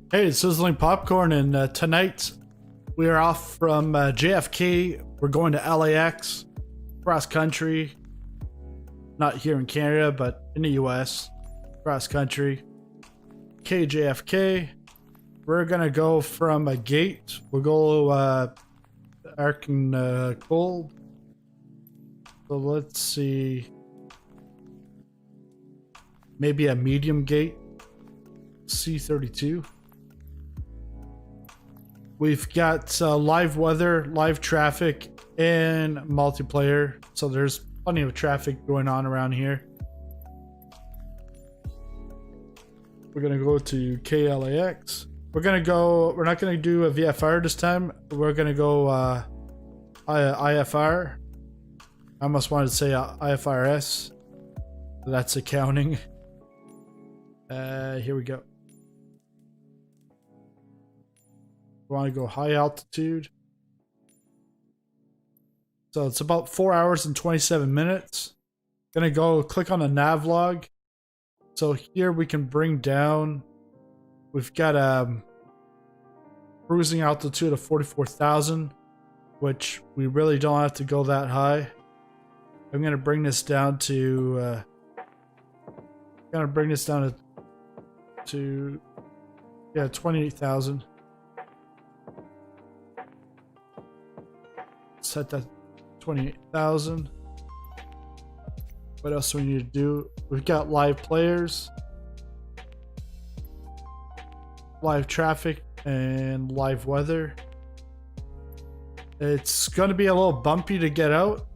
Hey, it's Sizzling Popcorn, and tonight we are off from JFK. We're going to LAX, cross country. Not here in Canada, but in the US, cross country. KJFK. We're gonna go from a gate. We'll go arc and cold. So let's see. Maybe a medium gate. C32. We've got live weather, live traffic, and multiplayer. So there's plenty of traffic going on around here. We're gonna go to KLAX. We're not gonna do a VFR this time. We're gonna go IFR. I almost wanted to say IFRS. That's accounting. Here we go. We want to go high altitude. So it's about 4 hours and 27 minutes. Gonna go click on the nav log. So here we can bring down. We've got a cruising altitude of 44,000, which we really don't have to go that high. I'm gonna bring this down to. Yeah, 28,000. Set that 28,000. What else do we need to do? We've got live players, live traffic, and live weather. It's going to be a little bumpy to get out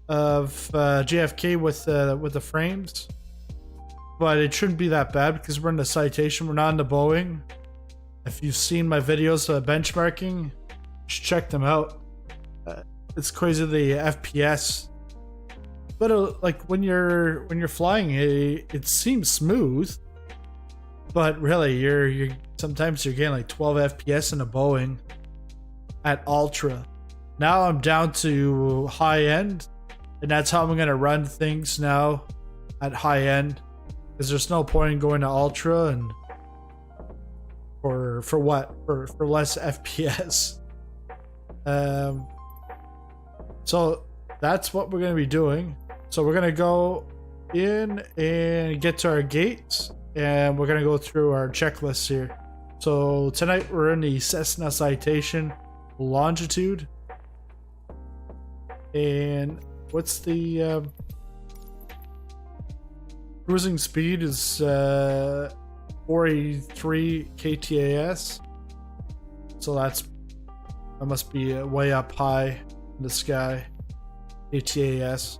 of JFK with the frames, but it shouldn't be that bad because we're in the Citation. We're not in the Boeing. If you've seen my videos benchmarking, you should check them out. It's crazy the FPS, but like when you're flying, it seems smooth, but really you're sometimes you're getting like 12 FPS in a Boeing at ultra. Now I'm down to high end, and that's how I'm gonna run things now at high end, because there's no point in going to ultra and for less FPS. So that's what we're going to be doing. So we're going to go in and get to our gates, and we're going to go through our checklists here. So tonight we're in the Cessna Citation Longitude. And what's the cruising speed is 483 ktas. So that must be way up high in the sky. ATAS.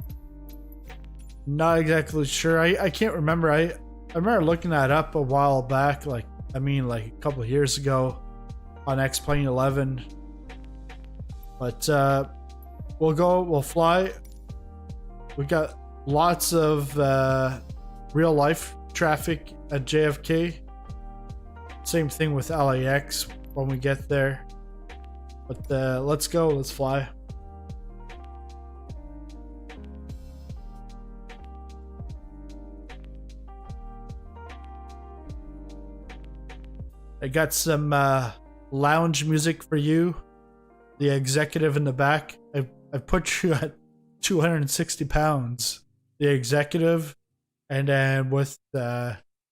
Not exactly sure. I can't remember. I remember looking that up a while back, like a couple of years ago on X-Plane 11. But we'll fly. We got lots of real life traffic at JFK. Same thing with LAX when we get there. But let's go. Let's fly. I got some lounge music for you. The executive in the back. I put you at 260 pounds. The executive, and then with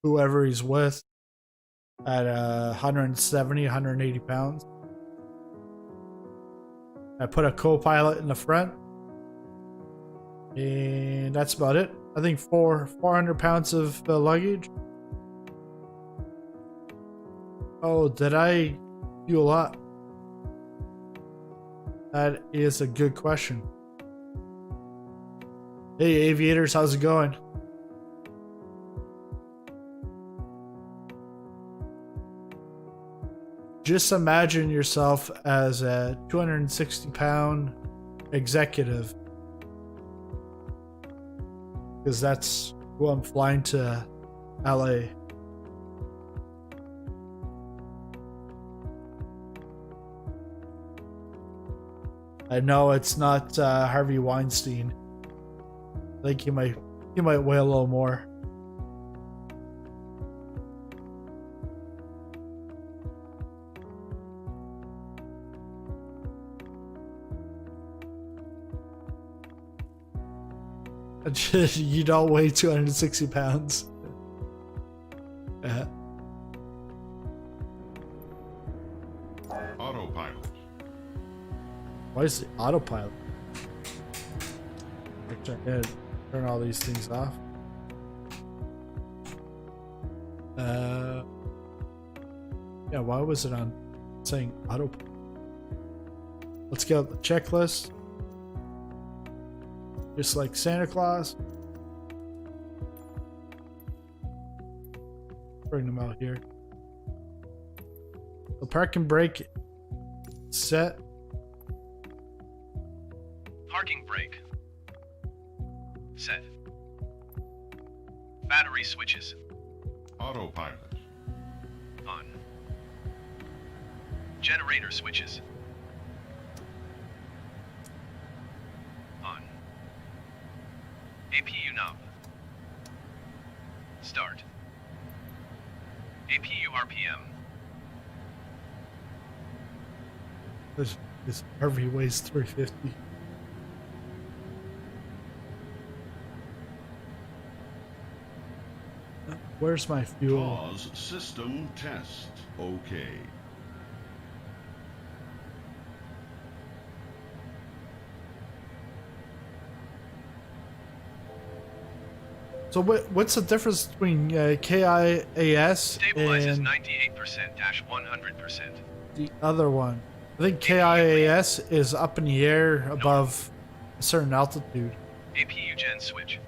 whoever he's with at 170, 180 pounds. I put a co-pilot in the front, and that's about it. I think 400 pounds of luggage. Oh, did I fuel up? That is a good question. Hey aviators, how's it going? Just imagine yourself as a 260-pound executive, because that's who I'm flying to LA. I know it's not Harvey Weinstein. I think he might weigh a little more. You don't weigh 260 pounds. Autopilot. Why is the autopilot? Turn all these things off. Yeah, why was it on saying autopilot? Let's get out the checklist. Just like Santa Claus. Bring them out here. The park and brake set. Parking brake. Set. Battery switches. Autopilot. On. Generator switches. On. APU knob. Start. APU RPM. This RV weighs 350. Where's my fuel? Pause system test. Okay. So what's the difference between KIAS Stabilizes and 98%-100%. the other one? I think KIAS is up in the air above a certain altitude. APU gen switch.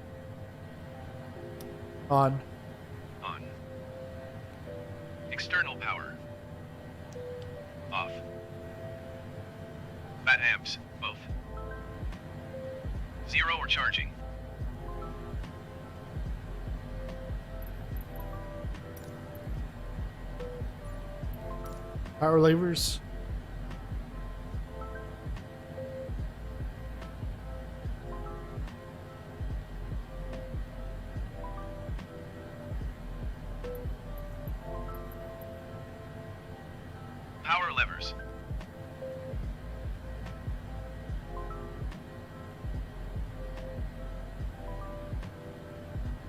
On. On. External power. Off. Bat amps, both. Zero or charging. Power levers. Power levers.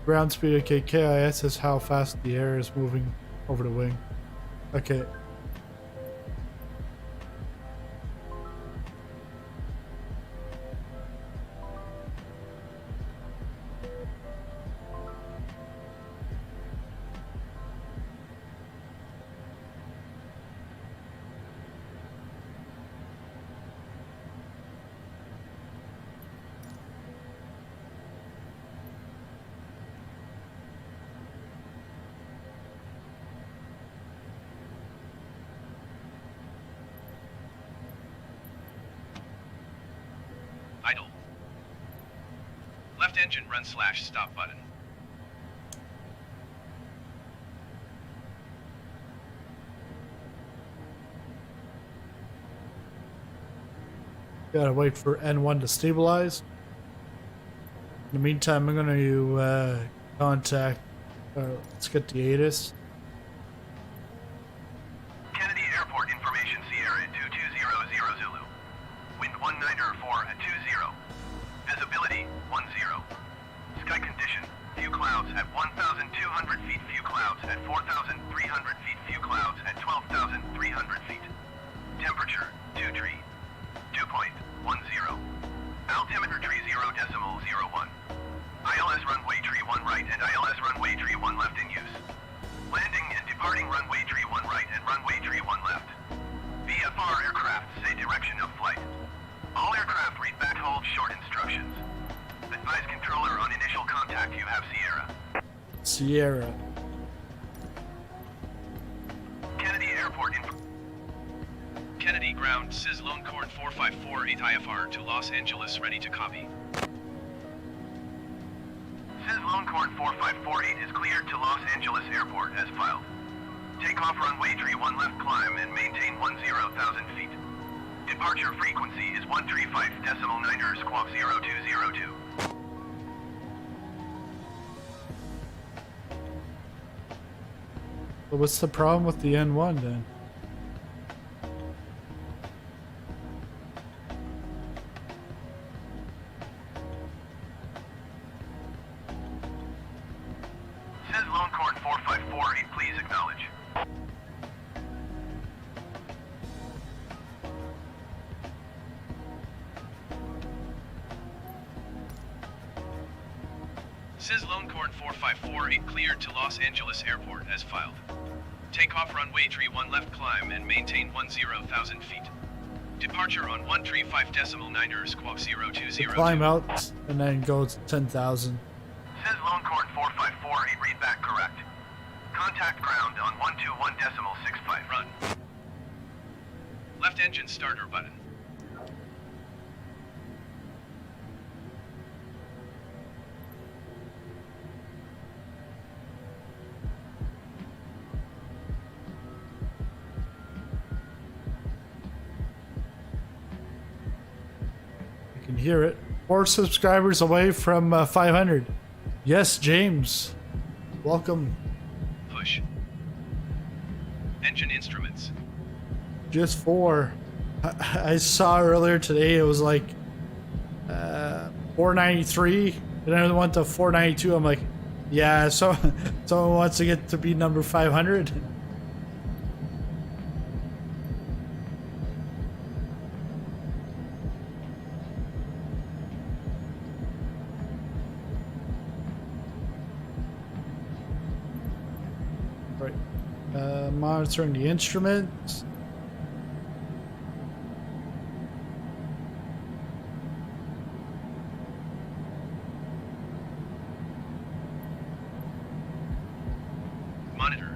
Ground speed. Okay, KIS is how fast the air is moving over the wing. Okay. Idle. Left engine run / stop button. Gotta wait for N1 to stabilize. In the meantime, I'm going to contact. Let's get the ATIS. Kennedy Airport information Sierra 2200 Zulu. Wind 194 at 20. Visibility 10. Sky condition. Few clouds at 1,200 feet. Few clouds at 4,300 feet. Few clouds at 12,300 feet. Temperature 23. 2.10. Altimeter tree 0.01. ILS runway tree 1 right and ILS runway tree 1 left in use. Landing and departing runway tree 1 right and runway tree 1 left. VFR aircraft say direction of flight. All aircraft read back hold short instructions. Advise controller on initial contact you have Sierra. Sierra. Kennedy Airport Kennedy ground SizzlingPopcorn 4548 IFR to Los Angeles ready to copy. SizzlingPopcorn 4548 is cleared to Los Angeles Airport as filed. Takeoff runway tree 1 left climb and maintain 10,000 feet. Departure frequency is 135.9 squawk 0202. But what's the problem with the N1 then? acknowledge. SizzlingPopcorn 4548 cleared to Los Angeles Airport as filed. Takeoff runway 31 left climb and maintain 10,000 feet. Departure on 135.9 squawk 020. Climb out and then go to 10,000. SizzlingPopcorn 4548 read back correct. Contact ground on 121.65. Run. Left engine starter button. I can hear it. 4 subscribers away from 500. Yes, James. Welcome. Push. Engine instruments. Just 4. I saw earlier today it was like 493, and then it went to 492. I'm like, yeah, so someone wants to get to be number 500. Right. Monitoring the instruments. Monitor.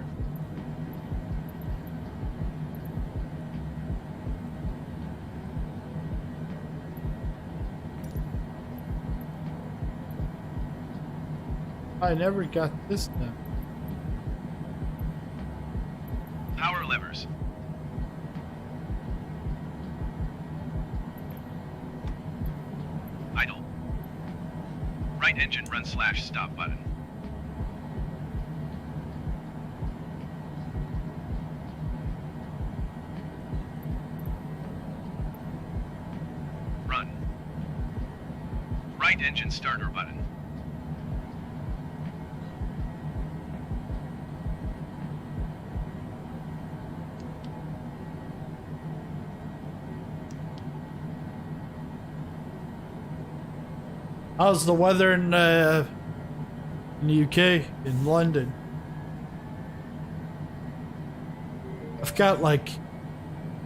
I never got this done. Power levers. Idle. Right engine run / stop button. Run. Right engine starter button. How's the weather in the UK, in London? I've got like,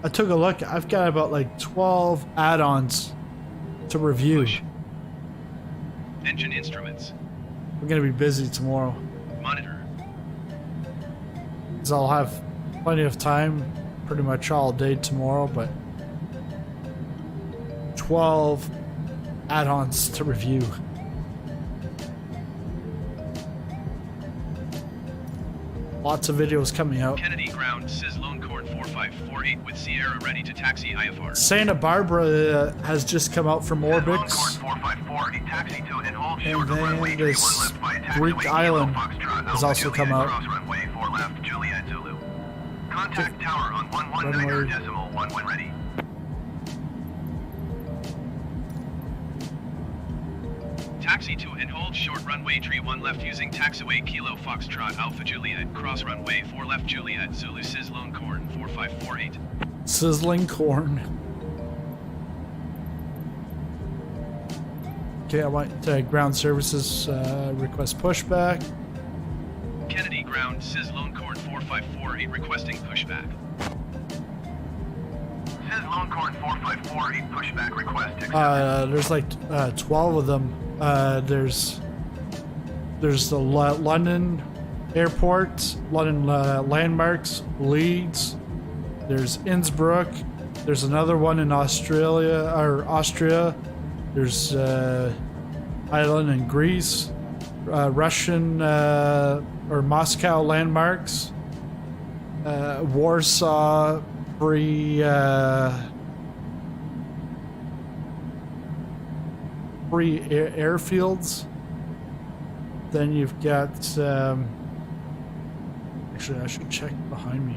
I took a look, I've got about like 12 add-ons to review. Push. Engine instruments. We're gonna be busy tomorrow, Monitor. because I'll have plenty of time, pretty much all day tomorrow, but 12 add-ons to review. Lots of videos coming out. Kennedy ground SizzlingPopcorn 4548 with Sierra ready to taxi IFR. Santa Barbara has just come out from Orbix. SizzlingPopcorn 4548 taxi to and hold And short of runway then 31 this left by Greek taxiway island Kilo Foxtrot has Alpha also Juliet come out. cross runway 4 left Juliet Zulu. Contact tower on 119.1 when ready. Taxi to and hold short runway 31 left using taxiway Kilo Foxtrot Alpha Juliet cross runway 4 left Juliet Zulu SizzlingPopcorn 4548. Sizzling corn. Okay, I want ground services request pushback. Kennedy ground SizzlingPopcorn 4548 requesting pushback. SizzlingPopcorn 4548 pushback request accepted. There's like 12 of them. There's the London airport, London landmarks, Leeds. There's Innsbruck. There's another one in Australia or Austria. There's Ireland and Greece, Russian or Moscow landmarks, Warsaw, free airfields. Then you've got actually I should check behind me.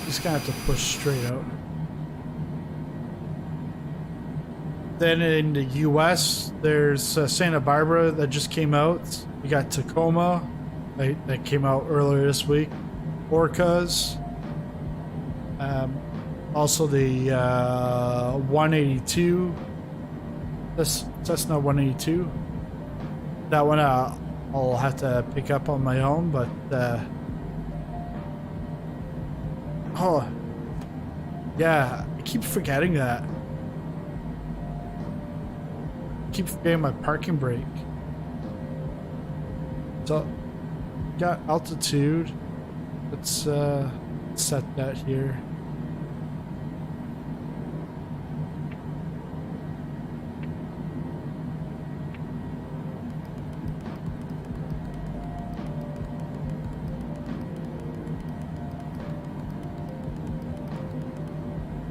Just gonna have to push straight out. Then in the US, there's Santa Barbara that just came out. We got Tacoma that came out earlier this week. Orcas. Also the 182. This Cessna 182. That one I'll have to pick up on my own, but oh yeah, I keep forgetting that. I keep forgetting my parking brake. So got altitude. Let's set that here.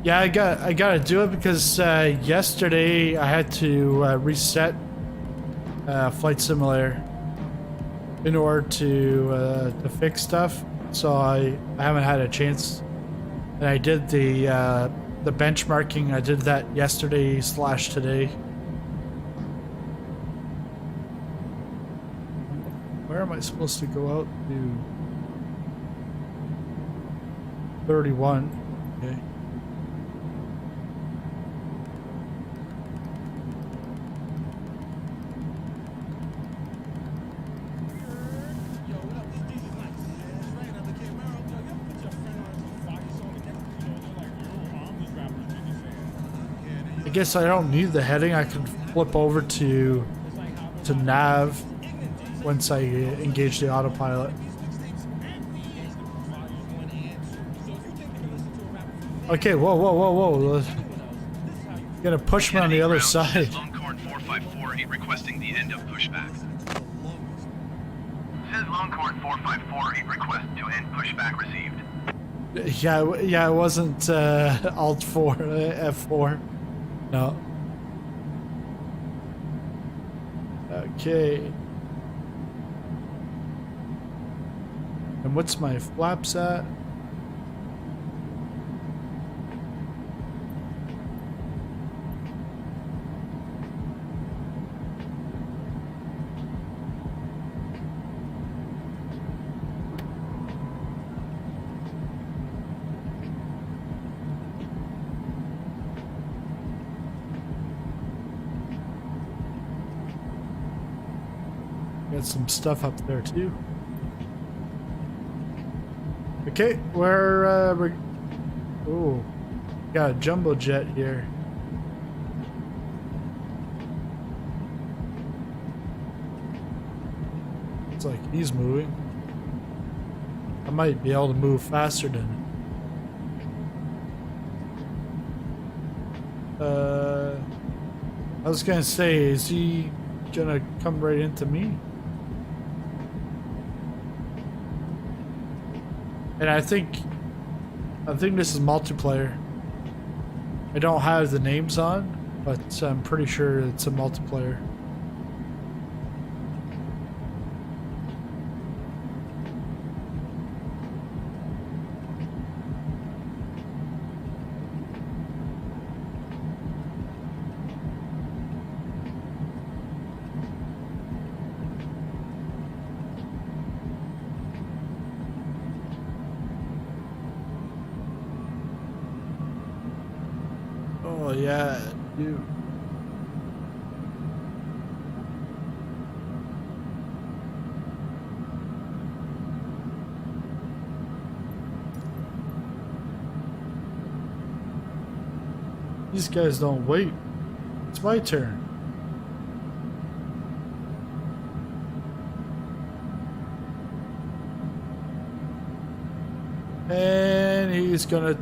Yeah, I gotta do it because yesterday I had to reset Flight Simulator in order to fix stuff. So I haven't had a chance. And I did the benchmarking. I did that yesterday / today. Where am I supposed to go out to? 31. Okay. I guess I don't need the heading. I can flip over to nav once I engage the autopilot. Okay, whoa. You're gonna push me on the other side. Longhorn 4548 requesting the end of pushback. Says Longhorn 4548 request to end pushback received. Yeah, it wasn't Alt 4, F4. No. Okay. And what's my flaps at? Got some stuff up there too. Okay, we're oh, got a jumbo jet here. It's like he's moving. I might be able to move faster than him. I was gonna say, is he gonna come right into me? And I think this is multiplayer. I don't have the names on, but I'm pretty sure it's a multiplayer. Oh yeah, dude. These guys don't wait. It's my turn. And he's gonna...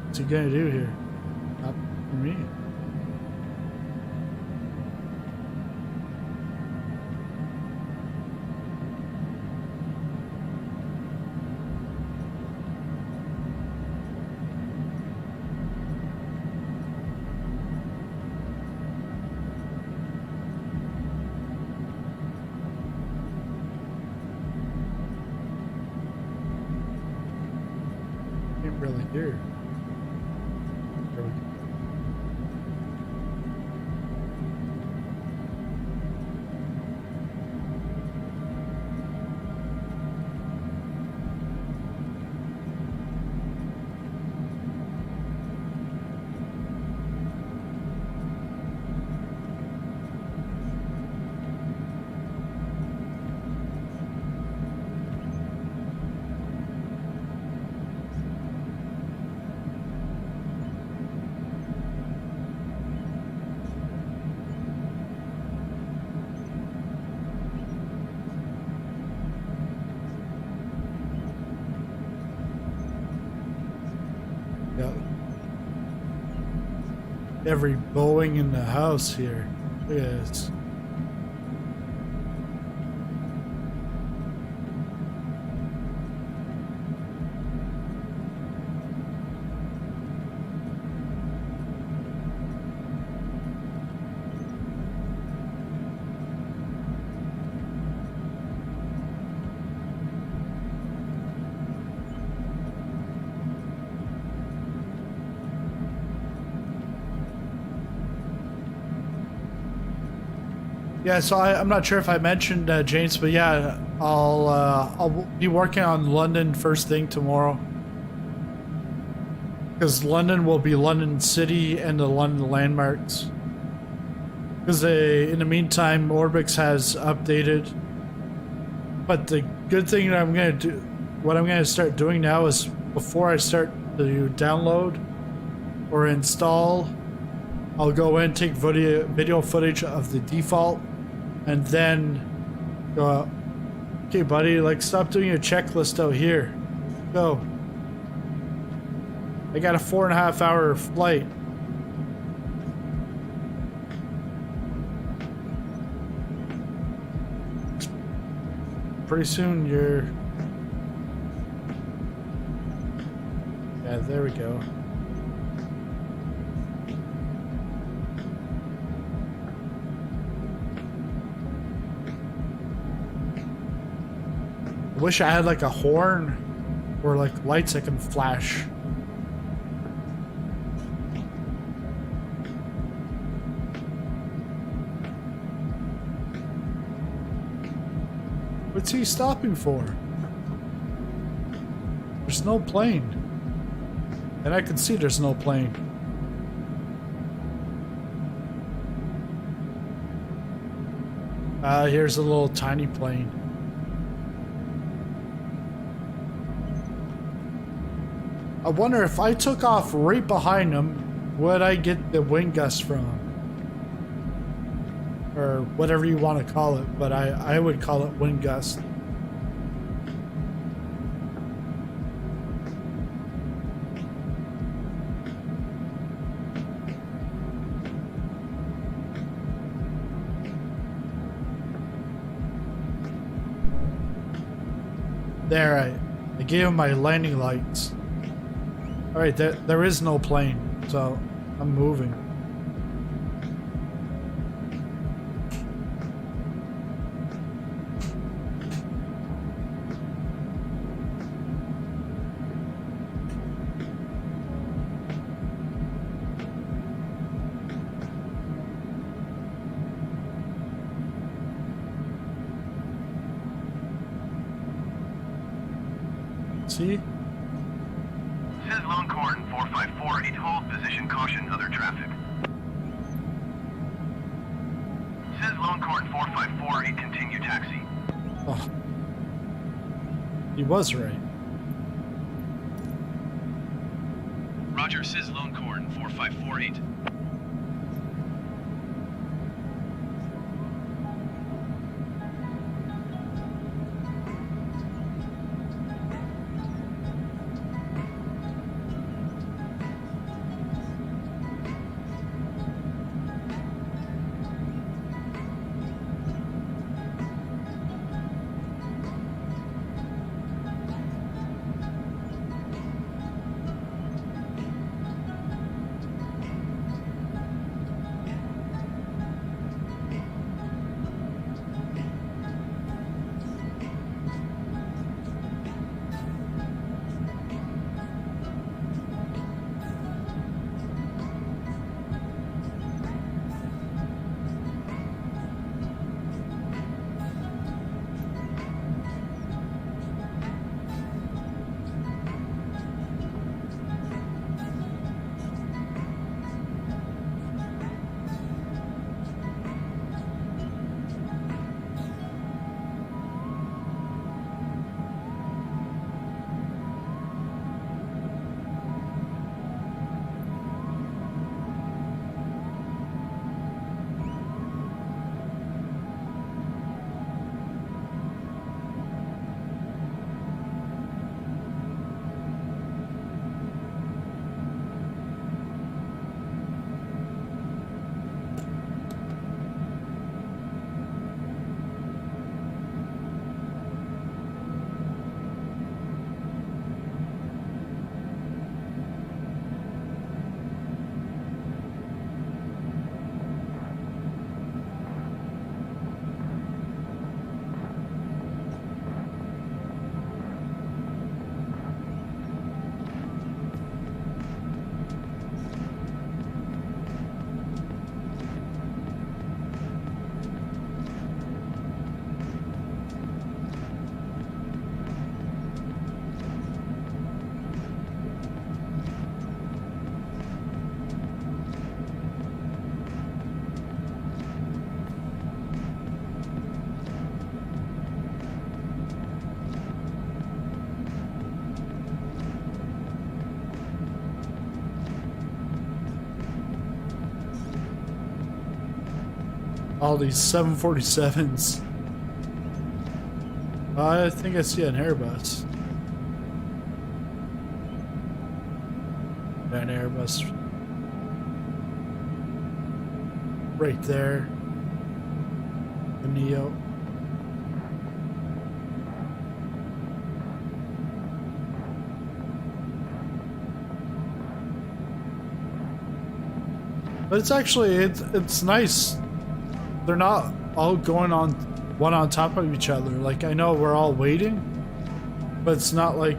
What's he gonna do here? Not for me. Can't really here? There we go. Yeah. Every Boeing in the house here. Look at this. Yeah, so I'm not sure if I mentioned James, but yeah, I'll be working on London first thing tomorrow, because London will be London City and the London landmarks. Because in the meantime, Orbix has updated, but the good thing that I'm gonna do, what I'm gonna start doing now is before I start to download or install, I'll go in, take video footage of the default, and then go, okay buddy, like stop doing your checklist out here. Go. I got a 4.5 hour flight. Pretty soon you're... Yeah, there we go. I wish I had like a horn or like lights I can flash. What's he stopping for? There's no plane. And I can see there's no plane. Here's a little tiny plane. I wonder if I took off right behind him, would I get the wind gust from him? Or whatever you want to call it, but I would call it wind gust. There, I gave him my landing lights. Alright, there is no plane, so I'm moving. See? SizzlingPopcorn 454, 8 hold, position caution, other traffic. SizzlingPopcorn 454, 8 continue taxi. Oh. He was right. Roger, SizzlingPopcorn 454, 8. All these 747s. I think I see an Airbus. An Airbus. Right there. The Neo. But it's actually, it's nice. They're not all going on one on top of each other. Like, I know we're all waiting, but it's not like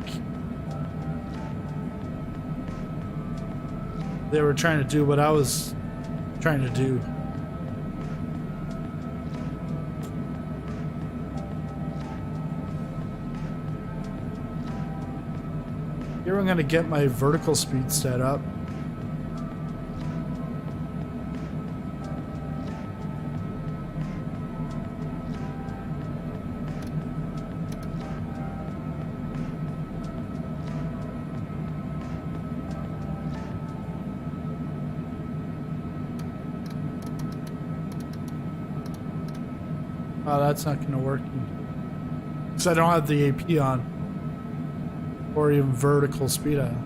they were trying to do what I was trying to do. Here I'm gonna get my vertical speed set up. Oh, that's not gonna work because I don't have the AP on, or even vertical speed on.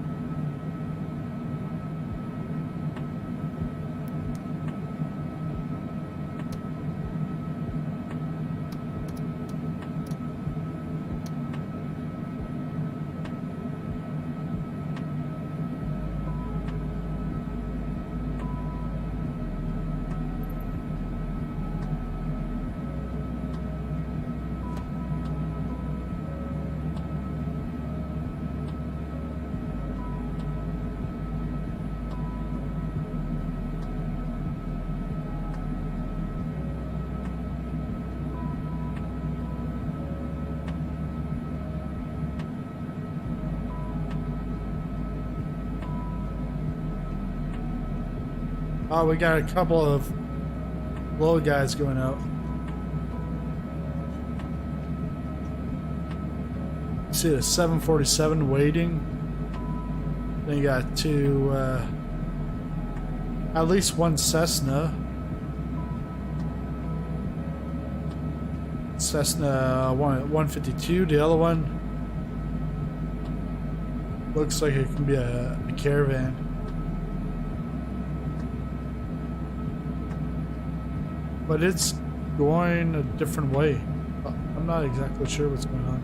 Oh, we got a couple of low guys going out. See the 747 waiting. Then you got two, at least one Cessna. Cessna 152. The other one looks like it can be a Caravan. But it's going a different way. I'm not exactly sure what's going on.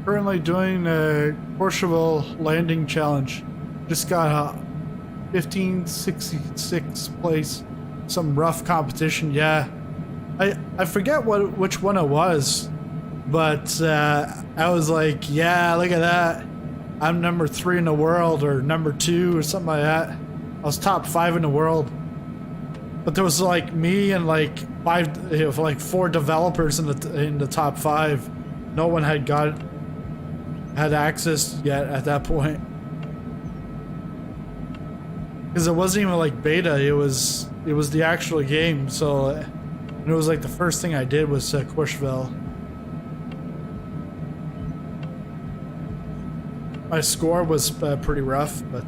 Currently doing a Courchevel landing challenge. Just got a 1566 place, some rough competition. Yeah, I forget which one it was, but I was like, yeah, look at that. I'm number 3 in the world, or number 2, or something like that. I was top 5 in the world, but there was like me and like 4 developers in the top 5. No one had access yet at that point, because it wasn't even like beta. It was the actual game. So it was like the first thing I did was Courchevel. My score was pretty rough, but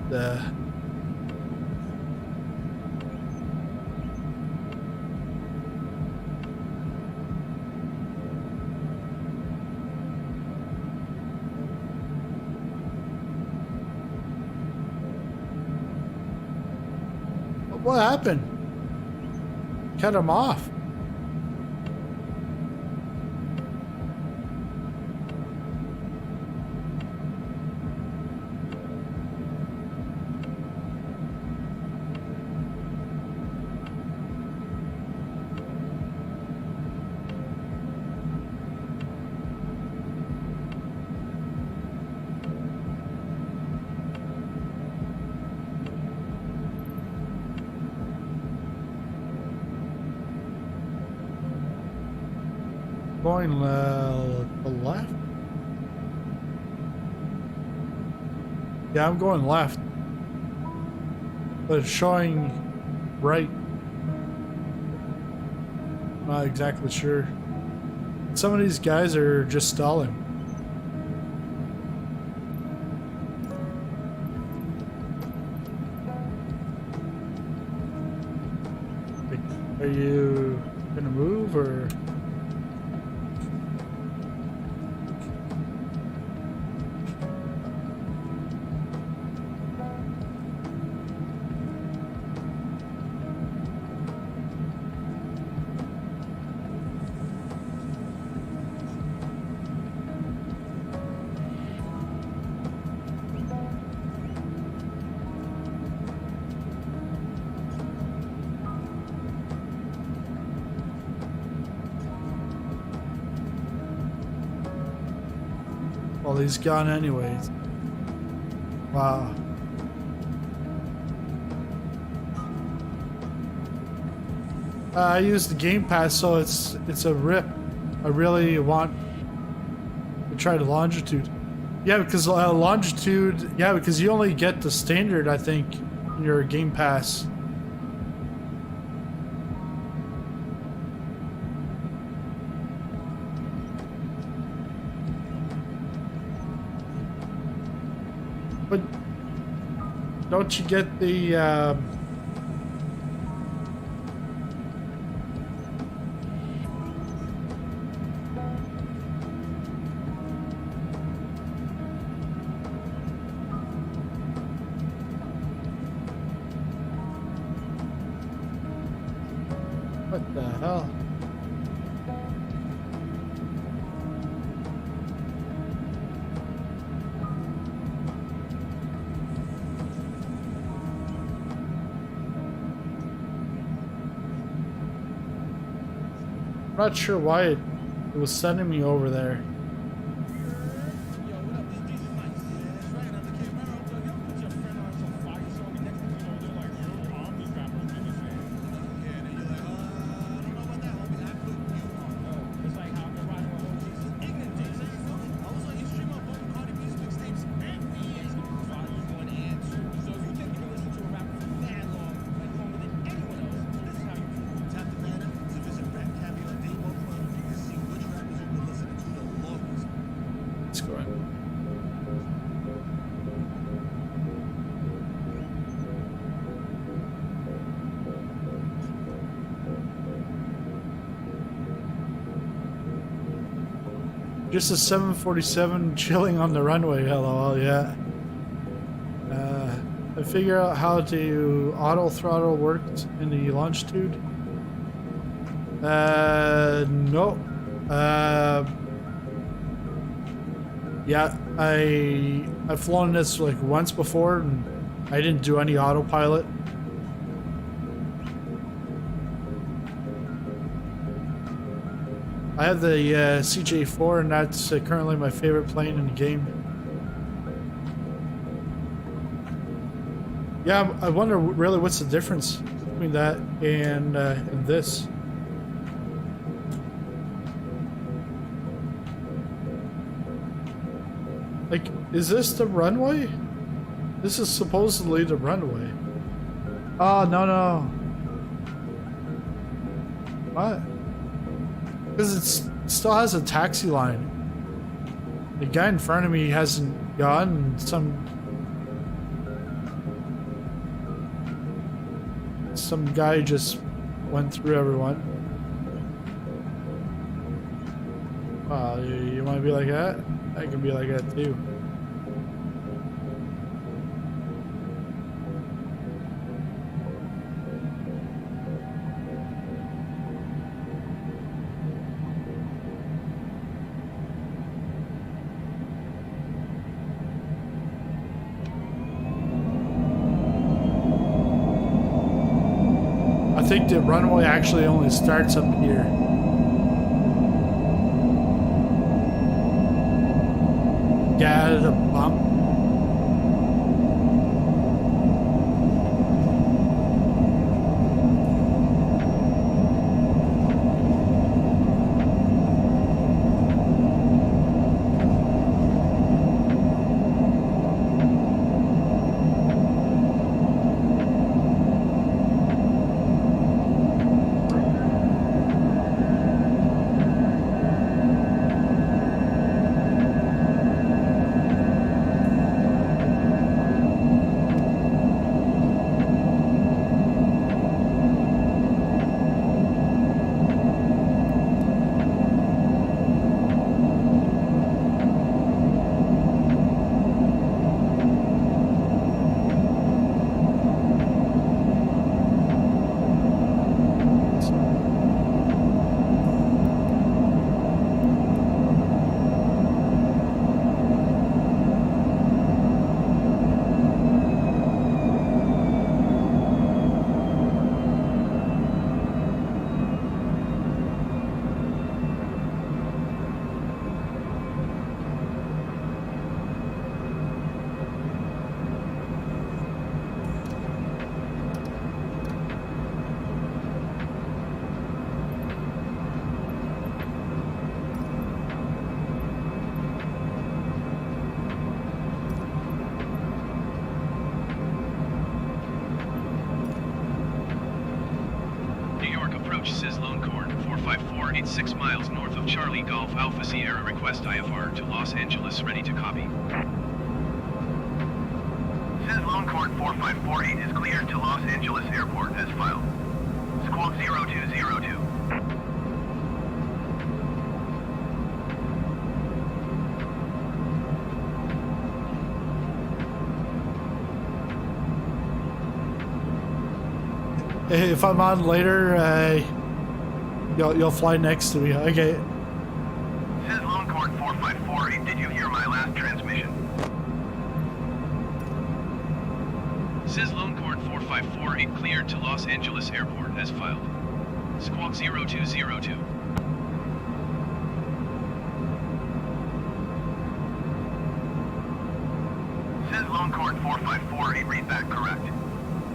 what happened? Cut him off. Going the left? Yeah, I'm going left. But it's showing right. Not exactly sure. Some of these guys are just stalling. Are you gonna move or? Well, he's gone anyways. Wow. I use the Game Pass, so it's a rip. I really want to try the Longitude. Yeah, because Longitude. Yeah, because you only get the standard, I think, in your Game Pass. But don't you get the what the hell? I'm not sure why it was sending me over there. Just a 747 chilling on the runway, lol, yeah. I figure out how to auto throttle works in the Longitude. No. Yeah, I've flown this like once before and I didn't do any autopilot. I have the CJ4 and that's currently my favorite plane in the game. Yeah, I wonder really what's the difference between that and this. Like, is this the runway? This is supposedly the runway. Oh, no. What? Because it still has a taxi line. The guy in front of me hasn't gone. Some guy just went through everyone. Wow, you want to be like that? I can be like that too. I think the runway actually only starts up here. Yeah, the bump. 6 miles north of Charlie Golf Alpha Sierra. Request IFR to Los Angeles. Ready to copy. Longitude 4548 is cleared to Los Angeles Airport as filed. Squawk 0202. If I'm on later, you'll fly next to me. Okay. Longitude 4548, did you hear my last transmission? Longitude 4548 cleared to Los Angeles Airport as filed. Squawk 0202. Longitude 4548, read back correct.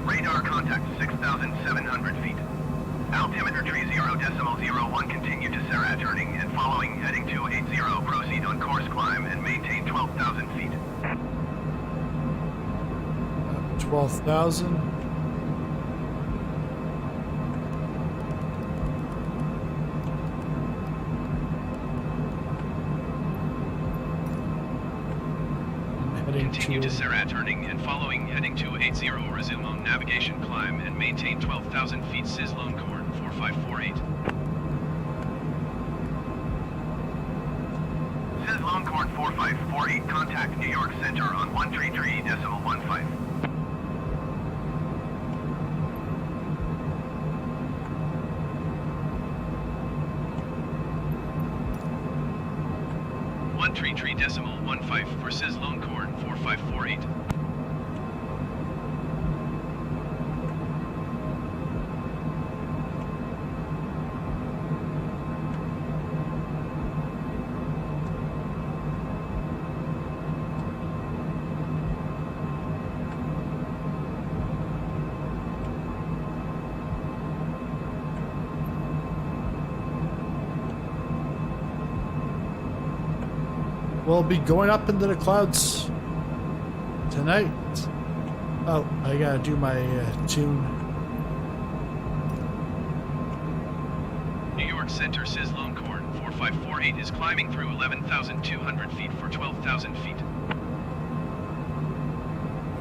Radar contact 6,700 feet. Altimeter tree 0.01, continue to Sarah turning and following heading 280, proceed on course climb and maintain 12,000 feet. 12,000. Continue to Sarah turning and following heading 280, resume on navigation climb and maintain 12,000 feet. Longitude 4548. Longitude 4548, contact New York Center on 133.15. for Longitude 4548. We'll be going up into the clouds tonight. Oh, I gotta do my tune. New York Center Longitude 4548 is climbing through 11,200 feet for 12,000 feet.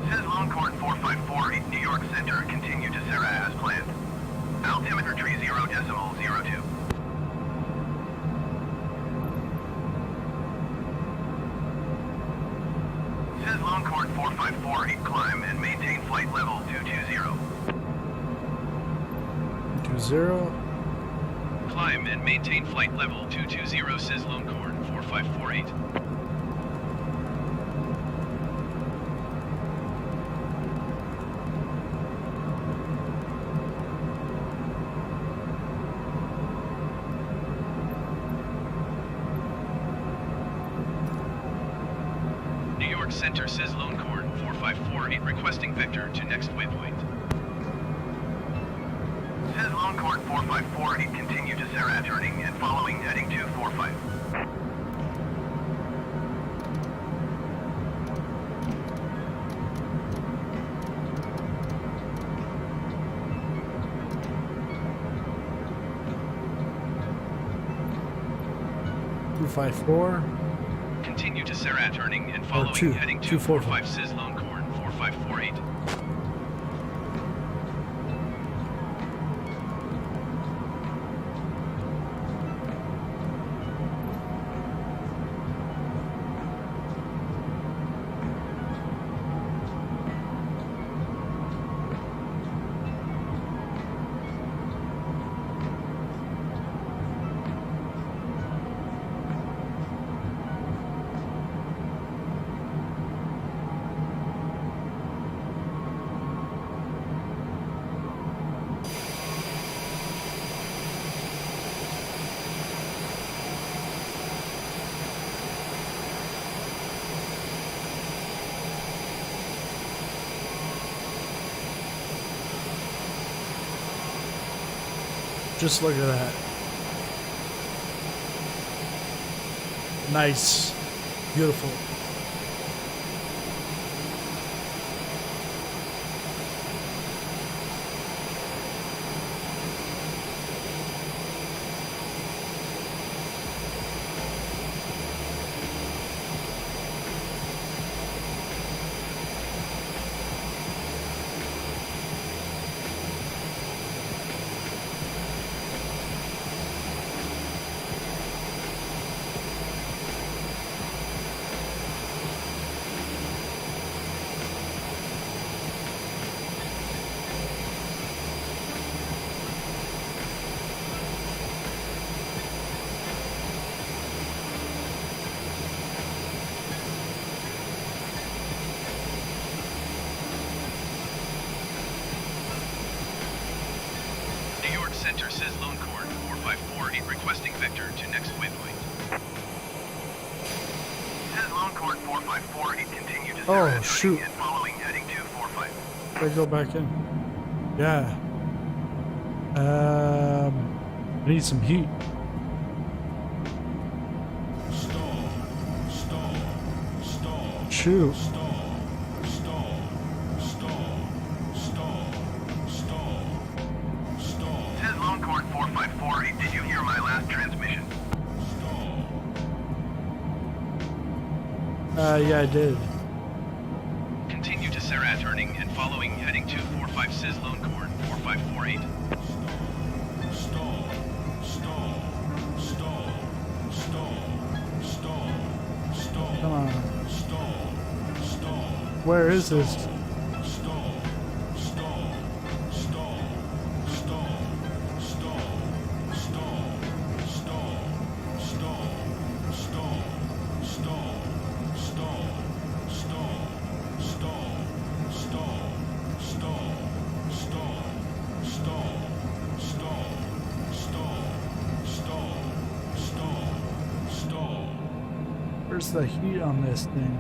Longitude 4548, New York Center, continue to Sarah as planned. Altimeter tree 0.02. Longitude 4548, climb and maintain flight level 220. 20. Climb and maintain flight level 220, Longitude 4548. Center Longitude 4548 requesting vector to next waypoint. Longitude 4548, continue to Sarah turning and following heading 245. Two 5-4. Continue to Sarah turning and following heading 245 Longitude 4548. Just look at that. Nice. Beautiful. enter SizzlingPopcorn 4548 requesting vector to next waypoint. SizzlingPopcorn 4548 continue to Oh, Sarah shoot. and following heading 245. I go back in. Yeah. I need some heat. Shoot. SizzlingPopcorn 4548, did you hear my last transmission? Yeah, I did. Continue to Sarah turning and following heading 245 SizzlingPopcorn 4548. Come on. Where is this? Where's the heat on this thing?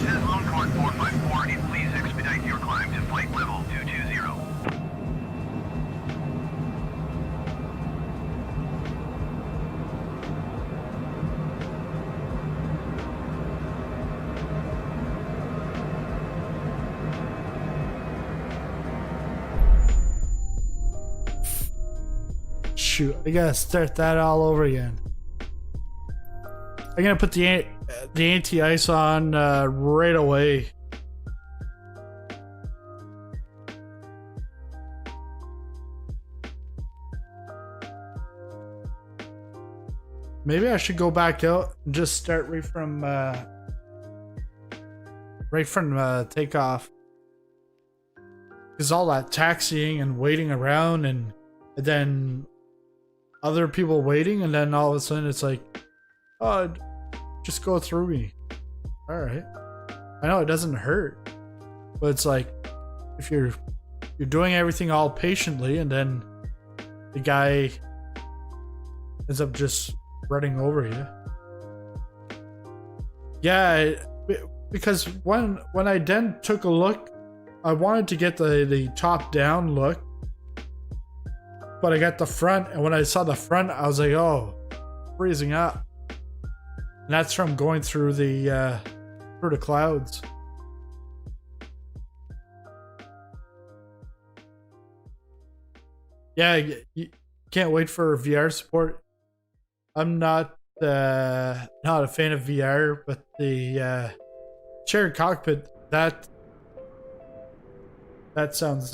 SizzlingPopcorn 4548, please expedite your climb to flight level 220. Shoot, I gotta start that all over again. I'm gonna put the anti-ice on right away. Maybe I should go back out and just start right from takeoff. Because all that taxiing and waiting around and then other people waiting, and then all of a sudden it's like, oh, just go through me. All right. I know it doesn't hurt, but it's like if you're doing everything all patiently, and then the guy ends up just running over you. Yeah, because when I then took a look, I wanted to get the top down look, but I got the front, and when I saw the front, I was like, oh, freezing up. And that's from going through the clouds. Yeah, you can't wait for VR support. I'm not a fan of VR, but the shared cockpit, that sounds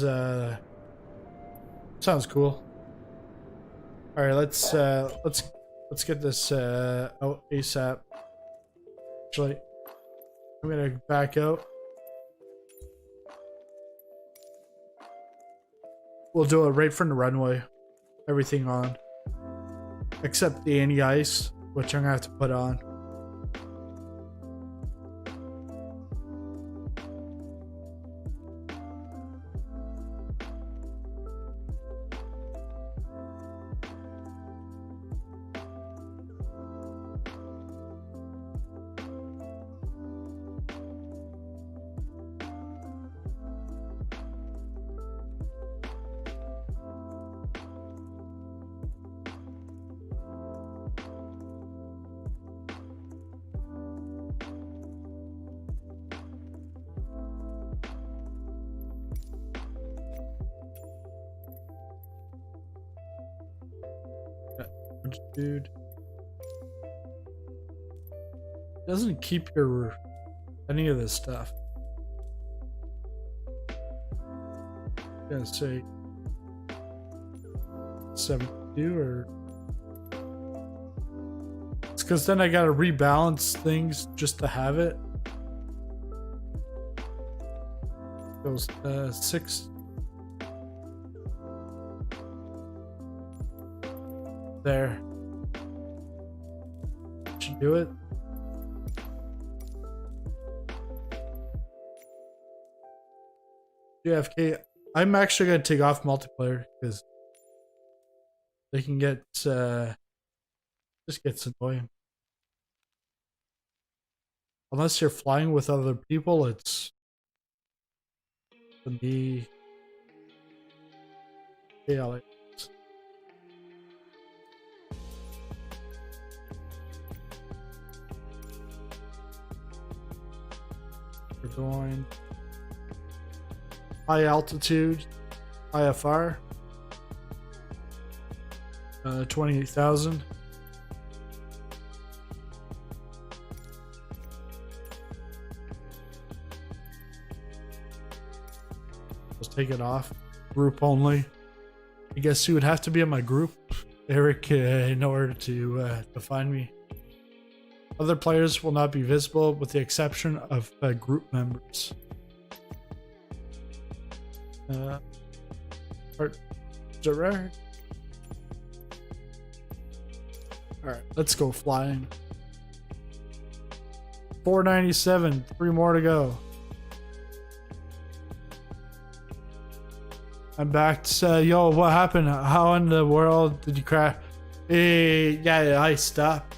cool. All right, let's get this out ASAP. Actually, I'm gonna back out. We'll do it right from the runway. Everything on, except the anti-ice, which I'm gonna have to put on. Dude, doesn't keep your any of this stuff. Gonna say 72 or it's because then I gotta rebalance things just to have it. Goes 6. There. Should do it. JFK. I'm actually gonna take off multiplayer because they can get just gets annoying. Unless you're flying with other people, it's to be KLAX. We're going high altitude IFR 28,000. Let's take it off. Group only. I guess you would have to be in my group, Eric, in order to find me. Other players will not be visible with the exception of group members. Is it rare? Alright, let's go flying. 497, 3 more to go. I'm back to yo, what happened? How in the world did you crash? Yeah, I stopped.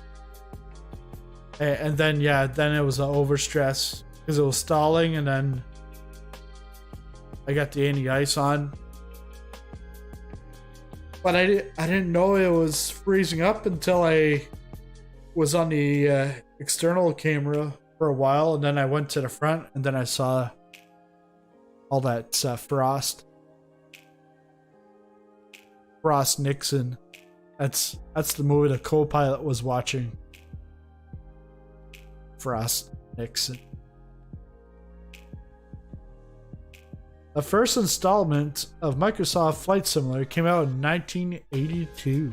And then, yeah, then it was an overstress because it was stalling, and then I got the anti-ice on. But I didn't know it was freezing up until I was on the external camera for a while, and then I went to the front, and then I saw all that frost. Frost Nixon. That's the movie the co-pilot was watching. Frost Nixon. The first installment of Microsoft Flight Simulator came out in 1982.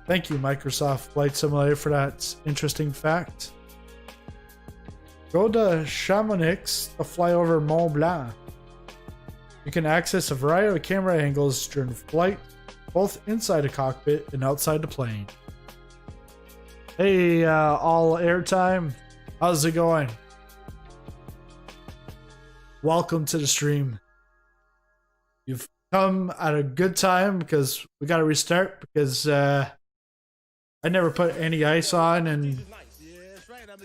Thank you, Microsoft Flight Simulator, for that interesting fact. Go to Chamonix to fly over Mont Blanc. You can access a variety of camera angles during flight, both inside the cockpit and outside the plane. Hey, all airtime, how's it going? Welcome to the stream. You've come at a good time because we got to restart because I never put any ice on and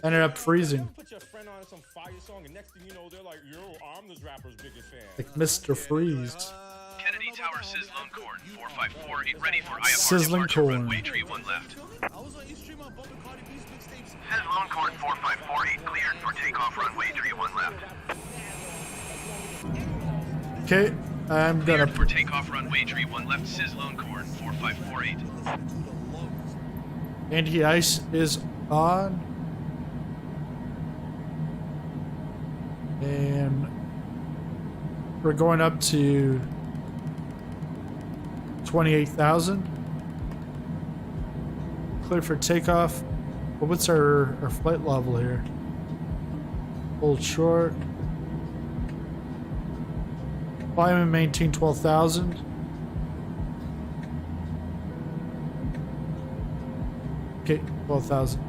ended up freezing. Like Mr. Freeze. Kennedy Tower SizzlingPopcorn 4548 ready for IFR Sizzling departure corn. runway 31 left. SizzlingPopcorn 4548 cleared for takeoff runway 31 left. Okay, I'm gonna Cleared for takeoff runway 31 left SizzlingPopcorn 4548. anti-ice is on. And we're going up to 28,000. Clear for takeoff. But what's our flight level here? Hold short. Climb and maintain 12,000. Okay, 12,000.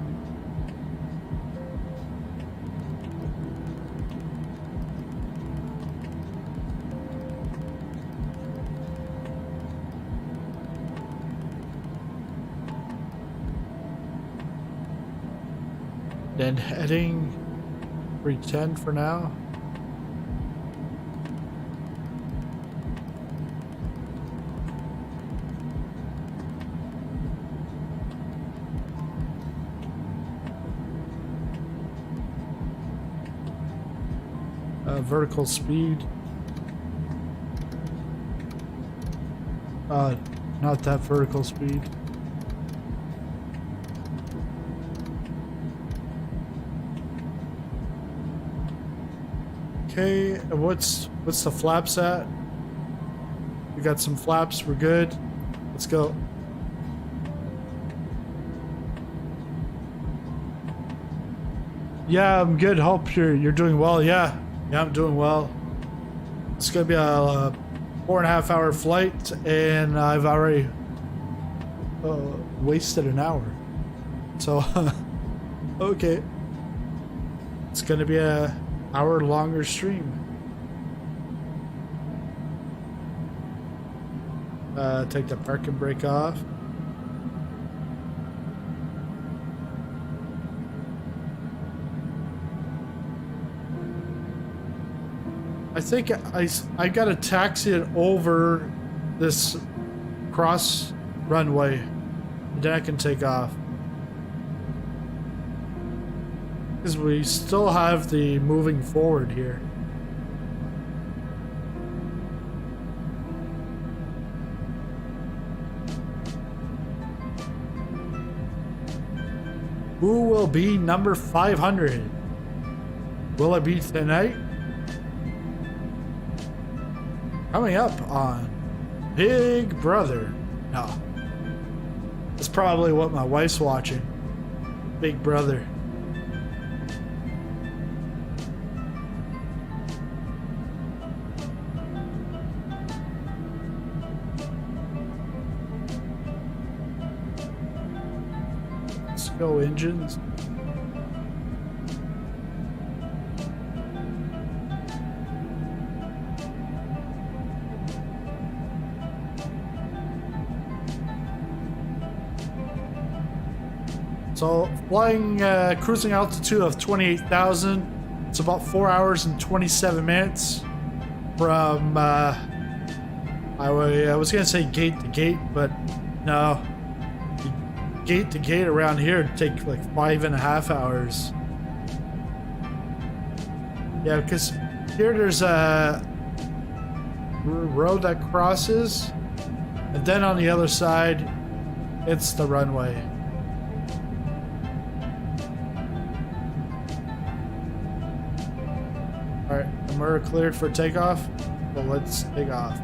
Then heading 310 for now. Vertical speed. Not that vertical speed. Okay, what's the flaps at? We got some flaps, we're good. Let's go. Yeah, I'm good. Hope you're doing well. Yeah, I'm doing well. It's gonna be a 4.5 hour flight, and I've already wasted an hour. So, okay, it's gonna be a hour longer stream. Take the parking brake off. I think I gotta taxi it over this cross runway, and then I can take off. Because we still have the moving forward here. Who will be number 500? Will it be tonight? Coming up on Big Brother. No. That's probably what my wife's watching. Big Brother. Let's go engines. So flying cruising altitude of 28,000. It's about 4 hours and 27 minutes from I was gonna say gate to gate, but no, gate to gate around here would take like 5.5 hours. Yeah, because here there's a road that crosses, and then on the other side it's the runway. Alright, and we're cleared for takeoff, so let's take off.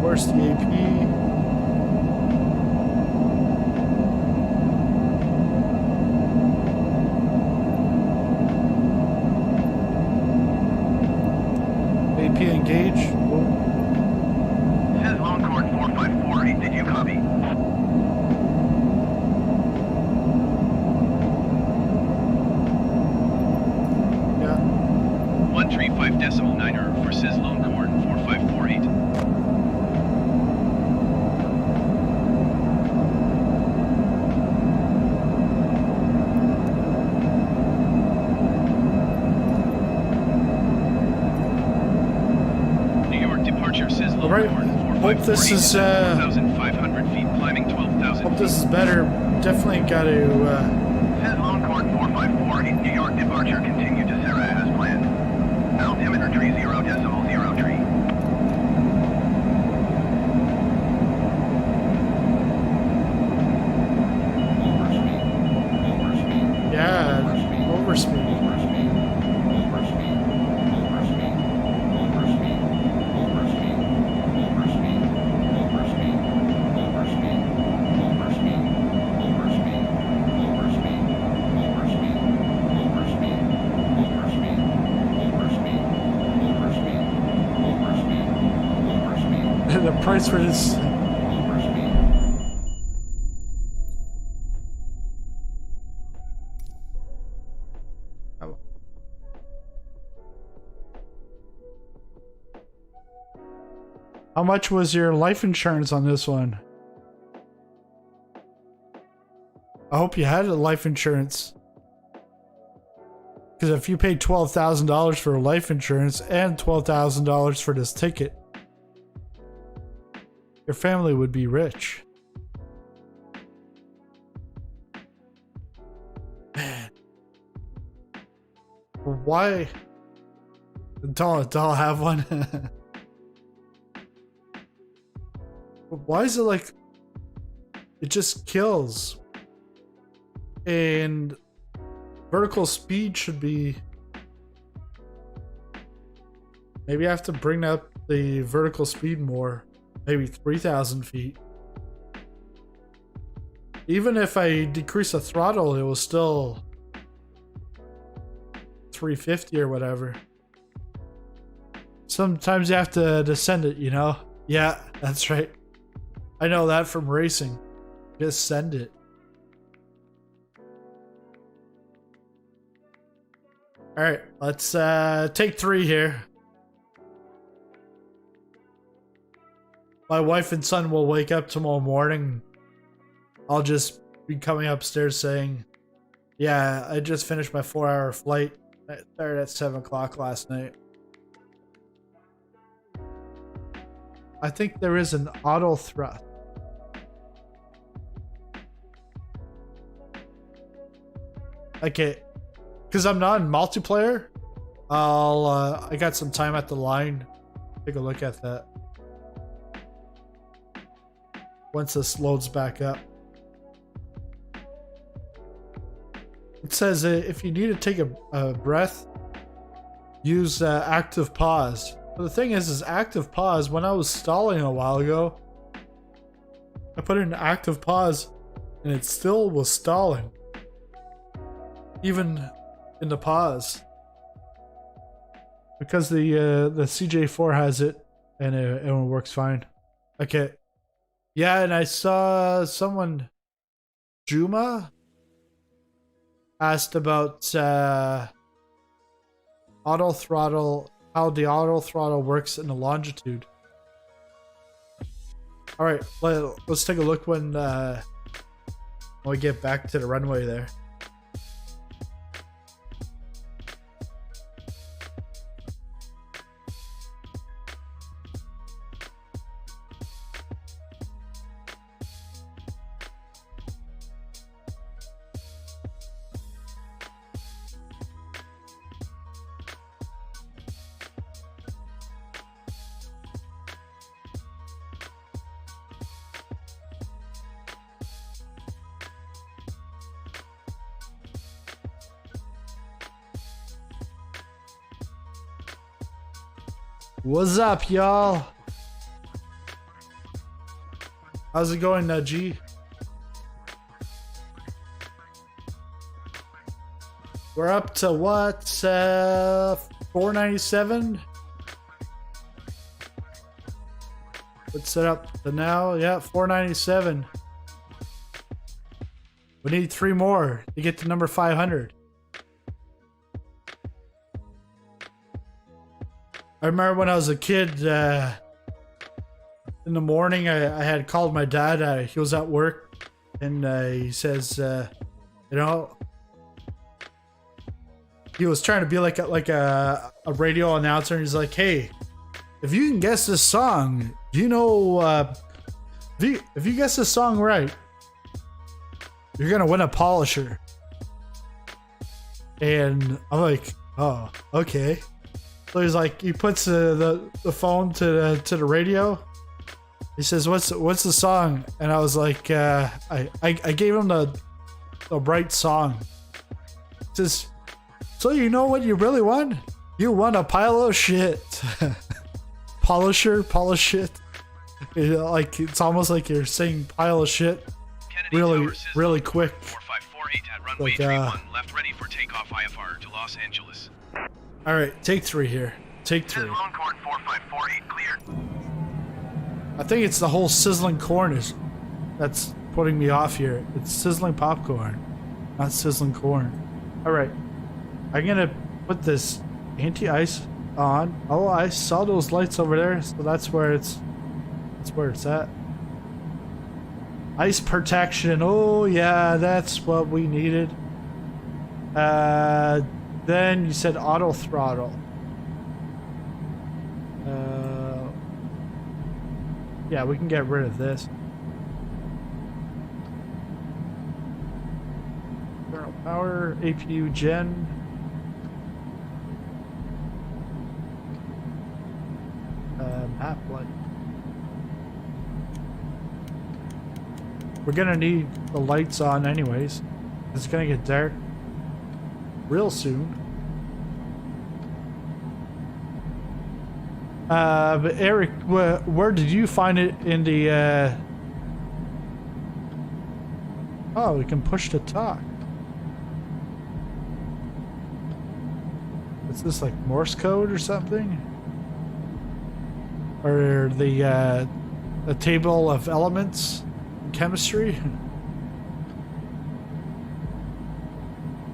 Where's the AP? AP engage. Says Longhorn 4548, did you copy? Yeah. 135.9er for Sizz Longhorn 4548. Alright, hope this is 4,500 feet, climbing 12,000 hope this is better. Definitely got to Says Longhorn 454, New York departure continue to Sarah as planned. Altimeter tree 0.0 tree. yeah, overspeed. The price for this. Oh. How much was your life insurance on this one? I hope you had a life insurance. Because if you paid $12,000 for life insurance and $12,000 for this ticket, your family would be rich. Man. Why? Don't have one. Why is it like it just kills? And vertical speed should be, maybe I have to bring up the vertical speed more, maybe 3,000 feet. Even if I decrease the throttle, it was still 350 or whatever. Sometimes you have to descend it, you know? Yeah, that's right. I know that from racing. Just send it. Alright, let's take 3 here. My wife and son will wake up tomorrow morning. I'll just be coming upstairs saying, yeah, I just finished my 4-hour flight. I started at 7 o'clock last night. I think there is an auto thrust. Okay, because I'm not in multiplayer, I got some time at the line. Take a look at that. Once this loads back up. It says if you need to take a breath, use active pause. But the thing is active pause, when I was stalling a while ago, I put in active pause and it still was stalling. Even in the pause. Because the CJ4 has it and it works fine. Okay. Yeah, and I saw someone, Juma, asked about auto throttle, how the auto throttle works in the longitude. All right, let's take a look when we get back to the runway there. What's up, y'all? How's it going, G? We're up to what? 497? Let's set up the now. Yeah, 497. We need 3 more to get to number 500. I remember when I was a kid, in the morning, I had called my dad. He was at work, and he says, you know, he was trying to be like a radio announcer. And he's like, hey, if you can guess this song, you know, if you guess this song right, you're gonna win a polisher. And I'm like, oh, okay. So he's like, he puts the phone to the radio. He says, "What's the song?" And I was like, I gave him the right song. He says, "So you know what you really won? You won a pile of shit." Polish shit. Like it's almost like you're saying pile of shit really quick. 4548 at runway 31, left ready for takeoff IFR to Los Angeles. All right, take 3 here. Take 3. Sizzling corn 4548 clear. I think it's the whole sizzling corn that's putting me off here. It's sizzling popcorn, not sizzling corn. All right, I'm gonna put this anti-ice on. Oh, I saw those lights over there, so that's where it's That's where it's at. Ice protection. Oh yeah, that's what we needed. Then you said auto throttle. Yeah, we can get rid of this. Internal power, APU gen. Map light. We're gonna need the lights on anyways. It's gonna get dark real soon. But Eric, where did you find it in the Oh, we can push to talk. Is this like Morse code or something? Or the table of elements in chemistry?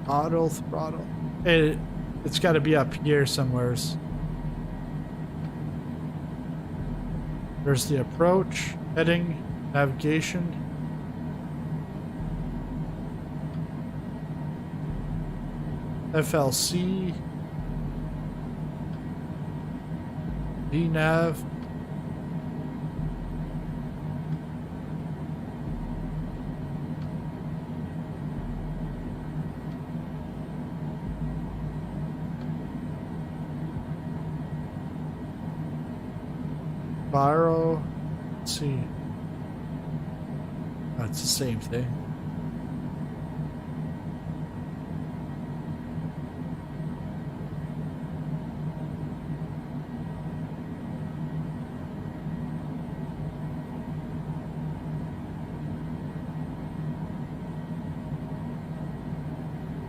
Auto throttle. It's got to be up here somewheres. There's the approach, heading, navigation. FLC. VNav. Biro. Let's see. Oh, it's the same thing.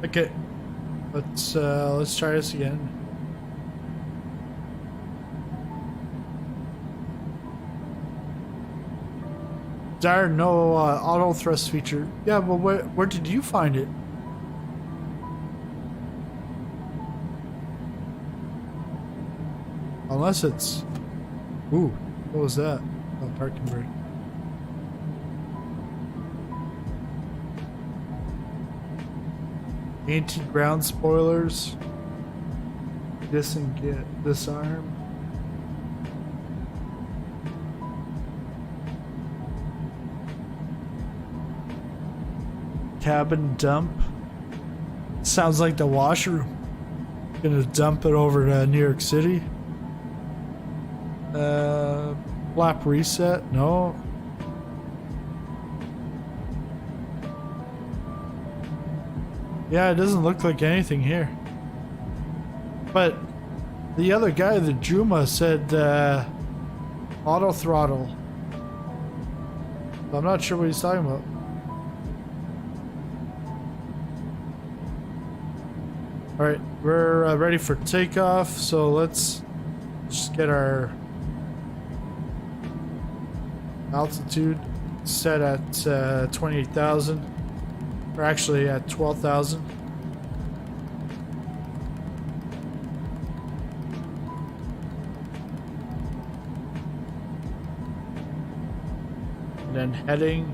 Okay, let's try this again. Darn, no auto thrust feature. Yeah, but where did you find it? Unless it's... Ooh, what was that? Oh, parking brake. Anti-ground spoilers. Disarm. Cabin dump. Sounds like the washroom. Gonna dump it over to New York City. Flap reset. No. Yeah, it doesn't look like anything here. But the other guy, the Juma, said auto throttle. I'm not sure what he's talking about. Alright, we're ready for takeoff, so let's just get our altitude set at 28,000. Or actually at 12,000. And then heading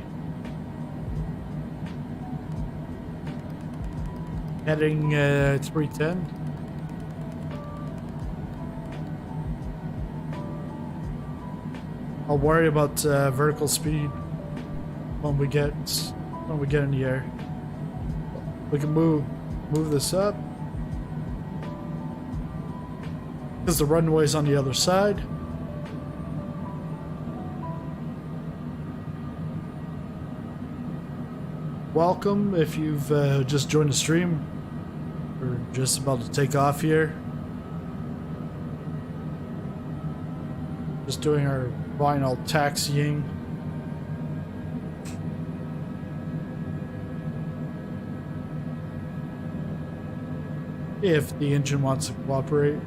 310. I'll worry about vertical speed when we get in the air. We can move this up because the runway's on the other side. Welcome if you've just joined the stream. We're just about to take off here. Just doing our final taxiing. If the engine wants to cooperate.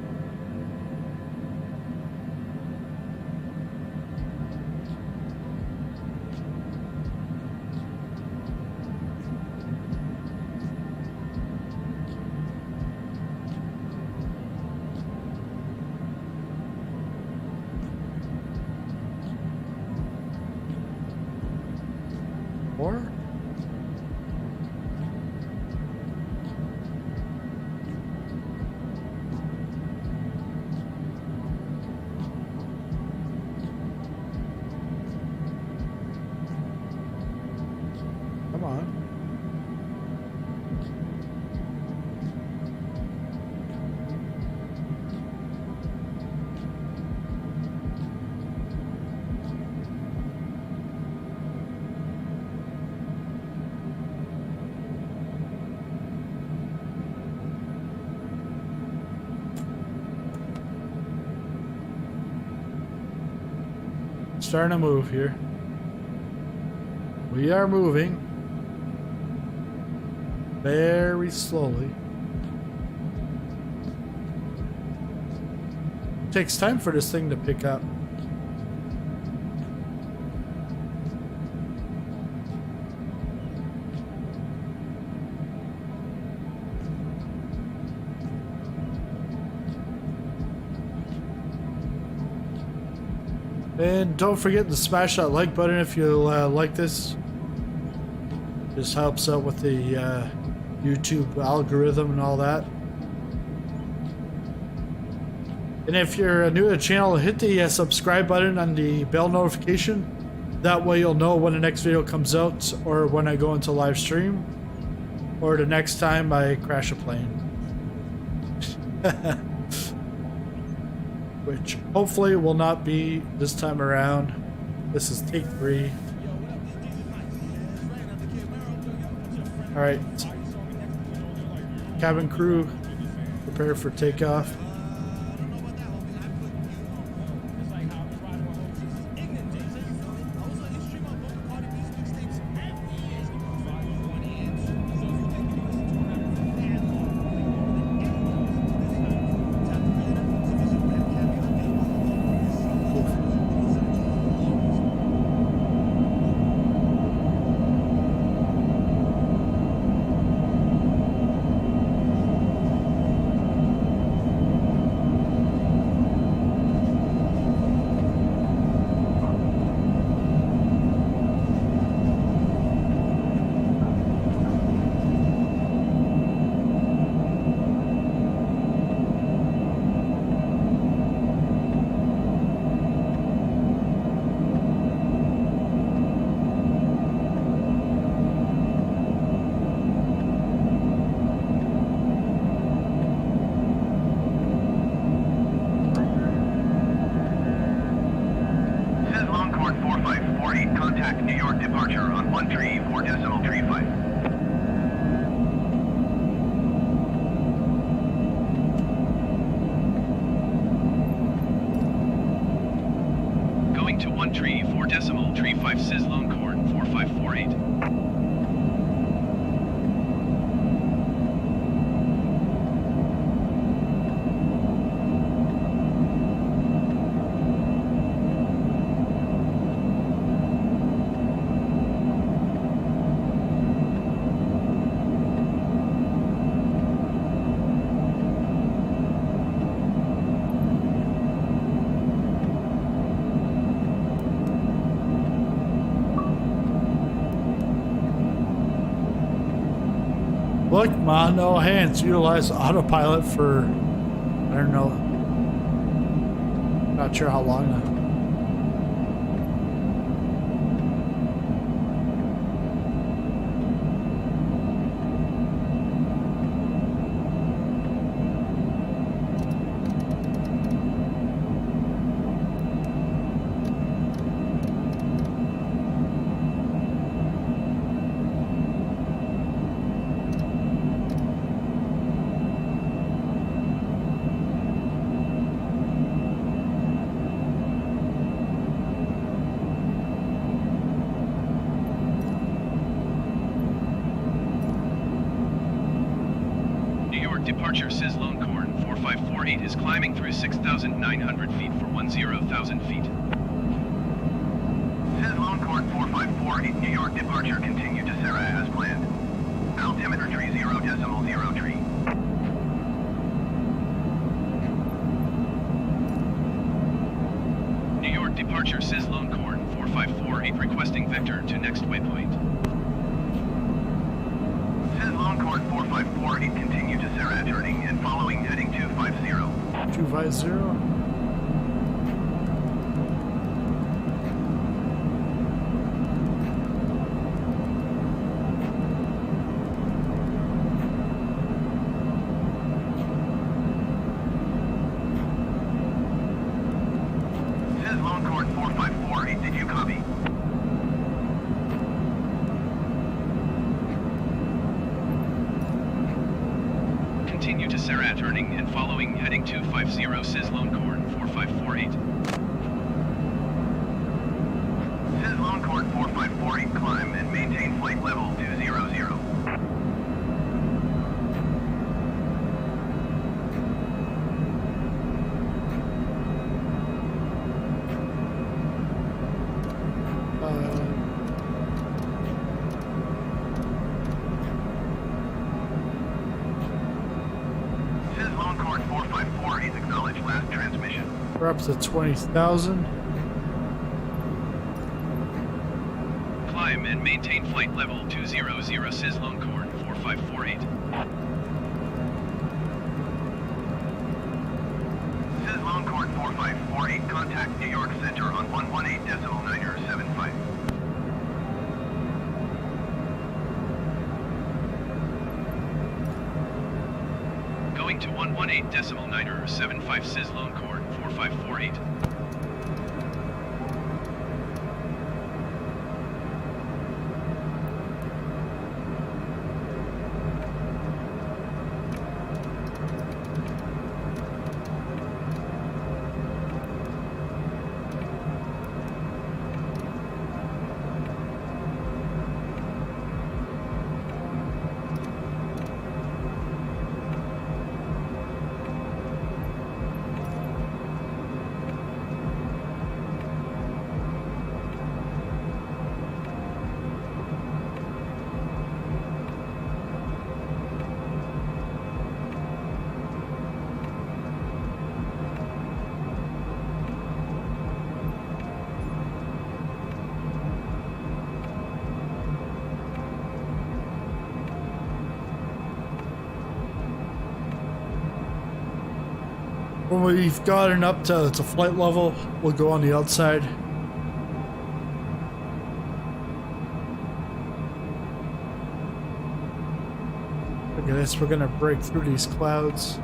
starting to move here. We are moving. Very slowly. Takes time for this thing to pick up. And don't forget to smash that like button if you like this. This helps out with the YouTube algorithm and all that. And if you're new to the channel, hit the subscribe button and the bell notification. That way you'll know when the next video comes out, or when I go into live stream, or the next time I crash a plane. Which hopefully will not be this time around. This is take 3. Alright. Cabin crew, prepare for takeoff. Look, man, no hands. Utilize autopilot for, I don't know, not sure how long now. Departure SizzlingPopcorn 4548 is climbing through 6,900 feet for 10,000 feet. SizzlingPopcorn 4548, New York departure, continue to Sarah as planned. Altimeter 30.03. New York departure SizzlingPopcorn 4548 requesting vector to next waypoint. SizzlingPopcorn 4548, continue to Sarah, turning and following heading 250. 250. SizzlingPopcorn 4548, did you copy? Continue to Sarah, turning and following heading 250 SizzlingPopcorn 4548. 4548, climb and maintain flight level 200. Longhorn 4548, acknowledge last transmission. We're up to 20,000. Climb and maintain flight level 200, Cizzlingpopcorn 4548. Longhorn 4548, contact New York Center on 118.975. Going to 118.975, Cizzlingpopcorn 4548. When we've gotten up to flight level, we'll go on the outside. Look at this, we're gonna break through these clouds.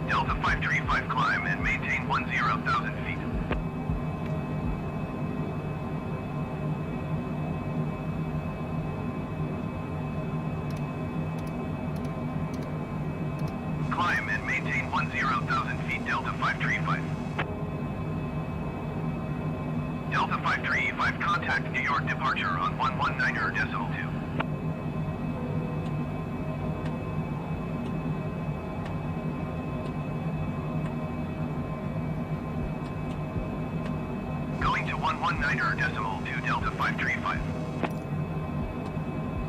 Delta 535, climb and maintain 10,000 feet. Climb and maintain 10,000 feet, Delta 535. Delta 535, contact New York departure on 119.2. Going to 119.2, Delta 535.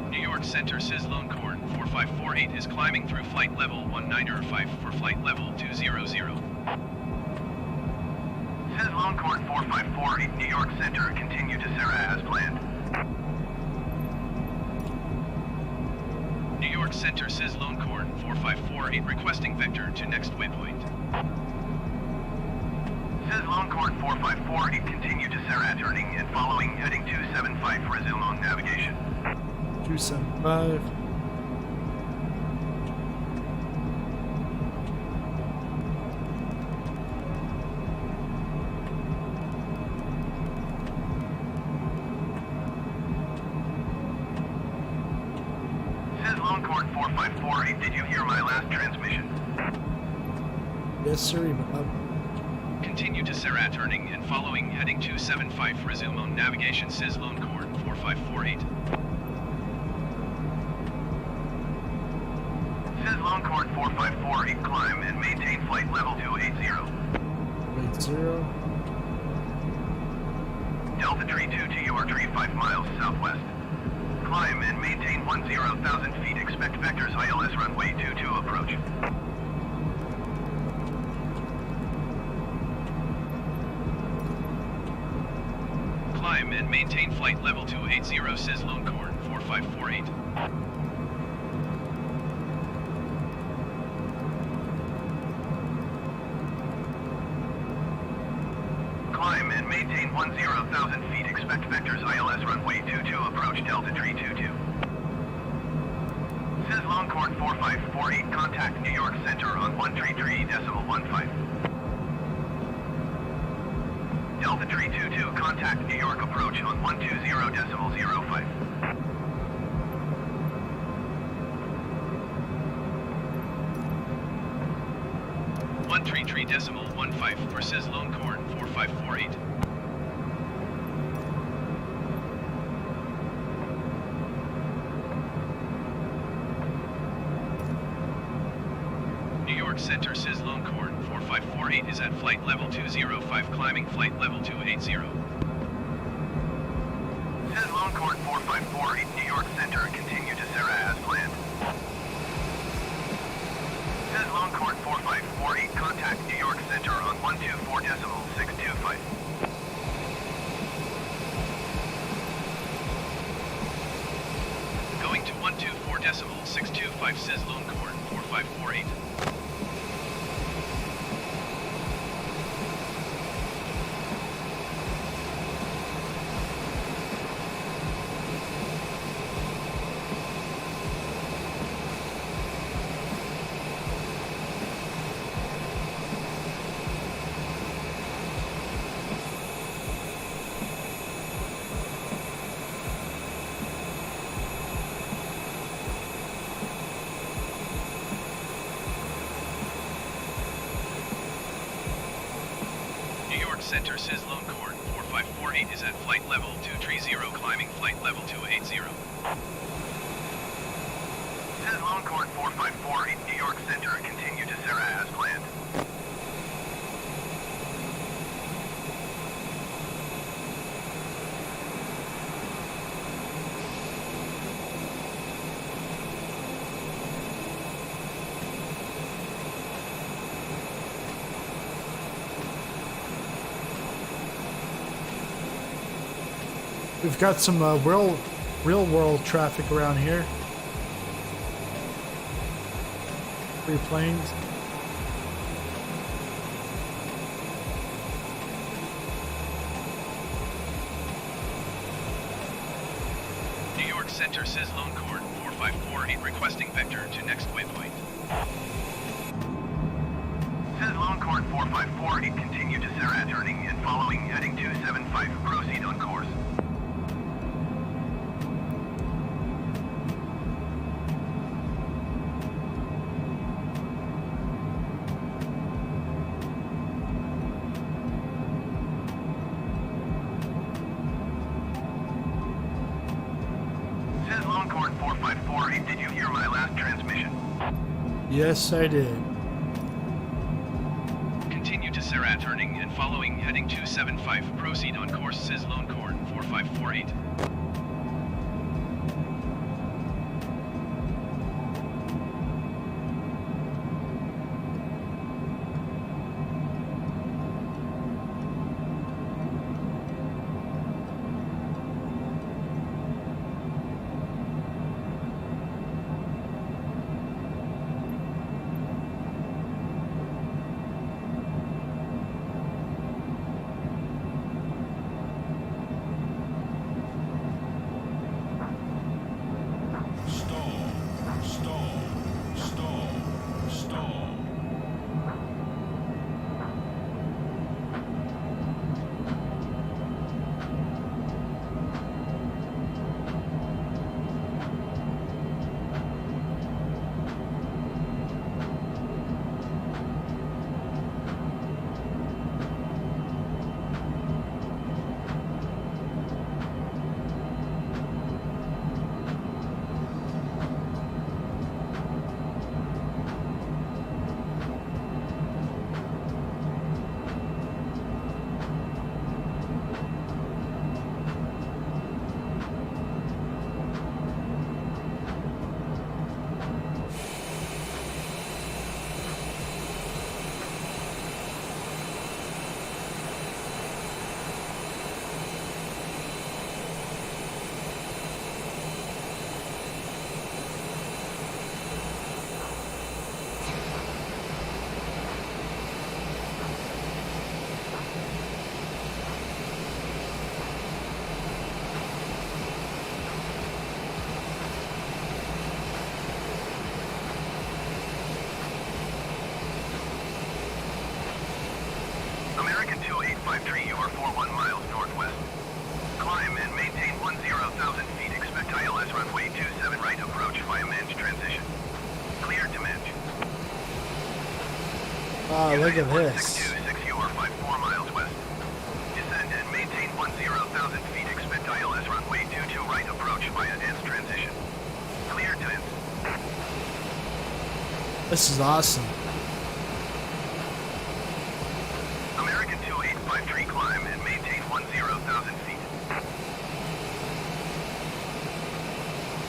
New York Center, Cizzlingpopcorn 4548 is climbing through flight level 195 for flight level 200. Longhorn 4548, New York Center, continue to Sarah as planned. New York Center, Cizzlingpopcorn 4548 requesting vector to next waypoint. Longhorn 4548, continue to Sarah, turning and following heading 275 for resume on navigation. 275. Longhorn 4548, did you hear my last transmission? Yes, sir, Bob. Continue to Sarah, turning and following heading 275 for resume on navigation, Cizzlingpopcorn 4548. Longhorn 4548, climb and maintain flight level 280. 80. Delta Tree 2 to your tree 5 miles southwest. Climb and maintain 10,000 feet. Expect vectors ILS runway 22 approach. Climb and maintain flight level 280, Cizzlingpopcorn 4548. Climb and maintain 10,000 feet. Expect vectors ILS runway 22 approach, Delta Tree 22. Longhorn 4548, contact New York Center on 133.15. Delta Tree 22, contact New York approach on 120.05. One tree decimal 15 for SizzlingPopcorn 4548. New York Center SizzlingPopcorn 4548 is at flight level 205, climbing flight level 280. SizzlingPopcorn 4548, New York Center, continue to Sarah as planned. SizzlingPopcorn 4548, contact New York Center on 124.625. Going to 124.625 SizzlingPopcorn 4548. Center SizzlingPopcorn 4548 is at flight level 230, climbing flight level 280. SizzlingPopcorn 4548, New York Center, continue to Sarah as planned. We've got some real world traffic around here. 3 planes. New York Center SizzlingPopcorn 4548 requesting vector to next waypoint. SizzlingPopcorn 4548, continue to Sarah, turning and following heading 275, proceed on course. SizzlingPopcorn 4548, did you hear my last transmission? Yes, I did. Continue to Sarah, turning and following heading 275, proceed on course SizzlingPopcorn 4548. 1 miles northwest. Climb and maintain 10,000 feet. Expect ILS runway 27 right approach via Manch transition. Cleared to Manch. Ah, look at this. 626 UR 54 miles west. Descend and maintain 10,000 feet. Expect ILS runway 22 right approach via Nance transition. Cleared to Nance. This is awesome. American 2853 climb and maintain 10,000 feet.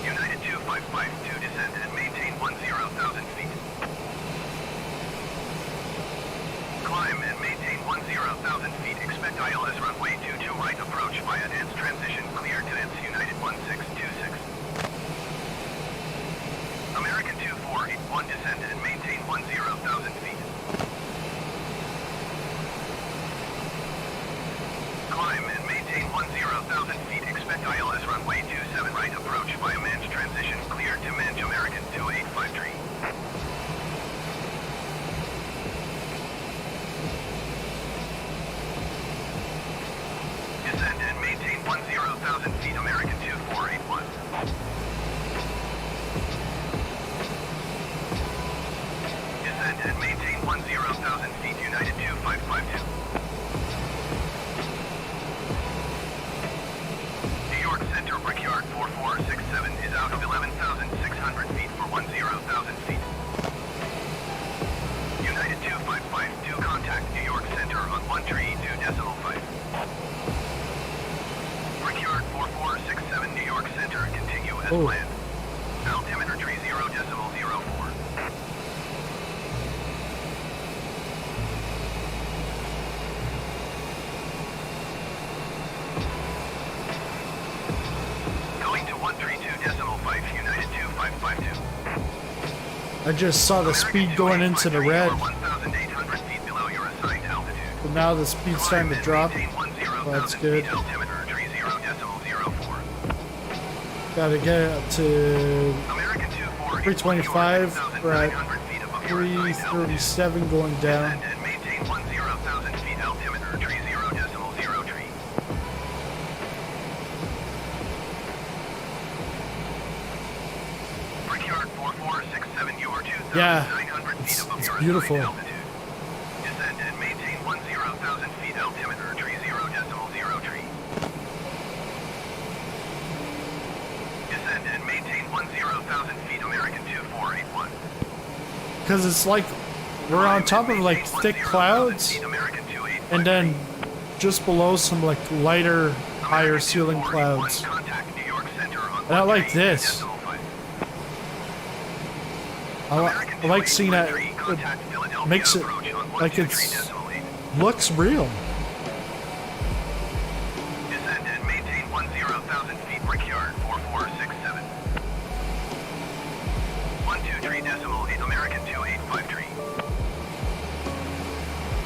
United 2552 descend and maintain 10,000 feet. Climb and maintain 10,000 feet. Expect ILS runway 22 right approach via Nance transition. Clear to Nance United 1626. American 2481 descend and maintain 10,000 feet. Climb and maintain 10,000 feet. Expect ILS runway 27 right approach via Manch transition. Clear to Manch American 2853. Descend and maintain 10,000 feet. American 2481. Descend and maintain 10,000 feet. United 2552. New York Center Brickyard 4467 is out of 11,600 feet for 10,000 feet. United 2552 contact New York Center on 132.5. Brickyard 4467 New York Center continue as planned. Altimeter 30.04. Going to 132.5 United 2552. I just saw the speed going into the red, 1,800 feet below your assigned altitude. but now the speed's starting to drop. Well, that's good. Altimeter 30.04. Gotta get it up to American 24 325. We're at 900 feet above your assigned altitude. 337 going down. Descend and maintain 10,000 feet. Altimeter 30.03. Brickyard 4467, you are 2,900 Yeah, feet above it's your beautiful. assigned altitude. Descend and maintain 10,000 feet. Altimeter 30.03. Descend and maintain 10,000 feet. American 2481. Because it's like we're on top of like thick clouds, and then just below some like lighter, higher ceiling clouds. And I like this. I like seeing that. It makes it like it's looks real. Descend and maintain 10,000 feet. Brickyard 4467. 123.8 American 2853.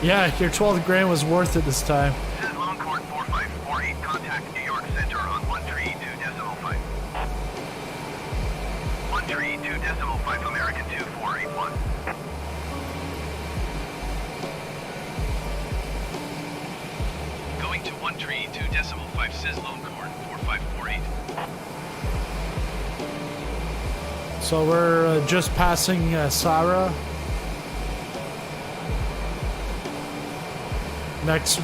Yeah, your 12 grand was worth it this time. SizzlingPopcorn 4548. Contact New York Center on 132.5. 132.5 American 2481. Going to 132.5 SizzlingPopcorn 4548. So we're just passing Sarah. Next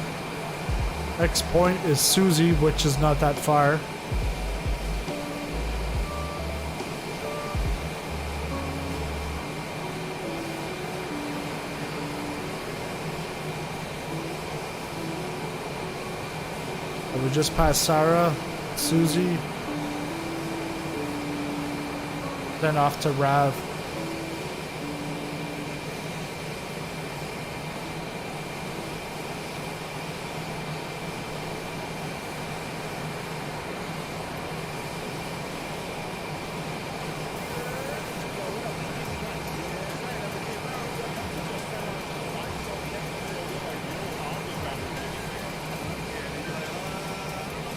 point is Susie, which is not that far. And we just passed Sarah, Susie, then off to Rav.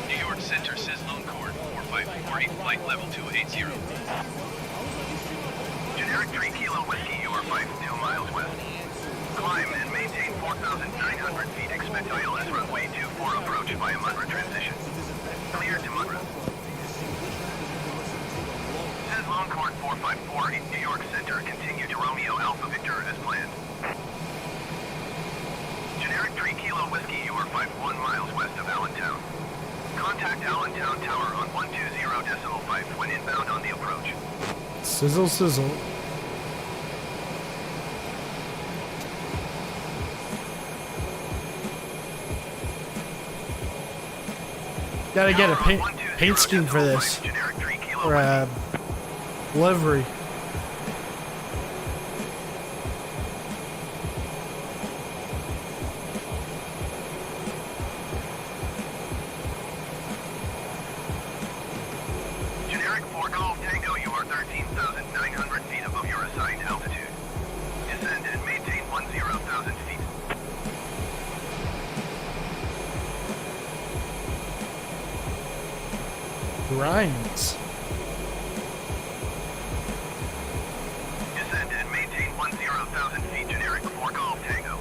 New York Center SizzlingPopcorn 4548. Flight level 280. Generic 3 Kilo Whiskey, you are 52 miles west. Climb and maintain 4,900 feet, expect ILS runway 24 approach via Munra transition. Clear to Munra. Longhorn 454 in New York Center, continue to Romeo Alpha Victor as planned. Generic 3 Kilo Whiskey, you are 51 miles west of Allentown. Contact Allentown Tower on 120.5 when inbound on the approach. Sizzle, sizzle. Gotta get a paint scheme for this. Or a livery. Generic 4 Golf Tango, you are 13,900 feet above your assigned altitude. Descend and maintain 10,000 feet. Grinds. Descend and maintain 10,000 feet, generic 4 Golf Tango.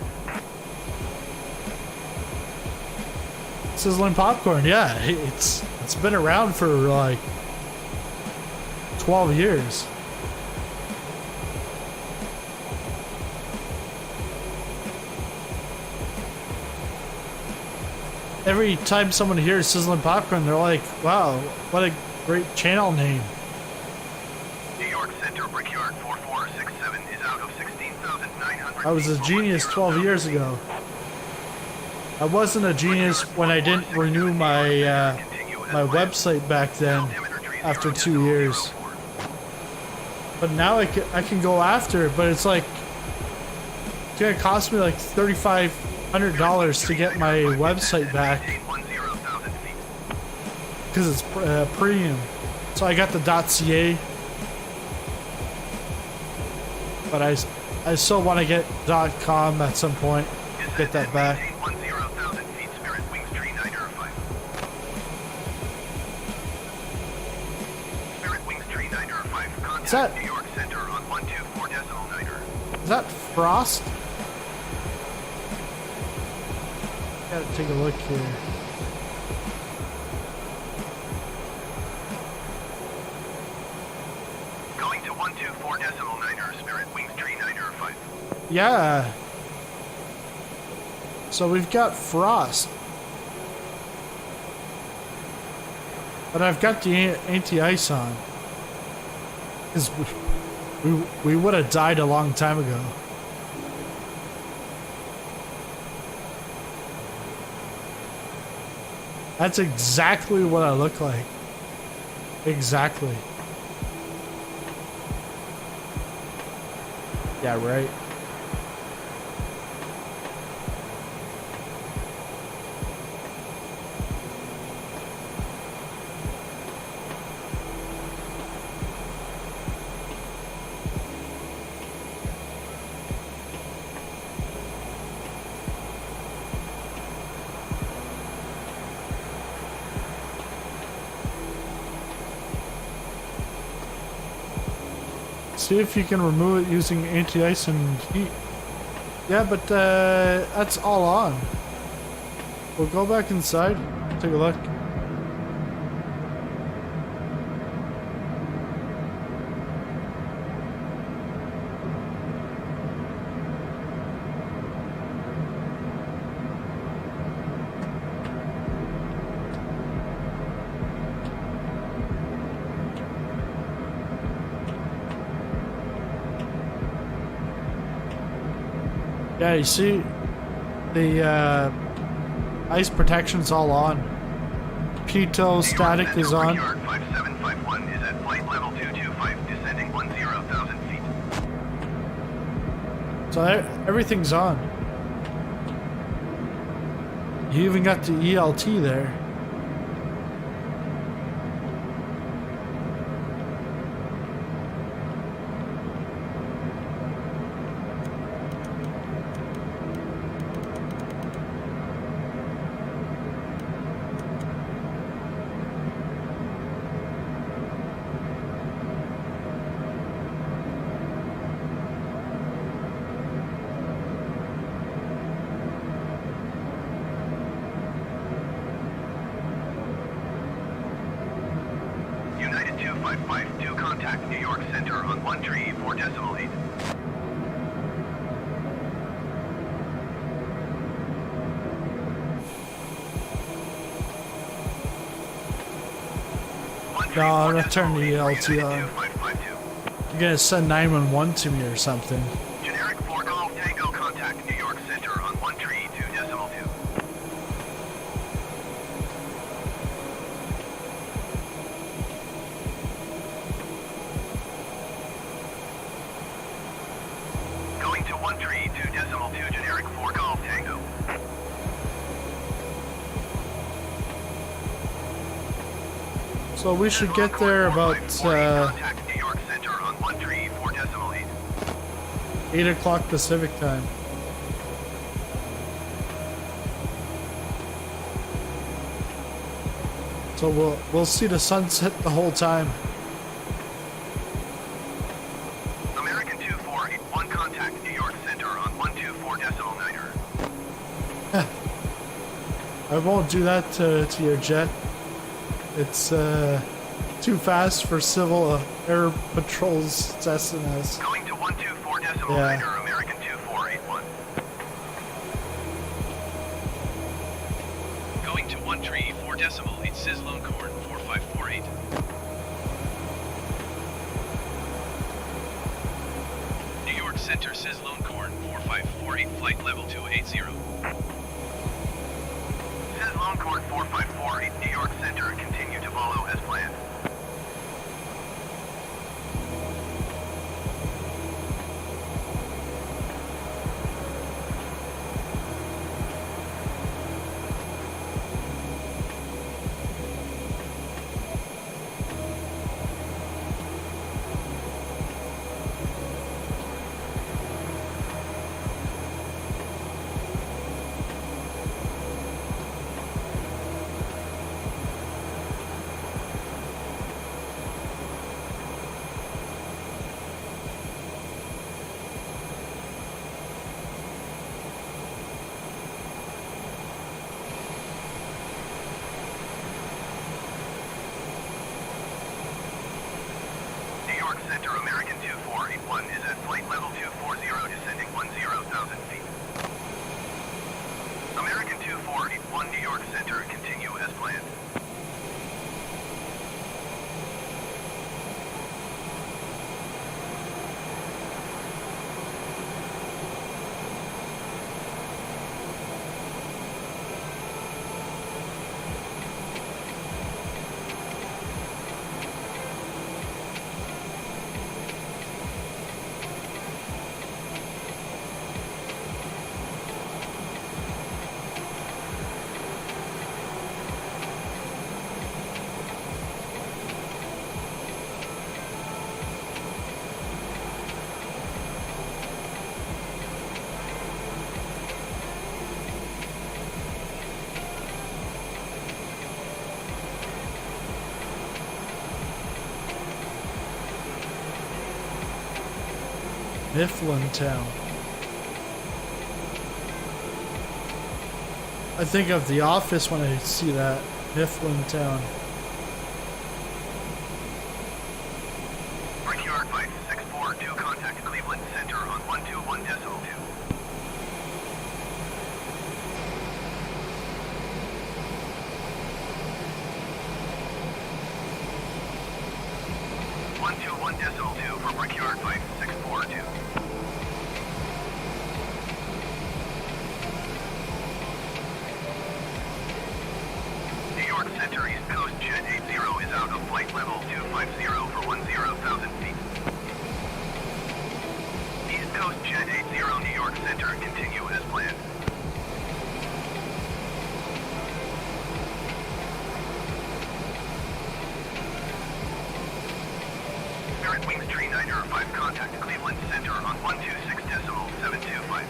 Sizzling Popcorn, yeah, it's been around for like 12 years. Every time someone hears Sizzling Popcorn, they're like, wow, what a great channel name. New York Center Brickyard 4467 is out of 16,900. I was a genius 12 years ago. I wasn't a genius when I didn't renew my my website back then after 2 years. But now I can go after it, but it's like, it's gonna cost me like $3,500 to get my website back because it's premium. So I got the .ca, but I still want to get .com at some point. Get that back. Is that New York Center on 124.9er. Is that Frost? Gotta take a look here. Going to 124.9er, Spirit Wings Tree 9er 5. Yeah. So we've got Frost. But I've got the anti-ice on. Because we would have died a long time ago. That's exactly what I look like. Exactly. Yeah, right. See if you can remove it using anti-ice and heat. Yeah, but that's all on. We'll go back inside, take a look. Yeah, you see, the ice protection's all on. Pitot static is on. 5751 is at flight level 225, descending 10,000 feet. So everything's on. You even got the ELT there. contact New York Center on 134.8. No, I'm gonna turn the LT on. You're gonna send 911 to me or something. Generic 4 Golf Tango contact New York Center on 132.2. Going to 132.2 generic 4 Golf Tango. So we should get there about Contact New York Center on 134.8. 8 o'clock Pacific time. So we'll see the sunset the whole time. American 2481 contact New York Center on 124.9. I won't do that to your jet. It's too fast for civil air patrol's Cessnas. Going to 124.9 Yeah. American 2481. Going to 134.8 SizzlingPopcorn 4548. New York Center SizzlingPopcorn 4548 flight level 280. SizzlingPopcorn 4548 New York Center continue to follow as planned. Center American 2481 is at flight level 240 descending 10,000 feet. American 2481 New York Center continue as planned. Mifflin Town. I think of The Office when I see that. Mifflin Town. Brickyard Flight 642 contact Cleveland Center on 121.2. 121.2 for Brickyard Flight 642. New York Center East Coast Jet 80 is out of flight level 250 for 10,000 feet. East Coast Jet 80 New York Center continue as planned. Spirit Wings Tree 905 contact Cleveland Center on 126.725.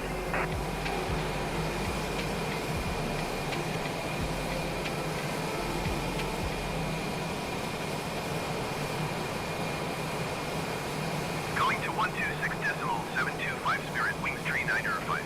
Going to 126.725 Spirit Wings Tree 905.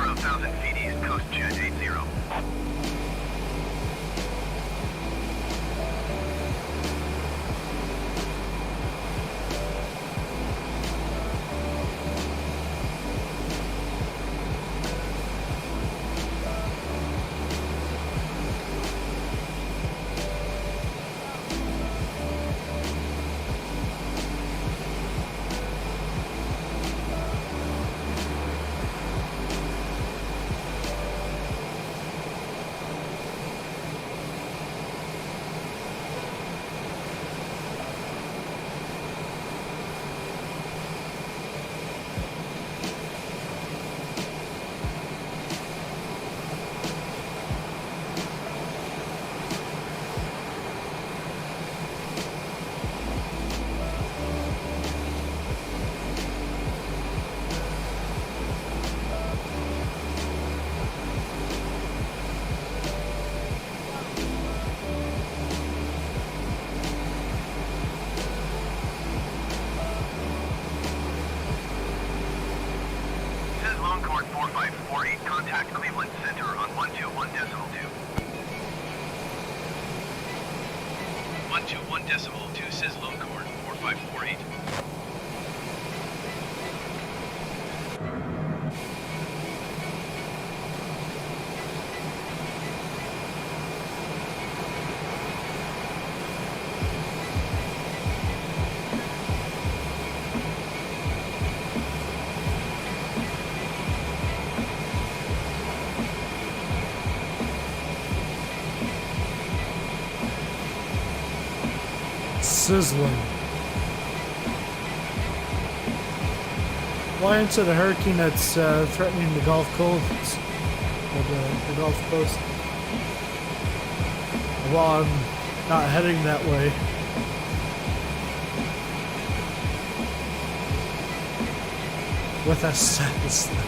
0,000 feet east, coast jet 80. Contact Cleveland Center on 121.2. 121.2 SizzlingPopcorn 4548. Sizzling. Why into the hurricane that's threatening the Gulf Coast, or the Gulf Coast? Well, I'm not heading that way. With a Cessna.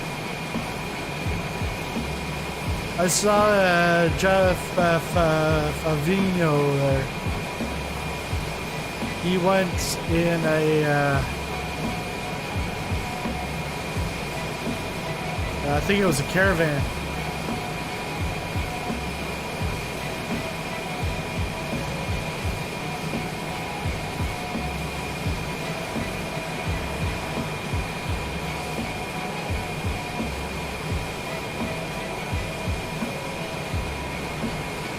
I saw Jeff Favino there. He went in a, I think it was a caravan.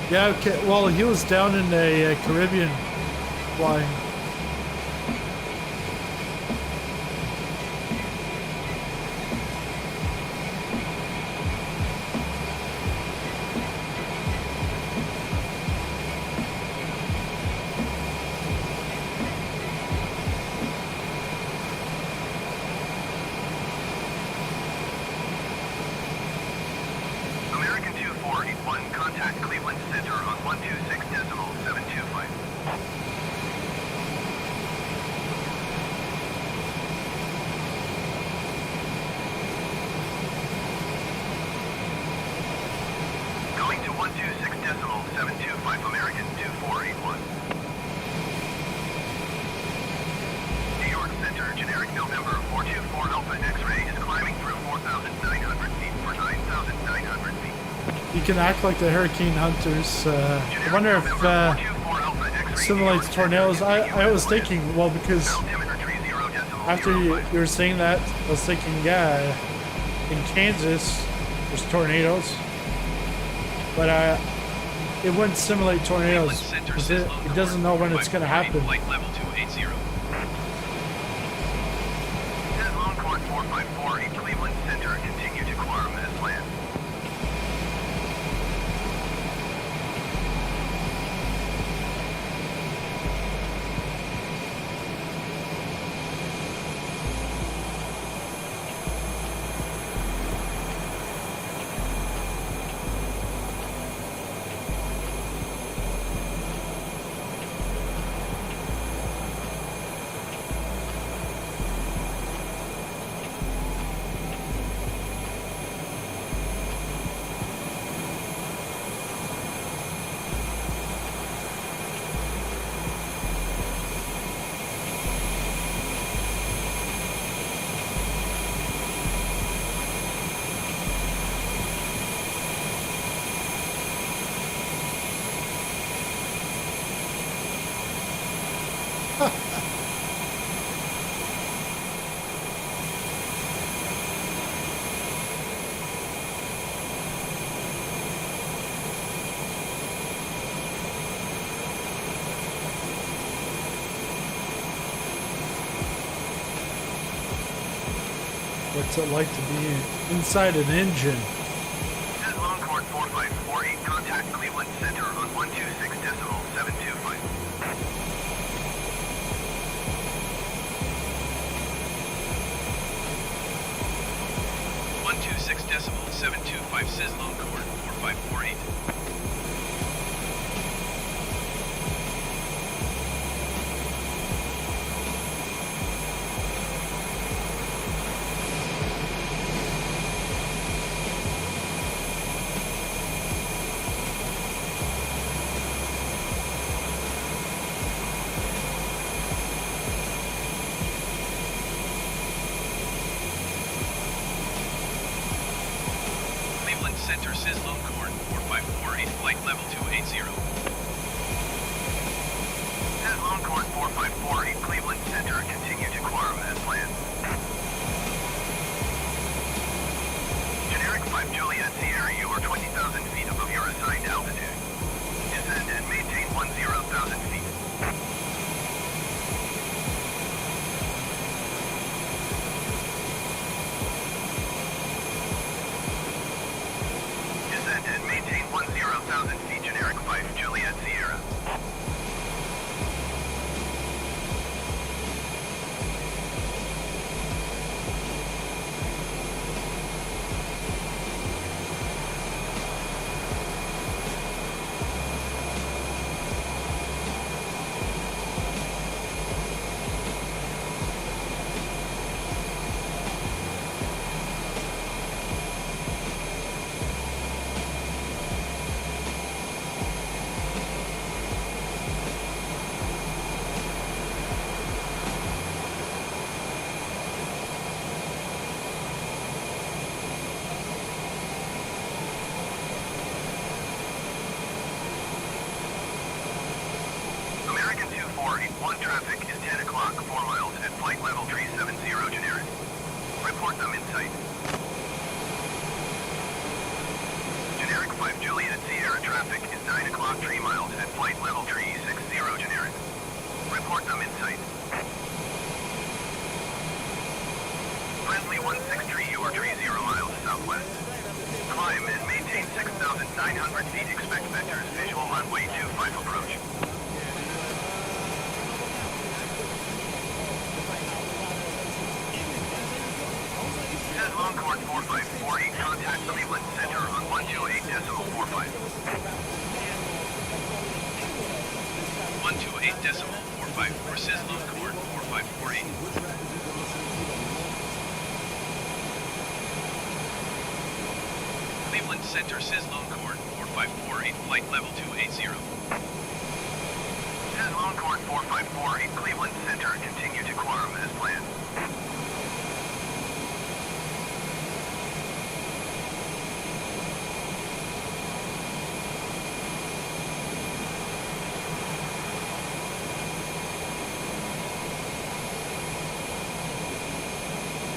Yeah, okay. Well, he was down in the Caribbean flying. You can act like the hurricane hunters. I wonder if simulates tornadoes. I was thinking, well, because after you were saying that, I was thinking, yeah, in Kansas there's tornadoes, but it wouldn't simulate tornadoes because it doesn't know when it's going to happen. What's it like to be inside an engine? This is Longhorn 4548. Contact Cleveland Center on 126.725. 126.725 SizzlingPopcorn 4548. Center SizzlingPopcorn 4548, flight level 280. This is Longhorn 4548. Cleveland Center. Continue to Quorum as planned. Generic 5 Juliet Sierra, you are 20,000 feet above your assigned altitude. Descend and maintain 10,000 feet. Descend and maintain 10,000 feet. Generic 5 Juliet Sierra. American 2481 traffic is 10 o'clock, 4 miles at flight level 370 generic. Report them in sight. Generic 5 Juliet Sierra traffic is 9 o'clock, 3 miles at flight level 360 generic. Report them in sight. Friendly 163, you are 30 miles southwest. Climb and maintain 6,900 feet. Expect vectors. Visual runway 25 approach. This is Longhorn 4548. Contact Cleveland Center on 128.45. 128.45 for SizzlingPopcorn 4548. Cleveland Center SizzlingPopcorn 4548, flight level 280. This is Longhorn 4548. Cleveland Center. Continue to Quorum as planned.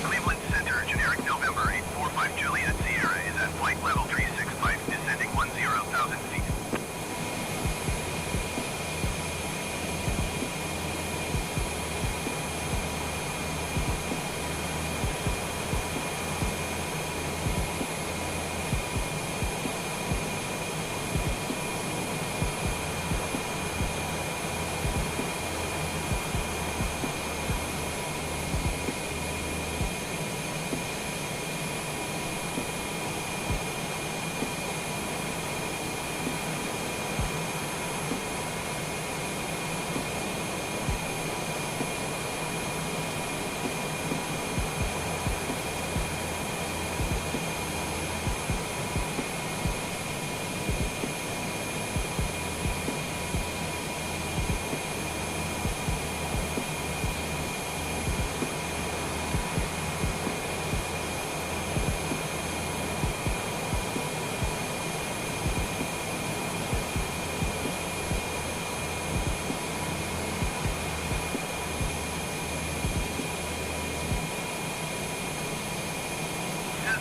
Cleveland Center, generic November 845 Juliet Sierra is at flight level 365, descending 10,000 feet.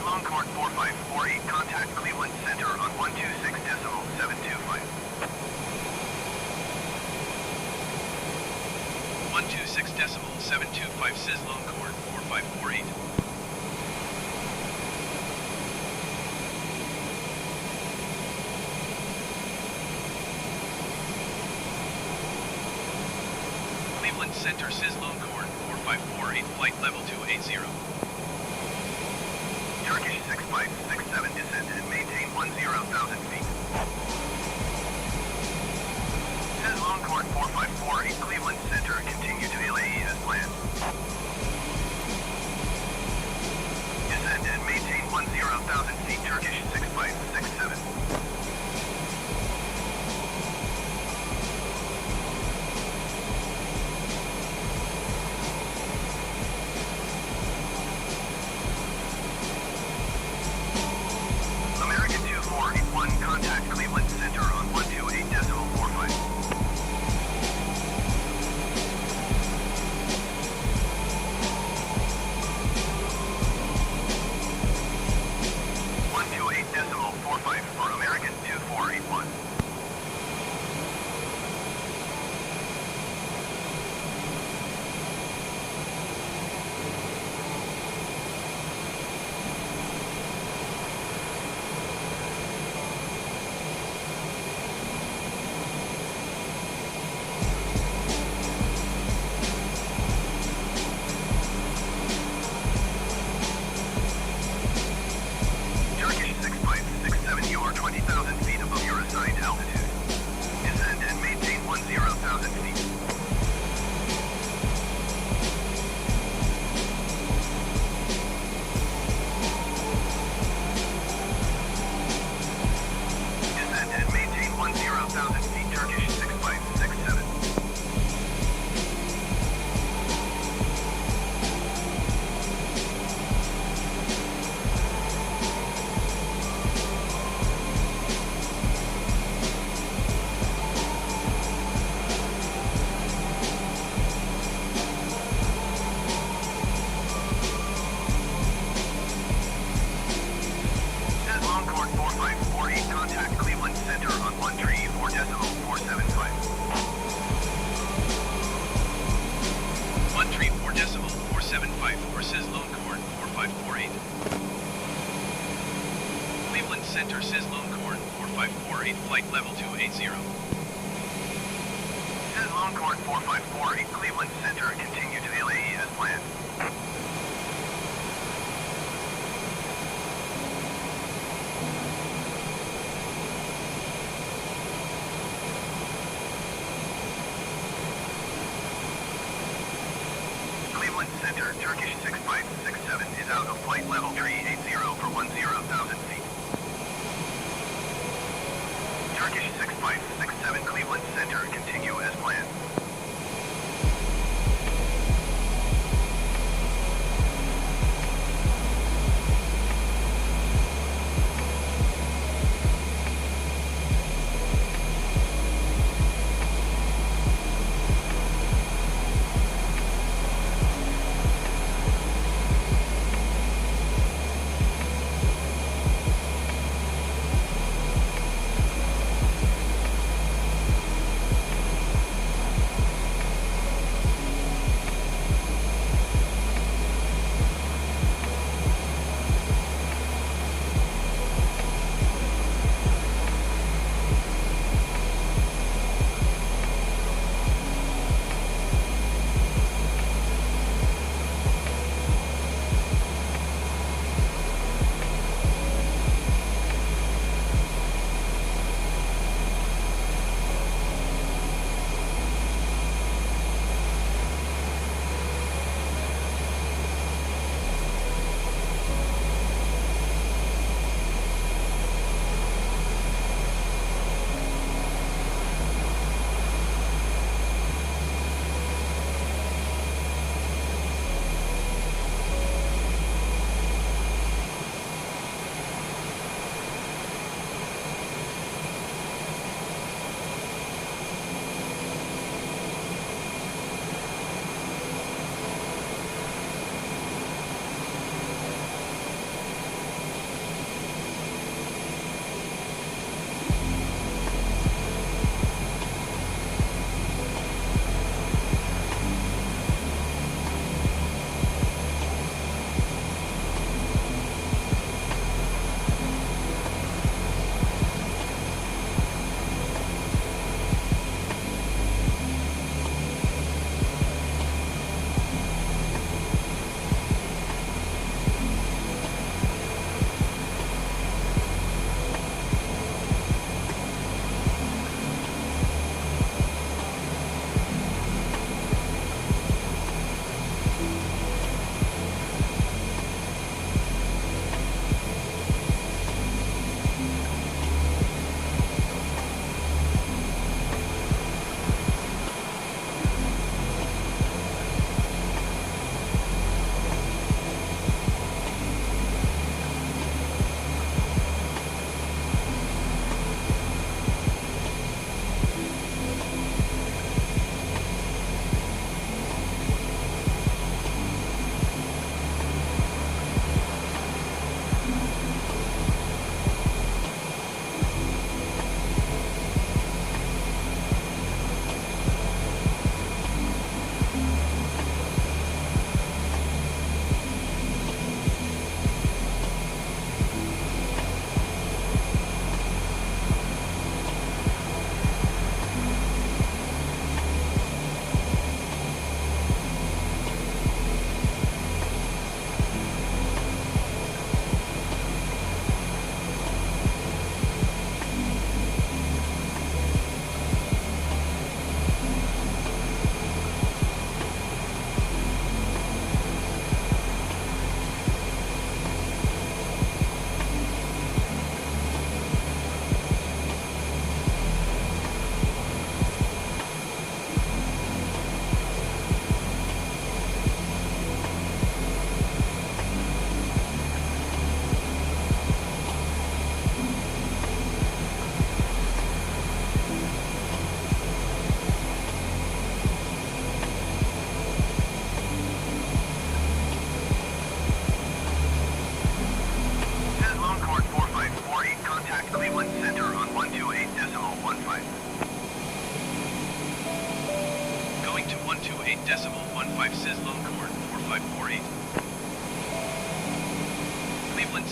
Longhorn 4548. Contact Cleveland Center on 126.725. 126.725 SizzlingPopcorn 4548. Center, SizzlingPopcorn 4548, flight level 280. Turkish 6567 descend and maintain 10,000 feet. SizzlingPopcorn 4548, Cleveland Center, continue to LAE as planned. Descend and maintain 10,000 feet, Turkish 6567. American 2481, contact Cleveland Center on 128.45. 128.45 for American 2481. Turkish 6567, you are 20,000 feet above your assigned altitude. Descend and maintain 10,000 feet. Descend and maintain 10,000 feet, Turkish 6567. SizzlingPopcorn 4548, contact Cleveland Center on 134.475. 134.475 for SizzlingPopcorn 4548. Cleveland Center, SizzlingPopcorn 4548, flight level 280. SizzlingPopcorn 4548, Cleveland Center, continue to LAE as planned. Cleveland Center, Turkish 6567 is out of flight level 380 for 10,000 feet. Turkish 6567, Cleveland Center, continue as planned.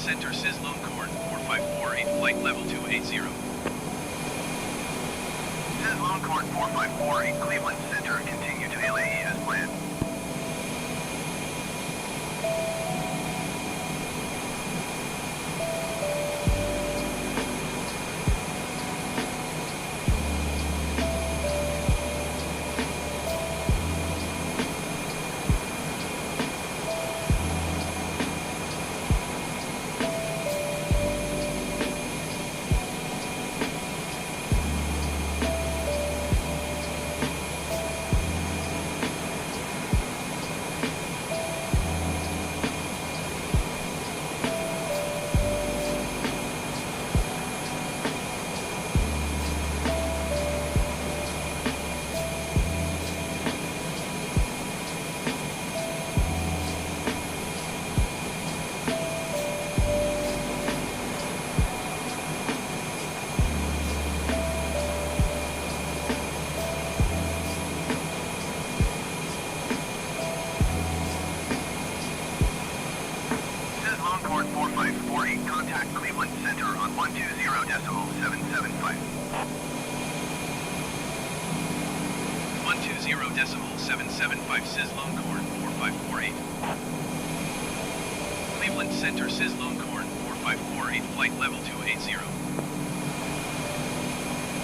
Center, SizzlingPopcorn 4548, flight level 280. SizzlingPopcorn 4548, Cleveland Center, continue to LAE as planned. SizzlingPopcorn 4548, contact Cleveland Center on 120.775. 120.775, SizzlingPopcorn 4548. Cleveland Center, SizzlingPopcorn 4548, flight level 280.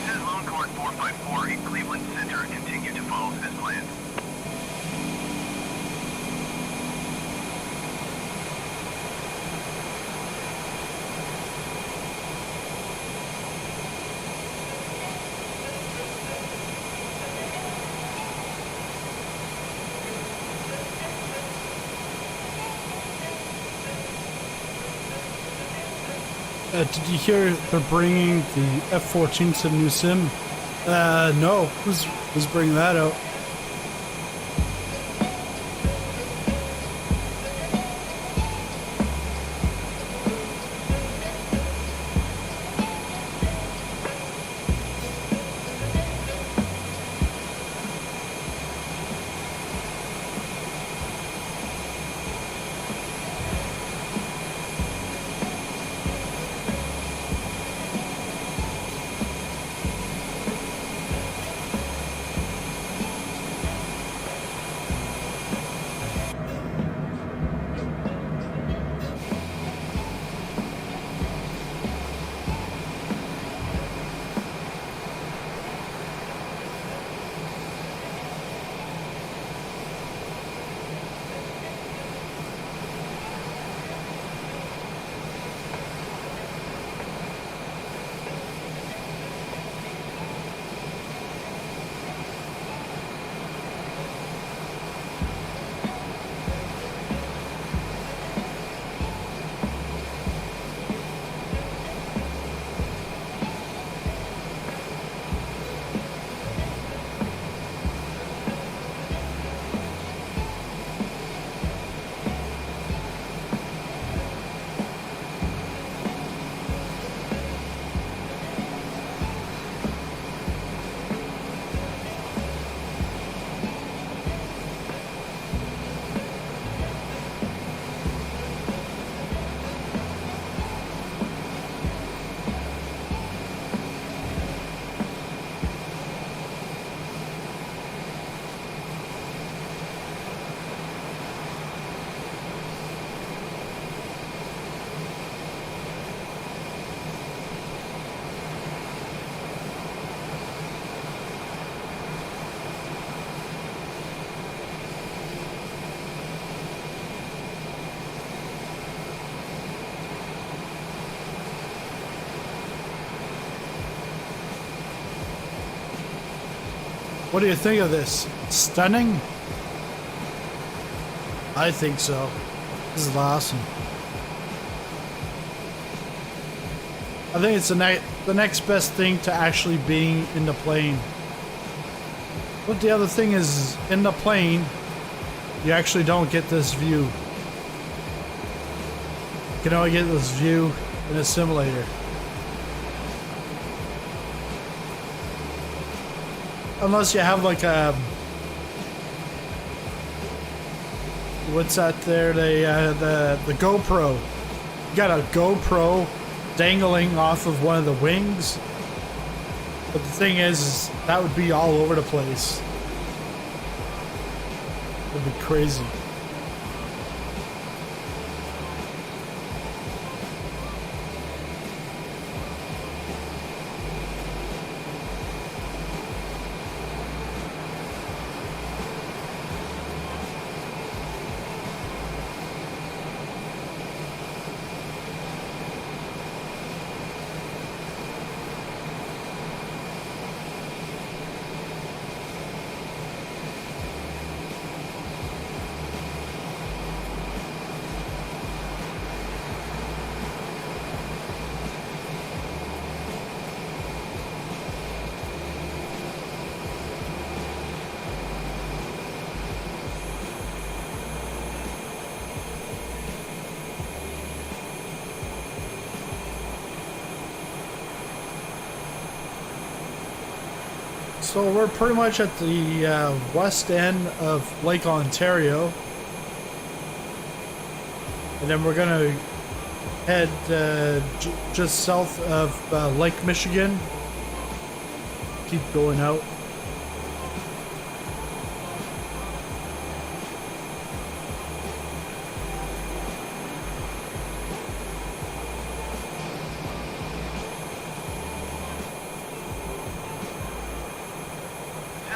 SizzlingPopcorn 4548, Cleveland Center, continue to follow as planned. Did you hear they're bringing the F-14 to the new sim? No. Who's bringing that out? What do you think of this? Stunning? I think so. This is awesome. I think it's the next best thing to actually being in the plane. But the other thing is, in the plane, you actually don't get this view. You can only get this view in a simulator. Unless you have like a... What's that there? The GoPro. you got a GoPro dangling off of one of the wings. But the thing is that would be all over the place. It would be crazy. So we're pretty much at the west end of Lake Ontario, and then we're gonna head just south of Lake Michigan. Keep going out.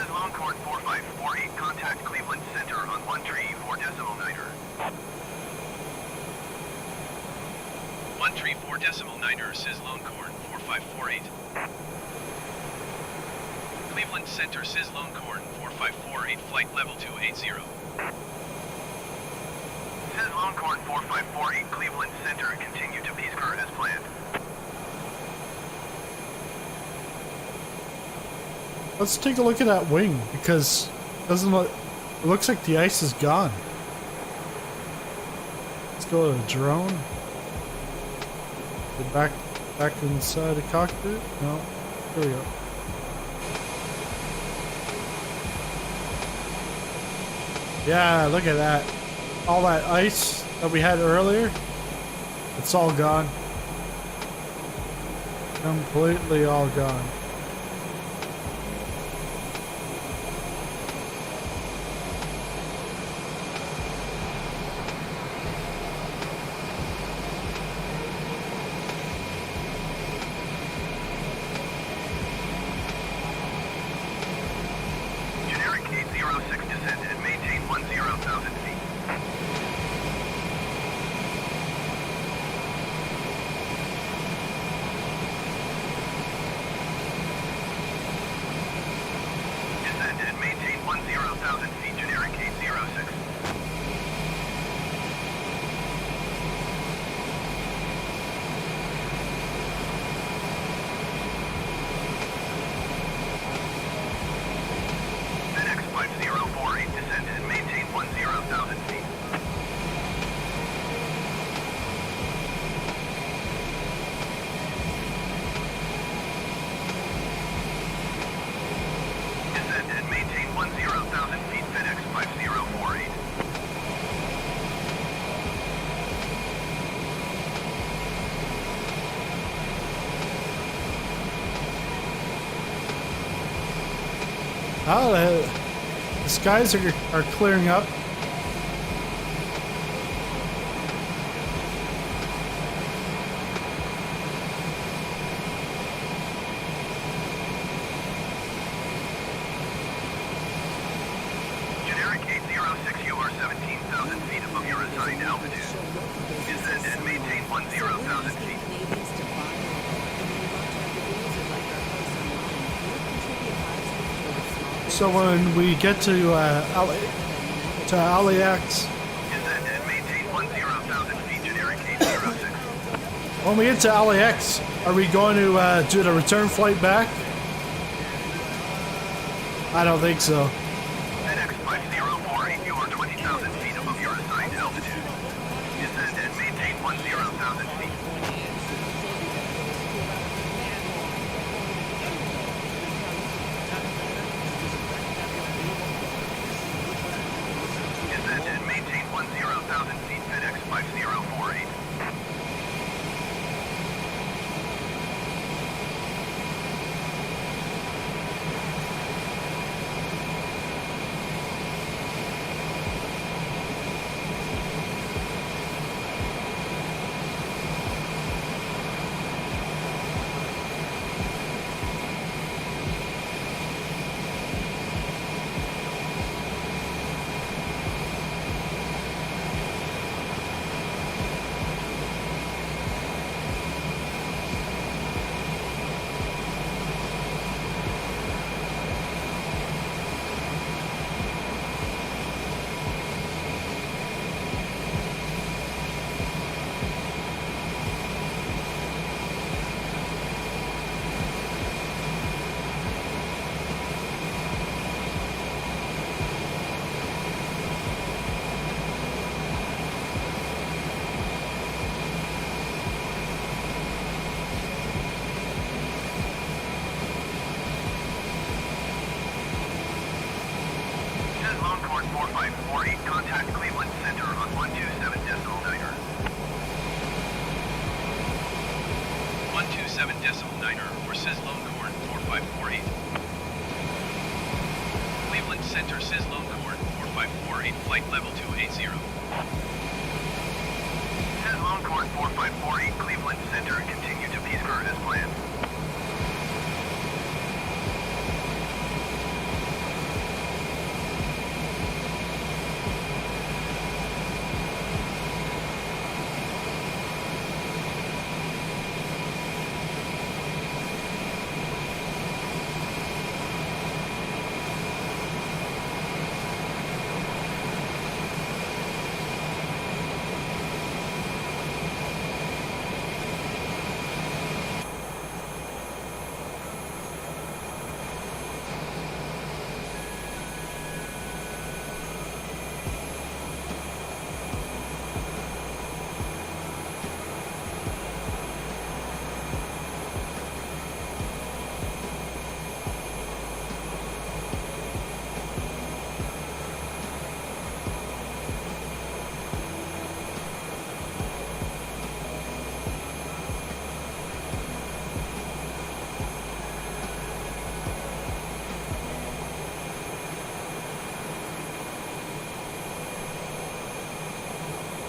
Longhorn 4548, contact Cleveland Center on 134.9er. 134.9er, Sizz Longhorn 4548. Cleveland Center, Sizz Longhorn 4548, flight level 280. Sizz Longhorn 4548, Cleveland Center, continue to Peaceker as planned. Let's take a look at that wing, because it doesn't look, it looks like the ice is gone. Let's go to the drone. Get back inside the cockpit. No, here we go. Yeah, look at that. All that ice that we had earlier, it's all gone. Completely all gone. Oh, the skies are clearing up. Generic 806, you are 17,000 feet above your assigned altitude. Descend and maintain 10,000 feet. So when we get to LAX, Descend and maintain 10,000 feet, generic 806. when we get to LAX, are we going to do the return flight back? I don't think so. FedEx 5048, you are 20,000 feet above your assigned altitude. Descend and maintain 10,000 feet. Descend and maintain 10,000 feet, FedEx 5048. 4548, contact Cleveland Center on 127.9er. 127.9er for Sizzlingcorn 4548. Cleveland Center Sizzlingcorn 4548, flight level 280. Sizzlingcorn 4548, Cleveland Center, continue to Peaceker as planned.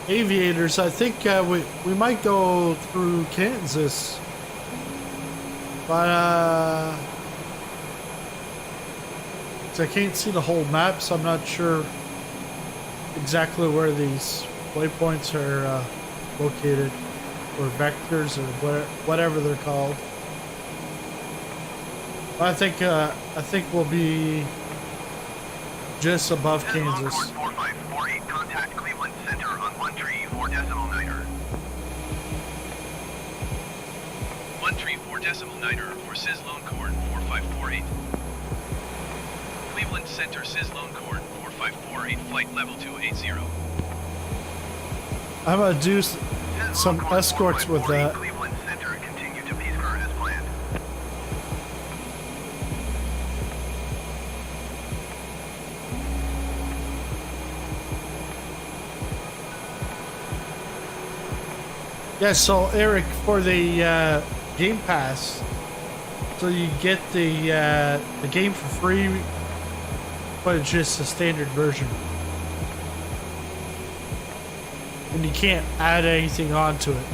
Aviators, I think we might go through Kansas, but I can't see the whole map, so I'm not sure exactly where these waypoints are located, or vectors, or whatever they're called. I think we'll be just above Kansas. 4548, contact Cleveland Center on 134.9er. 134.9er for Sizzlingcorn 4548. Cleveland Center Sizzlingcorn 4548, flight level 280. I'm gonna do some escorts with that. Cleveland Center, continue to Peaceker as planned. Yeah, so Eric, for the Game Pass, so you get the game for free, but it's just a standard version, and you can't add anything onto it.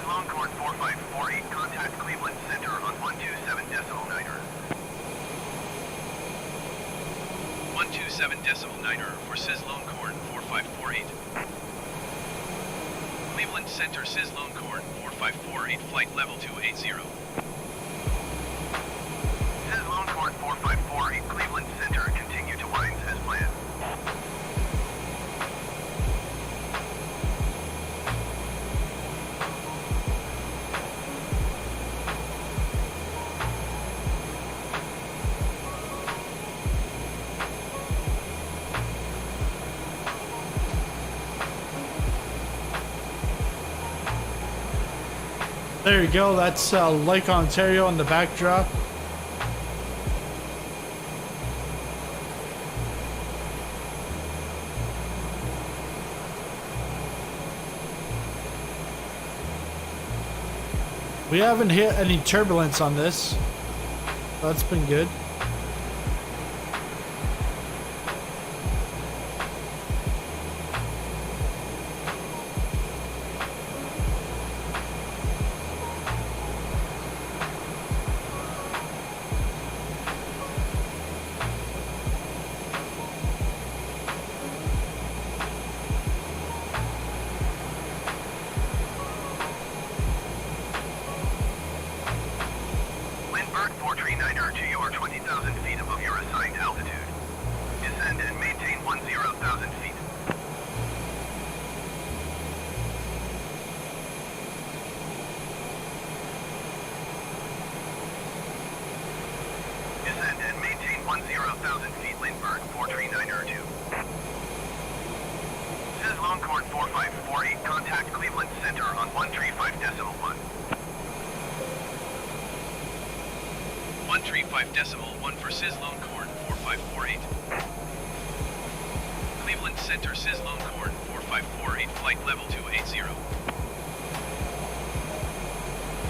Longhorn 4548, contact Cleveland Center on 127.9er. 127.9er for Sizzlingcorn 4548. Cleveland Center Sizzlingcorn 4548, flight level 280. Longhorn 4548, Cleveland Center, continue to winds as planned. There you go, that's Lake Ontario on the backdrop. We haven't hit any turbulence on this. That's been good. 5.1 for SizzlingPopcorn 4548. Cleveland Center SizzlingPopcorn 4548, flight level 280.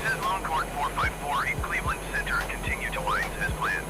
SizzlingPopcorn 4548, Cleveland Center, continue to winds as planned.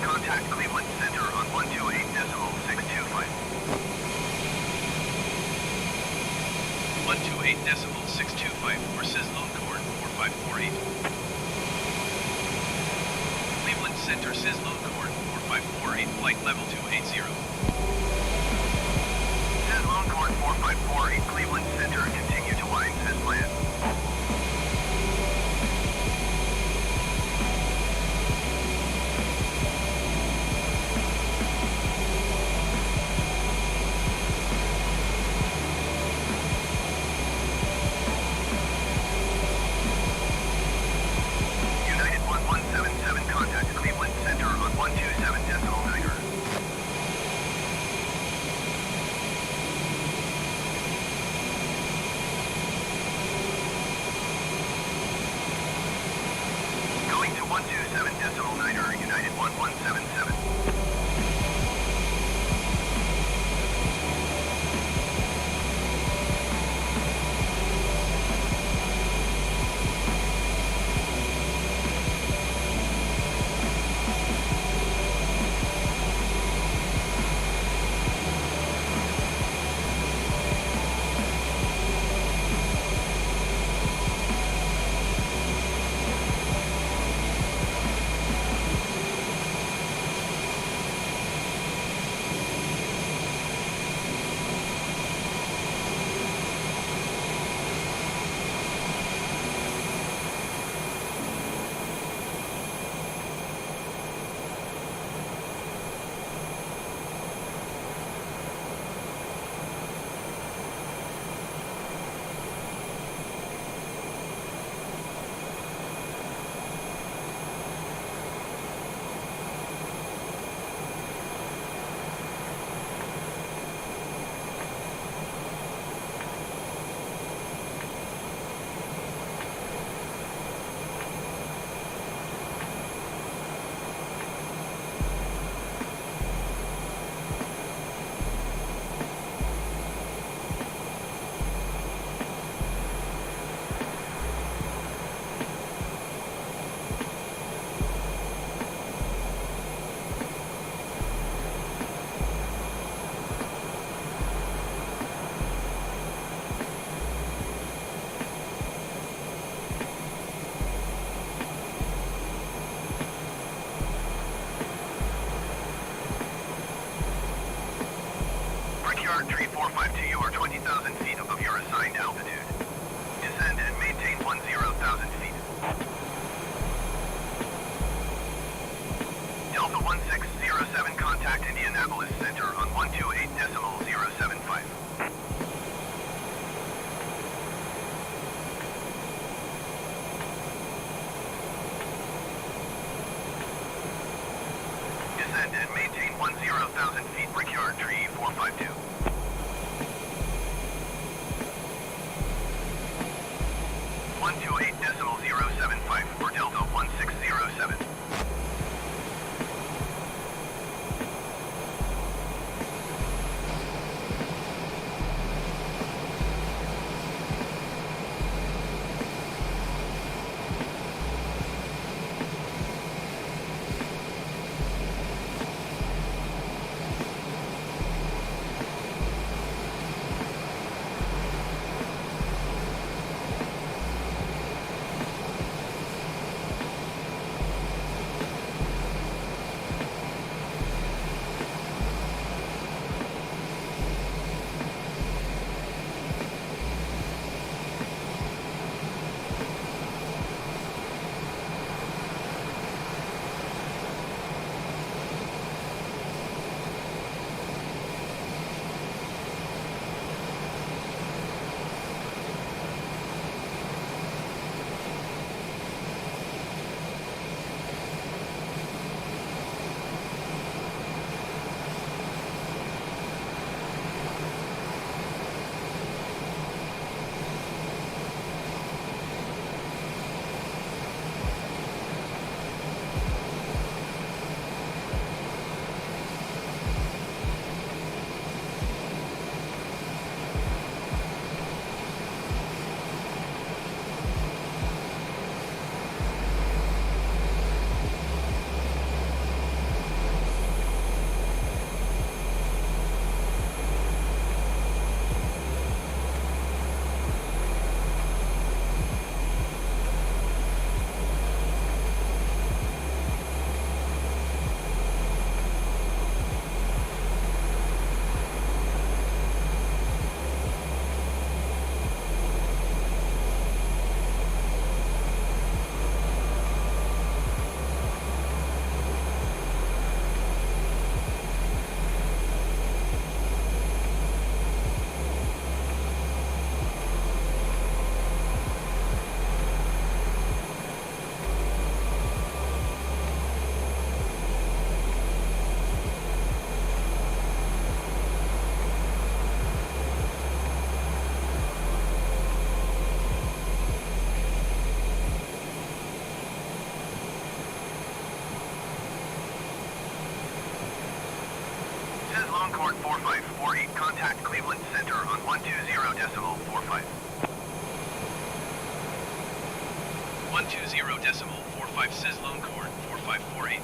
Contact Cleveland Center on 128.625. 128.625 for SizzlingPopcorn 4548. Cleveland Center SizzlingPopcorn 4548, flight level 280. SizzlingPopcorn 4548, Cleveland Center, continue to winds as planned. Brickyard Tree 452, you are 20,000 feet above your assigned altitude. Descend and maintain 10,000 feet. Delta 1607, contact Indianapolis Center on 128.075. Descend and maintain 10,000 feet, Brickyard Tree 452. .075 for Delta 1607. Court 4548, contact Cleveland Center on 120.45. 120.45, Sizzlone Court 4548.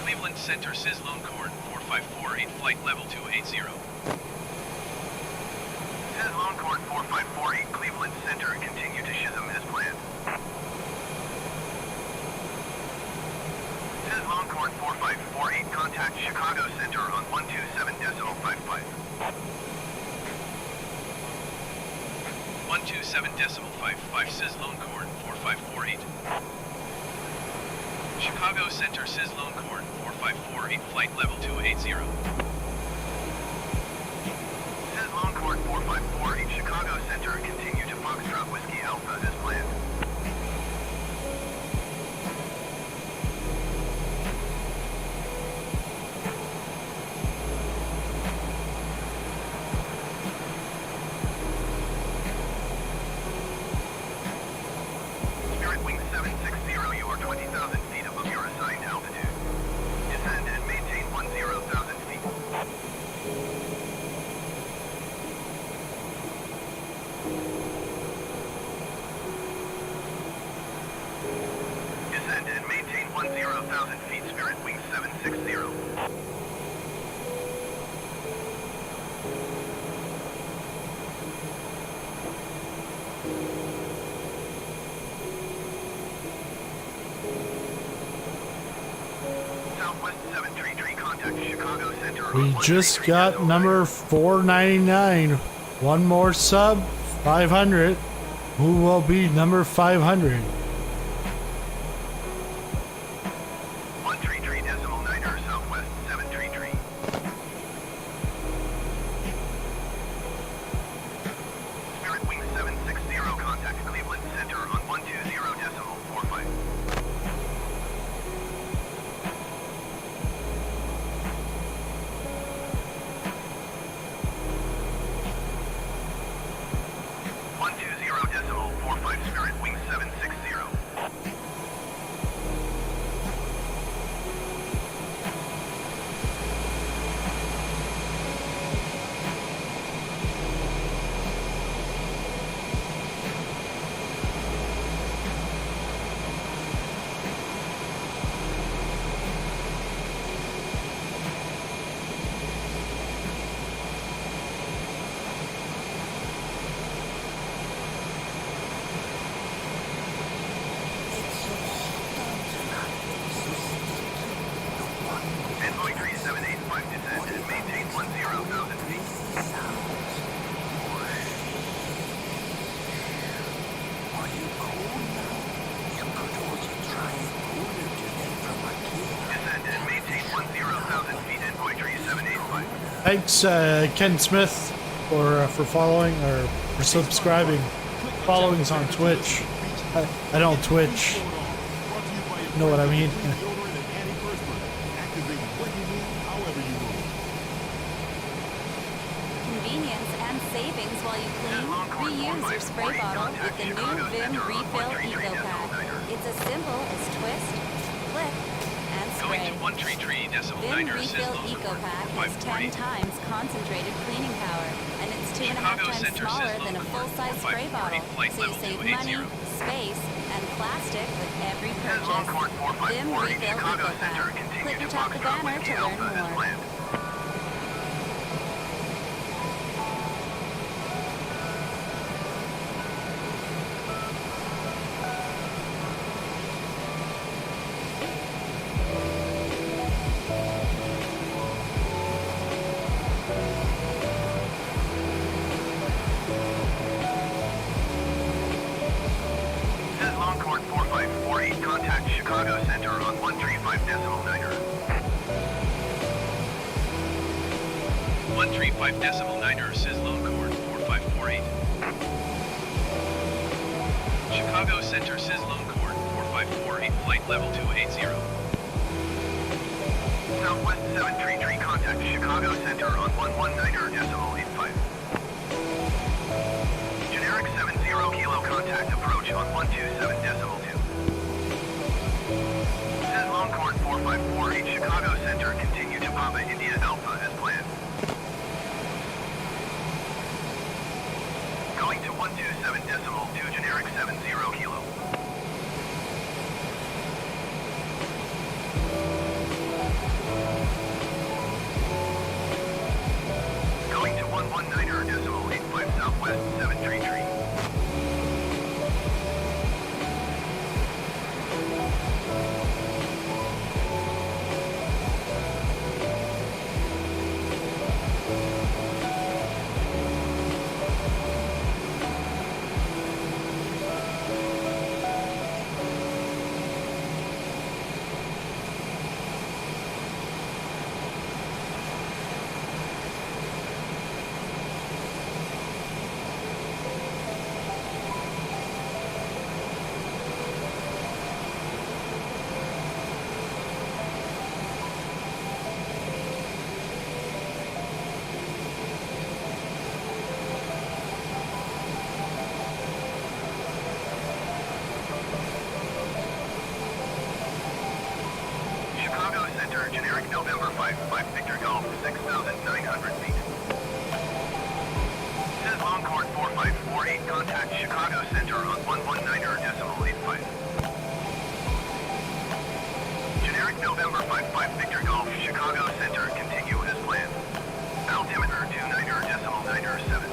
Cleveland Center, Sizzlone Court 4548, flight level 280. Sizzlone Court 4548, Cleveland Center, continue to Chisholm as planned. Sizzlone Court 4548, contact Chicago Center on 127.55. 127.55, Sizzlone Court 4548. Chicago Center, Sizzlone Court 4548, flight level 280. Sizzlone Court 4548, Chicago Center, continue to Foxtrot Whiskey Alpha as planned. Spirit Wing 760, you are 20,000 feet above your assigned altitude. Descend and maintain 10,000 feet. Descend and maintain 10,000 feet, Spirit Wing 760. Southwest 733, contact Chicago Center We just got number 499. One more sub, 500. Who will be number 500? 133.9 southwest 733. Spirit Wing 760 contact Cleveland Center on 120.45. Spirit Wing 760. Envoy 3785 descend and maintain 10,000 feet. Descend and maintain 10,000 feet, Envoy 3785. Thanks, Ken Smith, for following or for subscribing. Following us on Twitch. I don't Twitch. You know what I mean? Convenience and savings while you clean. Reuse your spray bottle with the new Vim Refill Eco Pack. It's as simple as twist, flick, and Going spray. to 133.9 Vim Refill Sizzlone Eco Court Pack has 10 454.8. times concentrated cleaning power, and it's 2.5 Chicago times Center smaller Sizzlone than a Court full-size spray 454.8, bottle, flight so you level save 280. money, space, and plastic with every Sizzlone purchase. Court Vim 454 Refill Chicago Eco Center Pack. continue Click to or tap the Foxtrot banner Whiskey to learn Alpha as more. planned. Sizzlone Court 4548 contact Chicago Center on 135.9. 135.9 Sizzlone Court 4548. Chicago Center Sizzlone Court 4548, flight level 280. Southwest 733 contact Chicago Center on 119.85. Generic 70 kilo contact approach on 127.2. Sizzlone Court 4548 Chicago Center continue to Papa India Alpha as planned. Going to 127.2 generic 70 kilo. Going to 119.85 Southwest 733. Chicago Center, generic November 5 Victor Golf, 6,900 feet. Sizzlone Court 4548, contact Chicago Center on 119.85. Generic November 5 Victor Golf, Chicago Center, continue as planned. Altimeter 29.97.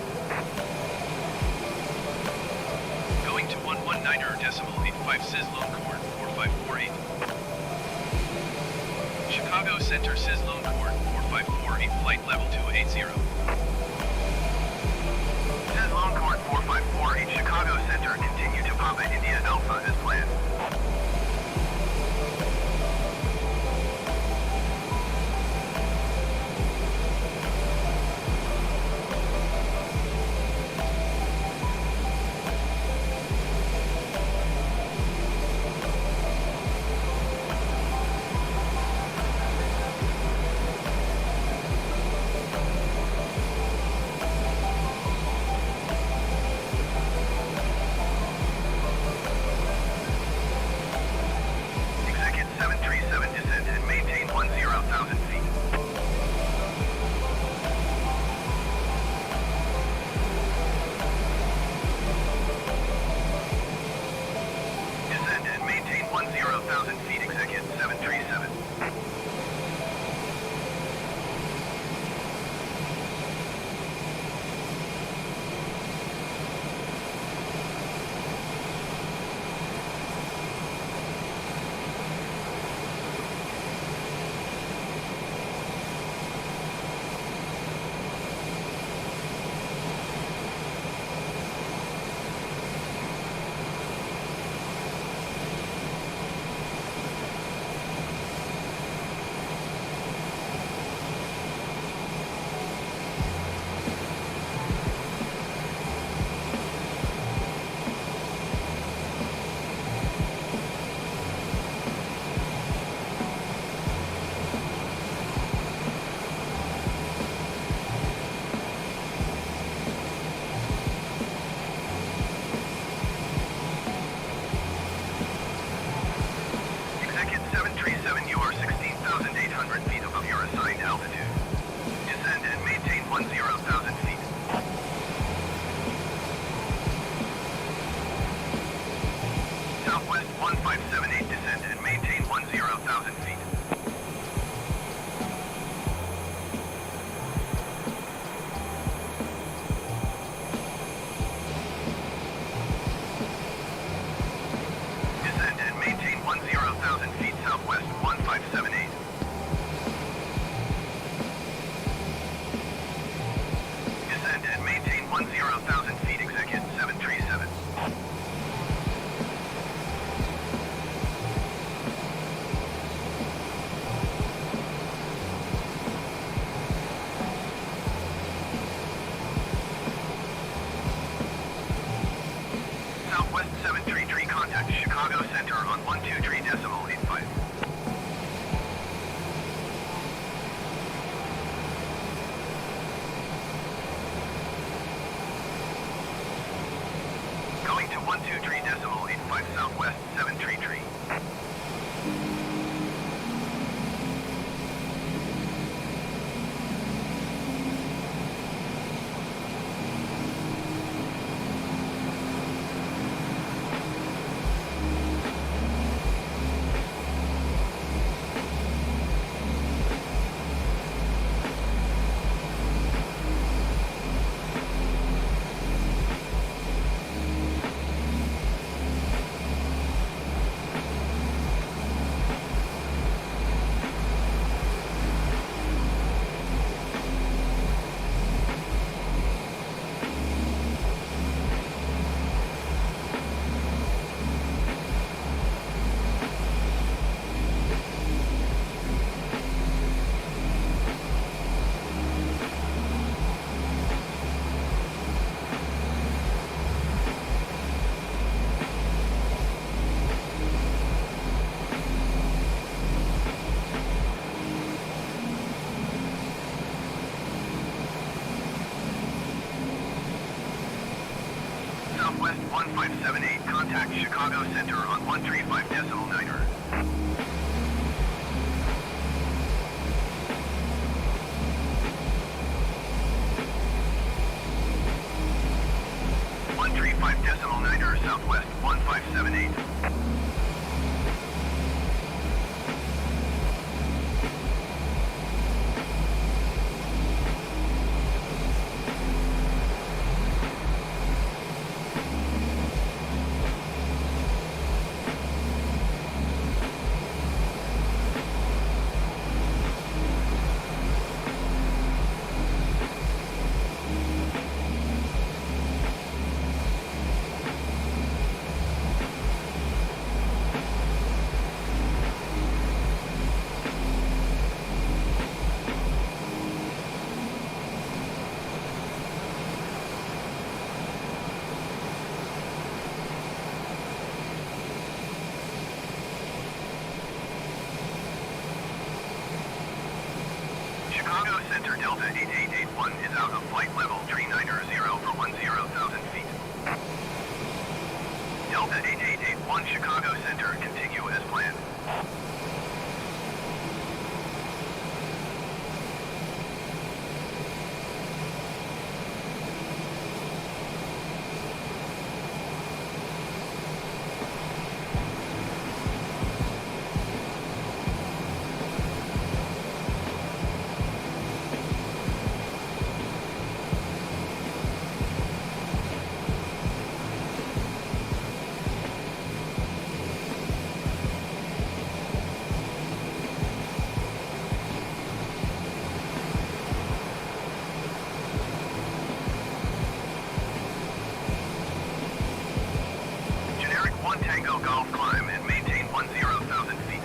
Going to 119.85 Sizzlone Court 4548. Chicago Center Sizzlone Court 4548, keep flight level to 80. This is Longhorn 454, H Chicago Center. Continue to Papa India Alpha as planned. Execute 737 descent and maintain 10,000 feet. Descend and maintain 10,000 feet. Execute 737. Execute 737, you are 16,800 feet above your assigned altitude. Descend and maintain 10,000 feet. Southwest 1578, descend and maintain 10,000 feet. Descend and maintain 10,000 feet. Southwest 1578. Descend and maintain 10,000 feet. Execute 737. Southwest 733, contact Chicago Center on 123.85. Going to 123.85 Southwest 733. Southwest 1578, contact Chicago Center on 135.9er. Southwest 1578. Center Delta 8881 is out of flight level 390 for 10,000 feet. Delta 8881 Chicago Center, continue as planned. Golf climb and maintain 10,000 feet.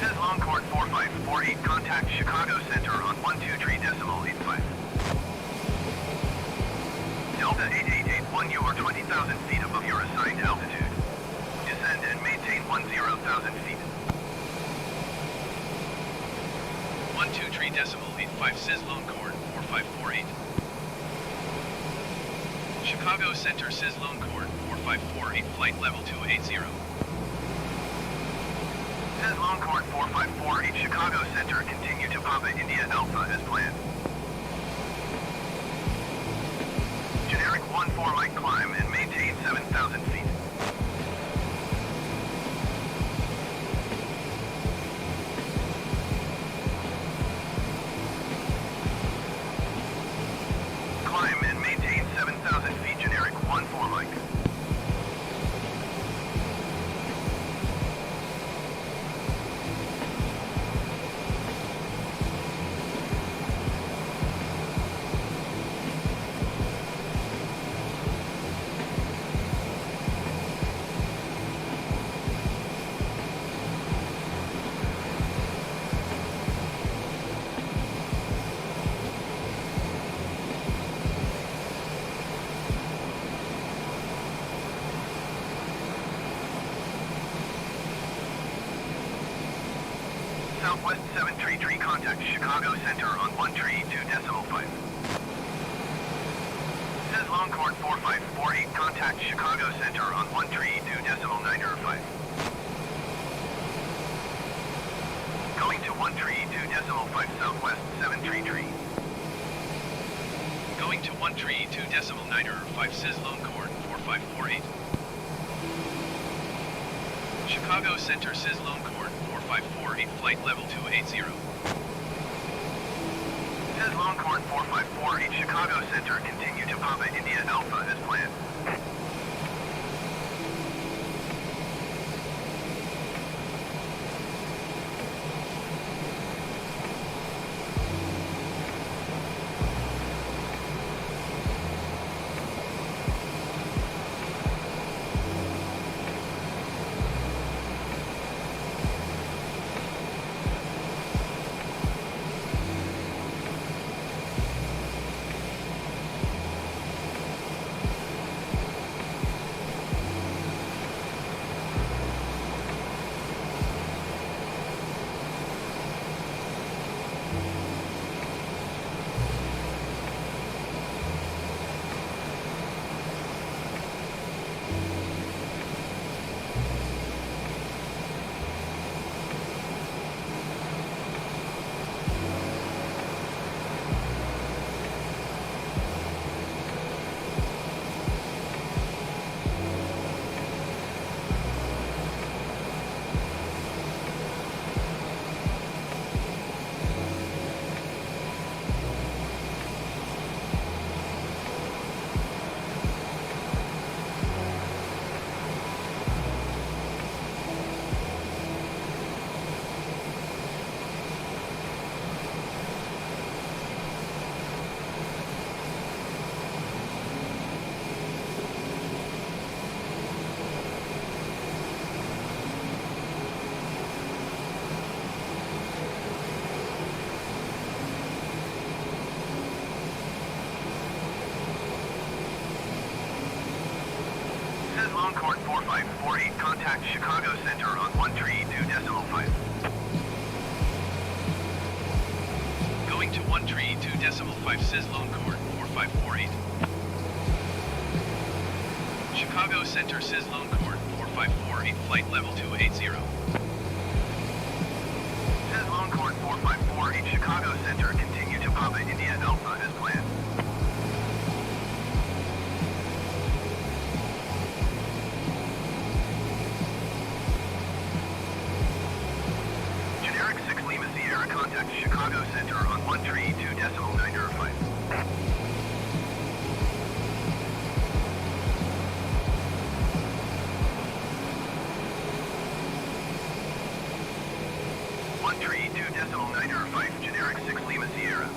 Says Longcourt 4548, contact Chicago Center on 123.85. Delta 8881, you are 20,000 feet above your assigned altitude. Descend and maintain 10,000 feet. 123.85 Sizz Longcourt 4548. Chicago Center Sizz Longcourt 4548, flight level 280. Says Longcourt 4548, Chicago Center, continue to Papa India Alpha as planned. Generic 14 mic climb and maintain 7,000 feet. Climb and maintain 7,000 feet, generic 14 mic. Southwest 733, contact Chicago Center on 132.5. Says Longcourt 4548, contact Chicago Center on 132.95. Going to 132.5 Southwest 733. Going to 132.95 Sizz Longcourt 4548. Chicago Center Sizz Longcourt 4548, flight level 280. Says Longcourt 4548, Chicago Center, continue to Papa India Alpha as planned. Longcourt 4548, contact Chicago Center on 132.5. 132.5 Sizzlone Court 4548. Chicago Center Sizzlone Court 4548, flight level 280. Sizzlone Court 4548, Chicago Center, continue to Papa India Alpha as planned. Generic 6 Lima Sierra, contact Chicago Center on 132.905. Generic 6 Lima Sierra.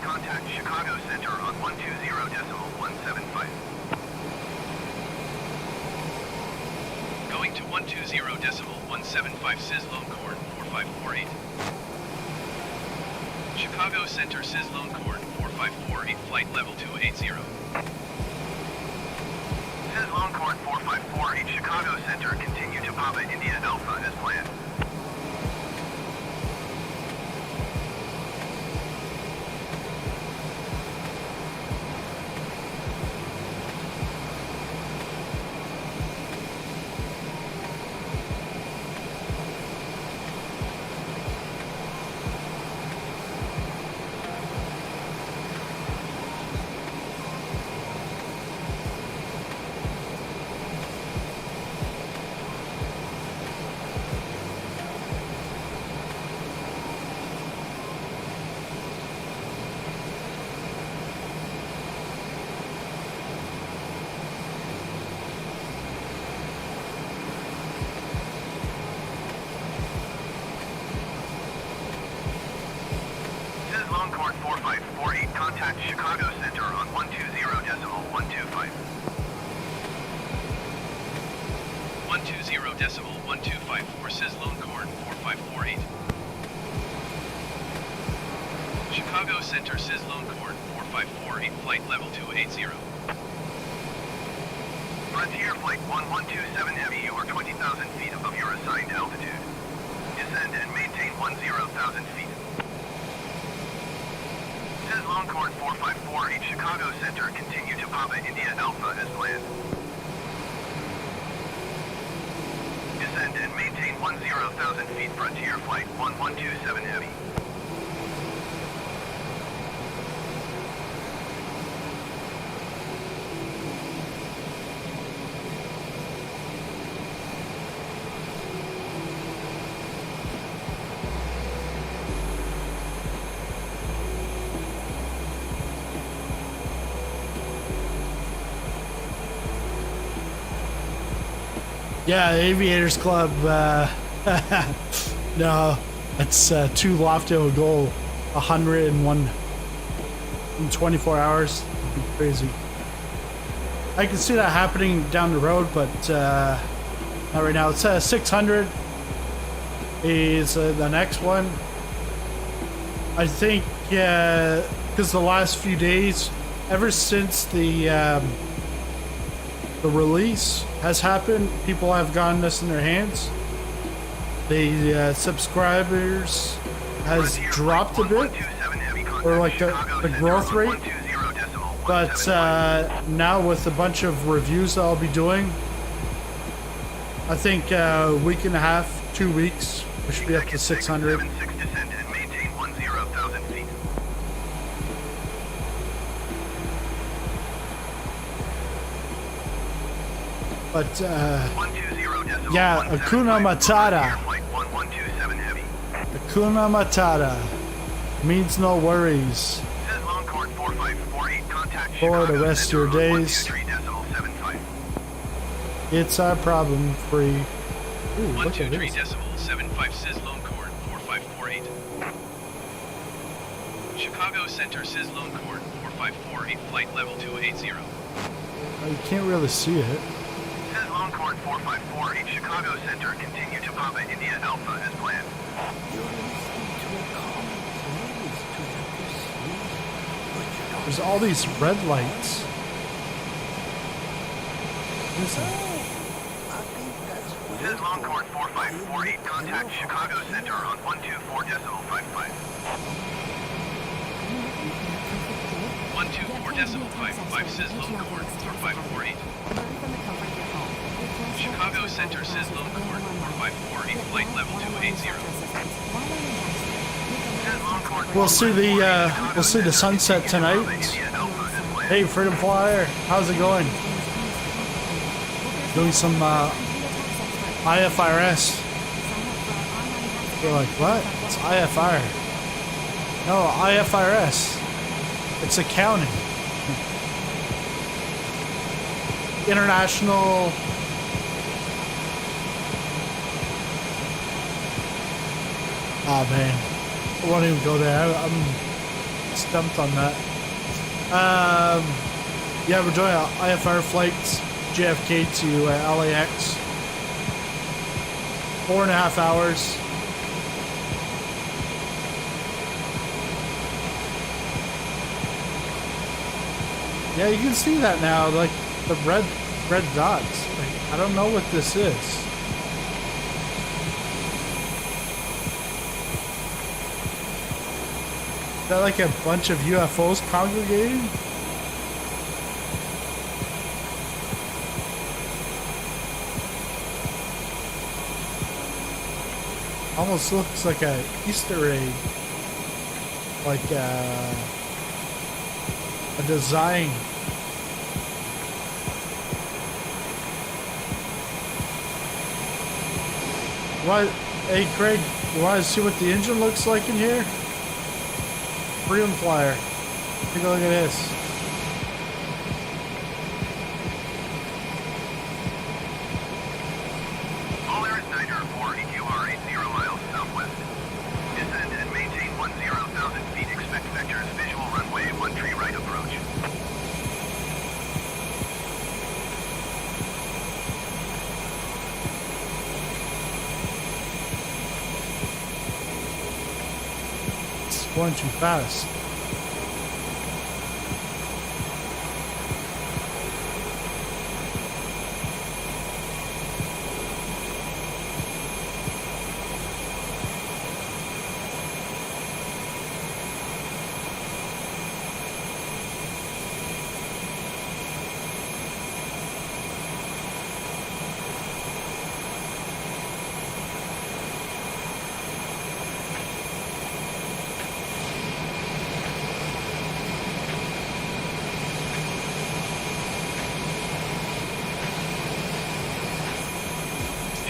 Contact Chicago Center on 120.175. Going to 120.175 Sizzlone Court 4548. Chicago Center Sizzlone Court 4548, flight level 280. Sizzlone Court 4548, Chicago Center, continue to Papa India Alpha as planned. Sizzlone Court 4548, contact Chicago Center on 120.125. 120.125 for Sizzlone Court 4548. Chicago Center Sizzlone Court 4548, flight level 280. Frontier Flight 1127 Heavy, you are 20,000 feet above your assigned altitude. Descend and maintain 10,000 feet. Sizzlone Court 4548, Chicago Center, continue to Papa India Alpha as planned. Descend and maintain 10,000 feet, Frontier Flight 1127 Heavy. Yeah, the Aviators Club, no, that's too lofty of a goal. 101 in 24 hours would be crazy. I can see that happening down the road, but not right now. It says 600 is the next one. I think, because the last few days, ever since the release has happened, people have gotten this in their hands. The subscribers has dropped a bit, or like the growth rate. But now with a bunch of reviews that I'll be doing, I think a week and a half, 2 weeks, we should be up to 600. 76 descend and maintain 10,000 feet. But 120 yeah, Hakuna Matata. Flight 1127 heavy. Hakuna Matata means no worries Says Longhorn 4548 contact for Chicago the rest of your Center on days. 123.75. It's our problem free. Ooh, look at 123.75 Sizzlingpopcorn 4548. Chicago Center Sizzlingpopcorn 4548 flight level 280. Oh, you can't really see it. Says Longhorn 4548 Chicago Center continue to Papa India Alpha as planned. There's all these red lights. Listen. Says Longhorn 4548 contact Chicago Center on 124.55. 124.55 Sizzlingpopcorn 4548. Chicago Center Sizzlingpopcorn 4548 flight level 280. We'll see the sunset tonight. Hey, Freedom Flyer, how's it going? Doing some IFRS. You're like, what? It's IFR. No, IFRS. It's accounting. International. Oh man, I won't even go there. I'm stumped on that. Yeah, we're doing IFR flights, JFK to LAX. 4.5 hours. Yeah, you can see that now, like the red dots. Like, I don't know what this is. Is that like a bunch of UFOs congregating? Almost looks like a Easter egg. Like a design. What? Hey Craig, you want to see what the engine looks like in here? Freedom Flyer. Take a look at this. All Air is Niner 4 EQR 80 miles southwest. Descend and maintain 10,000 feet. Expect vectors visual runway 1 tree right approach. It's going too fast.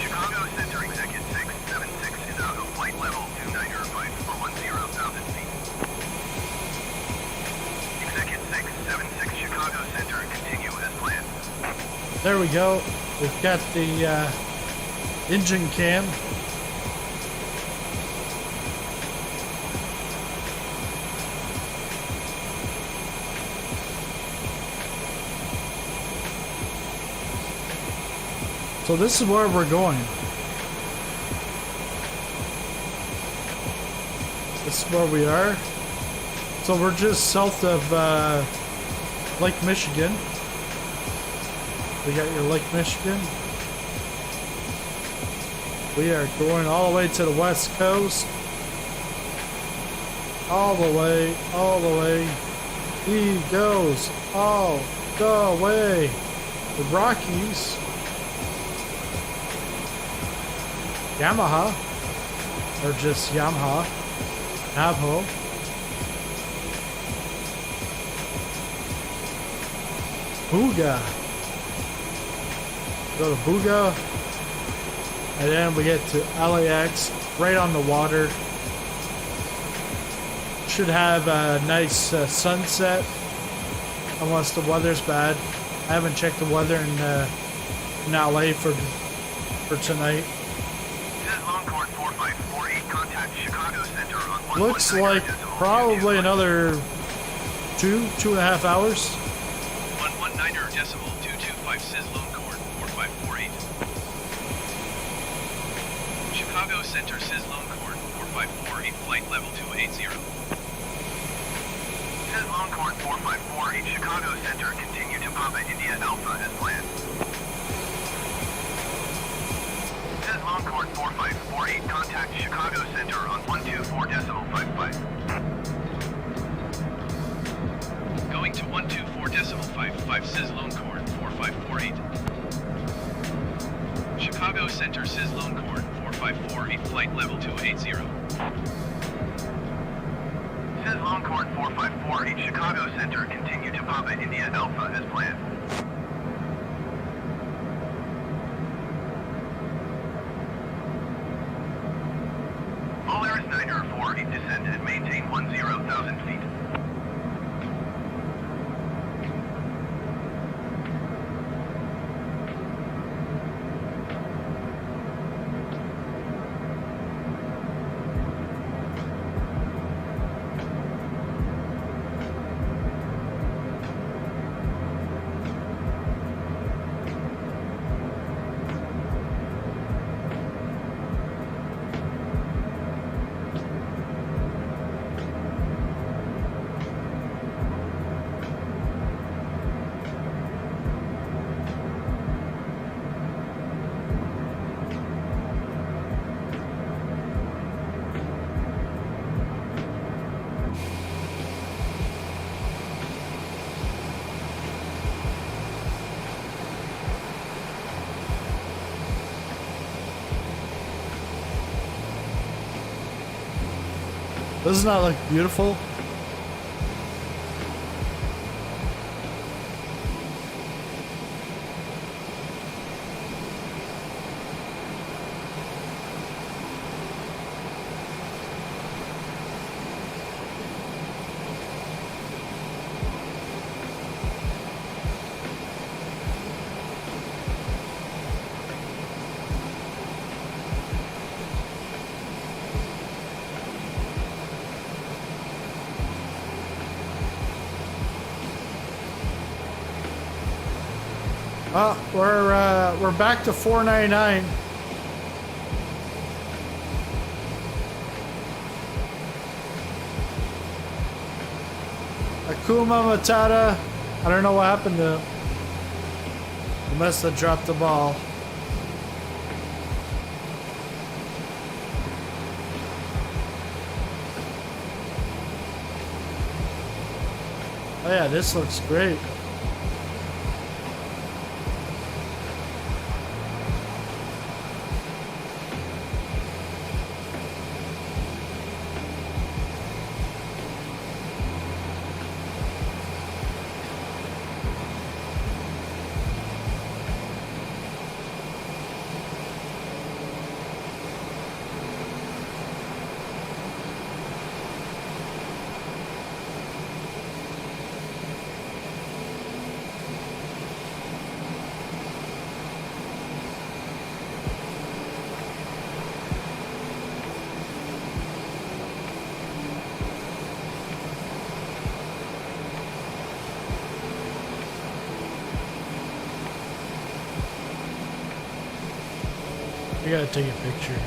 Chicago Center Executive 676 is out of flight level 295 for 10,000 feet. Executive 676 Chicago Center continue as planned. There we go. We've got the engine cam. So this is where we're going. This is where we are. So we're just south of Lake Michigan. We got your Lake Michigan. We are going all the way to the west coast. All the way, all the way. He goes all the way. The Rockies. Yamaha, or just Yamaha, Navajo. Booga. Go to Booga, and then we get to LAX, right on the water. Should have a nice sunset, unless the weather's bad. I haven't checked the weather in LA for tonight. Looks like probably another 2.5 hours. 119.225 SizzlingPopcorn 4548. Chicago Center SizzlingPopcorn 4548, flight level 280. SizzlingPopcorn 4548, Chicago Center, continue to Papa India Alpha as planned. SizzlingPopcorn 4548, contact Chicago Center on 124.55. Going to 124.55 SizzlingPopcorn 4548. Chicago Center SizzlingPopcorn 4548, flight level 280. SizzlingPopcorn 4548, Chicago Center, continue to Papa India Alpha as planned. Polaris 948, descend and maintain 10,000 feet. Doesn't that look beautiful? We're back to 499. Akuma Matata. I don't know what happened to him. He must have dropped the ball. Oh yeah, this looks great. I gotta take a picture.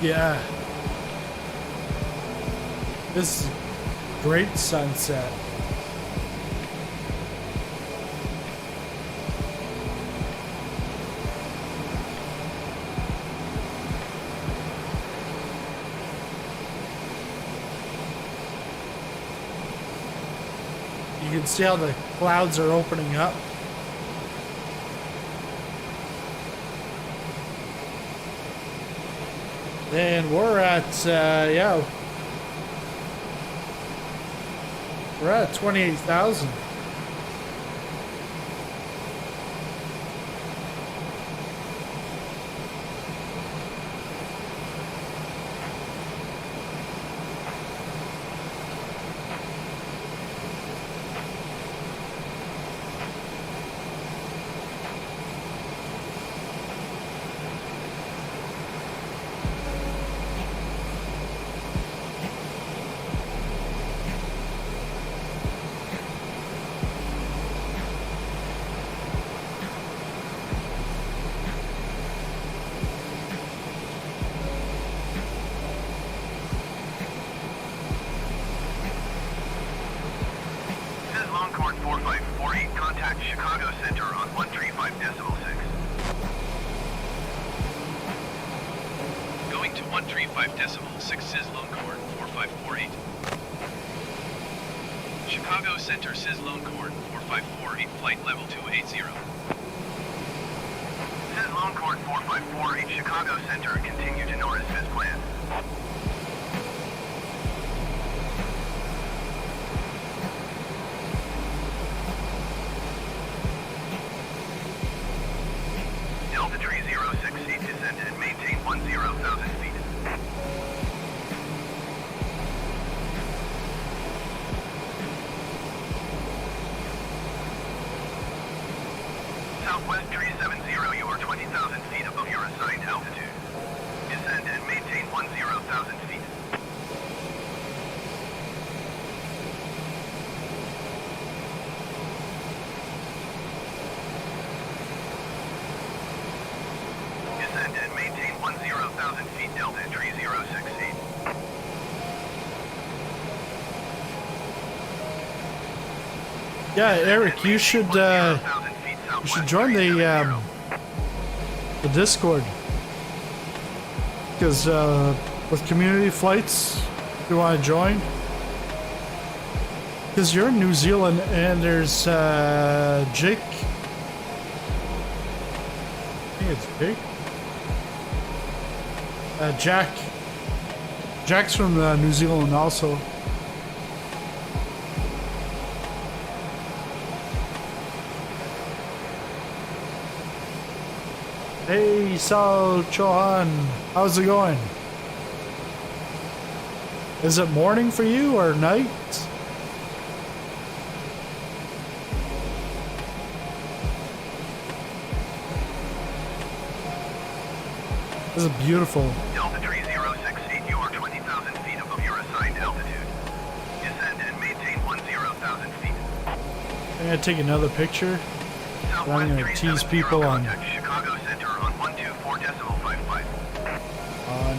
Yeah. This is great sunset. You can see how the clouds are opening up. And we're at, yeah, we're at 28,000. Longhorn 4548, contact Chicago Center on 135.6. Going to 135.6 Longhorn 4548. Chicago Center Longhorn 4548, flight level 280. Longhorn 4548, Chicago Center, continue to Norris as planned. Delta Tree 06C, descend and maintain 10,000 feet. Southwest Tree 70, you are 20,000 feet above your assigned altitude. Descend and maintain 10,000 feet. Descend and maintain 10,000 feet, Delta Tree 06C. Yeah, Eric, you should join the Discord, because with community flights, if you want to join, because you're in New Zealand and there's Jake. I think it's Jake. Jack. Jack's from New Zealand also. Hey, Sal Chohan, how's it going? Is it morning for you or night? This is beautiful. Delta Tree 06C, you are 20,000 feet above your assigned altitude. Descend and maintain 10,000 feet. I'm gonna take another picture. I'm gonna tease people on Chicago Center on 124.55. On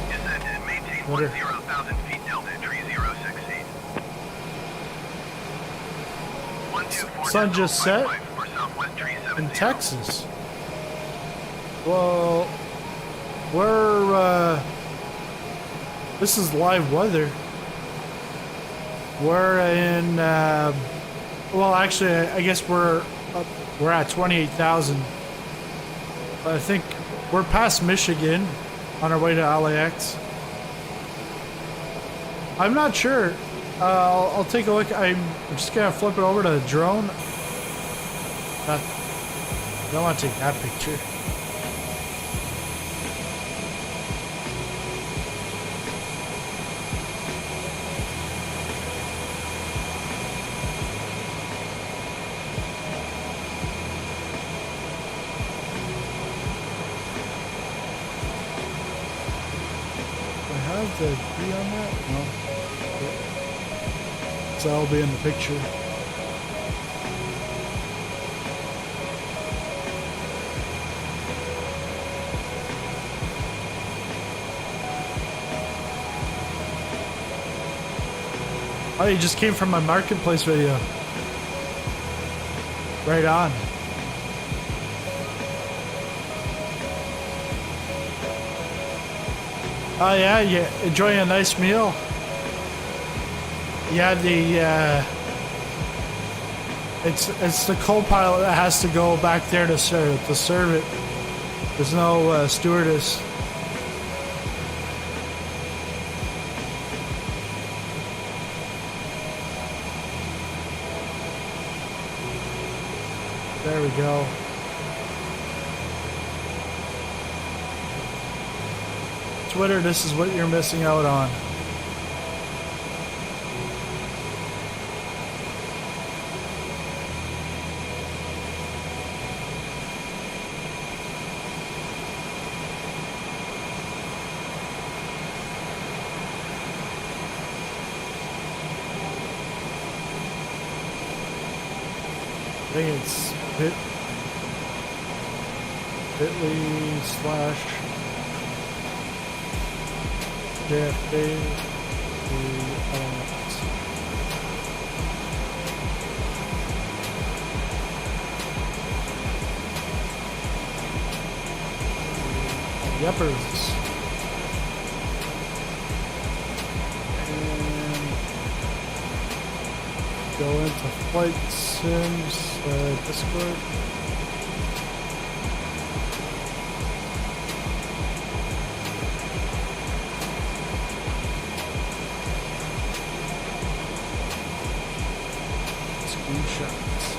Descend and maintain Twitter. 10,000 feet, Delta Tree 06C. Sun just set for Southwest Tree 70. in Texas. Well, we're this is live weather. We're in well, actually, I guess we're at 28,000. But I think we're past Michigan on our way to LAX. I'm not sure. I'll take a look. I'm just gonna flip it over to the drone. I don't want to take that picture. To be on that? No. So I'll be in the picture. Oh, you just came from my marketplace video. Right on. Oh yeah, you enjoying a nice meal? Yeah, it's the co-pilot that has to go back there to serve it. There's no stewardess. There we go. Twitter, this is what you're missing out on. I think it's bit.ly/KJFK. Yepers. And go into Flight Sims Discord. Screenshots.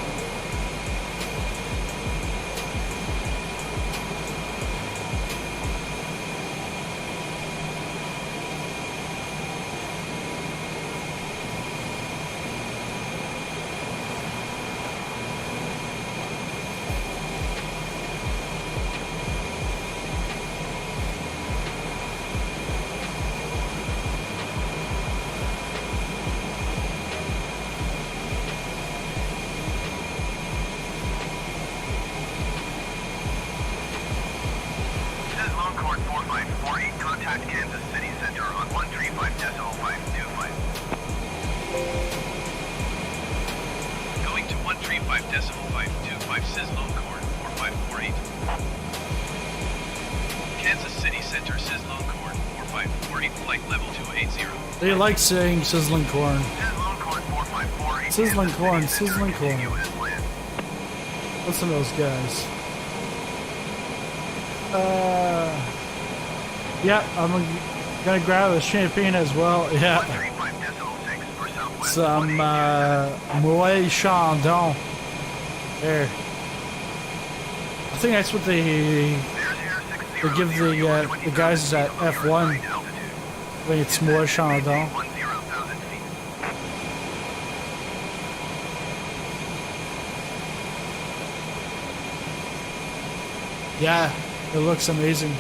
They like saying sizzling corn. Sizzling corn, sizzling corn. Listen to those guys. Yeah, I'm gonna grab a champagne as well. Yeah. Some Moet Chandon. There. I think that's what they give the guys at F1. I think it's more Chandon. Yeah, it looks amazing.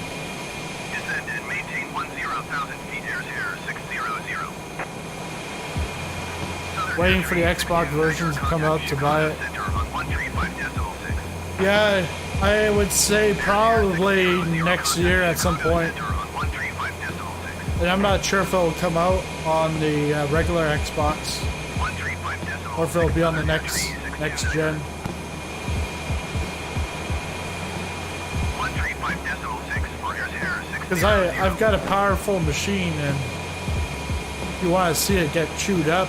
Descend and maintain 10,000 feet, airs 600. Waiting for the Xbox version to come out to buy it. Yeah, I would say probably next year at some point. And I'm not sure if it'll come out on the regular Xbox or if it'll be on the next gen. Because I've got a powerful machine, and if you want to see it get chewed up,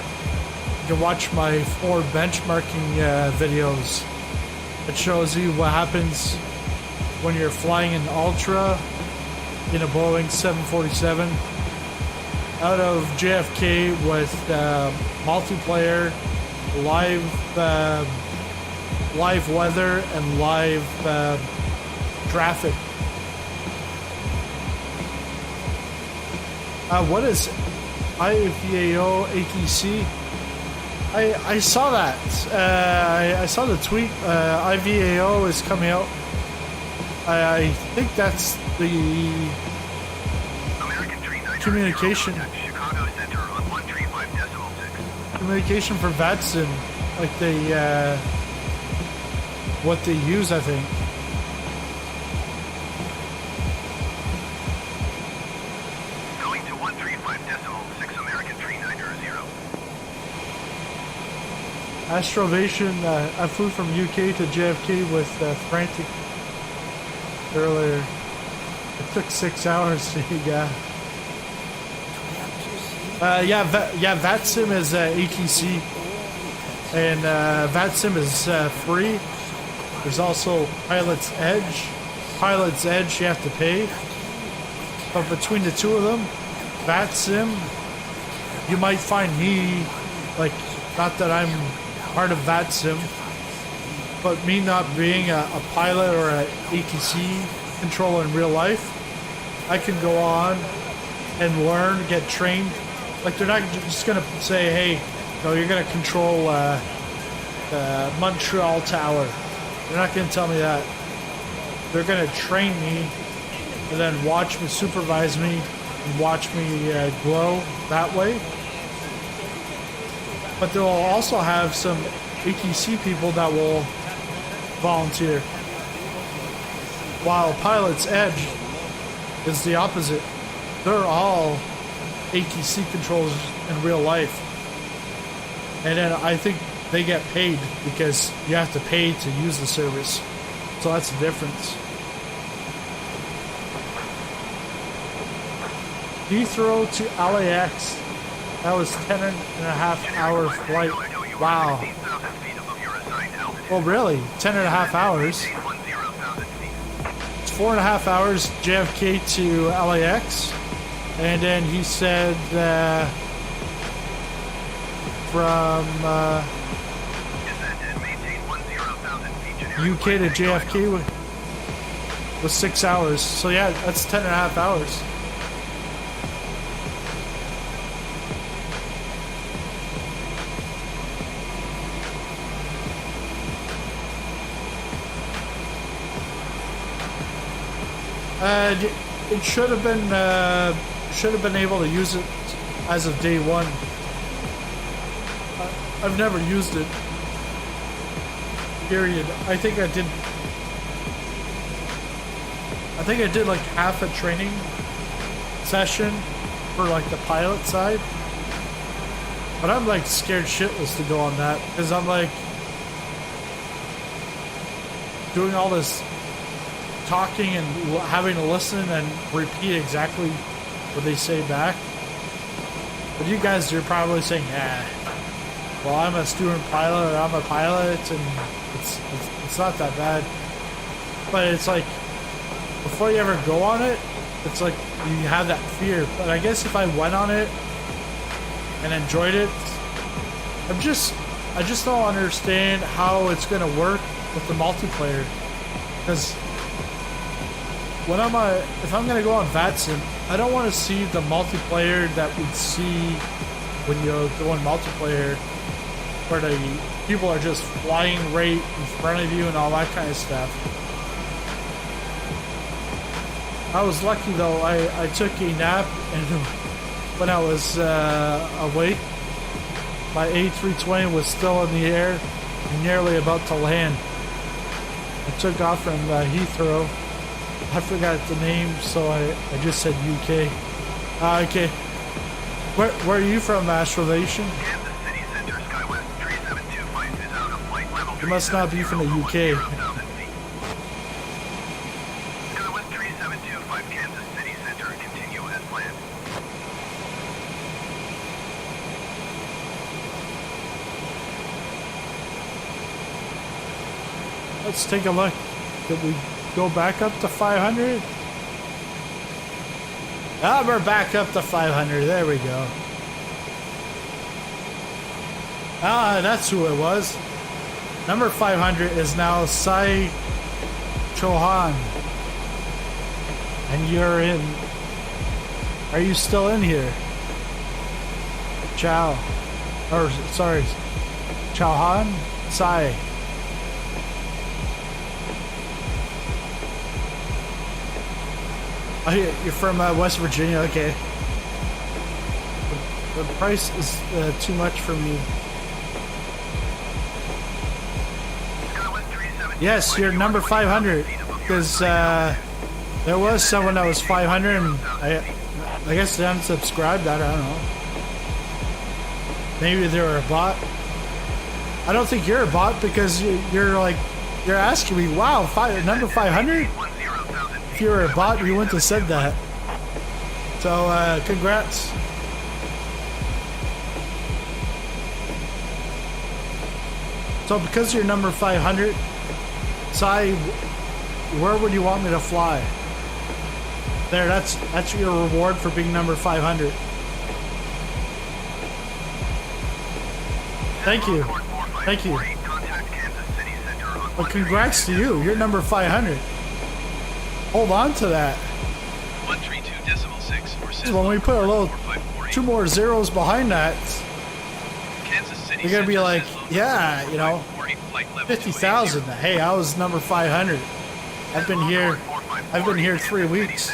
you can watch my 4 benchmarking videos. It shows you what happens when you're flying an Ultra in a Boeing 747 out of JFK with multiplayer, live weather, and live traffic. What is IFR ATC? I saw that. I saw the tweet. IVAO is coming out. I think that's the communication for VATSIM, like they what they use, I think. Going to 135.6 American 3900. Astrovation, I flew from UK to JFK with Frantic earlier. It took 6 hours. Yeah. VATSIM is ATC, and VATSIM is free. There's also Pilot's Edge. Pilot's Edge you have to pay, but between the two of them, VATSIM, you might find me, like, not that I'm part of VATSIM, but me not being a pilot or a ATC controller in real life, I can go on and learn, get trained. Like, they're not just gonna say, hey, no, you're gonna control Montreal Tower. They're not gonna tell me that. They're gonna train me and then watch me, supervise me, and watch me grow that way. But they'll also have some ATC people that will volunteer. While Pilot's Edge is the opposite. They're all ATC controllers in real life. And then I think they get paid because you have to pay to use the service. So that's the difference. Heathrow to LAX. That was 10.5-hour flight. Wow. Oh, really? 10.5 hours? It's 4.5 hours JFK to LAX. And then he said from UK to JFK was 6 hours. So yeah, that's 10.5 hours. It should have been able to use it as of day one. I've never used it. Period. I think I did like half a training session for like the pilot side. But I'm like scared shitless to go on that because I'm like doing all this talking and having to listen and repeat exactly what they say back. But you guys are probably saying, yeah, well, I'm a student pilot or I'm a pilot and it's not that bad. But it's like, before you ever go on it, it's like you have that fear. But I guess if I went on it and enjoyed it, I just don't understand how it's going to work with the multiplayer. Because if I'm gonna go on VATSIM, I don't want to see the multiplayer that we see when you go on multiplayer, where the people are just flying right in front of you and all that kind of stuff. I was lucky though. I took a nap, and when I was awake, my A320 was still in the air, and nearly about to land. I took off from Heathrow. I forgot the name, so I just said UK. Okay. Where are you from, Astrovation? Kansas City Center, SkyWest 3725 is out of flight level. You must not be from the UK. SkyWest 3725 Kansas City Center, continue as planned. Let's take a look. Did we go back up to 500? Ah, we're back up to 500. There we go. Ah, that's who it was. Number 500 is now Sai Chauhan. And you're in. Are you still in here? Chow. Or, sorry. Chauhan? Sai. Oh, you're from West Virginia, okay. The price is too much for me. Yes, you're number 500. Because there was someone that was 500 and I guess they unsubscribed. I don't know. Maybe they were a bot. I don't think you're a bot because you're like, you're asking me, wow, number 500? If you were a bot, you wouldn't have said that. So, congrats. So, because you're number 500, Sai, where would you want me to fly? There, that's your reward for being number 500. Thank you. Thank you. Well, congrats to you. You're number 500. Hold on to that. 132.6 or When we put a little 2 more zeros behind that, you're gonna be like, yeah, you know, 50,000. Hey, I was number 500. I've been here 3 weeks.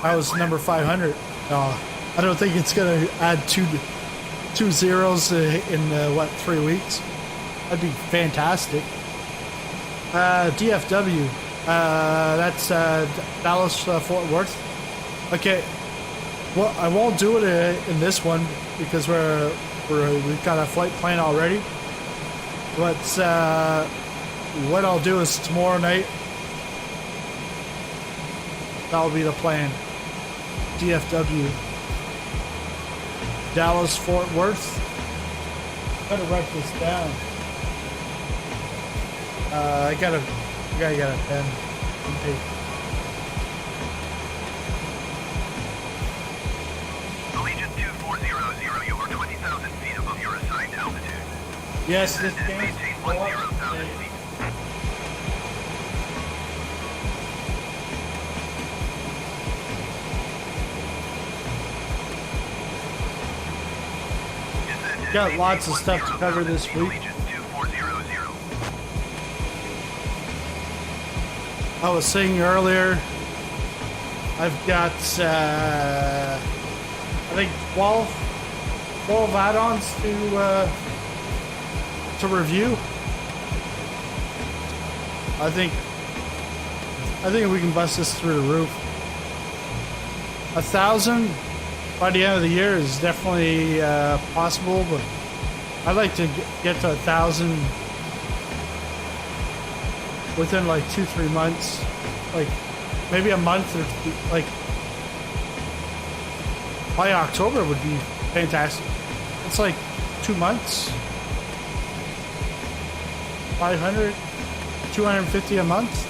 I was number 500. No, I don't think it's gonna add two zeros in what, 3 weeks. That'd be fantastic. DFW. That's Dallas Fort Worth. Okay. Well, I won't do it in this one because we've got a flight plan already. But what I'll do is tomorrow night. That'll be the plan. DFW. Dallas Fort Worth. Better write this down. I gotta get a pen and paper. Allegiant 2400, you are 20,000 feet above your assigned altitude. Yes, this game. Maintain 10,000 feet. Got lots of stuff to cover this week. Allegiant 2400. I was saying earlier, I've got, I think 12 add-ons to review. I think we can bust this through the roof. 1,000 by the end of the year is definitely possible, but I'd like to get to 1,000 within like 2-3 months, like maybe a month or like by October would be fantastic. It's like 2 months, 500, 250 a month.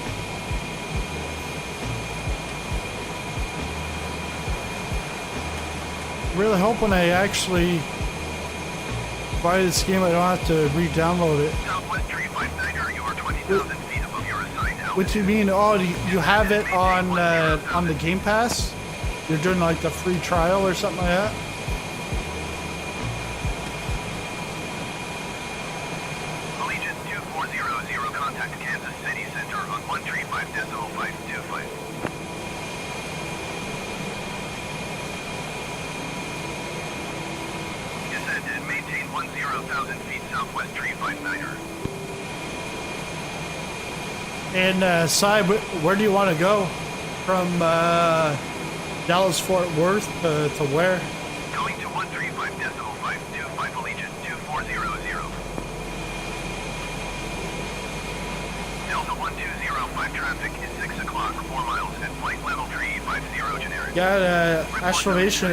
Really hope when I actually buy this game I don't have to re-download it. Southwest 359er, you are 20,000 feet above your assigned altitude. What you mean? Oh, you have it on the Game Pass? You're doing like the free trial or something like that? Allegiant 2400, contact Kansas City Center on 135.525. Descend and maintain 10,000 feet southwest 359er. And Sai, where do you want to go from Dallas Fort Worth to where? Going to 135.525 Allegiant 2400. Delta 1205 traffic is 6 o'clock, 4 miles at flight level 350 generic. Got Astrovation.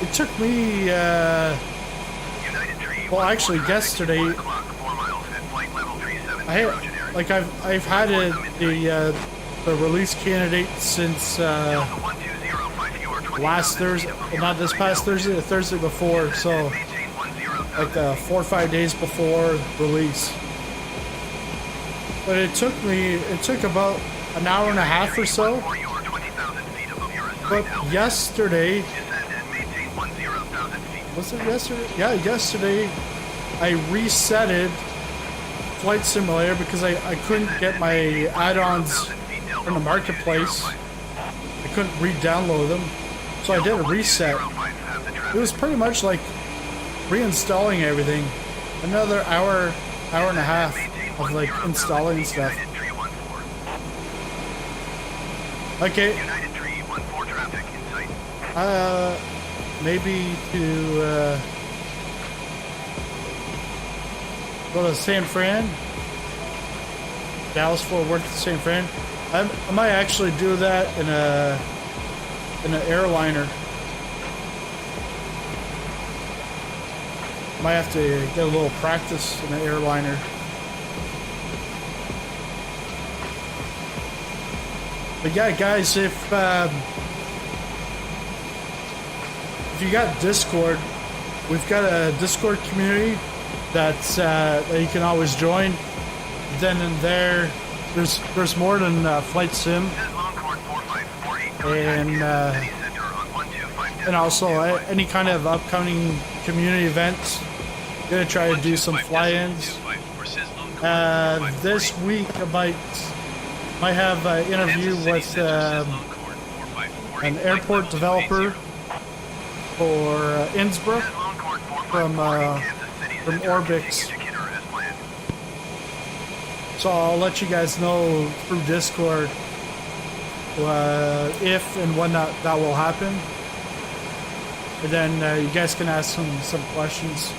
It took me, United Tree, well, actually yesterday, 4 o'clock, 4 miles at flight level 370 generic. like I've had it, the release candidate since Delta 1205, you are 20,000 last Thursday, feet above well, your not this assigned past altitude. Thursday, the Thursday before, so Maintain 10,000 like 4 or 5 days before release. But it took about an hour and a half or so. You are 20,000 feet above your assigned But altitude. yesterday, Descend and maintain 10,000 feet. was it yesterday? Yeah, yesterday I resetted Flight Simulator because I couldn't get my add-ons from the marketplace. I couldn't re-download them, so I did a reset. It was pretty much like reinstalling everything. Another hour and a half of like installing stuff. Okay. United Tree 14 traffic in sight. Maybe to go to San Fran, Dallas, Fort Worth to San Fran. I might actually do that in an airliner. Might have to get a little practice in an airliner. But yeah, guys, if you got Discord, we've got a Discord community that you can always join. Then in there's more than Flight Sim, and also any kind of upcoming community events. Gonna try to do some fly-ins. This week I might have an interview with an airport developer for Innsbruck from Orbix. So I'll let you guys know through Discord if and when that will happen. And then you guys can ask some questions.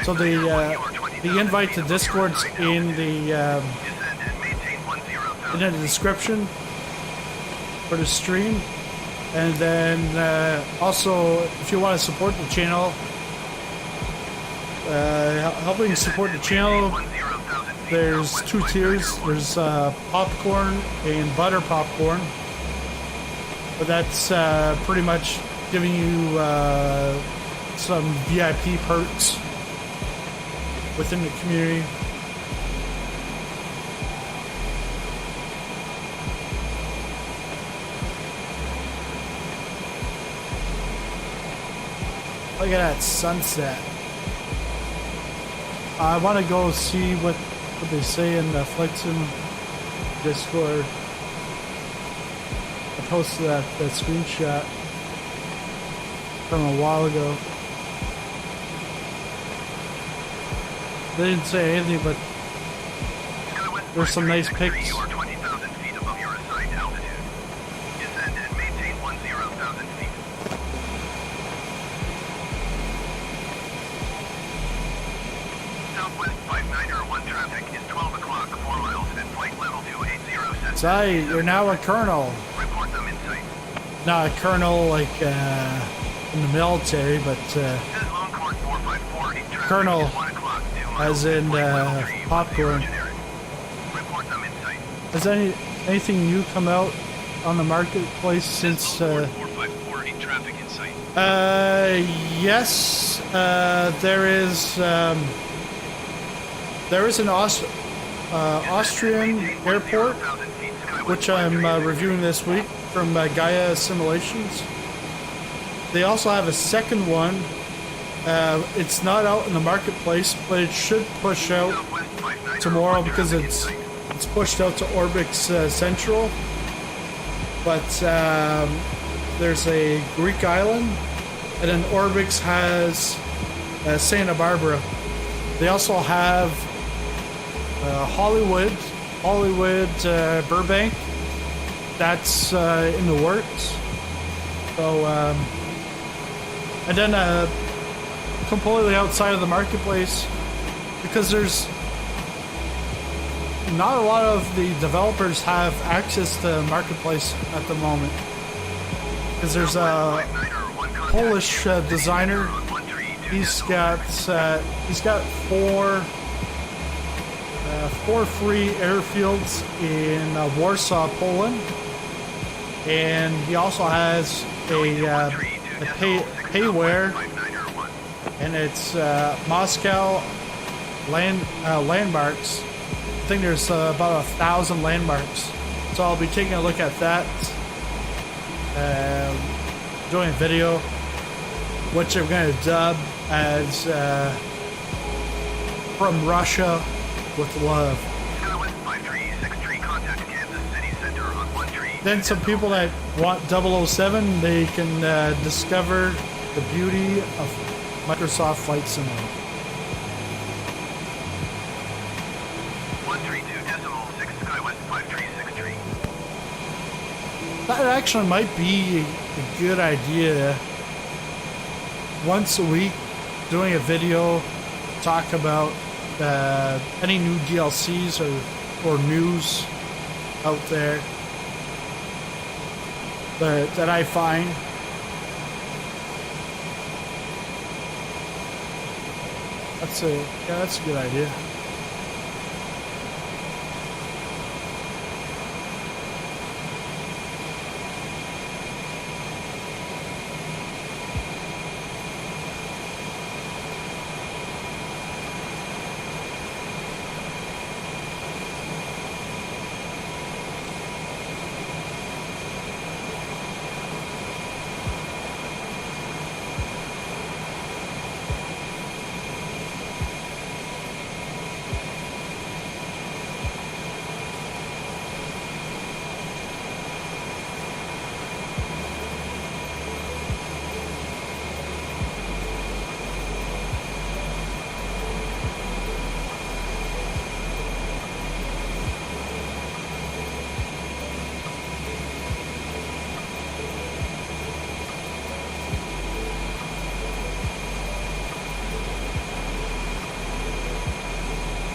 So the invite to Discord's in the description for the stream. And then also, if you want to support the channel, helping support the channel, there's 2 tiers. There's popcorn and butter popcorn. But that's pretty much giving you some VIP perks within the community. Look at that sunset. I want to go see what they say in the Flight Sim Discord. I posted that screenshot from a while ago. They didn't say anything, but there's some nice pics. Sai, you're now a colonel. Not a colonel like in the military, but colonel as in popcorn. Has anything new come out on the marketplace since? Yes, there is an Austrian airport, which I'm reviewing this week from Gaia Simulations. They also have a second one. It's not out in the marketplace, but it should push out tomorrow because it's pushed out to Orbix Central. But there's a Greek island, and then Orbix has Santa Barbara. They also have Hollywood, Burbank. That's in the works. So, and then completely outside of the marketplace, because there's not a lot of the developers have access to marketplace at the moment. Because there's a Polish designer. He's got 4 free airfields in Warsaw, Poland, and he also has a payware, and it's Moscow landmarks. I think there's about 1,000 landmarks, so I'll be taking a look at that, doing a video, which I'm going to dub as From Russia with Love. Then some people that want 007, they can discover the beauty of Microsoft Flight Simulator. 132.6 SkyWest 5363. That actually might be a good idea. Once a week, doing a video, talk about any new DLCs or news out there that I find. That's a good idea.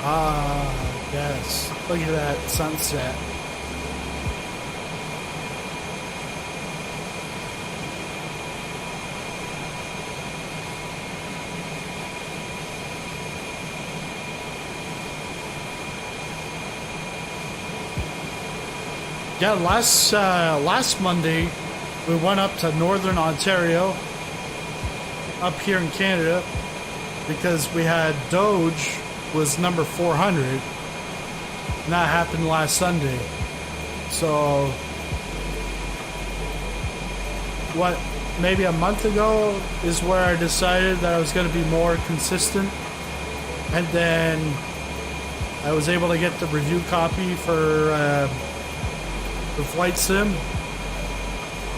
Ah, yes. Look at that sunset. Yeah, last Monday we went up to Northern Ontario, up here in Canada, because we had Doge was number 400, and that happened last Sunday. So, what, maybe a month ago is where I decided that I was going to be more consistent, and then I was able to get the review copy for Flight Sim,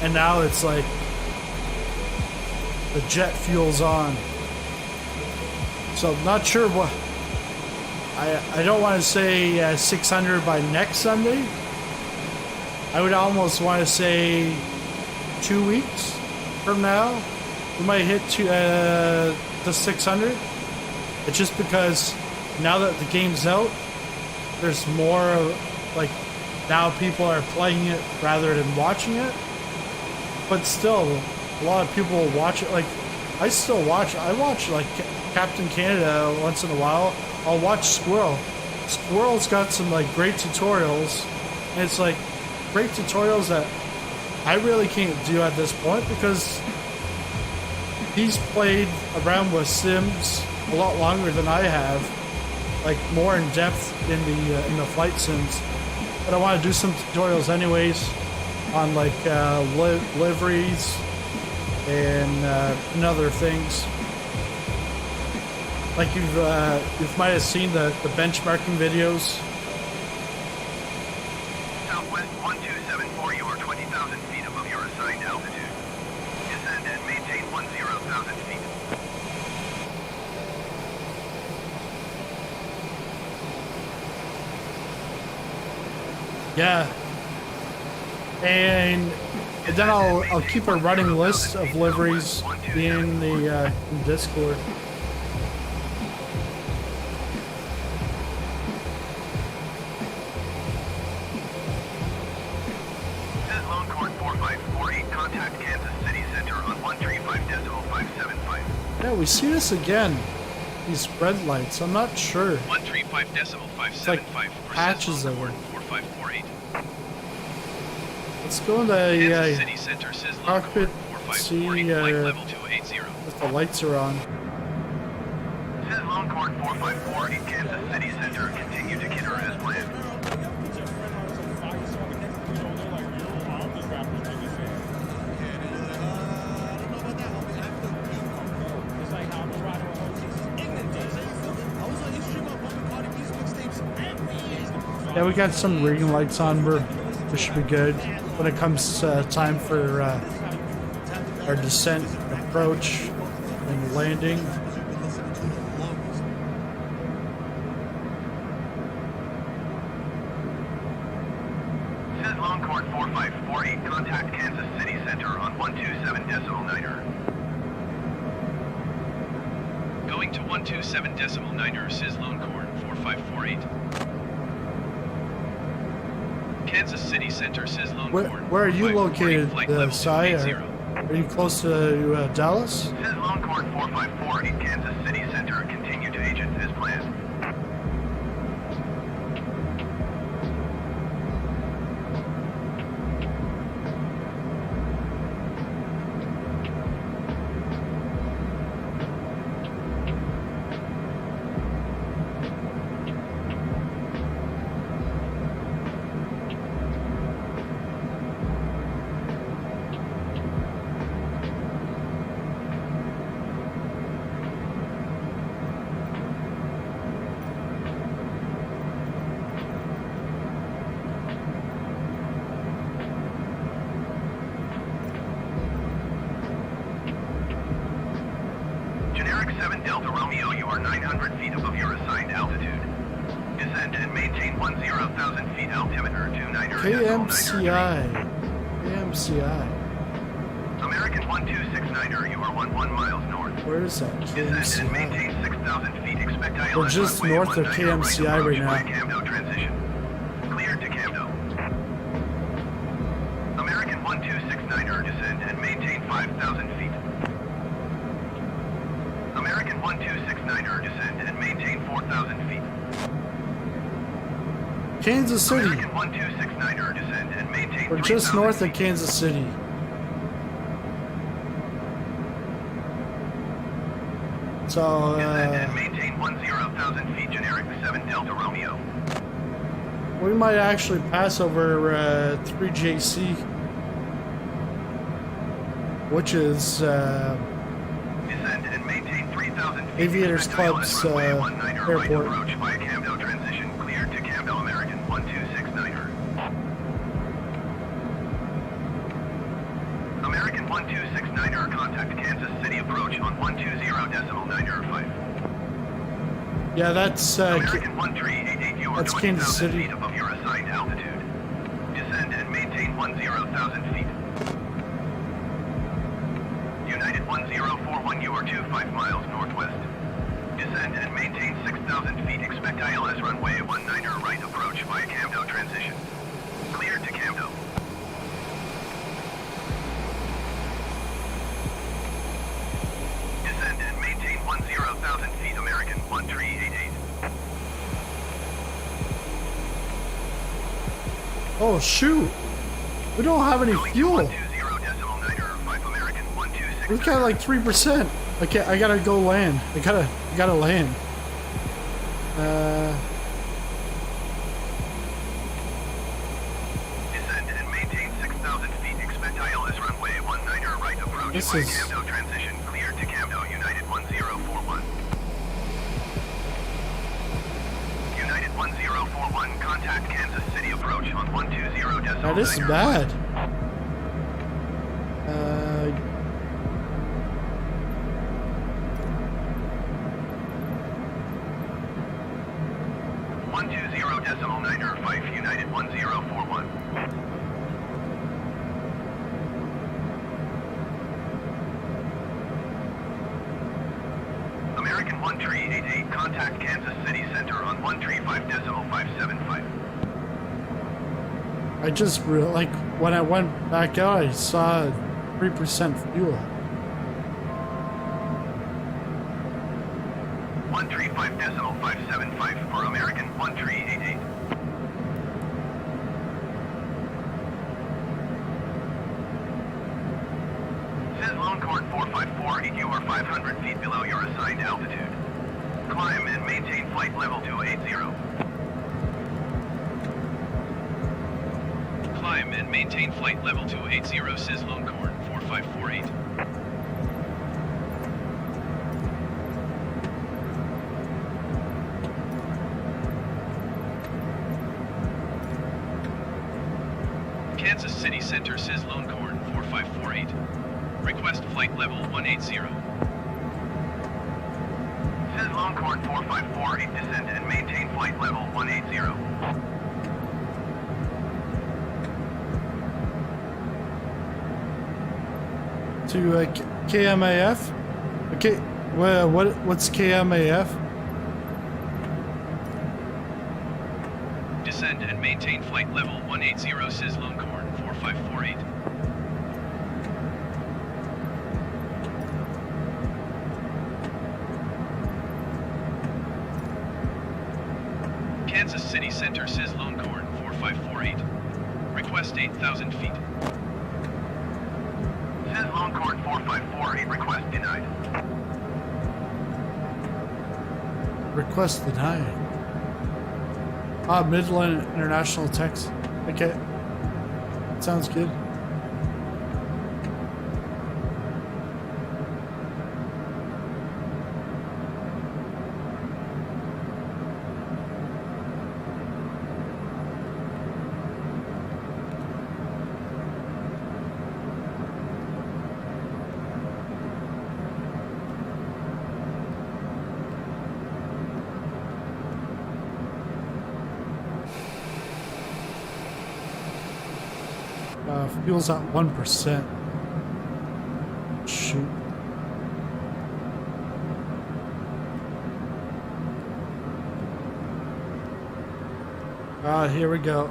and now it's like the jet fuel's on. So I'm not sure what. I don't want to say 600 by next Sunday. I would almost want to say 2 weeks from now we might hit the 600. It's just because now that the game's out, there's more like now people are playing it rather than watching it. But still, a lot of people watch it. Like I still watch. I watch like Captain Canada once in a while. I'll watch Squirrel. Squirrel's got some like great tutorials, and it's like great tutorials that I really can't do at this point because he's played around with Sims a lot longer than I have, like more in depth in the flight sims. But I want to do some tutorials anyways on like liveries and other things. Like you might have seen the benchmarking videos. Southwest 1274, you are 20,000 feet above your assigned altitude. Descend and maintain 10,000 feet. Yeah. And then I'll keep a running list of liveries in the in Discord. Yeah, we see this again. These red lights. I'm not sure. 135.575. It's like patches of them. 4548. Let's go in the City Center, cockpit. See level 280. if the lights are on. Longhorn 4548, Kansas City Center. Continue to Kidder as planned. Yeah, we got some green lights on. We should be good when it comes time for our descent, approach, and landing. Longhorn 4548, contact Kansas City Center on 127.9er. Going to 127.9er, Sizz Longhorn. 4548. Kansas City Center, Sizzlone Corn. Where are you 4548, located, flight level Cy? 280. Are you close to Dallas? Sizzlone Corn 454 Kansas City Center. Continue to agent as planned. Generic 7 Delta Romeo, you are 900 feet above your assigned altitude. Descend and maintain 10,000 feet altimeter 29er. KMCI. KMCI. American 1269er, you are 11 miles north. Where is that? Descend and KMCI. maintain 6,000 feet. Expect ILS We're just runway north of 19 KMCI right right now. Camdo transition. Cleared to Camdo. American 1269er, descend and maintain 5,000 feet. American 1269er, descend and maintain 4,000 feet. Kansas City. American 1269er, descend and maintain We're just 3,000 north of feet. Kansas City. So, Descend and maintain 10,000 feet. Generic 7 Delta Romeo. we might actually pass over 3JC, which is Descend and maintain 3,000 feet. Aviators Expect ILS Club's runway 19 right airport. approach via Camdo transition. Cleared to Camdo. American 1269er. American 1269er, contact Kansas City approach on 120.905. Yeah, that's American 1388, you are that's 20,000 Kansas City. feet above your assigned altitude. Descend and maintain 10,000 feet. United 1041, you are 25 miles northwest. Descend and maintain 6,000 feet. Expect ILS runway 19er right approach via Camdo transition. Cleared to Camdo. Descend and maintain 10,000 feet. American 1388. oh shoot, we don't have any Going to fuel. 120.905 American 126. We've got like 3%. Okay, I gotta go land. I gotta land. Descend and maintain 6,000 feet. Expect ILS runway 19er right approach This via is- Camdo transition. Cleared to Camdo. United 1041. United 1041, contact Kansas City approach on 120.9. That is bad. 120.905, United 1041. American 1388, contact Kansas City Center on 135.575. I just like when I went back out, I saw 3% fuel. 135.575 for American 1388. Sizzlone Corn 454, you are 500 feet below your assigned altitude. Climb and maintain flight level 280. Climb and maintain flight level 280, Sizzlone Corn 4548. Kansas City Center, Sizzlone Corn 4548. Request flight level 180. Sizzlone Corn 454, descend and maintain flight level 180. To KMAF. Okay, well, what's KMAF? descend and maintain flight level 180 SizzlingPopcorn 4548. Kansas City Center SizzlingPopcorn 4548. Request 8,000 feet. SizzlingPopcorn 4548, request denied. Request denied. Midland International Text. Okay. Sounds good. Fuel's at 1%. Shoot. Here we go.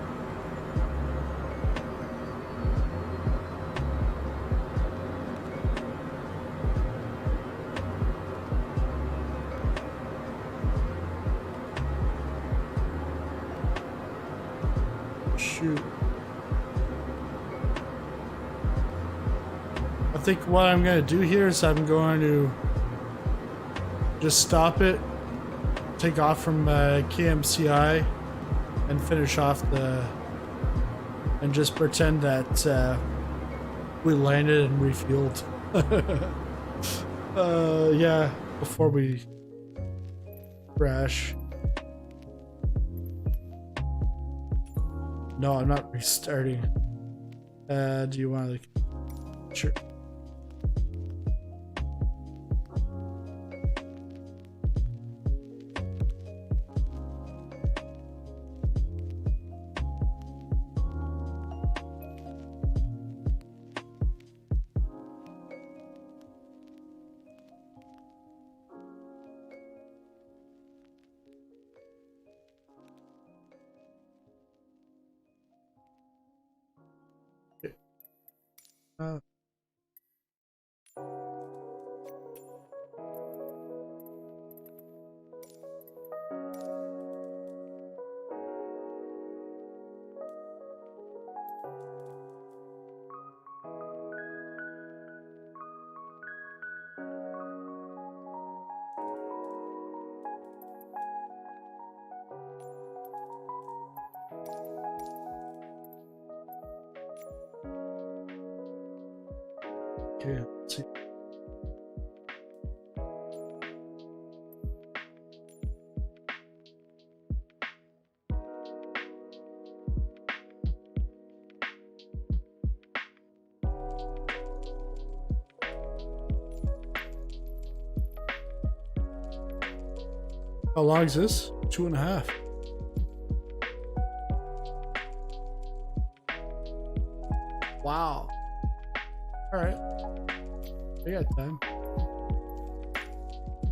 Shoot. I think what I'm going to do here is I'm going to just stop it, take off from KMCI, and finish off and just pretend that we landed and refueled. Yeah, before we crash. No, I'm not restarting. Do you want to? Sure. Okay, let's see. How long is this? 2.5. Wow. All right. We got time.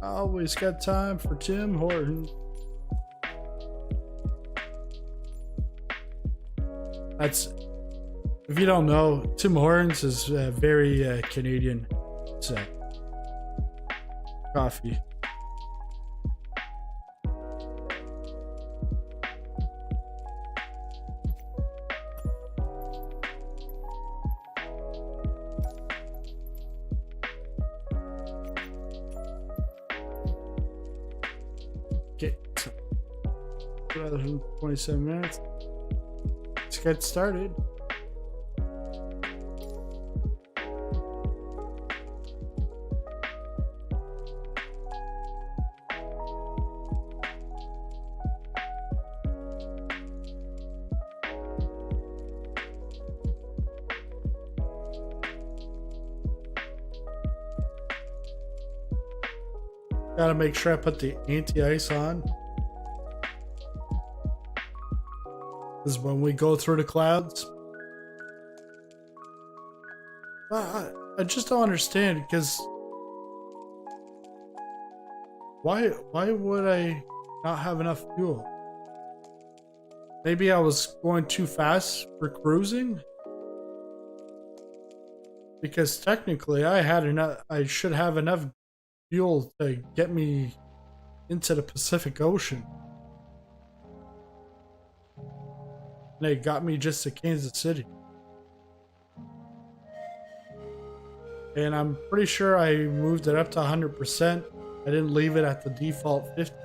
Always got time for Tim Horton. That's, if you don't know, Tim Hortons is very Canadian. It's coffee. Okay, so 27 minutes. Let's get started. Gotta make sure I put the anti-ice on. This is when we go through the clouds. I just don't understand, because why would I not have enough fuel? Maybe I was going too fast for cruising. Because technically I had enough, I should have enough fuel to get me into the Pacific Ocean. And it got me just to Kansas City. And I'm pretty sure I moved it up to 100%. I didn't leave it at the default 50.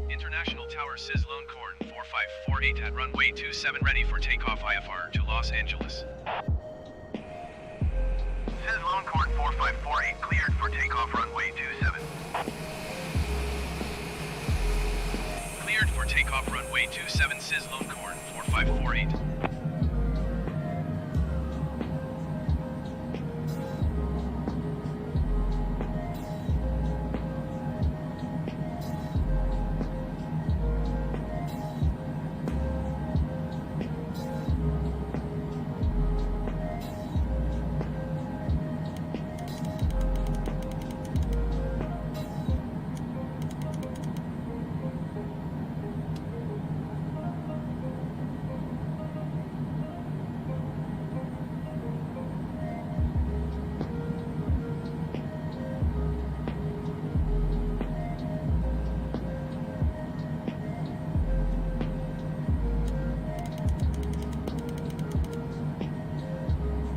International Tower SizzlingPopcorn 4548 at runway 27 ready for takeoff IFR to Los Angeles. SizzlingPopcorn 4548 cleared for takeoff runway 27. Cleared for takeoff runway 27 SizzlingPopcorn 4548.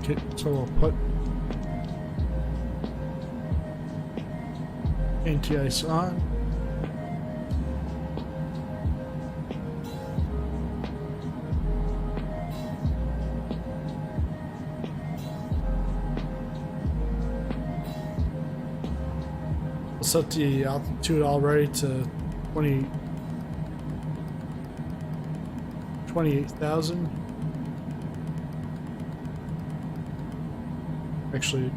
Okay, so we'll put anti-ice on. We'll set the altitude already to 28,000. Actually,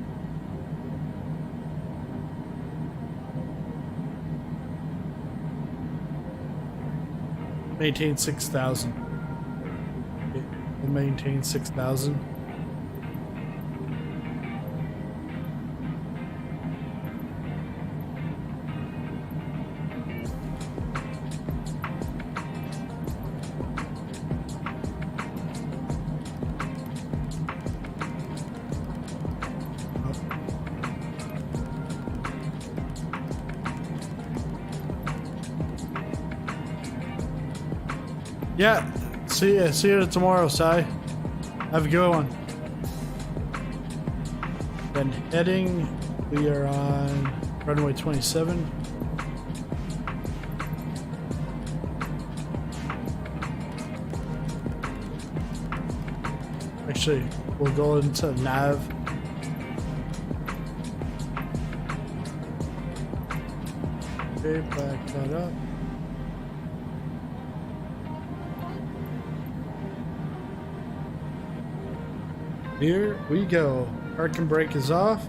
maintain 6,000. Okay, we'll maintain 6,000. Yeah, see you tomorrow, Si. Have a good one. Then heading, we are on runway 27. Actually, we'll go into nav. Okay, back that up. Here we go. Parking brake is off.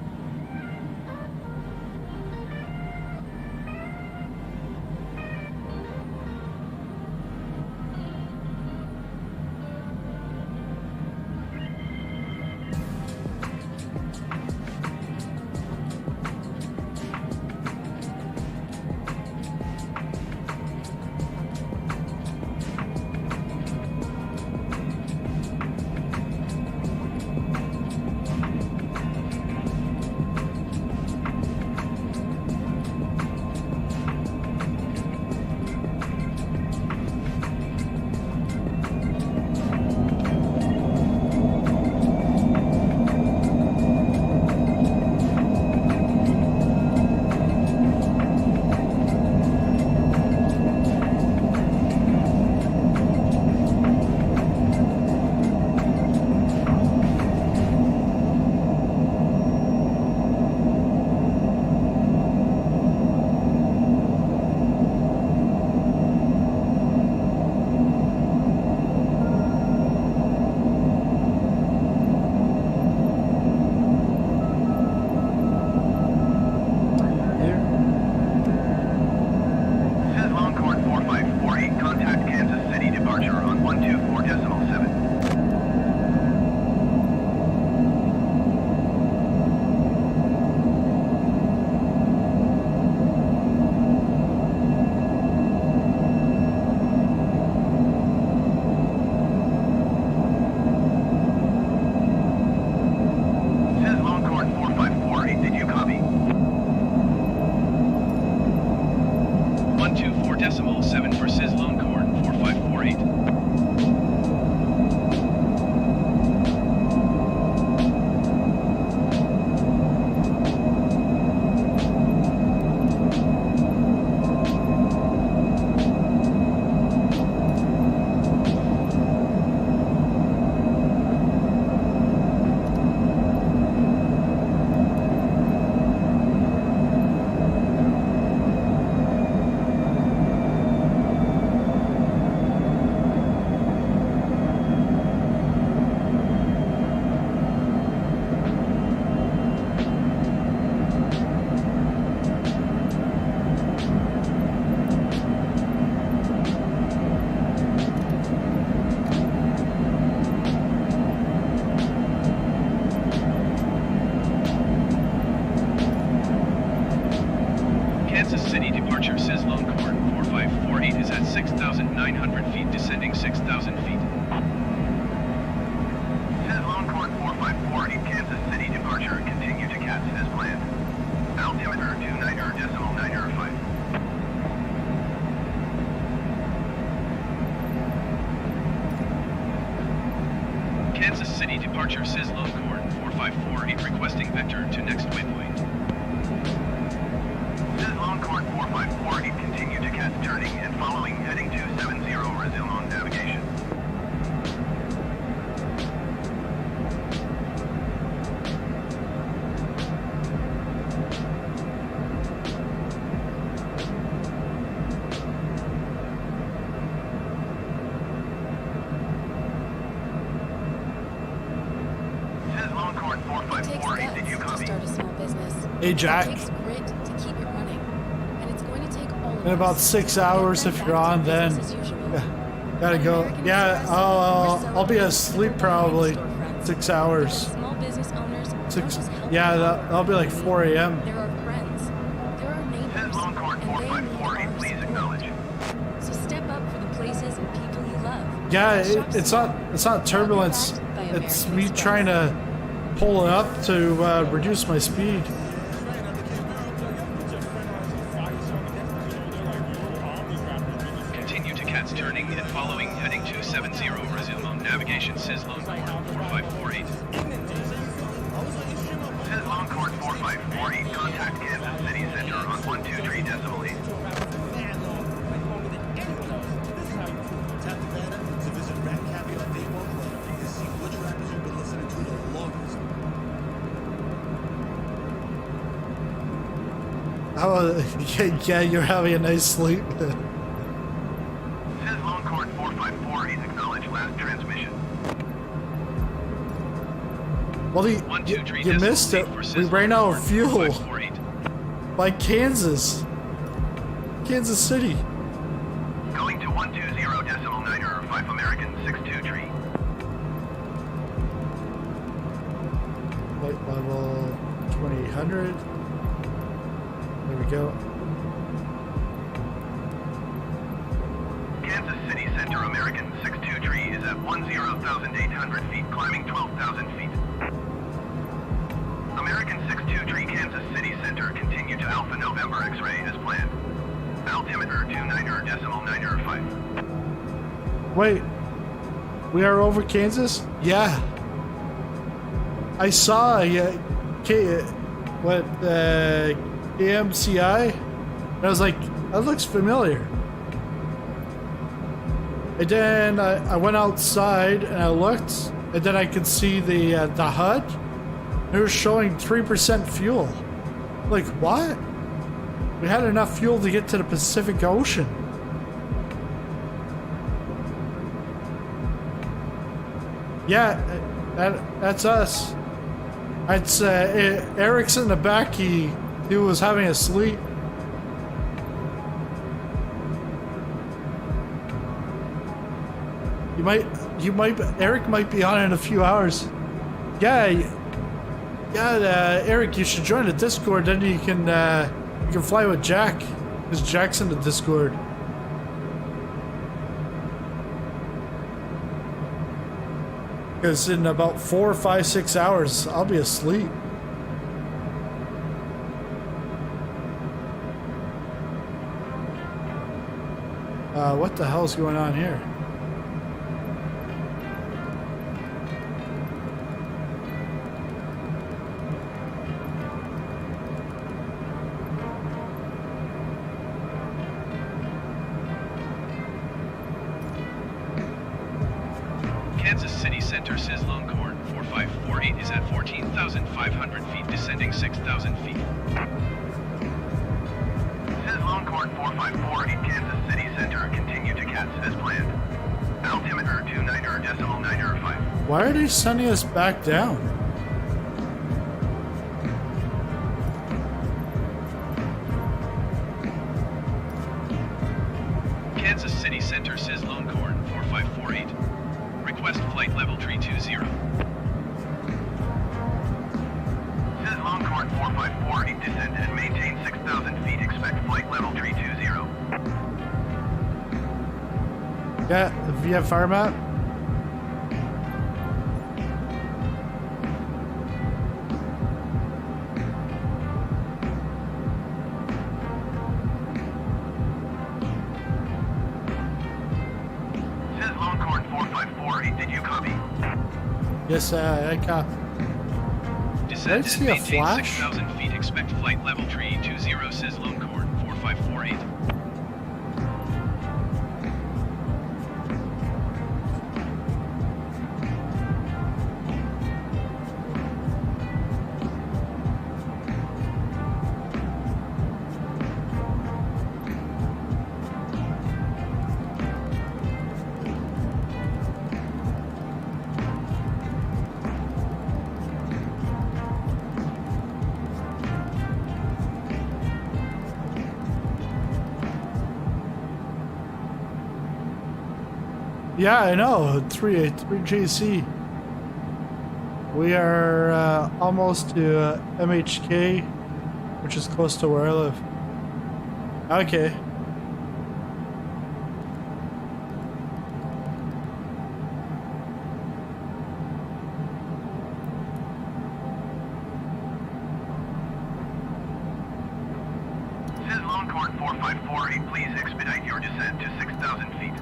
departure SizzlingPopcorn 4548 requesting vector to next waypoint. SizzlingPopcorn 4548 continue to cast turning and following heading 270 resume on navigation. SizzlingPopcorn 4548, did you copy? Start a small business. Hey, Jack. It takes grit to keep it running, and it's going to take all of In about us 6 to get hours right if back you're to on, then business as usual. gotta go. Yeah, I'll be asleep probably 6 hours. Small business owners don't Six. just help Yeah, people. that'll be like 4 a.m. There are friends, there are neighbors, SizzlingPopcorn and they need 4548, our please support. acknowledge. So step up for the places and people you love. Yeah, Shop it's small. not turbulence. Backed by It's American me Express. trying to pull it up to reduce my speed. Continue to cats turning and following heading 270 resume on navigation SizzlingPopcorn 4548. SizzlingPopcorn 4548, contact Kansas City Center on 123.8. Oh, yeah, you're having a nice sleep. SizzlingPopcorn 4548, acknowledge last transmission. Well, you 123.8 missed it. for We ran out of fuel 4548. by Kansas City. Going to 120.9 or 5 American 62 tree. Flight level 2800. There we go. Kansas City Center American 62 tree is at 10,800 feet, climbing 12,000 feet. American 62 tree Kansas City Center, continue to Alpha November X-ray as planned. Altimeter 29.905. Wait, we are over Kansas? Yeah. I saw KMCI, and I was like, that looks familiar. And then I went outside and I looked, and then I could see the HUD. It was showing 3% fuel. Like, what? We had enough fuel to get to the Pacific Ocean. Yeah, that's us. It's Eric's in the back. He was having a sleep. Eric might be on in a few hours. Yeah, Eric, you should join the Discord. Then you can fly with Jack, because Jack's in the Discord. Because in about 4, 5, 6 hours, I'll be asleep. What the hell's going on here? Kansas City Center SizzlingPopcorn 4548 is at 14,500 feet, descending 6,000 feet. SizzlingPopcorn 4548, Kansas City Center, continue to CATS as planned. Altimeter 29.905. Why are they sending us back down? Kansas City Center SizzlingPopcorn 4548. Request flight level 320. SizzlingPopcorn 4548, descend and maintain 6,000 feet. Expect flight level 320. Yeah, the VFR map. Yes, I copy. Descend I see and a maintain flash? 6,000 feet. Expect flight level tree 20 SizzlingPopcorn 4548. Yeah, I know. 3JC. We are almost to MHK, which is close to where I live. Okay. SizzlingPopcorn 4548, please expedite your descent to 6,000 feet.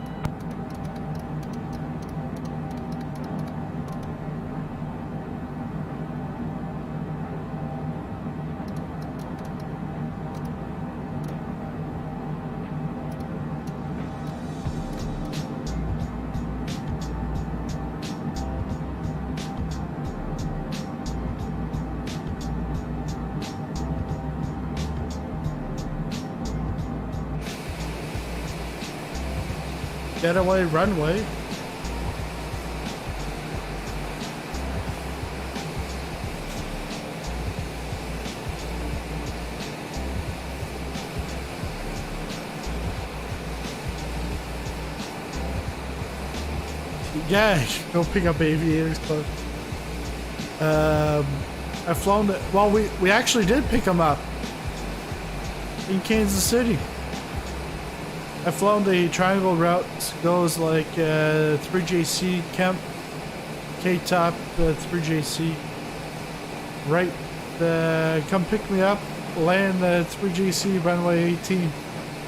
Getaway runway. Yeah, go pick up aviators club. I've flown the, well, we actually did pick them up in Kansas City. I've flown the triangle route, goes like 3JC, Kemp, K-Top, 3JC. Right, come pick me up, land 3JC, runway 18.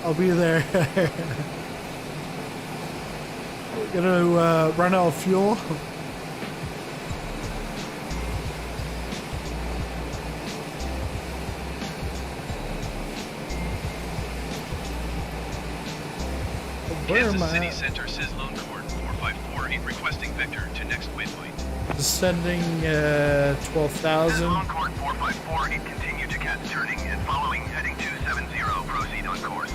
I'll be there. Gonna run out of fuel. Where am Kansas I City at? Center SizzlingPopcorn 4548 requesting vector to next waypoint. Descending 12,000. SizzlingPopcorn 4548, continue to cat turning and following heading 270, proceed on course.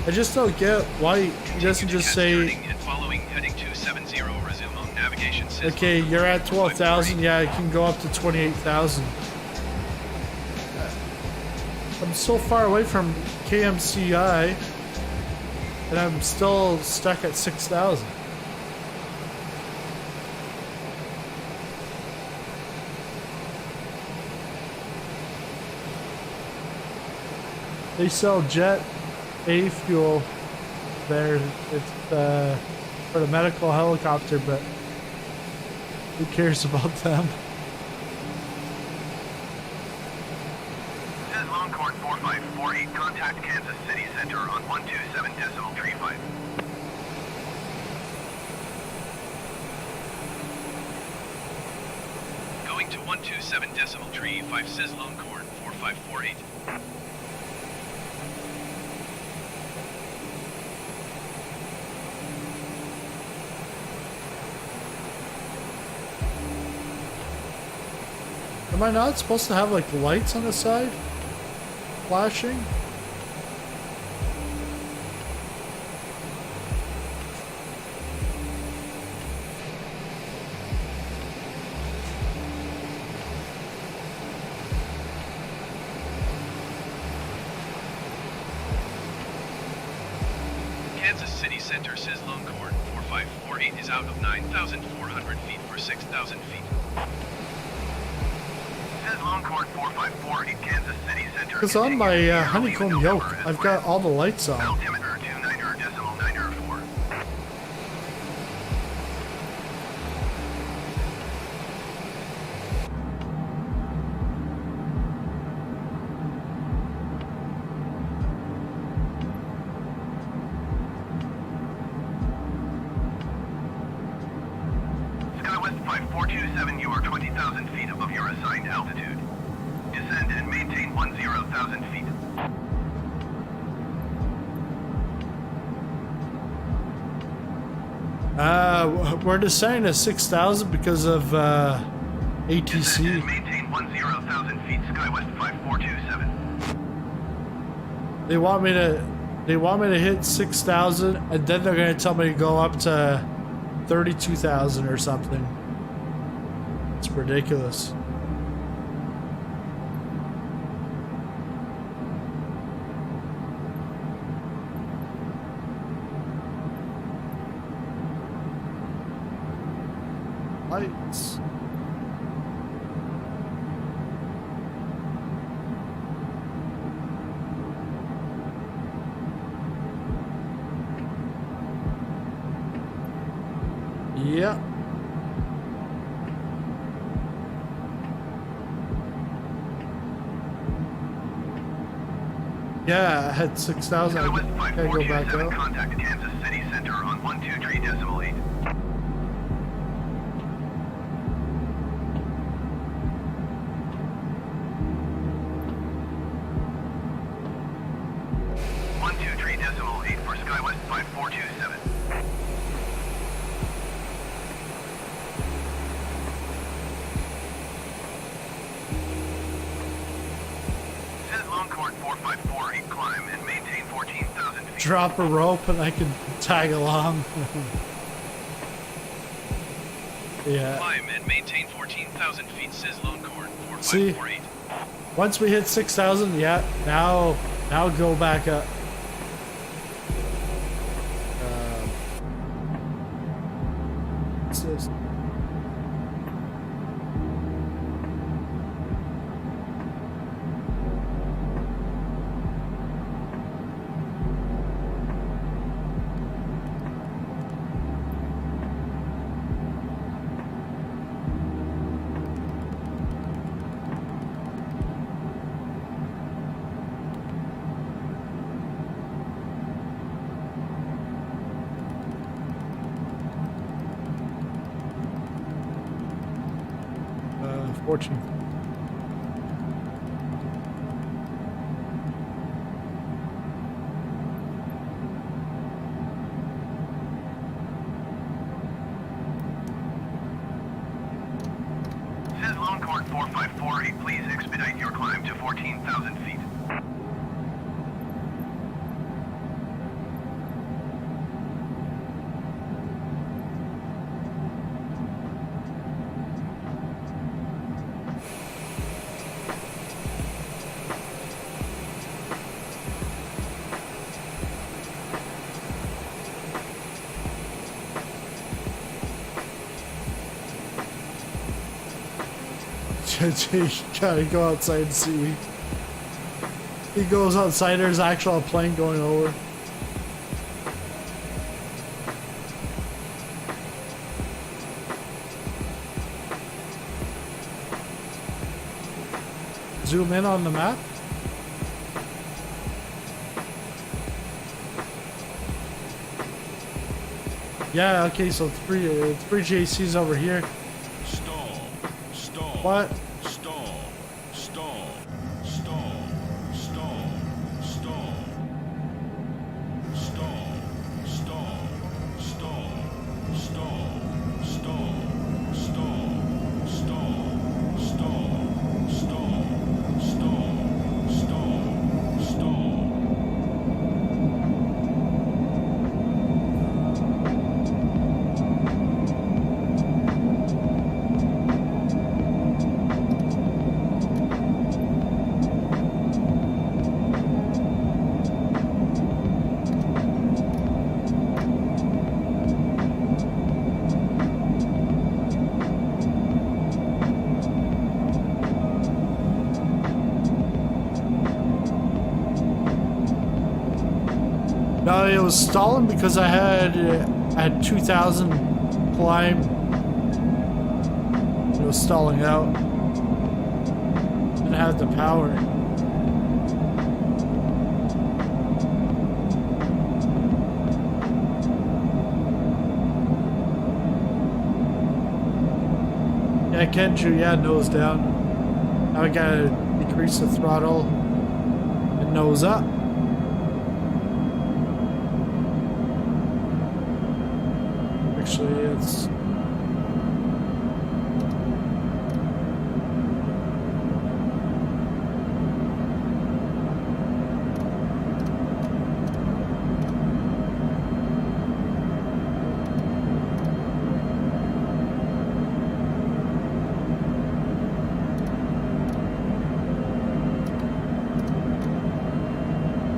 I just don't get why he doesn't just say, And following heading 270, resume on navigation system. okay, you're at 12,000, yeah, it can go up to 28,000. I'm so far away from KMCI, and I'm still stuck at 6,000. They sell jet A fuel there. It's for the medical helicopter, but who cares about them? SizzlingPopcorn 4548, contact Kansas City Center on 127.35. Going to 127.35 SizzlingPopcorn 4548. Am I not supposed to have like lights on the side flashing? Kansas City Center SizzlingPopcorn 4548 is out of 9,400 feet for 6,000 feet. SizzlingPopcorn 4548, Kansas City Center. Because on my Honeycomb Yoke, I've got all the lights on. Altimeter 29.94. SkyWest 5427, you are 20,000 feet above your assigned altitude. Descend and maintain 10,000 feet. We're descending to 6,000 because of Descend ATC. and maintain 10,000 feet, SkyWest 5427. They want me to hit 6,000, and then they're gonna tell me to go up to 32,000 or something. It's ridiculous. Lights. Yeah. Yeah, I had 6,000. I SkyWest gotta go back 5427, up. contact Kansas City Center on 123.8. 123.8 for SkyWest 5427. SizzlingPopcorn 4548, climb and maintain 14,000 feet. Drop a rope and I can tag along. Yeah. Climb and maintain 14,000 feet, SizzlingPopcorn See? 4548. Once we hit 6,000, yeah, now go back up. What's this? Fortune. SizzlingPopcorn 4548, please expedite your climb to 14,000 feet. You gotta go outside and see. He goes outside, there's actual plane going over. Zoom in on the map. Yeah, okay, so three JCs over here. Stall. Stall. What? Stall. Stall. Stall. Stall. Stall. Stall. Stall. Stall. Stall. Stall. Stall. Stall. Stall. Stall. Stall. Stall. Stall. No, it was stalling because I had 2,000 climb. It was stalling out. Didn't have the power. Yeah, Kenju, yeah, nose down. Now we gotta decrease the throttle and nose up. Actually, it's...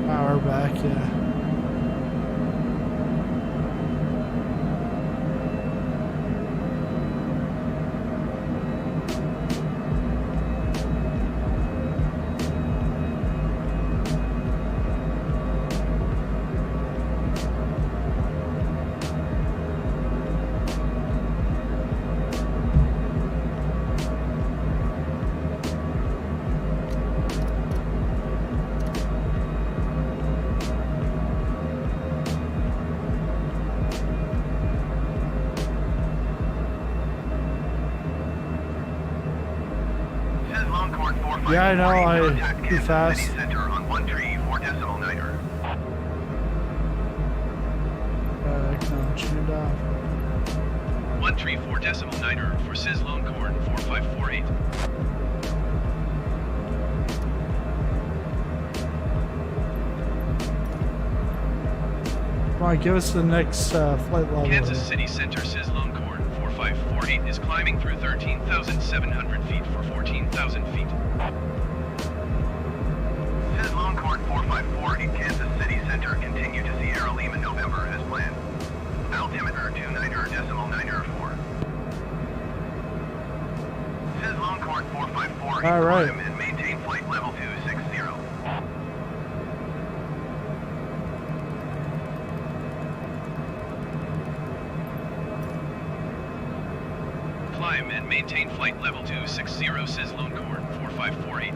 Power back, yeah. Yeah, I know, I too fast. Center on 134.9er. Tune it off. 134.9er for SizzlingPopcorn 4548. Come on, give us the next flight level. Kansas City Center SizzlingPopcorn 4548 is climbing through 13,700 feet for 14,000 feet. SizzlingPopcorn 454 in Kansas City Center. Continue to see Aero Lima November as planned. Altimeter 29.904. SizzlingPopcorn 454 All right. climb and maintain flight level 260. Climb and maintain flight level 260 SizzlingPopcorn 4548.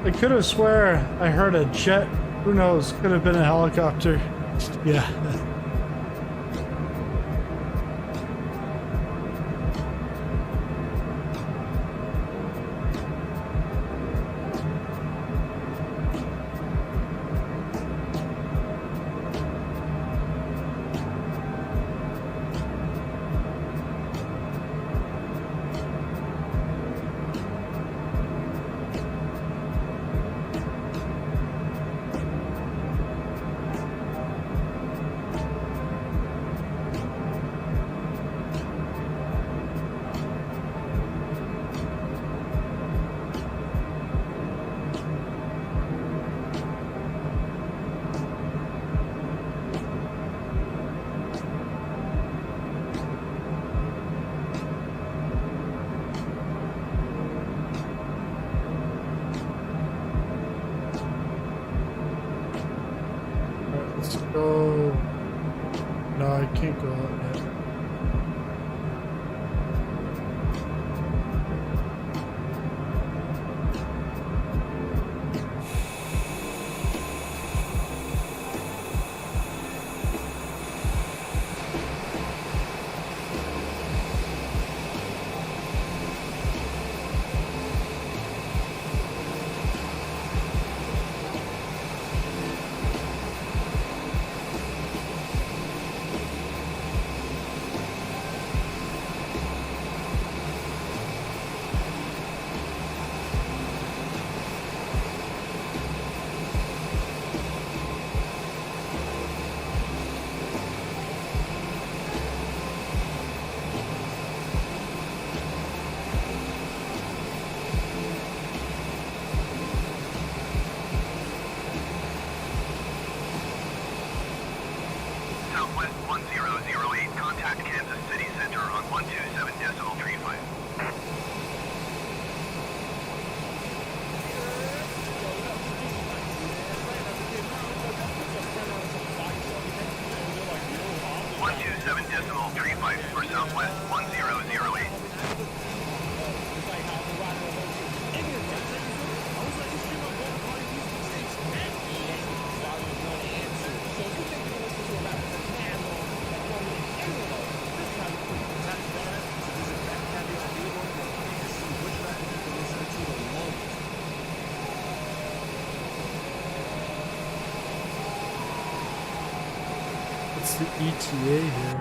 I could have swear I heard a jet. Who knows? Could have been a helicopter. Yeah. Let's go. No, I can't go out yet. Southwest 1008, contact Kansas City Center on 127.35. 9.35 for Southwest 1008. What's the ETA here?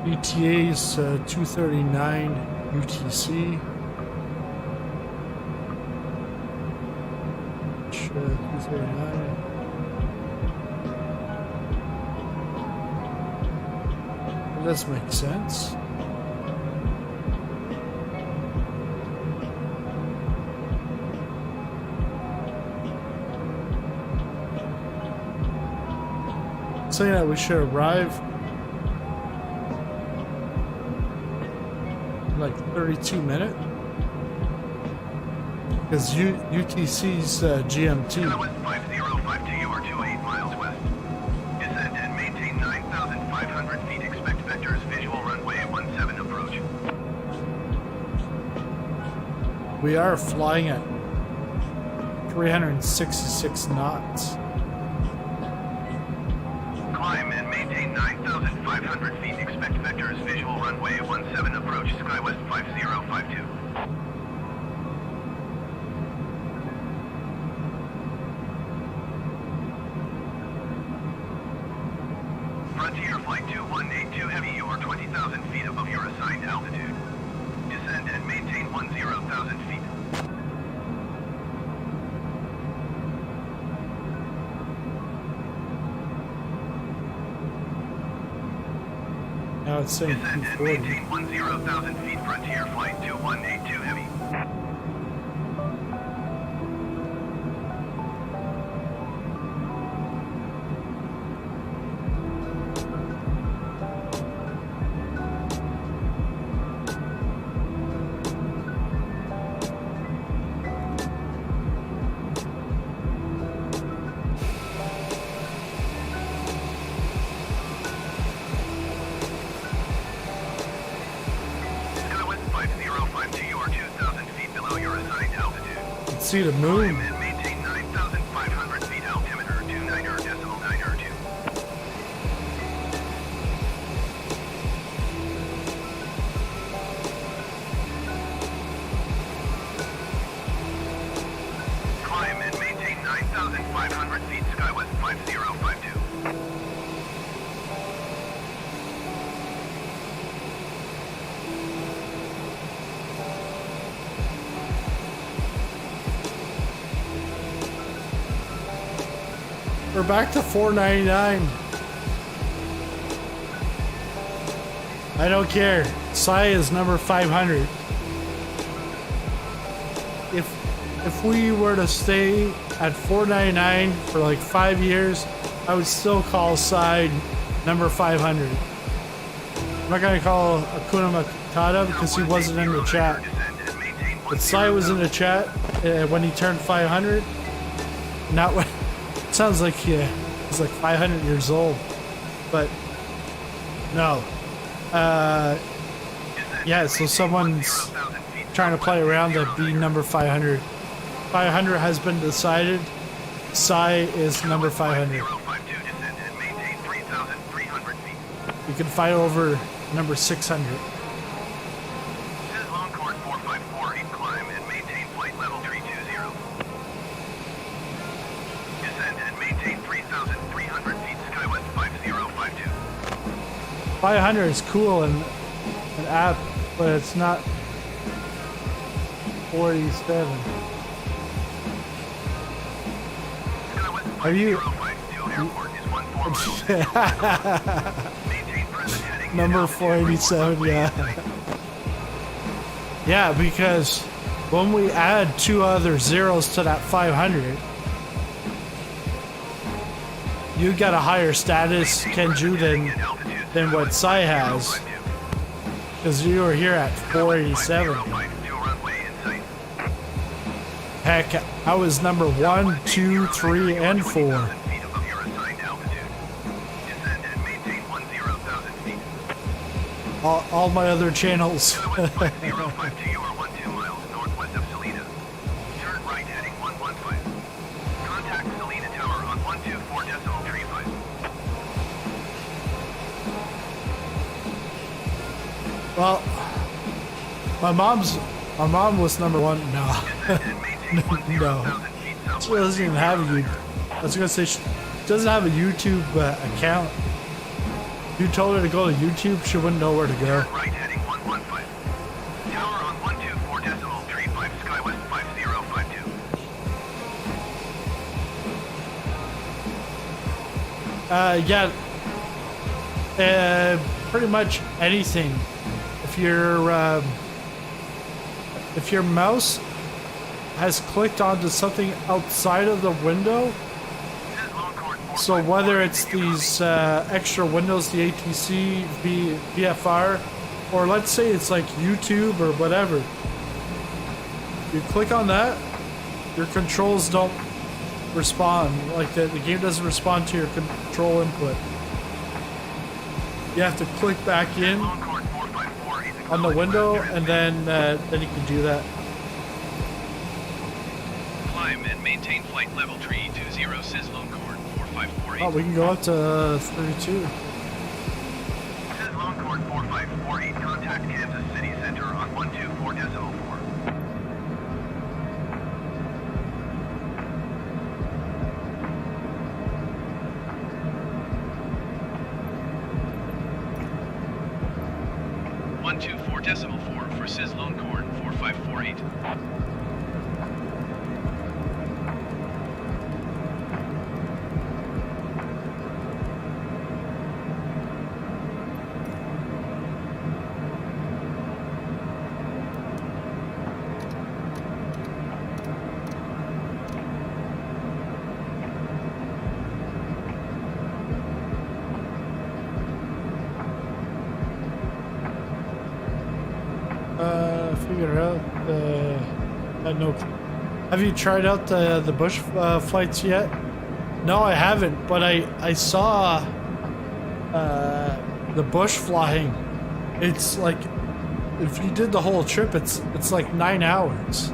ETA is 2:39 UTC. 2:39. That does make sense. Saying that we should arrive in like 32 minutes because UTC's GM2. Southwest 5052, you are 28 miles west. Descend and maintain 9,500 feet. Expect vectors. Visual runway 17 approach. We are flying at 366 knots. Climb and maintain 9,500 feet. Expect vectors. Visual runway 17 approach. Skywest 5052. Frontier Flight 2182 Heavy, you are 20,000 feet above your assigned altitude. Descend and maintain 10,000 feet. Now it's saying Descend and 240. maintain 10,000 feet. Frontier Flight 2182 Heavy. Skywest 5052, you are 2,000 feet below your assigned altitude. See the Climb moon. and maintain 9,500 feet. Altimeter 29.902. Climb and maintain 9,500 feet. Skywest 5052. We're back to 499. I don't care. Sai is number 500. If we were to stay at 499 for like 5 years, I would still call Sai number 500. I'm not gonna call Akuna Matata because he wasn't in the chat. But Sai was in the chat when he turned 500. Not when. Sounds like he's like 500 years old, but no. Yeah, so someone's trying to play around to be number 500. 500 has been decided. Sai is number 500. You can fight over number 600. Long-course 454, climb and maintain flight level 320. Descend and maintain 3,300 feet. Skywest 5052. 500 is cool and an app, but it's not 47. Are you number 487? Yeah. Yeah, because when we add 2 other zeros to that 500, you got a higher status, Kenju, than what Sai has. Because you were here at 487. heck, I was number 1, 2, 3, and 4. 20,000 feet above your assigned altitude. Descend and maintain 10,000 feet. All my other channels. Skywest 5052 or 12 miles northwest of Salina. Turn right heading 115. Contact Salina Tower on 124.35. Well, my mom was number 1. No. No. She doesn't even have a YouTube. I was gonna say she doesn't have a YouTube account. If you told her to go to YouTube, she wouldn't know where to go. Turn right heading 115. Tower on 124.35 Skywest 5052. Yeah. Pretty much anything. If your mouse has clicked onto something outside of the window, so whether it's these extra windows, the ATC, VFR, or let's say it's like YouTube or whatever, you click on that, your controls don't respond. Like the game doesn't respond to your control input. You have to click back in on the window, and then you can do that. Climb and maintain flight level 320 Sizzlingpopcorn 4548. Oh, we can go up to 32. Sizzlingpopcorn 4548. Contact Kansas City Center on 124.4. for Sizzlingpopcorn 4548. Figure out I know. Have you tried out the bush flights yet? No, I haven't, but I saw the bush flying. It's like, if you did the whole trip, it's like 9 hours.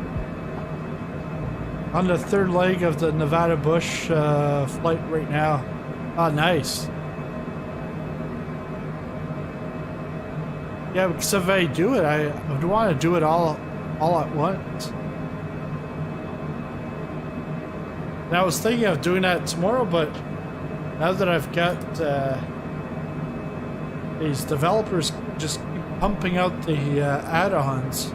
On the third leg of the Nevada bush flight right now. Oh, nice. Yeah, because if I do it, I would want to do it all at once. And I was thinking of doing that tomorrow, but now that I've got these developers just keep pumping out the add-ons,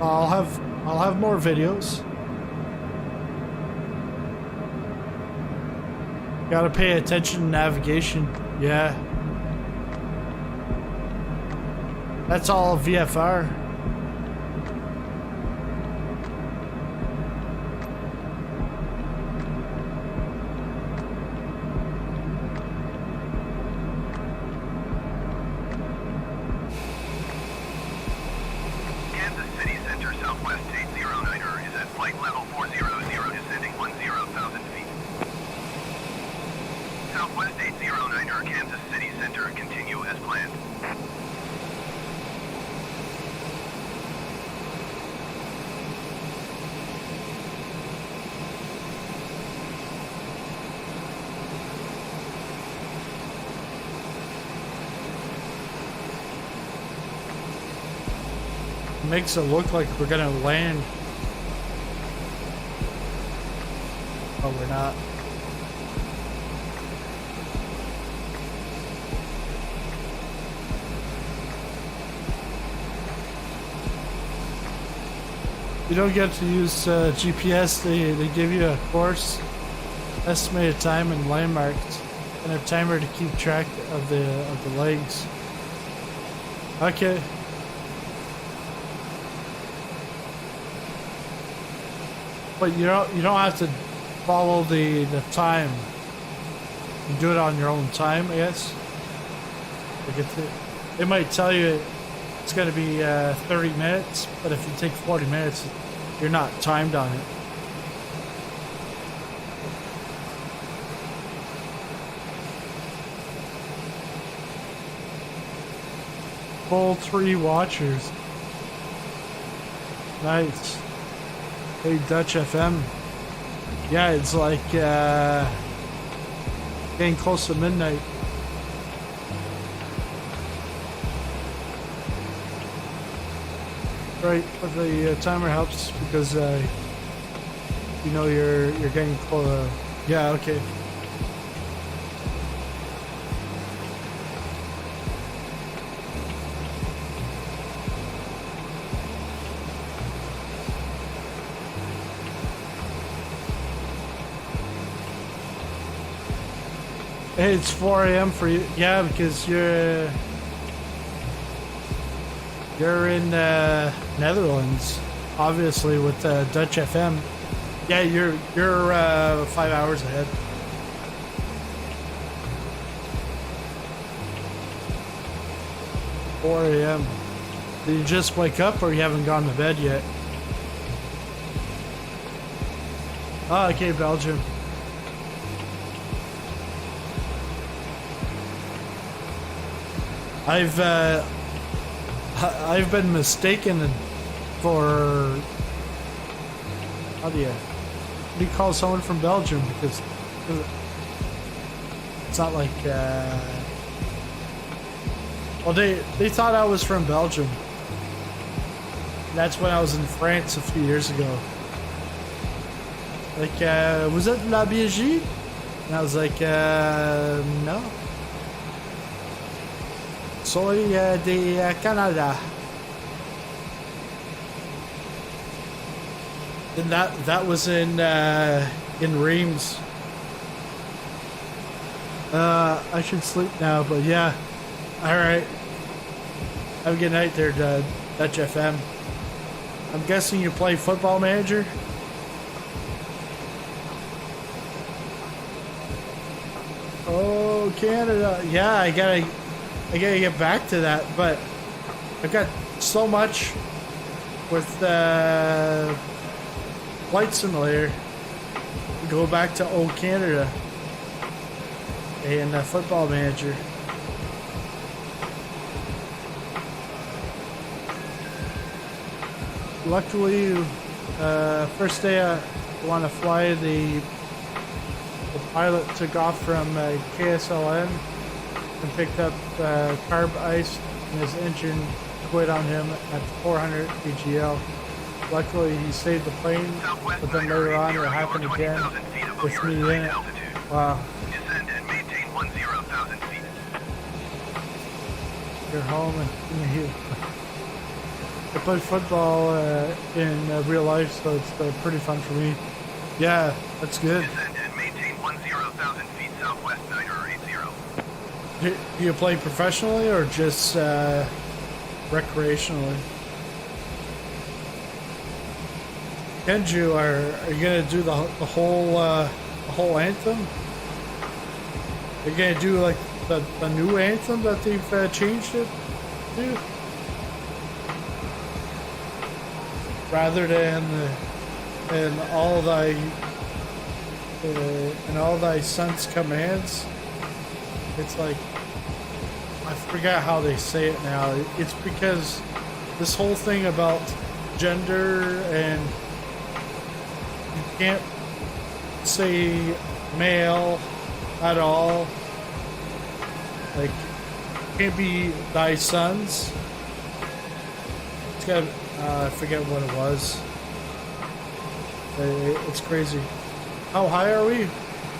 I'll have more videos. Gotta pay attention to navigation, yeah. That's all VFR. Kansas City Center, Southwest 809er is at flight level 400, descending 10,000 feet. Southwest 809er, Kansas City Center, continue as planned. Makes it look like we're gonna land. Oh, we're not. You don't get to use GPS. They give you a course, estimated time, and landmarks, and a timer to keep track of the legs. Okay. But you don't have to follow the time. You do it on your own time, I guess. Like it might tell you it's going to be 30 minutes, but if you take 40 minutes, you're not timed on it. Full 3 watchers. Nice. Hey, Dutch FM. Yeah, it's like getting close to midnight. Right, but the timer helps because you know you're getting close. Yeah, okay. Hey, it's 4 a.m. for you. Yeah, because you're in Netherlands, obviously with Dutch FM. Yeah, you're 5 hours ahead. Four a.m. Did you just wake up, or you haven't gone to bed yet? Oh, okay, Belgium. I've been mistaken for, how do you call someone from Belgium, because it's not like well, they thought I was from Belgium. That's when I was in France a few years ago. Like, was it La Belgique? And I was like, no. Soy de Canada. And that was in Reims. I should sleep now, but yeah. Alright. Have a good night there, Dutch FM. I'm guessing you play Football Manager? Oh, Canada. Yeah, I gotta get back to that, but I've got so much with Flight Simulator. Go back to old Canada and Football Manager. Luckily, first day I want to fly, the pilot took off from KSLM and picked up carb ice, and his engine quit on him at 400 AGL. Luckily, he saved the plane, but then later on it happened again with me in it. Wow. Descend and maintain 10,000 feet. You're home and you. I play football in real life, so it's pretty fun for me. Yeah, that's good. Descend and maintain 10,000 feet southwest 9080. Do you play professionally or just recreationally? Kenju, are you gonna do the whole anthem? Are you gonna do like the new anthem that they've changed it to? Rather than and all thy son's commands, it's like, I forgot how they say it now. It's because this whole thing about gender, and you can't say male at all. Like, can't be thy sons. It's got, I forget what it was. It's crazy. How high are we?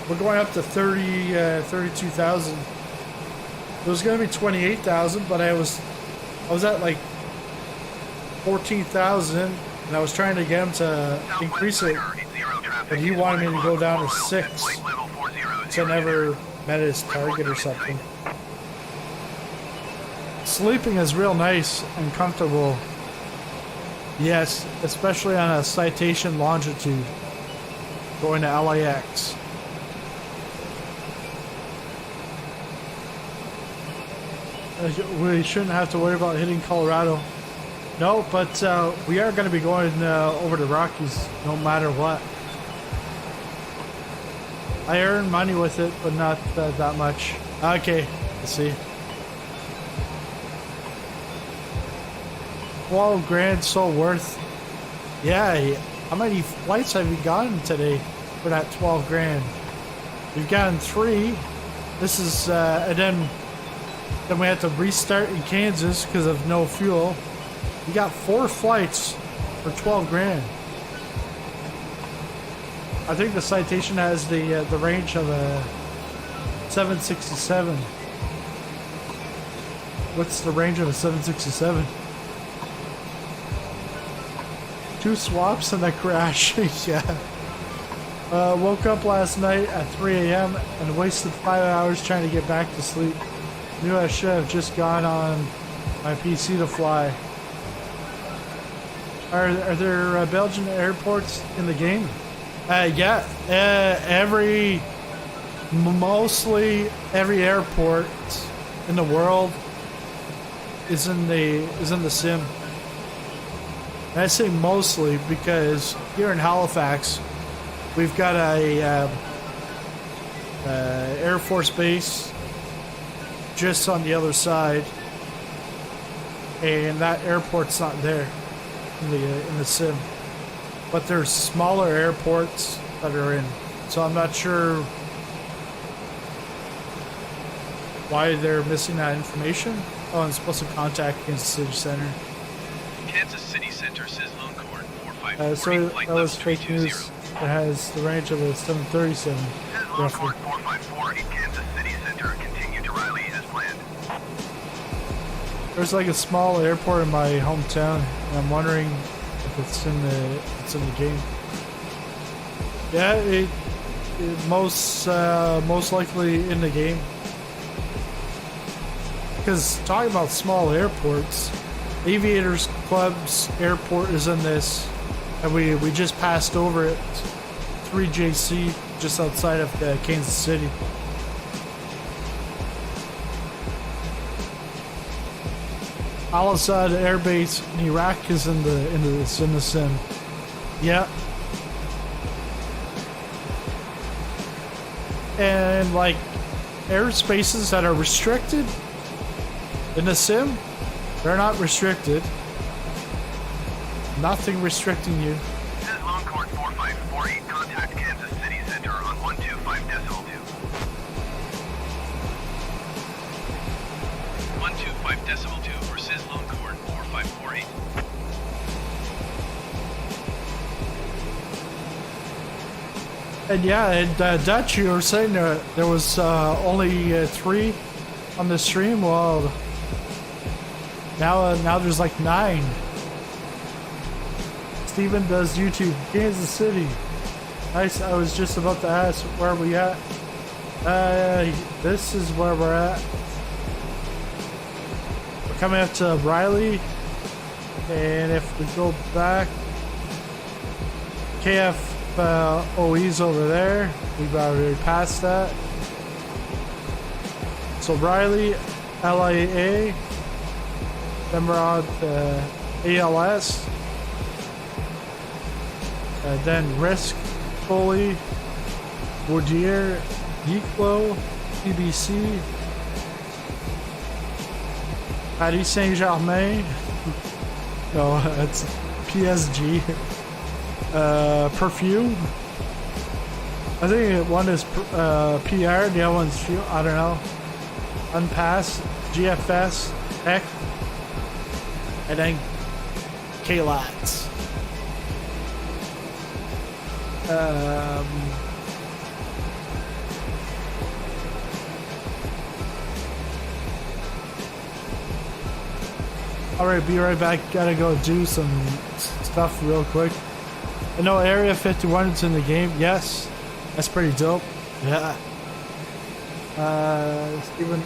We're going up to 32,000. It was going to be 28,000, but I was at like 14,000, and I was trying to get him to increase it, but he wanted me to go down to 6, so I never met his target or something. Sleeping is real nice and comfortable. Yes, especially on a Citation Longitude going to LAX. we shouldn't have to worry about hitting Colorado. No, but we are going to be going over the Rockies no matter what. I earn money with it, but not that much. Okay, let's see. 12 grand so worth. Yeah, how many flights have you gotten today for that 12 grand? We've gotten 3. This is, and then we had to restart in Kansas because of no fuel. We got 4 flights for 12 grand. I think the Citation has the range of a 767. What's the range of a 767? 2 swaps and a crash. Yeah. Woke up last night at 3 a.m. and wasted 5 hours trying to get back to sleep. Knew I should have just gone on my PC to fly. Are there Belgian airports in the game? Yeah. Mostly every airport in the world is in the sim. And I say mostly because here in Halifax, we've got a Air Force base just on the other side, and that airport's not there in the sim. But there's smaller airports that are in, so I'm not sure why they're missing that information. Oh, I'm supposed to contact Kansas City Center. Kansas City Center, SizzlingPopcorn 454. So flight that was level fake 320. news. It has the range of a 737, roughly. SizzlingPopcorn 454 in Kansas City Center. Continue to Riley as planned. There's like a small airport in my hometown, and I'm wondering if it's in the game. Yeah, it most likely in the game. Because talking about small airports, Aviators Club's airport is in this, and we just passed over it, 3JC, just outside of Kansas City. Al Assad Air Base in Iraq is in the sim. Yeah. And like airspaces that are restricted in the sim, they're not restricted. Nothing restricting you. SizzlingPopcorn 4548, contact Kansas City Center on 125.2. 125.2 for SizzlingPopcorn 4548. And yeah, and Dutch, you were saying there was only 3 on the stream. Well, now there's like 9. Steven does YouTube, Kansas City. Nice. I was just about to ask where we at. This is where we're at. We're coming up to Riley, and if we go back, OE's over there. We've already passed that. So Riley, LIA, then we're on ALS, then Risk, Foley, Wardier, Yiklo, BBC, Paris Saint-Germain, no, it's PSG, Perfume. I think one is PR, the other one's Fuel, I don't know. Unpass, GFS, Tech, and then KLAX. Alright, be right back. Gotta go do some stuff real quick. I know Area 51 is in the game. Yes, that's pretty dope. Yeah. Steven,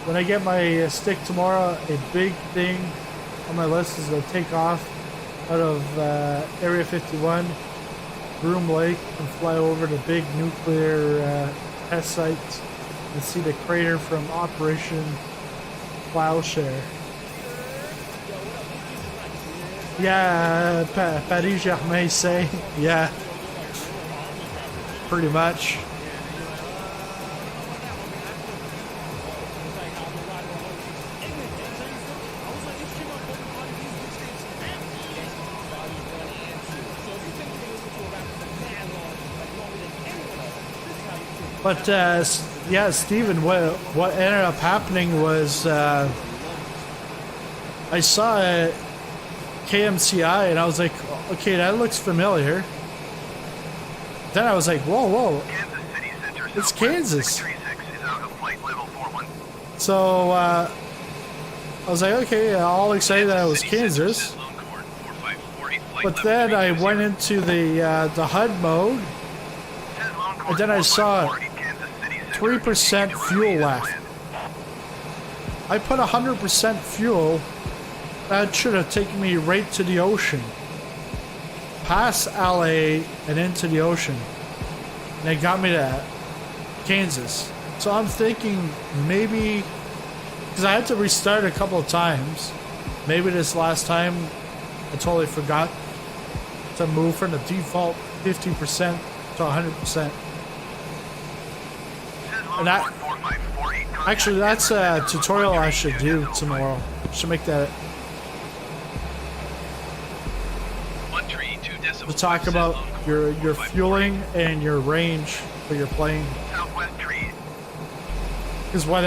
when I get my stick tomorrow, a big thing on my list is to take off out of Area 51, Groom Lake, and fly over to big nuclear test sites and see the crater from Operation plowshare. Yeah, Paris Germain say, yeah, pretty much. But yeah, Steven, what ended up happening was I saw a KMCI and I was like, okay, that looks familiar. Then I was like, whoa, it's Kansas. So I was like, okay, all excited that it was Kansas. But then I went into the HUD mode, and then I saw 3% fuel left. I put 100% fuel. That should have taken me right to the ocean, past LA and into the ocean, and it got me to Kansas. So I'm thinking maybe, because I had to restart a couple of times, maybe this last time I totally forgot to move from the default 50% to 100%. And that, actually, that's a tutorial I should do tomorrow. I should make that. To talk about your fueling and your range for your plane. Because when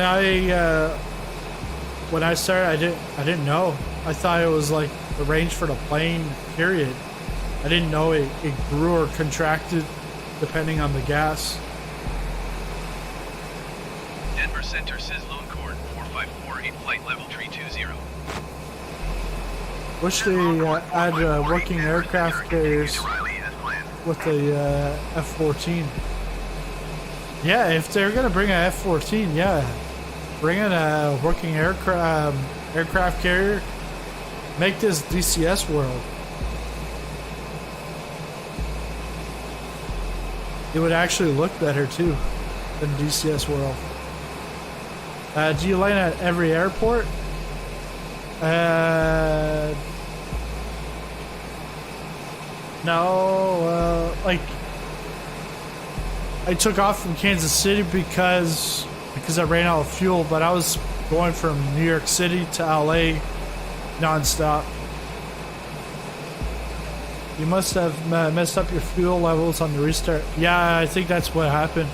I started, I didn't know. I thought it was like the range for the plane. Period. I didn't know it grew or contracted depending on the gas. Denver Center SizzlingPopcorn 4548 flight level 320. Wish they add working aircraft carriers with the F-14. Yeah, if they're gonna bring an F-14, yeah, bring in a working aircraft carrier. Make this DCS world. It would actually look better too than DCS world. Do you land at every airport? No, like I took off from Kansas City because I ran out of fuel, but I was going from New York City to LA non-stop. You must have messed up your fuel levels on the restart. Yeah, I think that's what happened.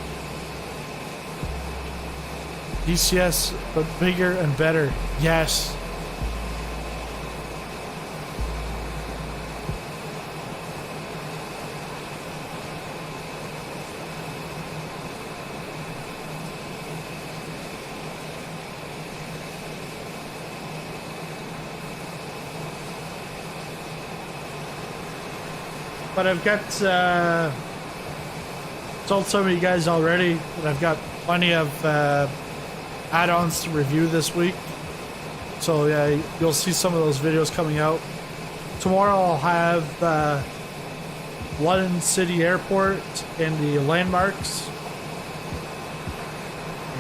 DCS, but bigger and better. Yes. But I've got told some of you guys already that I've got plenty of add-ons to review this week. So yeah, you'll see some of those videos coming out. Tomorrow I'll have London City Airport and the landmarks.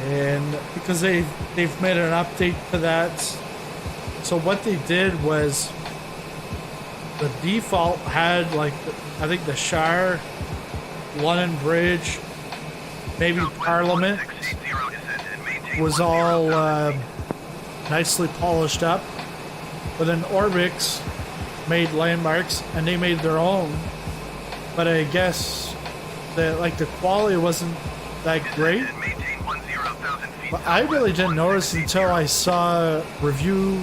And because they've made an update to that. So what they did was the default had like I think the Shire, London Bridge, maybe Parliament was all nicely polished up, but then Orbix made landmarks and they made their own. But I guess the quality wasn't that great. But I really didn't notice until I saw a review.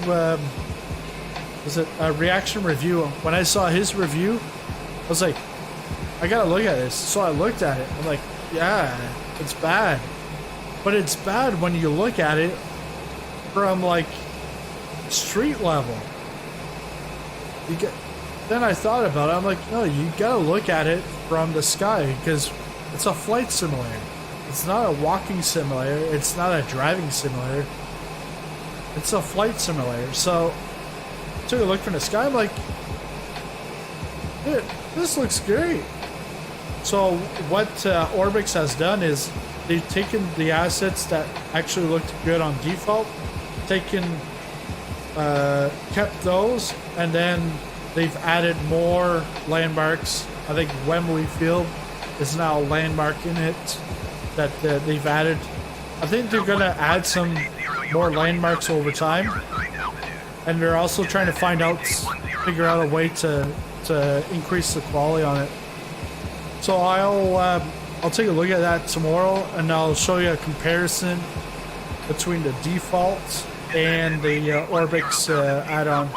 Was it a reaction review? When I saw his review, I was like, I gotta look at this. So I looked at it. I'm like, yeah, it's bad. But it's bad when you look at it from like street level. Then I thought about it. I'm like, no, you gotta look at it from the sky because it's a flight simulator. It's not a walking simulator. It's not a driving simulator. It's a flight simulator. So I took a look from the sky. I'm like, dude, this looks great. So what Orbix has done is they've taken the assets that actually looked good on default taken, kept those, and then they've added more landmarks. I think Wembley Field is now a landmark in it that they've added. I think they're gonna add some more landmarks over time, and they're also trying to figure out a way to increase the quality on it. So I'll take a look at that tomorrow, and I'll show you a comparison between the default and the Orbix add-on.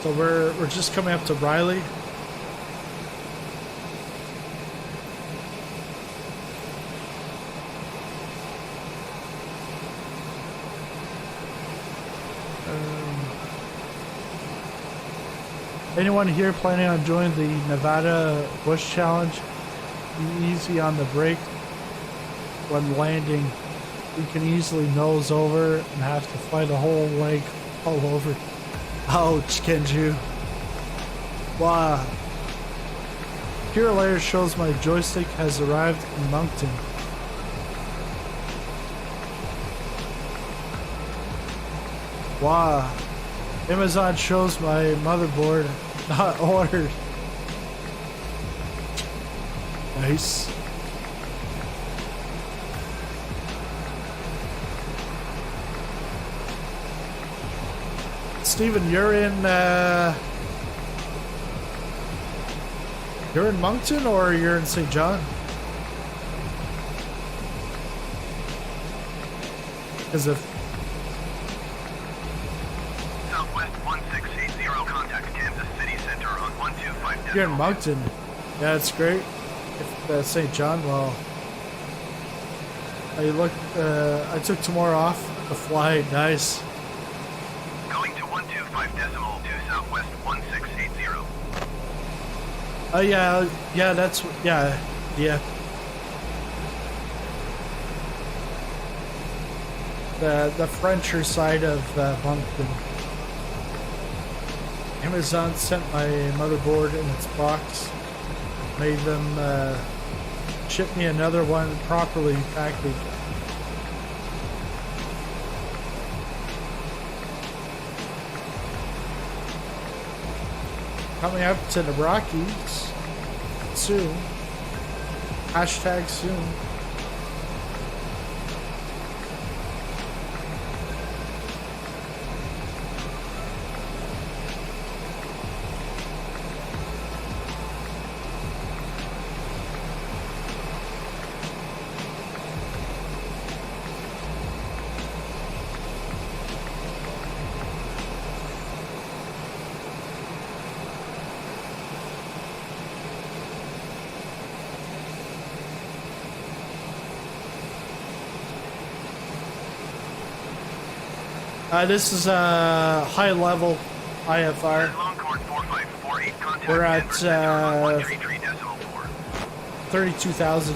So we're just coming up to Riley. Anyone here planning on joining the Nevada Bush Challenge? Be easy on the brake when landing. You can easily nose over and have to fight a whole leg all over. Ouch, Kenju. Wow. Pure Layer shows my joystick has arrived in Moncton. Wow. Amazon shows my motherboard not ordered. Nice. Steven, you're in Moncton or you're in St. John? Because if Southwest 1680, contact Kansas City Center on 125. you're in Moncton, yeah, that's great. If St. John, well, I took tomorrow off to fly. Nice. Going to 125.2 Southwest 1680. Oh yeah, that's yeah. The Frencher side of Moncton. Amazon sent my motherboard in its box. Made them ship me another one properly packaged. Coming up to the Rockies soon. Hashtag soon. This is a high level IFR. We're at 32,000.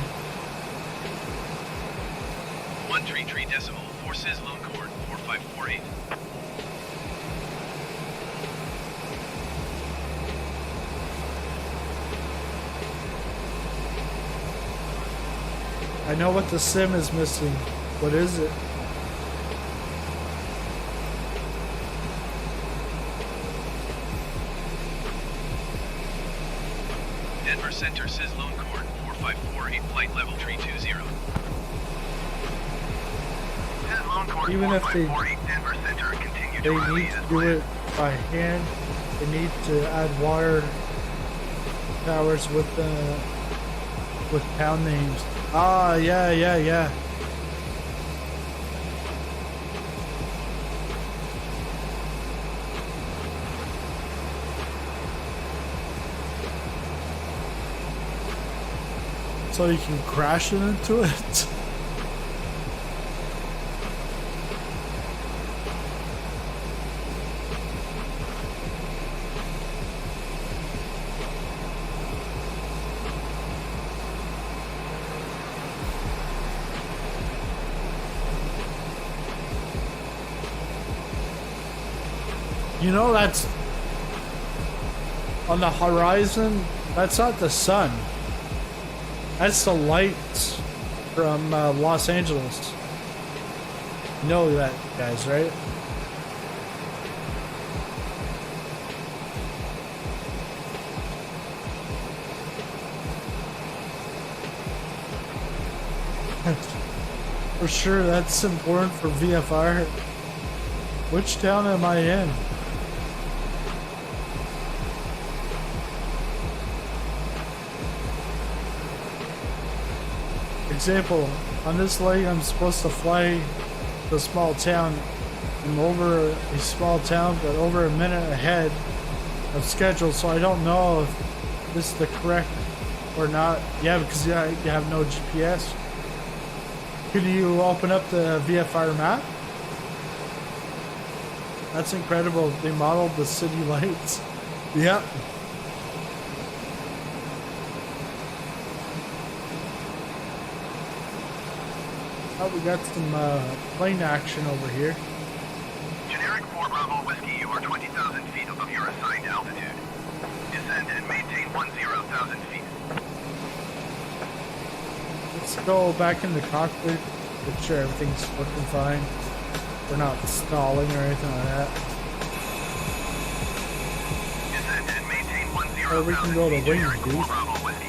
133.4 Sizzlone Cord 4548. I know what the sim is missing. What is it? Denver Center Sizzlone Cord 4548 flight level 320. Even if they need to do it by hand, they need to add water towers with town names. Ah, yeah. So you can crash it into it. You know, that's on the horizon. That's not the sun. That's the lights from Los Angeles. You know that, guys, right? For sure, that's important for VFR. Which town am I in? Example, on this leg I'm supposed to fly to a small town. I'm over a small town, but over a minute ahead of schedule, so I don't know if this is the correct or not. Yeah, because you have no GPS. Could you open up the VFR map? That's incredible. They modeled the city lights. Yep. Oh, we got some plane action over here. Generic 4 Bravo Whiskey, you are 20,000 feet above your assigned altitude. Descend and maintain 10,000 feet. Let's go back in the cockpit, make sure everything's looking fine. We're not stalling or anything like that. Descend and maintain 10,000 Or we can go to feet. wings, Generic 4 dude. Bravo Whiskey.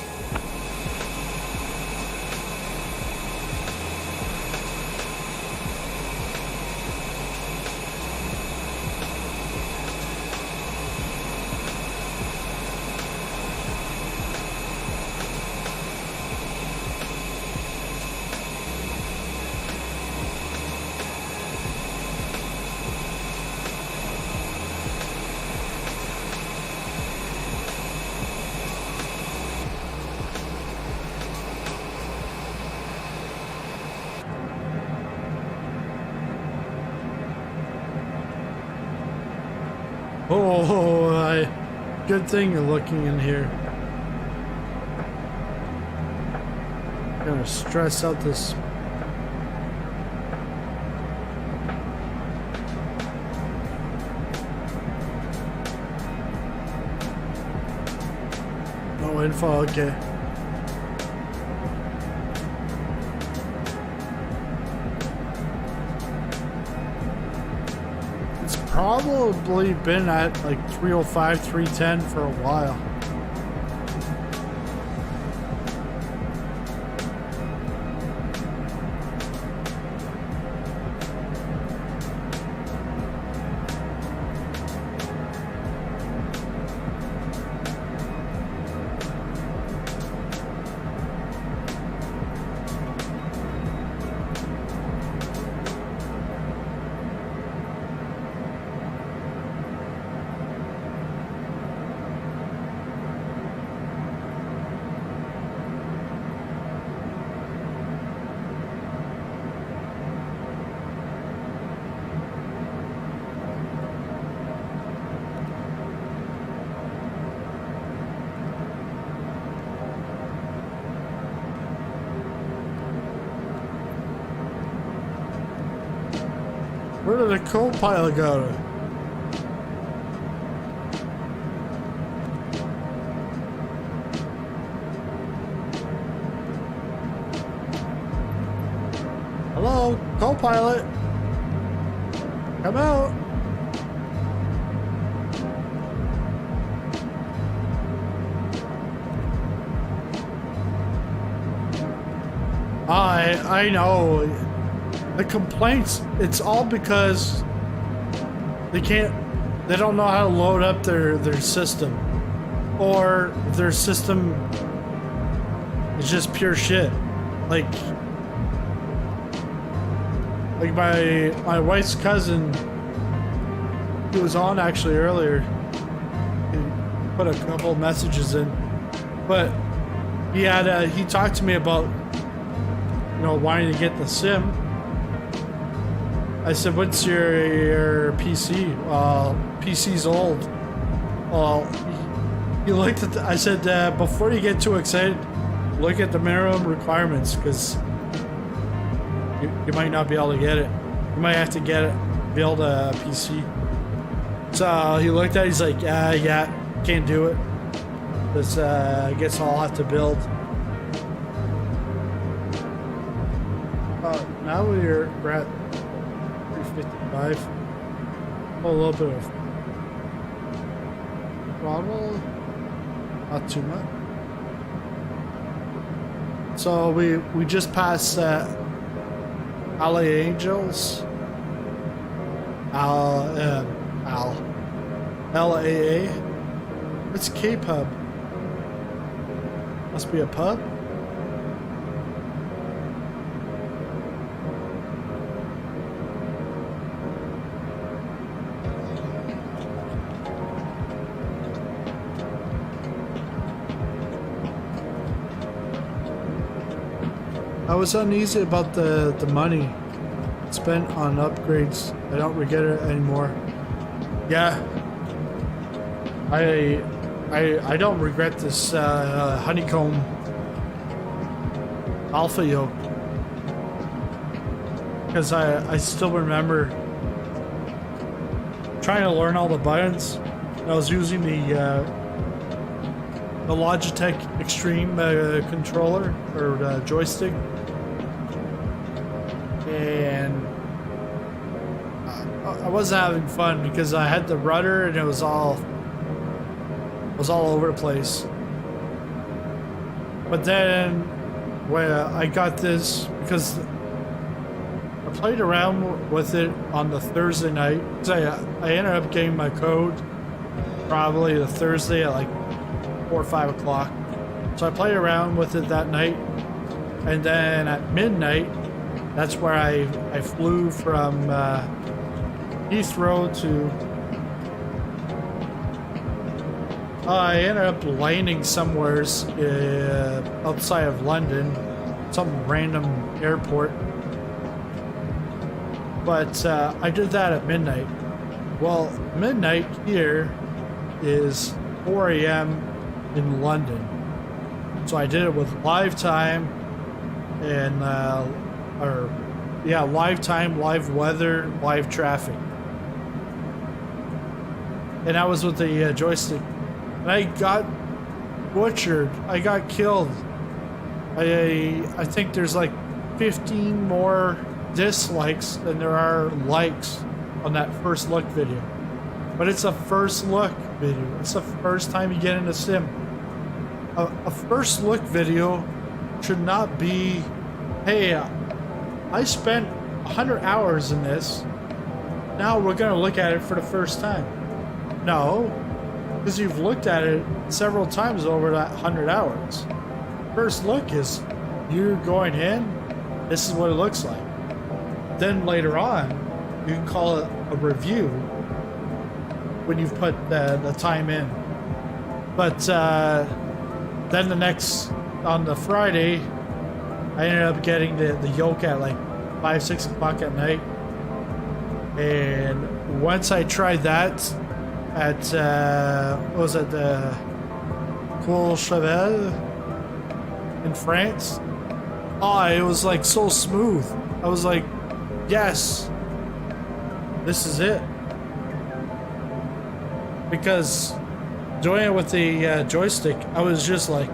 Oh, good thing you're looking in here. Gonna stress out this. No info, okay. Probably been at like 305, 310 for a while. Where did the co-pilot go to? Hello, co-pilot. Come out. I know. The complaints, it's all because they don't know how to load up their system, or their system is just pure shit. Like my wife's cousin, he was on actually earlier, he put a couple messages in, but he talked to me about, you know, wanting to get the sim. I said, what's your PC? PC's old. Well, he looked at I said, before you get too excited, look at the minimum requirements, because you might not be able to get it. You might have to build a PC. So he looked at it, he's like, yeah, can't do it. This, I guess I'll have to build. Now we're at 355. A little bit of throttle, not too much. So we just passed LA Angels, LAA. What's K-Pub? Must be a pub. I was uneasy about the money spent on upgrades. I don't regret it anymore. Yeah, I don't regret this Honeycomb Alpha Yoke, because I still remember trying to learn all the buttons. I was using the Logitech Extreme controller or joystick, and I wasn't having fun because I had the rudder and it was all over the place. But then when I got this, because I played around with it on the Thursday night, so I ended up getting my code probably the Thursday at like 4 or 5 o'clock. So I played around with it that night, and then at midnight, that's where I flew from Heathrow to. I ended up landing somewhere outside of London, some random airport. But I did that at midnight. Well, midnight here is 4 a.m. in London. So I did it with live time and live time, live weather, live traffic. And I was with the joystick. And I got butchered. I got killed. I think there's like 15 more dislikes than there are likes on that first look video. But it's a first look video. It's the first time you get in a sim. A first look video should not be, hey, I spent 100 hours in this. Now we're going to look at it for the first time. No, because you've looked at it several times over that 100 hours. First look is you're going in, this is what it looks like. Then later on, you can call it a review when you've put the time in. But then on the Friday, I ended up getting the Yoke at like 5, 6 o'clock at night. And once I tried that at, what was it, the Courchevel in France? Oh, it was like so smooth. I was like, yes, this is it. Because doing it with the joystick, I was just like,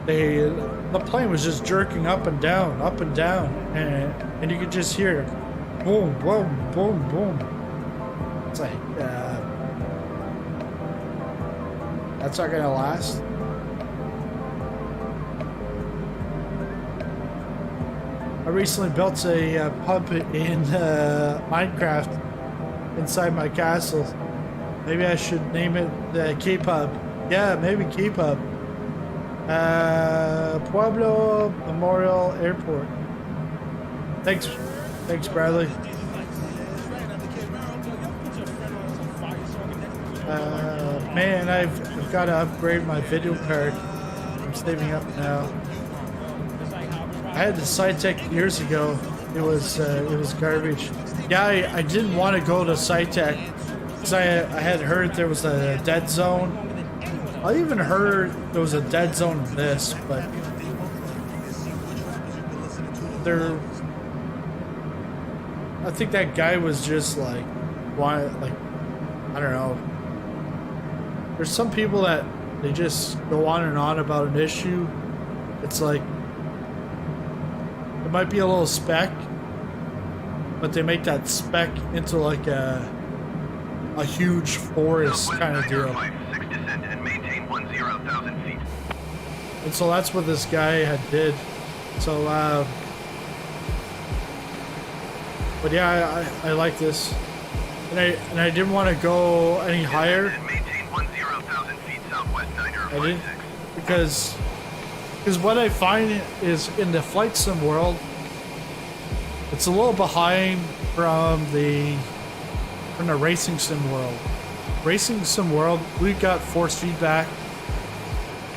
the plane was just jerking up and down, and you could just hear it, boom, boom, boom, boom. It's like, that's not gonna last. I recently built a pub in Minecraft inside my castle. Maybe I should name it the K-Pub. Yeah, maybe K-Pub. Pueblo Memorial Airport. Thanks, Bradley. Man, I've got to upgrade my video card. I'm saving up now. I had the Cytec years ago. It was garbage. Yeah, I didn't want to go to Cytec because I had heard there was a dead zone. I even heard there was a dead zone of this, but I think that guy was just like, why? Like, I don't know. There's some people that they just go on and on about an issue. It's like, might be a little speck, but they make that speck into like a huge forest kind of deal. 6 descend and maintain 10,000 feet. And so that's what this guy had did. So, but yeah, I like this, and I didn't want to go any higher. And maintain 10,000 feet southwest 9056. I didn't because what I find is in the flight sim world, it's a little behind from the racing sim world. Racing sim world, we've got force feedback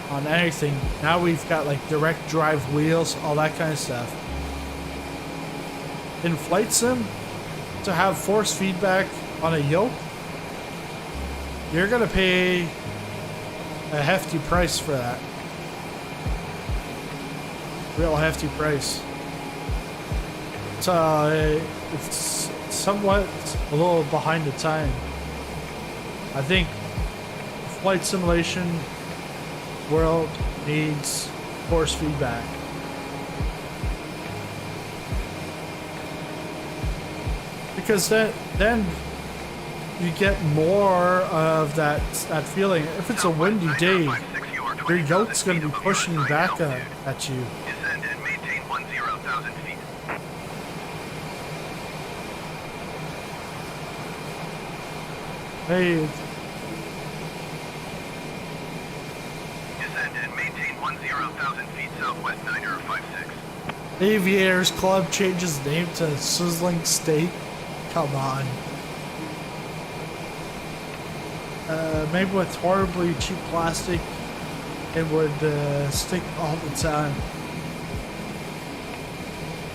on anything. Now we've got like direct drive wheels, all that kind of stuff. In flight sim, to have force feedback on a yoke, you're gonna pay a hefty price for that. Real hefty price. So it's somewhat a little behind the time. I think flight simulation world needs force feedback. Because then you get more of that feeling. If it's a windy day, your yoke's going to be pushing back at you. Descend and maintain 10,000 feet. Hey, Descend and maintain 10,000 feet southwest 9056. Aviators Club changes name to Sizzling Steak. Come on. Made with horribly cheap plastic, it would stick all the time.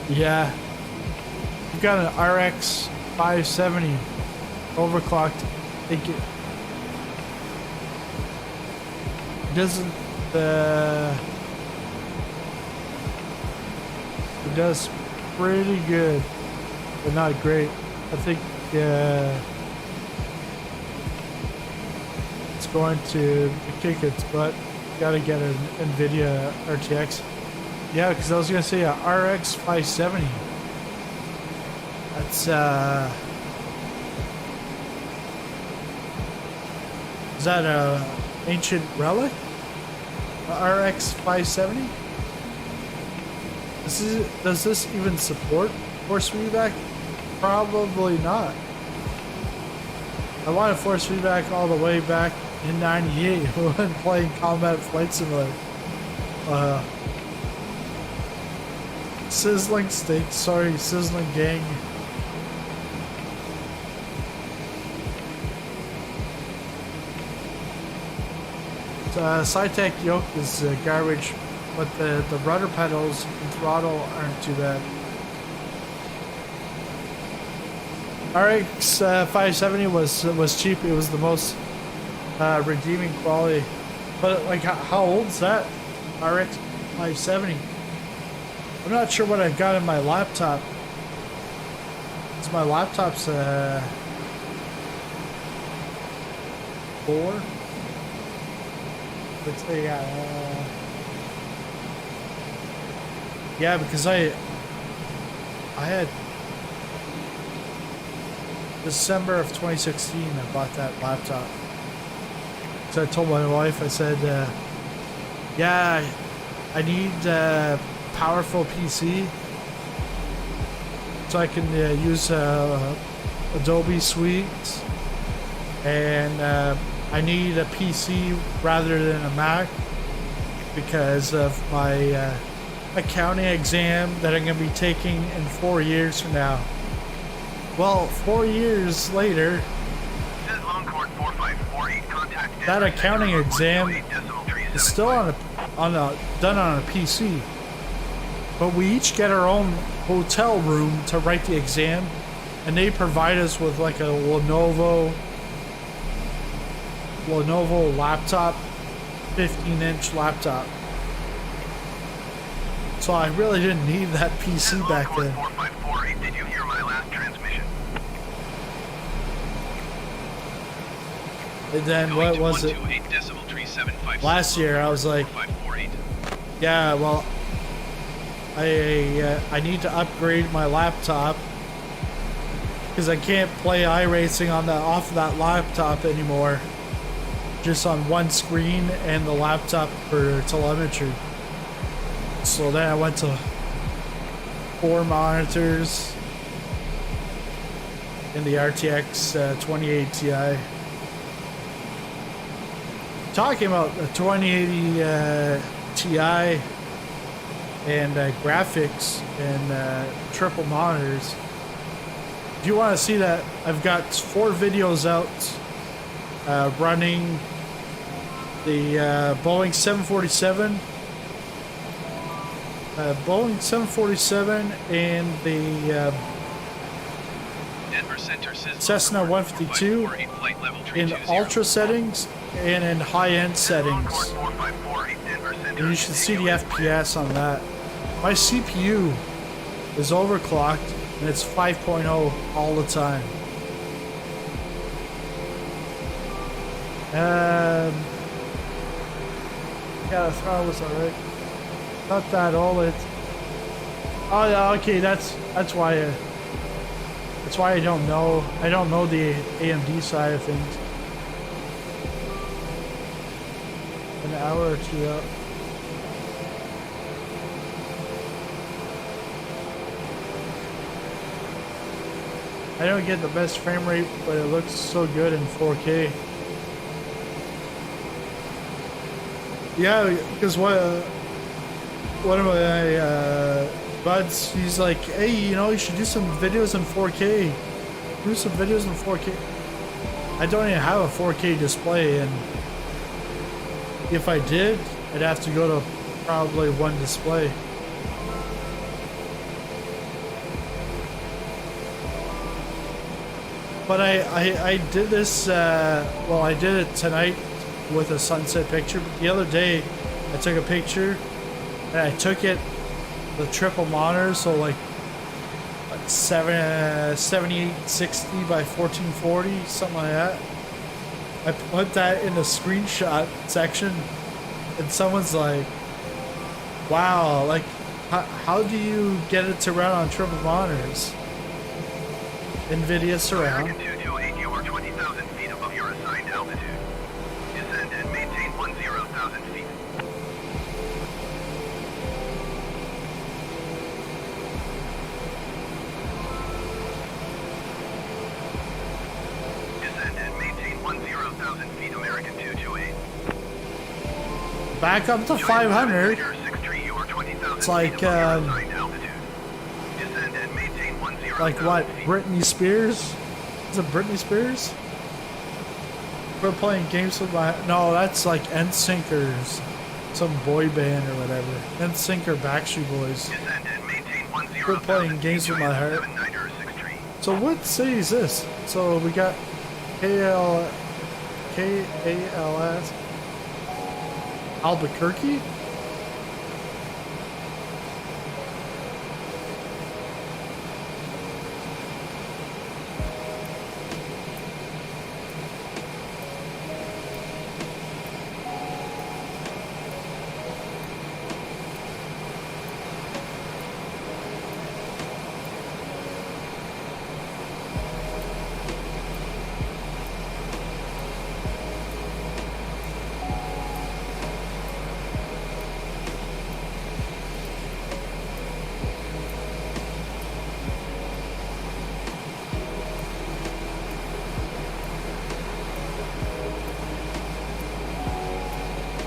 Yeah. You've got an RX 570 overclocked. It doesn't. It does pretty good, but not great. I think it's going to kick its butt. Got to get an Nvidia RTX. Yeah, because I was gonna say a RX 570. That's is that a ancient relic? A RX 570? Does this even support force feedback? Probably not. I wanted force feedback all the way back in '98 when playing Combat Flight Simulator. Sizzling Steak, sorry, Sizzling Gang. Cytec Yoke is garbage, but the rudder pedals and throttle aren't too bad. RX 570 was cheap. It was the most redeeming quality. But like, how old is that RX 570? I'm not sure what I got in my laptop. Cause my laptop's 4. Let's see, yeah, because I had December of 2016 I bought that laptop. So I told my wife, I said, yeah, I need a powerful PC so I can use Adobe Suite, and I need a PC rather than a Mac because of my accounting exam that I'm going to be taking in 4 years from now. Well, 4 years later, that accounting exam is still done on a PC, but we each get our own hotel room to write the exam, and they provide us with like a Lenovo laptop, 15-inch laptop. So I really didn't need that PC back then. 4548, did you hear my last transmission? And then what was it? Last year I was like, yeah, well, I need to upgrade my laptop because I can't play iRacing on the off of that laptop anymore. Just on one screen and the laptop for telemetry. So then I went to 4 monitors in the RTX 2080 Ti. Talking about the 2080 Ti and graphics and triple monitors. If you want to see that, I've got 4 videos out running the Boeing 747. Boeing 747 and the Cessna 152 in ultra settings and in high-end settings. And you should see the FPS on that. My CPU is overclocked and it's 5.0 all the time. Yeah, the throttle was alright. Not that old. It's oh yeah, okay. That's why I don't know. I don't know the AMD side of things. An hour or 2 up. I don't get the best frame rate, but it looks so good in 4K. Yeah, because one of my buds, he's like, hey, you know, you should do some videos in 4K. Do some videos in 4K. I don't even have a 4K display, and if I did, I'd have to go to probably one display. But I did this, well, I did it tonight with a sunset picture, but the other day I took a picture and I took it the triple monitor, so like 7860 by 1440, something like that. I put that in the screenshot section and someone's like, wow, like how do you get it to run on triple monitors? Nvidia surround. American 228, you are 20,000 feet above your assigned altitude. Descend and maintain 10,000 feet. Descend and maintain 10,000 feet, American 228. Back up to 500. It's like what, Britney Spears? Is it Britney Spears? We're playing games with my... No, that's like NSYNC, some boy band or whatever. NSYNC or Backstreet Boys. We're playing games with my heart. So what city is this? So we got KALS Albuquerque?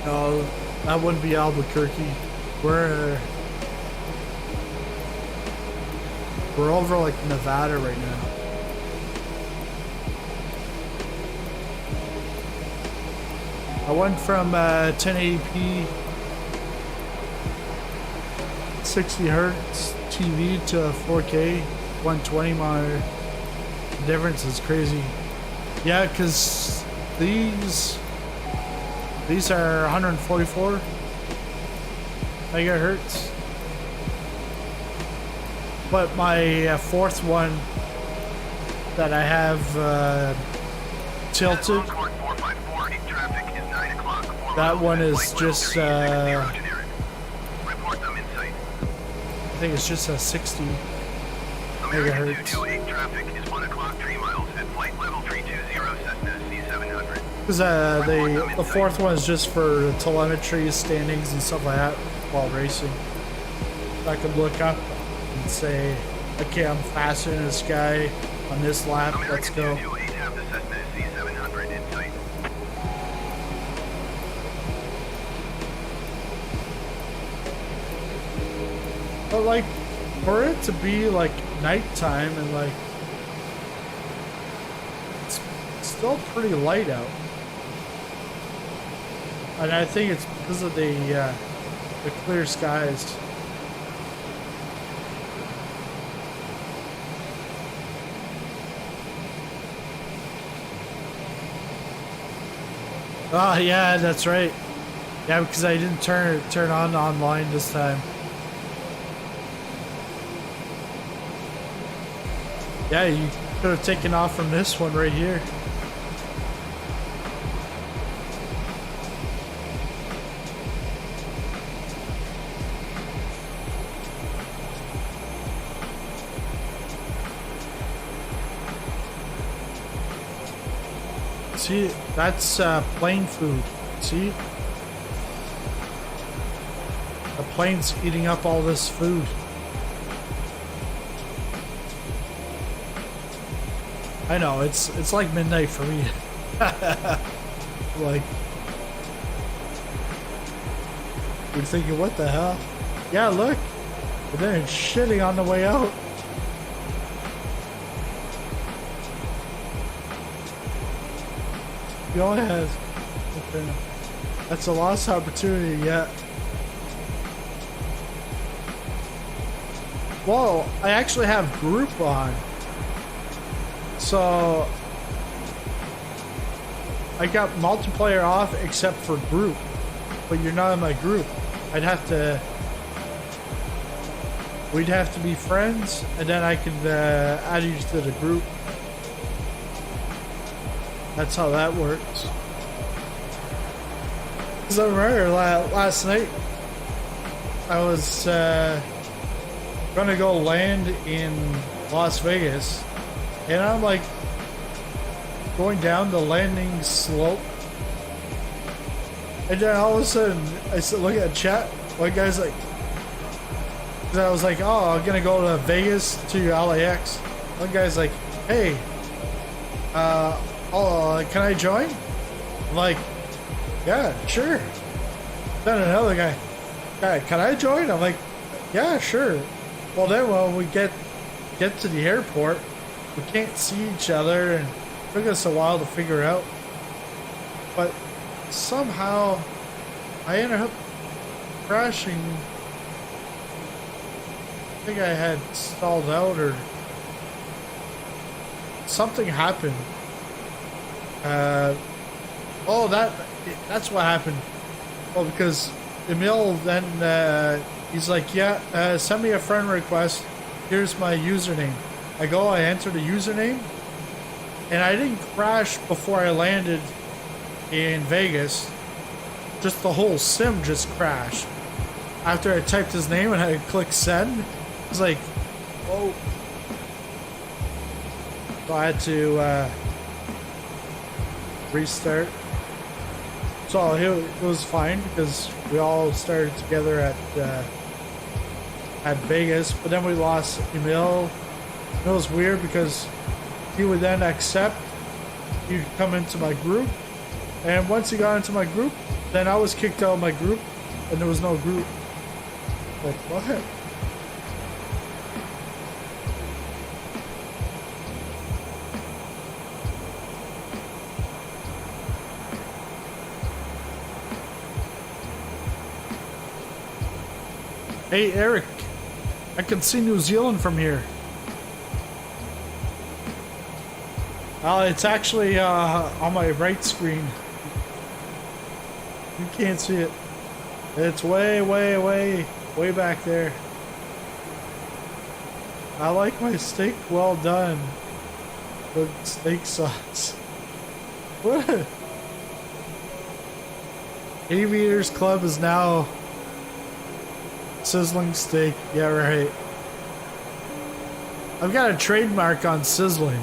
No, that wouldn't be Albuquerque. We're over like Nevada right now. I went from 1080p 60 hertz TV to 4K 120 monitor. The difference is crazy. Yeah, because these are 144 megahertz. But my fourth one that I have tilted, that one is just think it's just a 60 American megahertz. 228 traffic is 1 o'clock 3 miles at flight level 320 Cessna C700. Because the fourth one is just for telemetry, standings, and stuff like that while racing. I can look up and say, okay, I'm faster than this guy on this lap. Let's American go. 228 have the Cessna C700 in sight. But like, for it to be like nighttime and like, it's still pretty light out. And I think it's because of the clear skies. Oh yeah, that's right. Yeah, because I didn't turn on online this time. Yeah, you could have taken off from this one right here. See, that's plane food. See? The plane's eating up all this food. I know, it's like midnight for me. Like, you're thinking, what the hell? Yeah, look. And then it's shitting on the way out. Go ahead. Okay. That's a lost opportunity, yeah. Well, I actually have group on. So I got multiplayer off except for group. But you're not in my group. We'd have to be friends, and then I could add you to the group. That's how that works. Because I remember last night, I was gonna go land in Las Vegas, and I'm like going down the landing slope, and then all of a sudden I said, look at chat. One guy's like, because I was like, oh, I'm gonna go to Vegas to LAX. One guy's like, hey, can I join? I'm like, yeah, sure. Then another guy, can I join? I'm like, yeah, sure. Well, then when we get to the airport, we can't see each other, and it took us a while to figure out. But somehow, I ended up crashing. I think I had stalled out, or something happened. That's what happened. Well, because Emil then he's like, yeah, send me a friend request. Here's my username. I enter the username, and I didn't crash before I landed in Vegas. Just the whole sim just crashed. After I typed his name and I clicked send, it was like, whoa. So I had to restart. So it was fine because we all started together at Vegas, but then we lost Emil. It was weird because he would then accept he'd come into my group, and once he got into my group, then I was kicked out of my group, and there was no group. Like, what? Hey, Eric, I can see New Zealand from here. It's actually on my right screen. You can't see it. It's way, way, way, way back there. I like my steak well done with steak sauce. What? Aviators Club is now Sizzling steak. Yeah, right. I've got a trademark on sizzling.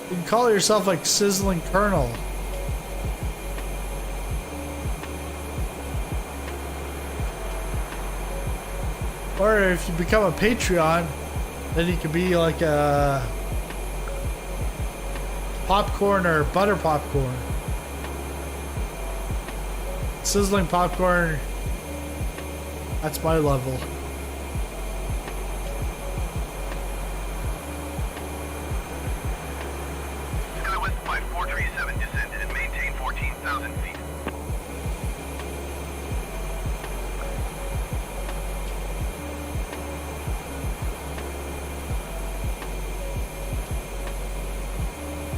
You can call yourself like Sizzling Colonel. Or if you become a Patreon, then you can be like a popcorn or butter popcorn. Sizzling popcorn, that's my level. SkyWest 5437, descend and maintain 14,000 feet.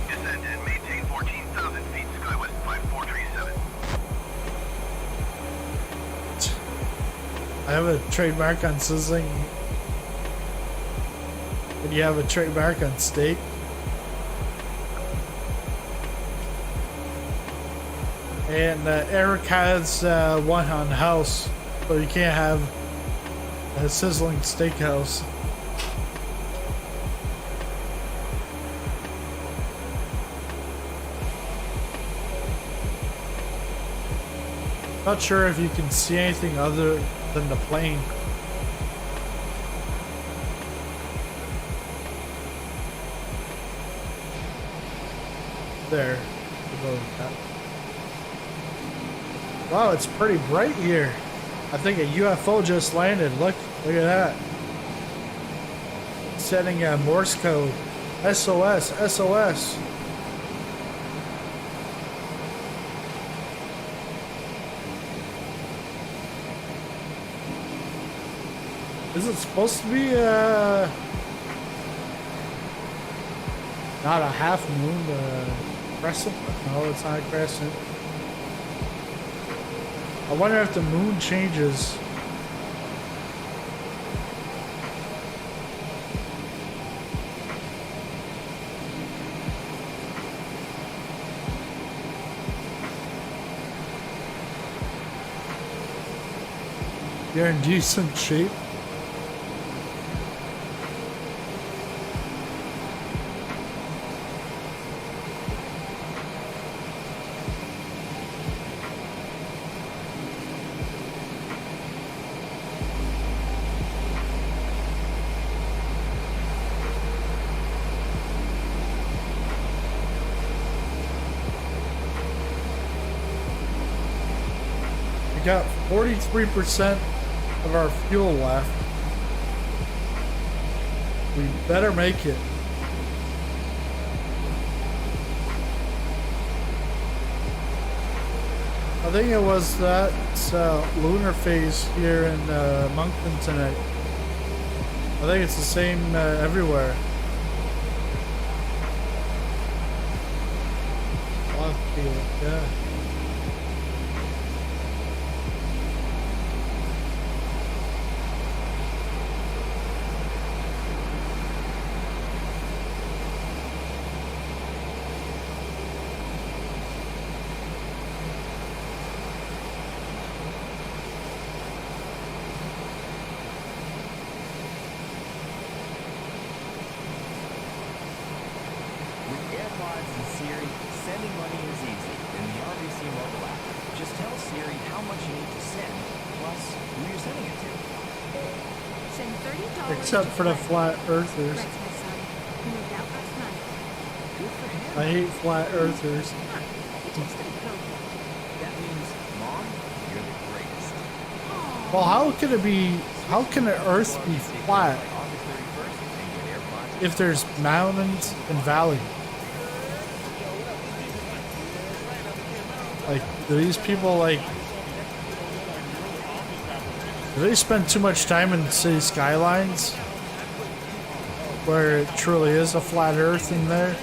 Descend and maintain 14,000 feet, SkyWest 5437. I have a trademark on sizzling. And you have a trademark on steak. And Eric has one on house, so you can't have a sizzling steakhouse. Not sure if you can see anything other than the plane. There. Wow, it's pretty bright here. I think a UFO just landed. Look at that. Setting a Morse code. SOS, SOS. Is it supposed to be not a half moon, crescent? No, it's not a crescent. I wonder if the moon changes. You're in decent shape. Got 43% of our fuel left. We better make it. I think it was that lunar phase here in Moncton tonight. I think it's the same everywhere. Yeah. Except for the flat earthers. I hate flat earthers. Well, how can it be? How can the earth be flat if there's mountains and valleys? Like, do these people like? Do they spend too much time in city skylines where it truly is a flat earth in there?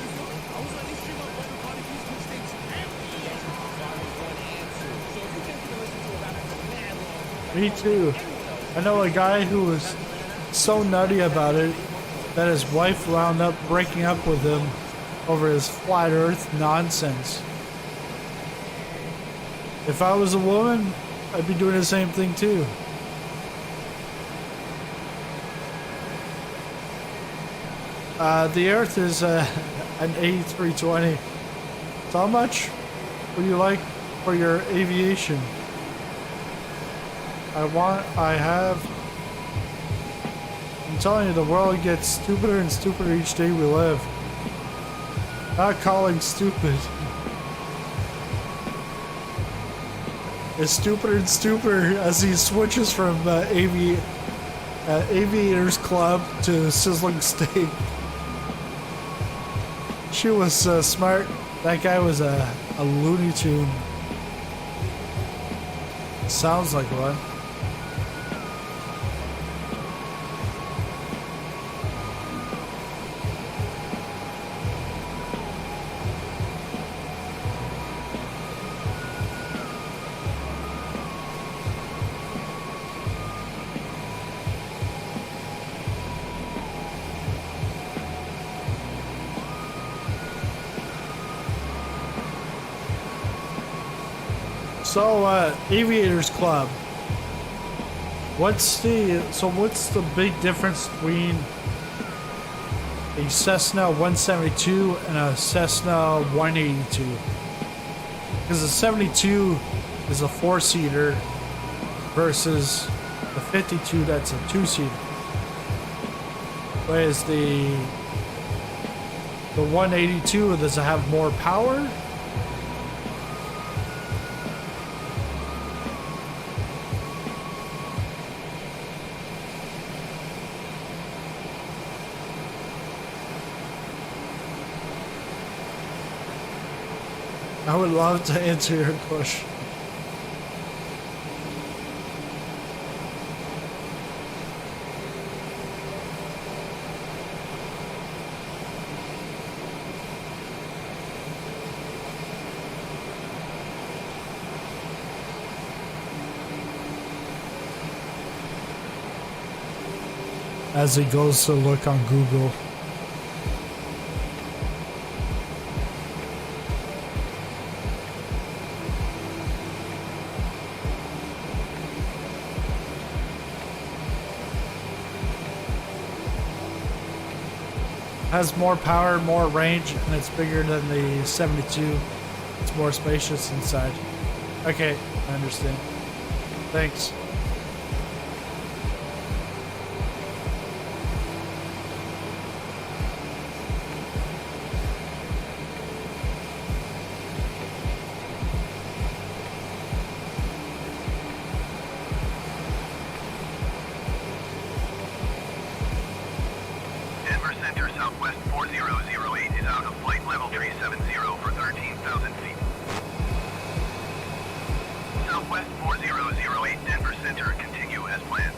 Me too. I know a guy who was so nutty about it, that his wife wound up breaking up with him over his flat earth nonsense. If I was a woman, I'd be doing the same thing too. The Earth is an 8320. So how much would you like for your aviation? I have. I'm telling you, the world gets stupider and stupider each day we live. Not calling stupid. It's stupider and stupider as he switches from Aviators Club to Sizzling Steak. She was smart. That guy was a Looney Tune. Sounds like one. So, Aviators Club. What's the big difference between a Cessna 172 and a Cessna 182? Because the 72 is a 4-seater versus the 52 that's a 2-seater. Whereas the 182, does it have more power? I would love to answer your question. As he goes to look on Google. Has more power, more range, and it's bigger than the 72. It's more spacious inside. Okay, I understand. Thanks. Southwest 4008 is out of flight level 370 for 13,000 feet. Southwest 4008 Denver Center, continue as planned.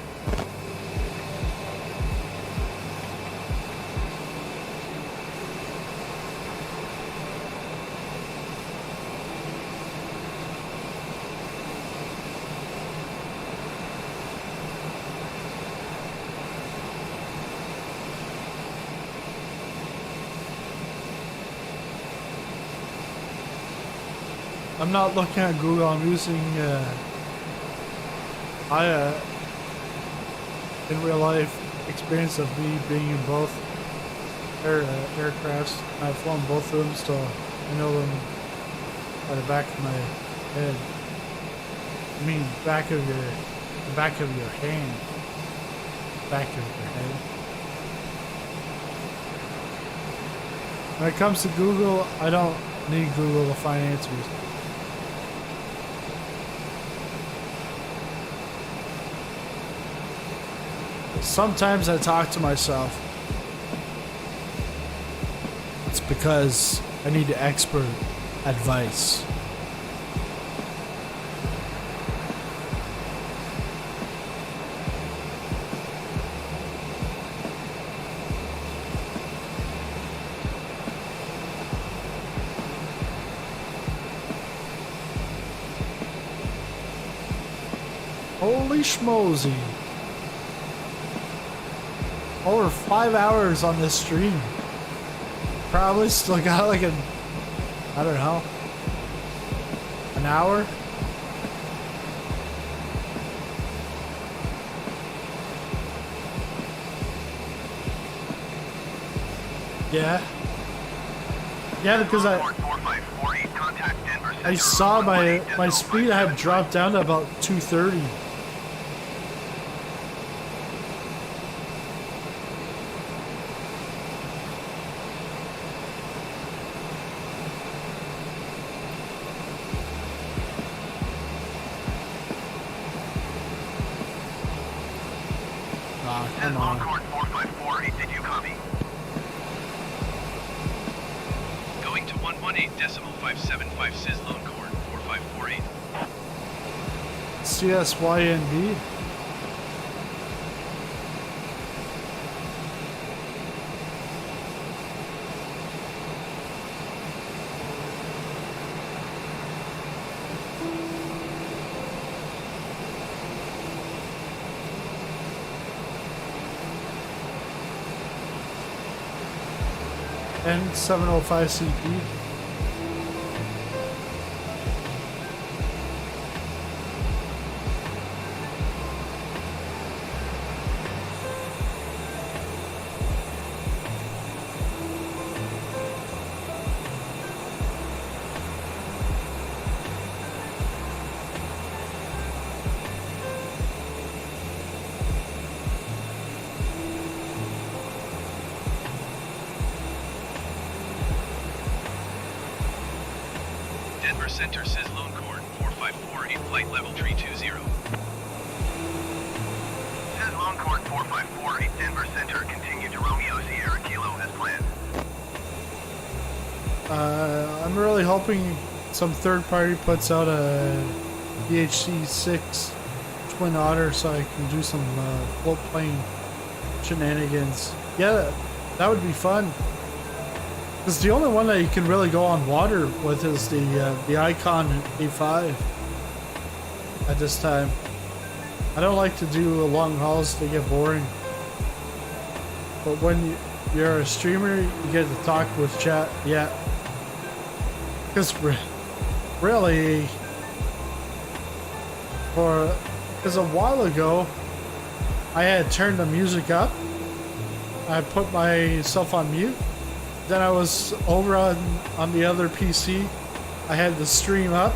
I'm not looking at Google, I'm using in real life experience of me being in both aircrafts. I've flown both of them, so I know them by the back of my head. I mean, the back of your hand. Back of your head. When it comes to Google, I don't need Google to find answers. Sometimes I talk to myself. It's because I need expert advice. Holy schmosy. over 5 hours on this stream. Probably still got like I don't know, an hour. Yeah. Yeah, because I saw my speed had dropped down to about 230. Ah, come on. 454, did you copy? Going to 118.575 Sizzlone Corn 4548. CSYND. N705CP. Denver Center Sizzlone Corn 4548 flight level 320. Sizzlone Corn 4548, Denver Center, continue to Romeo Sierra Kilo as planned. I'm really hoping some third party puts out a DHC-6 Twin Otter so I can do some float plane shenanigans. Yeah, that would be fun. Because the only one that you can really go on water with is the Icon A5 at this time. I don't like to do long hauls, they get boring. But when you're a streamer, you get to talk with chat, yeah. Because really, because a while ago, I had turned the music up. I put myself on mute. Then I was over on the other PC. I had the stream up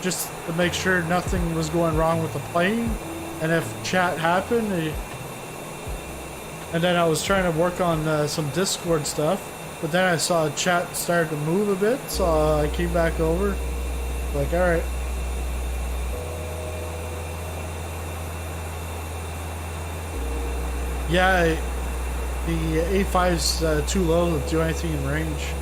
just to make sure nothing was going wrong with the plane. And if chat happened, and then I was trying to work on some Discord stuff. But then I saw chat started to move a bit, so I came back over. Like, alright. Yeah, the A5's too low to do anything in range.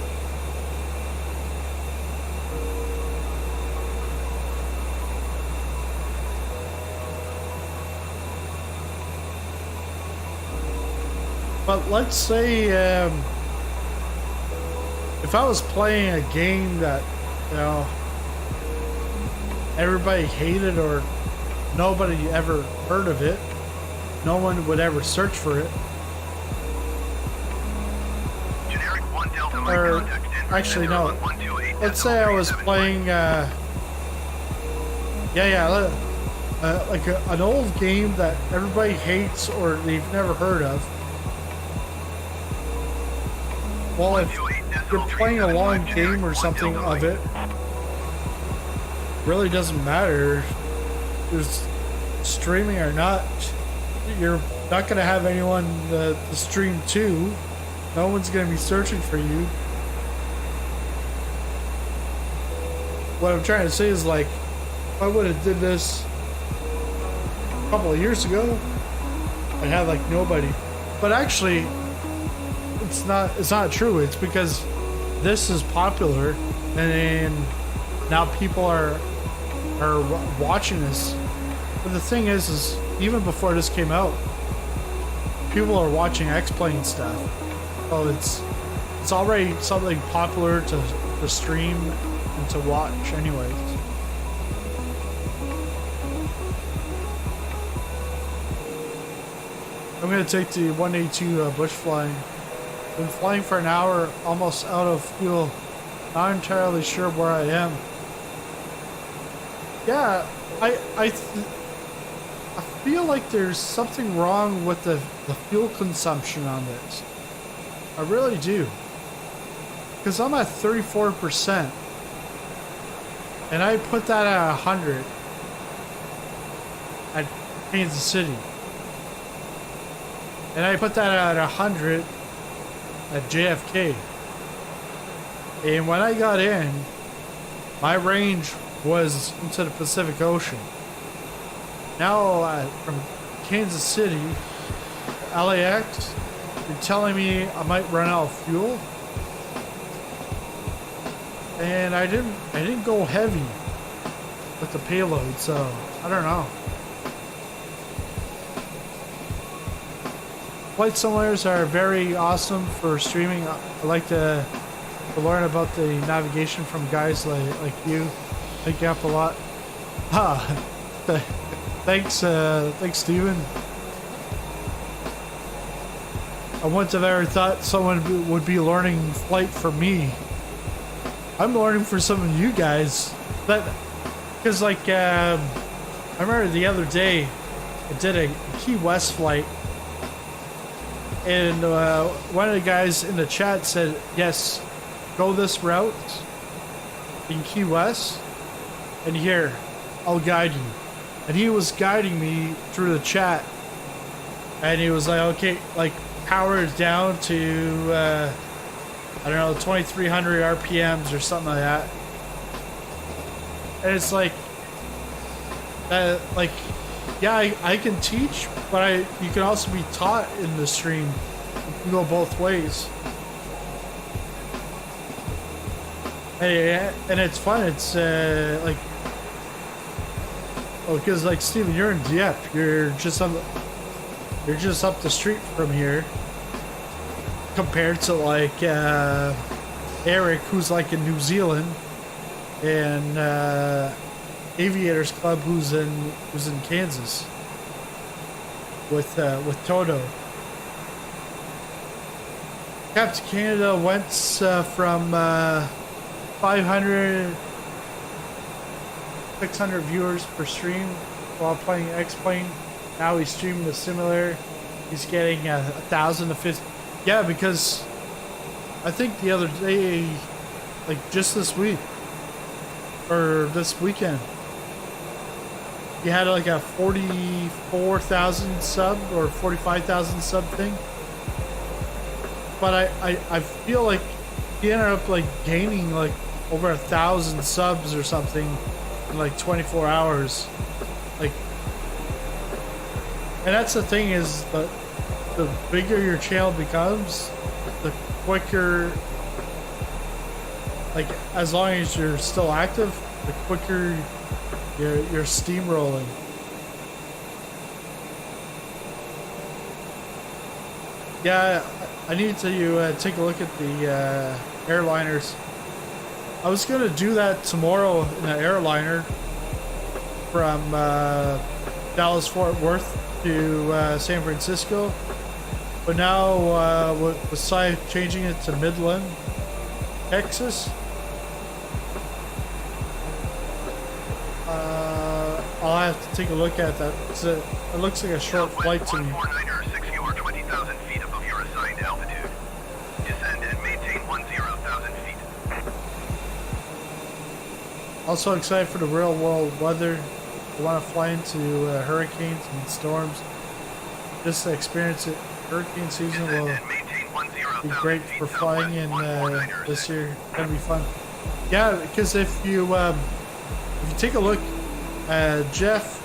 But let's say if I was playing a game that, you know, everybody hated or nobody ever heard of it, no one would ever search for it. Or actually, no. Let's say I was playing, like an old game that everybody hates or they've never heard of. Well, if you're playing a long game or something of it, really doesn't matter. There's streaming or not. You're not going to have anyone to stream to. No one's going to be searching for you. What I'm trying to say is, like, if I would have did this a couple of years ago, I'd have like nobody. But actually, it's not true. It's because this is popular, and then now people are watching this. But the thing is even before this came out, people are watching X-Plane stuff. So it's already something popular to stream and to watch anyways. I'm gonna take the 182 bush flying. Been flying for an hour, almost out of fuel. Not entirely sure where I am. Yeah, I feel like there's something wrong with the fuel consumption on this. I really do. Because I'm at 34%. And I put that at 100 at Kansas City. And I put that at 100 at JFK. And when I got in, my range was into the Pacific Ocean. Now from Kansas City to LAX, you're telling me I might run out of fuel? And I didn't go heavy with the payload, so I don't know. Flight simulators are very awesome for streaming. I like to learn about the navigation from guys like you. Thank you up a lot. Thanks, Steven. I wouldn't have ever thought someone would be learning flight from me. I'm learning for some of you guys. Because like, I remember the other day, I did a Key West flight. And one of the guys in the chat said, yes, go this route in Key West. And here, I'll guide you. And he was guiding me through the chat. And he was like, okay, like power it down to, I don't know, 2300 RPMs or something like that. And it's like, yeah, I can teach, but you can also be taught in the stream. You can go both ways. And it's fun. It's like, well, because like Steven, you're in Dieppe. You're just up the street from here. Compared to like Eric, who's like in New Zealand, and Aviators Club, who's in Kansas with Toto. Captain Canada went from 500, 600 viewers per stream while playing X-Plane. Now he's streaming the simulator. He's getting 1,000 to 50. Yeah, because I think the other day, like just this week or this weekend, you had like a 44,000 sub or 45,000 sub thing. But I feel like he ended up like gaining like over 1,000 subs or something in like 24 hours. Like, and that's the thing is that the bigger your channel becomes, the quicker, like as long as you're still active, the quicker you're steamrolling. Yeah, I need to take a look at the airliners. I was gonna do that tomorrow in an airliner from Dallas Fort Worth to San Francisco, but now with Cy changing it to Midland, Texas, I'll have to take a look at that. It looks like a short flight to me. 149er, 6 or 20,000 feet above your assigned altitude. Descend and maintain 10,000 feet. Also excited for the real world weather. I want to fly into hurricanes and storms. Just to experience it. Hurricane season will be great for flying in this year. It's gonna be fun. Yeah, because if you take a look, Jeff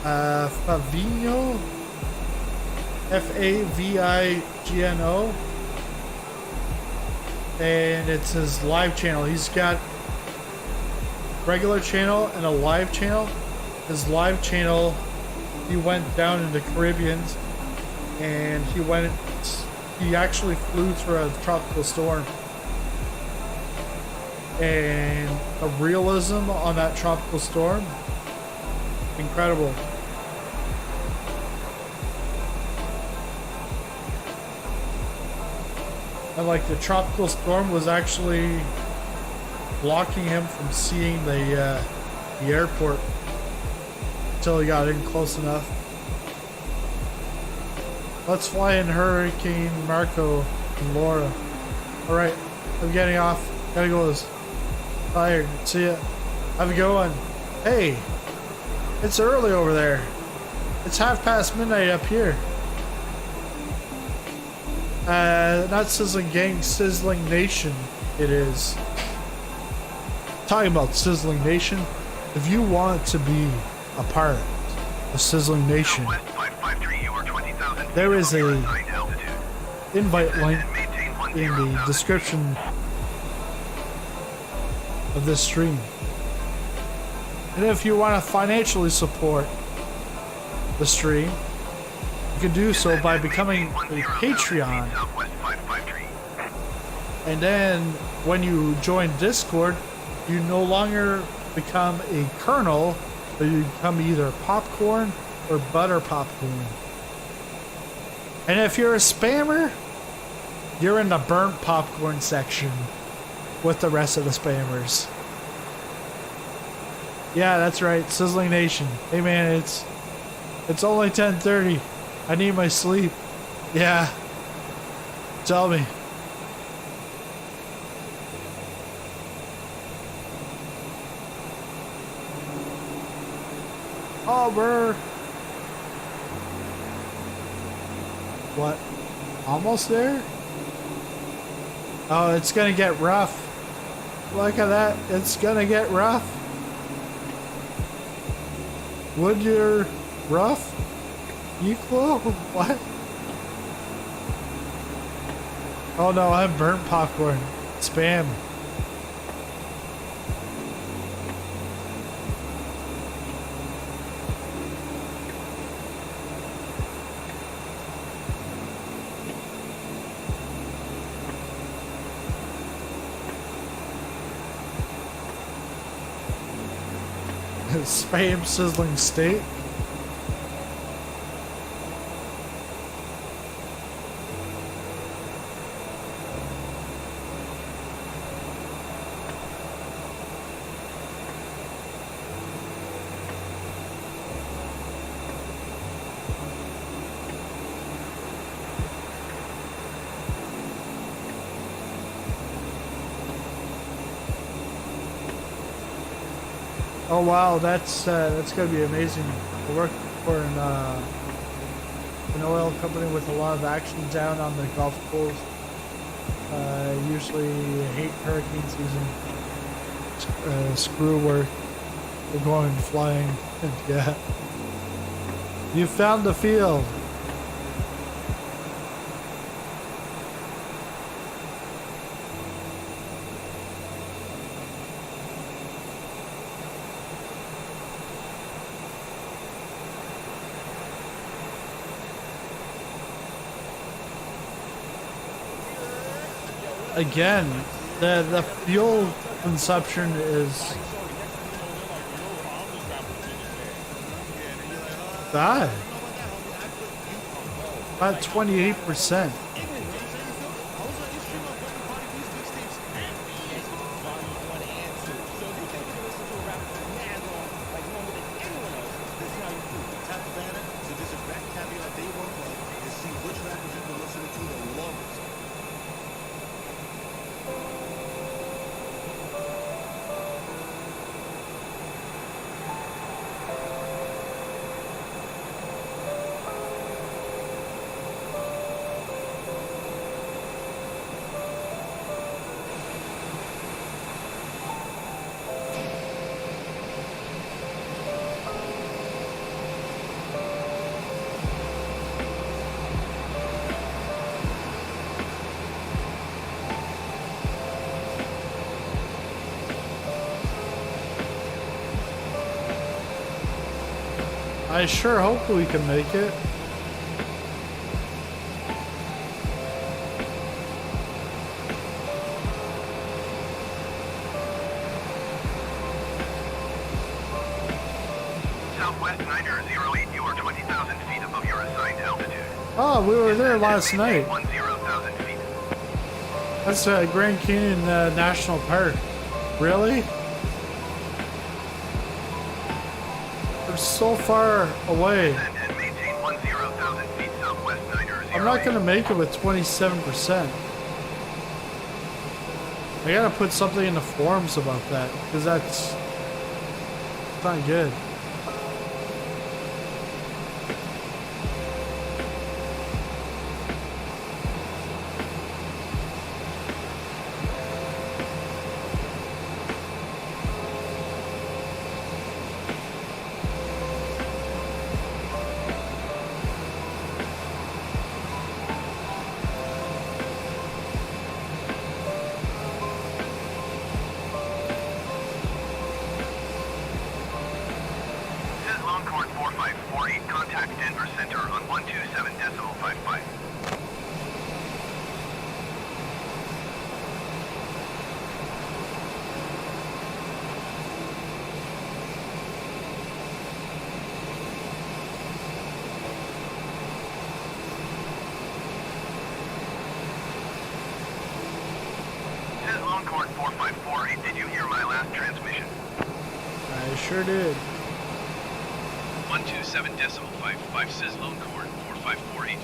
Favigno, Favigno, and it's his live channel. He's got regular channel and a live channel. His live channel, he went down in the Caribbean and he actually flew through a tropical storm. And the realism on that tropical storm, incredible. And like the tropical storm was actually blocking him from seeing the airport until he got in close enough. Let's fly in Hurricane Marco and Laura. Alright, I'm getting off. Gotta go. Tired. See ya. Have a good one. Hey, it's early over there. It's midnight up here. Not Sizzling Gang, Sizzling Nation it is. Talking about Sizzling Nation, if you want to be a part of Sizzling Nation, there is a invite link in the description of this stream. And if you want to financially support the stream, you can do so by becoming a Patreon. And then when you join Discord, you no longer become a kernel, but you become either popcorn or butter popcorn. And if you're a spammer, you're in the burnt popcorn section with the rest of the spammers. Yeah, that's right, Sizzling Nation. Hey man, it's only 10:30. I need my sleep. Yeah. Tell me. Oh, we're... What? Almost there? Oh, it's gonna get rough. Look at that. It's gonna get rough. Would your rough equal? What? Oh no, I'm burnt popcorn. Spam. Spam sizzling steak. Oh wow, that's gonna be amazing. I work for an oil company with a lot of action down on the Gulf Coast. Usually hate hurricane season. Screw work. We're going flying. Yeah. You found the field. Again, the fuel consumption is bad. About 28%. I sure hope we can make it. Southwest 908, you are 20,000 feet above your assigned altitude. Oh, we were there last night. 10,000 feet. That's Grand Canyon National Park. Really? We're so far away. Ascend and maintain 10,000 feet southwest 900. I'm not gonna make it with 27%. I gotta put something in the forums about that, because that's not good. Sure did. 127.55 Cizzlingpopcorn 4548.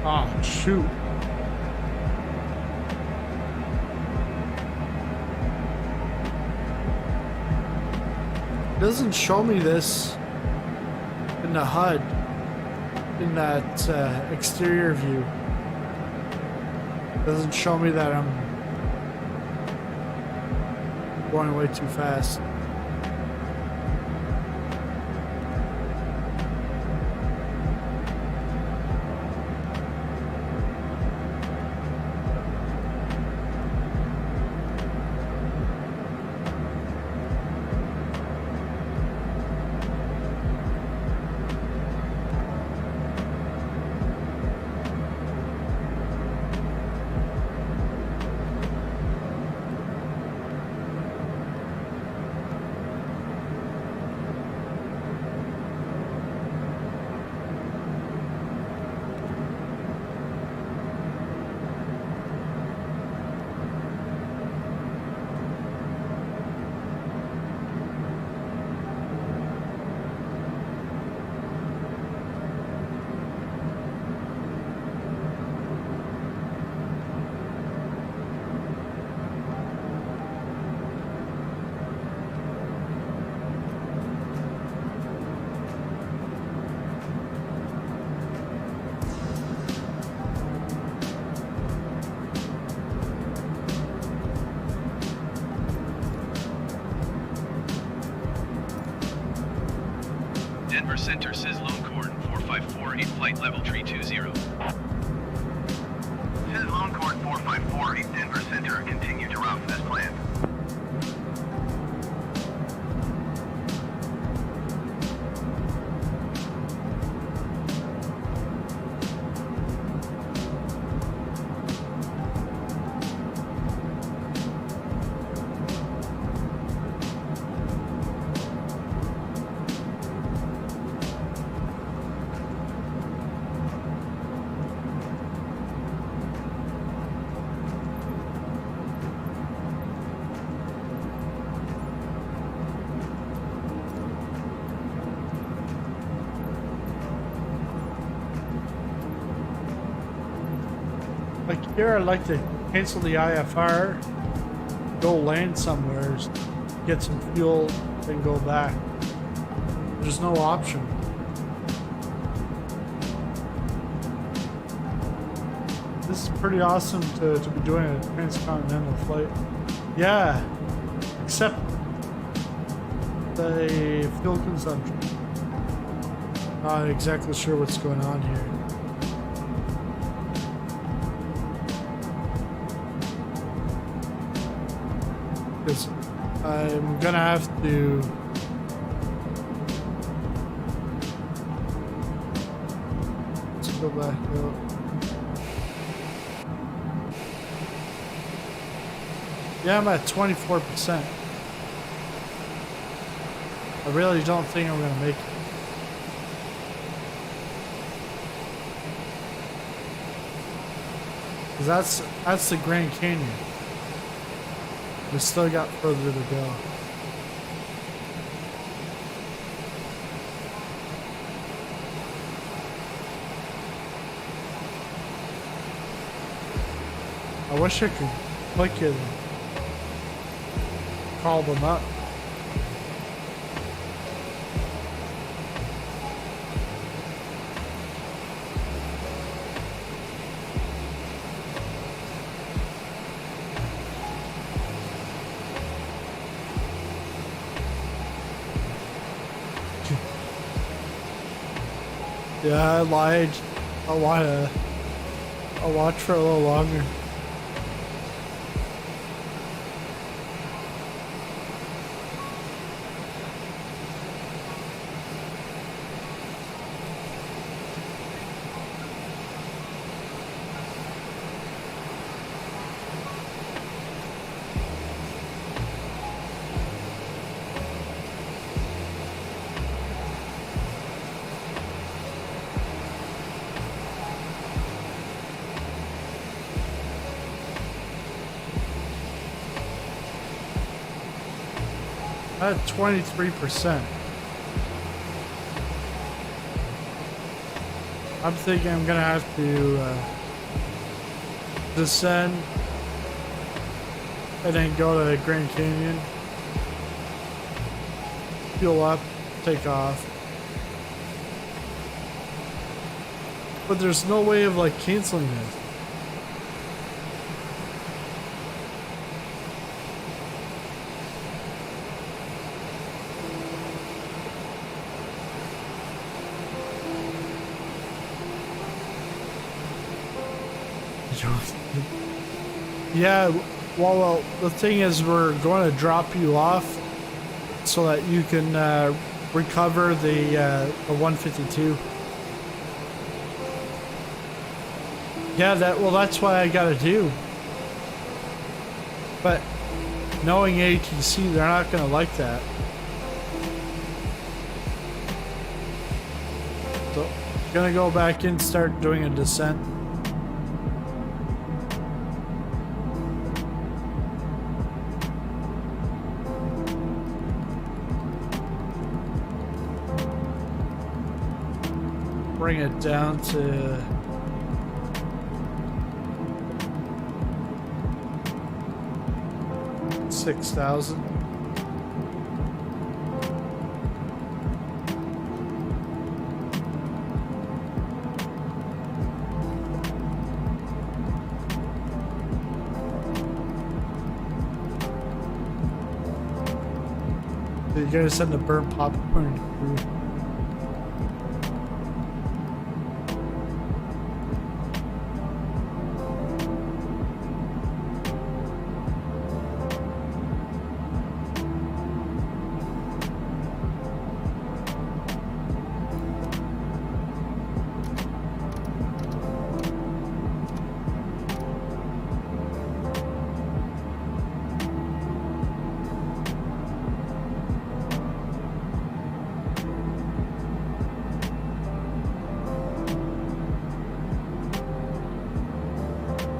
Oh, shoot. It doesn't show me this in the HUD, in that exterior view. It doesn't show me that I'm going way too fast. Center Cizzlingpopcorn 4548 flight level 320. Cizzlingpopcorn 4548 Denver Center, continue to route as planned. Like here, I'd like to cancel the IFR, go land somewhere, get some fuel, then go back. There's no option. This is pretty awesome to be doing a transcontinental flight. Yeah, except the fuel consumption. Not exactly sure what's going on here. Because I'm gonna have to Go back out. Yeah, I'm at 24%. I really don't think I'm gonna make it. Cause that's the Grand Canyon. We still got further to go. I wish I could click it and call them up. Yeah, I lied. I'll watch for a little longer. At 23%. I'm thinking I'm gonna have to descend and then go to Grand Canyon, fuel up, take off. But there's no way of like canceling this. Yeah, well, the thing is, we're going to drop you off so that you can recover the 152. Yeah, that's what I gotta do. But knowing ATC, they're not gonna like that. So, gonna go back in, start doing a descent. Bring it down to 6,000. You're gonna send a burnt popcorn to crew.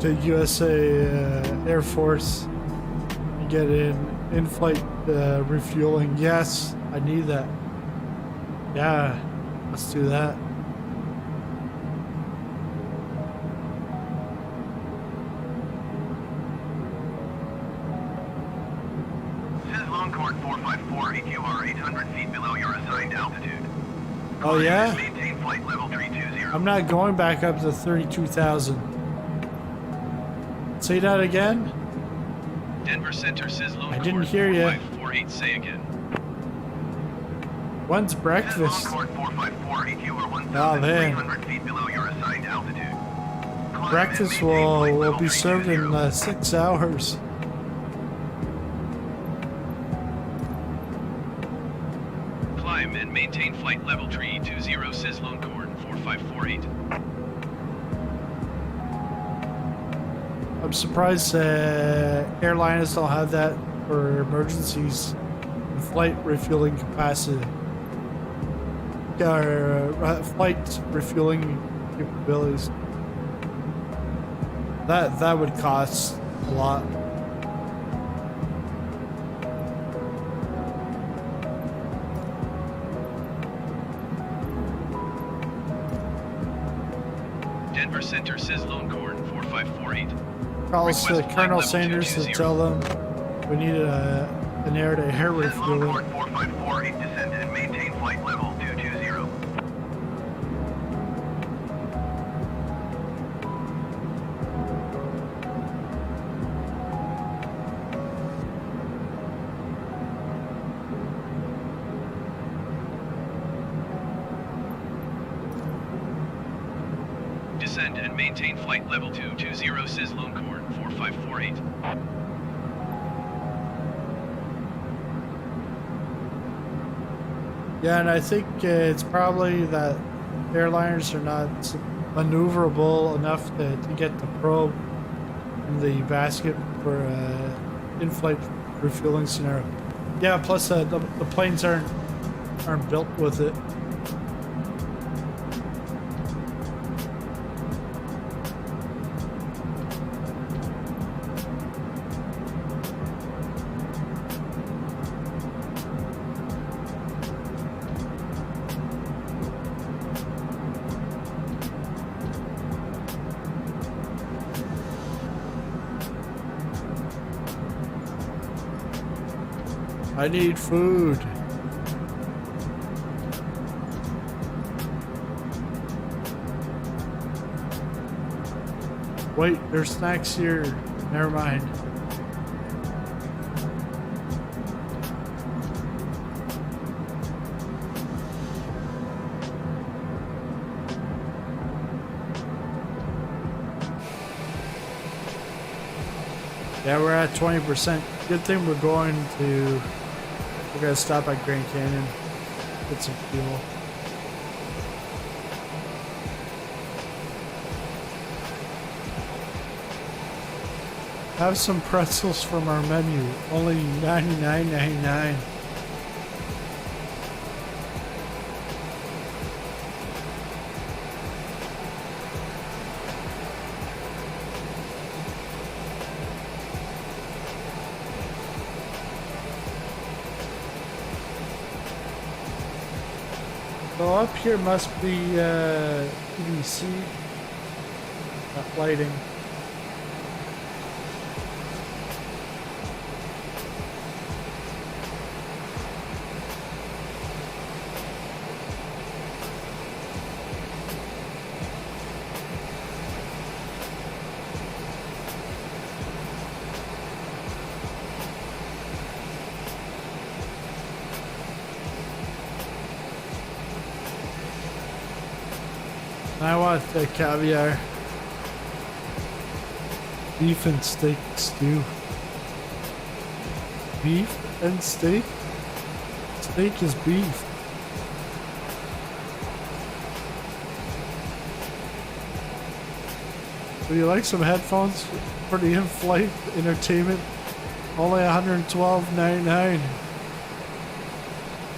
To USA Air Force, you get in-flight refueling. Yes, I need that. Yeah, let's do that. Longitude 454, AQR 800 feet below your assigned altitude. Oh yeah? Maintain flight level 320. I'm not going back up to 32,000. Say that again? Denver Center Sizzlone. I didn't hear you. 4548, say again. When's breakfast? Longitude 454, AQR Oh man. 1,300 feet below your assigned altitude. Climb Breakfast and maintain flight will level be served in 320. 6 hours. Climb and maintain flight level 320 Sizzlone 4548. I'm surprised airliners don't have that for emergencies and flight refueling capacity. Or flight refueling capabilities. That would cost a lot. Denver Center, SizzlingPopcorn 4548. Calls to Request Colonel flight Sanders to 220. tell them we need an air-to-air refueling. Longitude 4548, descend and maintain flight level 220. Descend and maintain flight level 220, SizzlingPopcorn 4548. Yeah, and I think it's probably that airliners are not maneuverable enough to get the probe in the basket for in-flight refueling scenario. Yeah, plus the planes aren't built with it. I need food. Wait, there's snacks here. Never mind. Yeah, we're at 20%. Good thing we're gonna stop at Grand Canyon, get some fuel. Have some pretzels from our menu, only $99.99. So up here must be EDC lighting. I want the caviar. Beef and steak stew. Beef and steak? Steak is beef. Would you like some headphones for the in-flight entertainment? Only $112.99.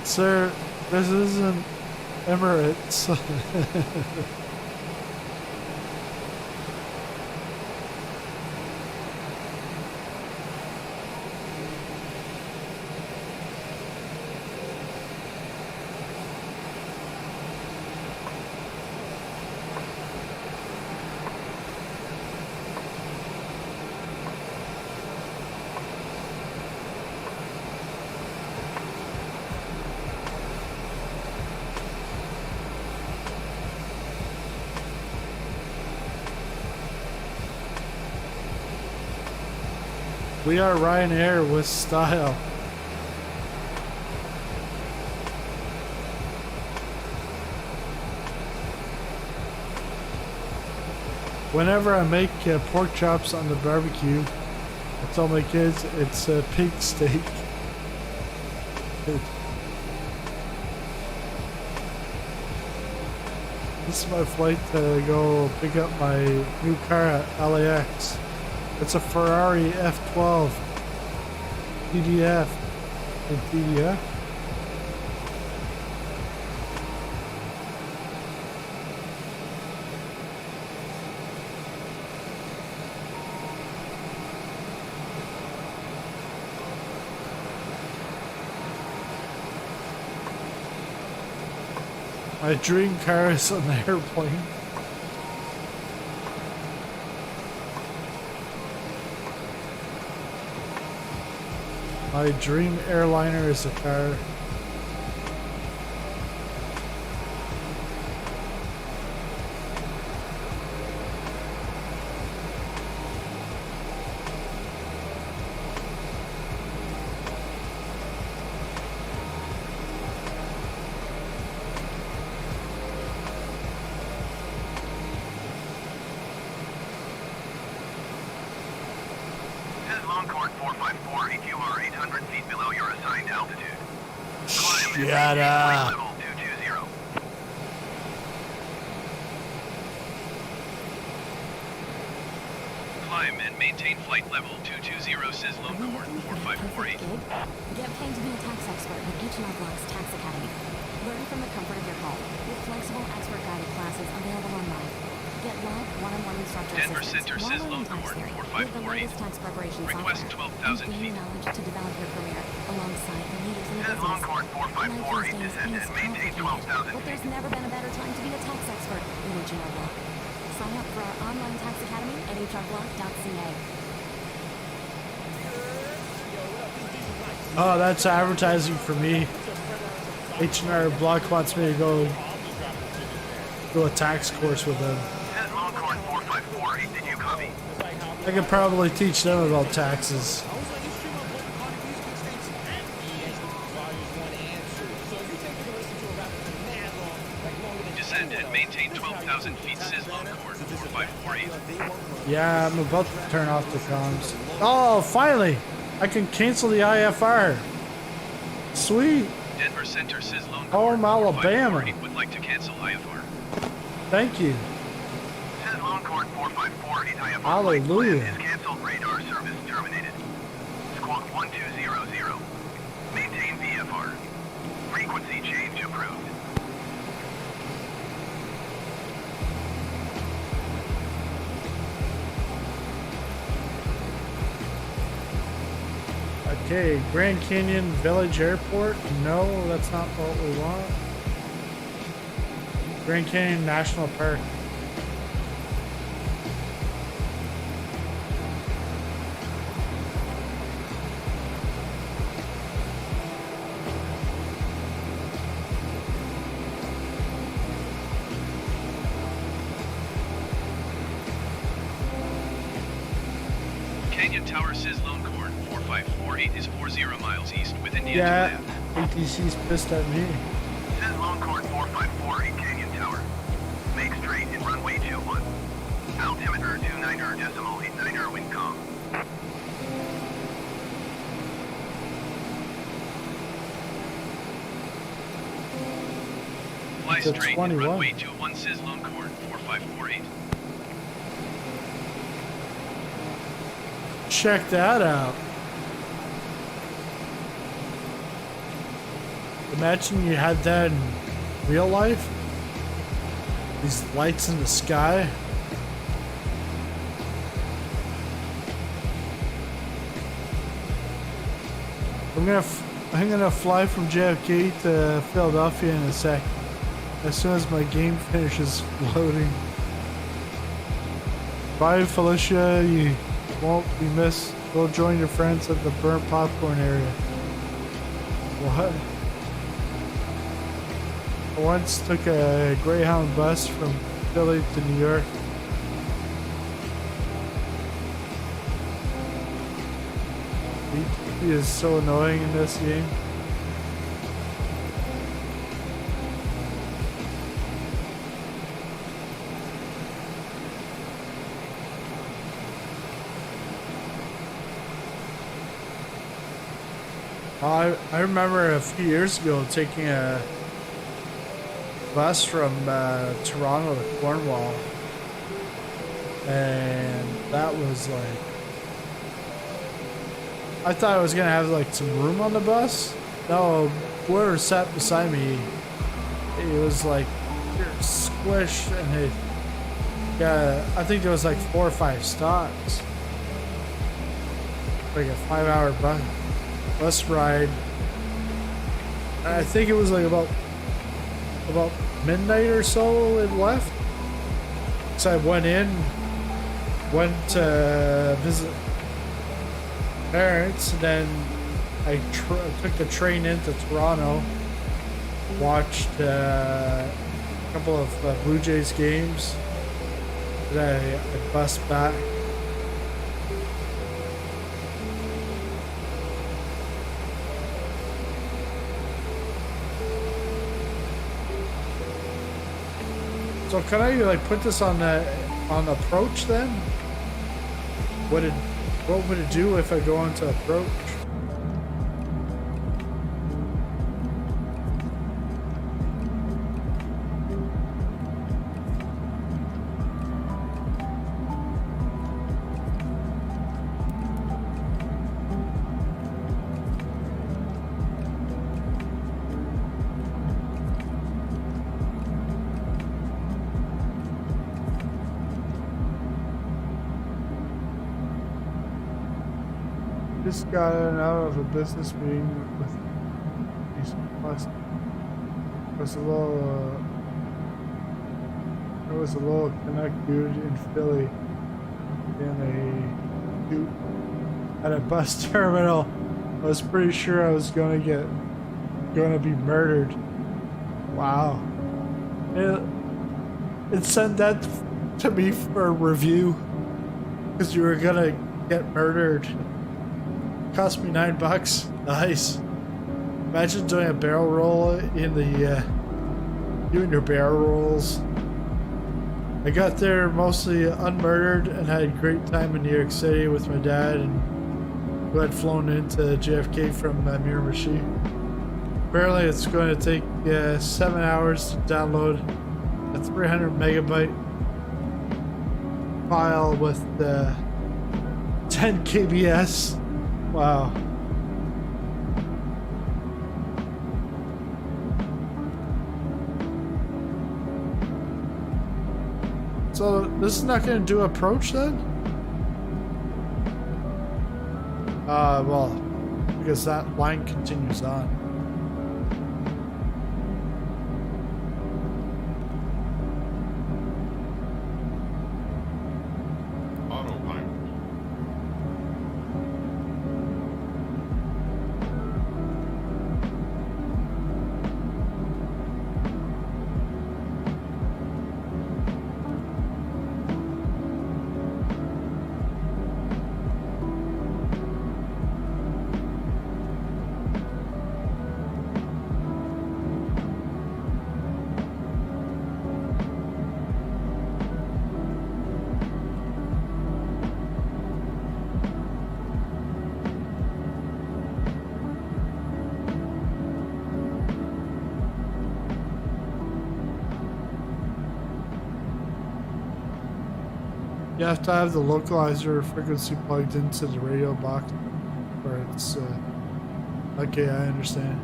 Sir, this isn't Emirates. We are Ryanair with style. Whenever I make pork chops on the barbecue, I tell my kids it's a pig steak. This is my flight to go pick up my new car at LAX. It's a Ferrari F12 PDF. A PDF? My dream car is an airplane. My dream airliner is a car. Longhorn 454, EQR 800 feet below your assigned altitude. Climb and Shut maintain up. flight level 220. Climb and maintain flight level 220 says Longhorn 4548. Get paid to be a tax expert with H&R Block's Tax Academy. Learn from the comfort of your home with flexible expert guided classes available online. Get live one-on-one instructor Denver assistance Center while says learning tax Longhorn theory with the 4548. latest tax preparation Request software. 12,000 And gain feet. knowledge to develop your career alongside the leaders in the Says business. Longhorn 454, Life these days descend is and maintain complicated, 12,000 but there's never been a better time to be a tax expert in H&R Block. Sign up for our online tax academy at hrblock.ca. Oh, that's advertising for me. H&R Block wants me to go a tax course with them. Says Longhorn 454, did you copy? I could probably teach them about taxes. Descend and maintain 12,000 feet says Longhorn 4548. Yeah, I'm about to turn off the comms. Oh, finally! I can cancel the IFR. Sweet. Denver Center says Longhorn Home, Alabama. 4548 would like to cancel IFR. Thank you. Says Longhorn 454, IFR Hallelujah. is canceled. Radar service terminated. Squawk 1200. Maintain VFR. Frequency change approved. Okay, Grand Canyon Village Airport. No, that's not what we want. Grand Canyon National Park. Canyon Tower says Longhorn 4548 is 40 miles east with Indiana Yeah, to land. ATC's pissed at me. Says Longhorn 454, Canyon Tower. Make straight in runway 21. Altimeter 29.89 wind calm. Fly It's a straight in 21. runway 21 says Longhorn 4548. Check that out. Imagine you had that in real life. These lights in the sky. I'm gonna fly from JFK to Philadelphia in a sec. As soon as my game finishes loading. Bye, Felicia. You won't be missed. Go join your friends at the burnt popcorn area. What? I once took a Greyhound bus from Philly to New York. He is so annoying in this game. I remember a few years ago taking a bus from Toronto to Cornwall, and that was like I thought I was gonna have like some room on the bus. No, whoever sat beside me, it was like squished, and it. Yeah, I think there was like 4 or 5 stops. Like a 5-hour bus ride. And I think it was like about midnight or so it left. So I went to visit parents, and then I took the train into Toronto, watched a couple of Blue Jays games, then I bussed back. So can I like put this on approach then? What would it do if I go into approach? Just got out of a business meeting with these plus. There was a little Connect dude in Philly at a bus terminal. I was pretty sure I was gonna be murdered. Wow. It sent that to me for review because you were gonna get murdered. Cost me $9. Nice. Imagine doing a barrel roll in the doing your barrel rolls. I got there mostly unmurdered and had a great time in New York City with my dad, and who had flown into JFK from Miramichi. Apparently, it's going to take 7 hours to download a 300 megabyte file with 10 kbs. Wow. So this is not going to do approach then? Well, because that line continues on. Autopilot. You have to have the localizer frequency plugged into the radio box, or it's okay. I understand.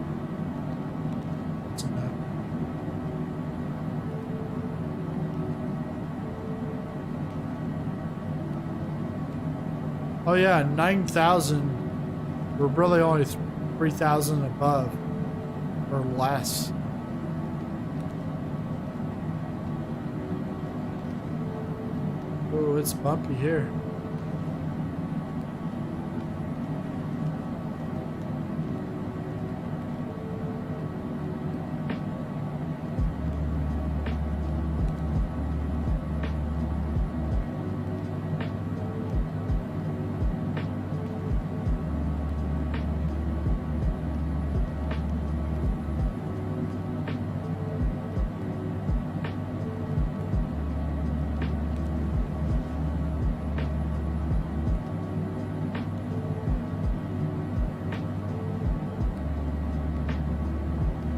What's in that? Oh yeah, 9,000. We're really only 3,000 above or less. Oh, it's bumpy here.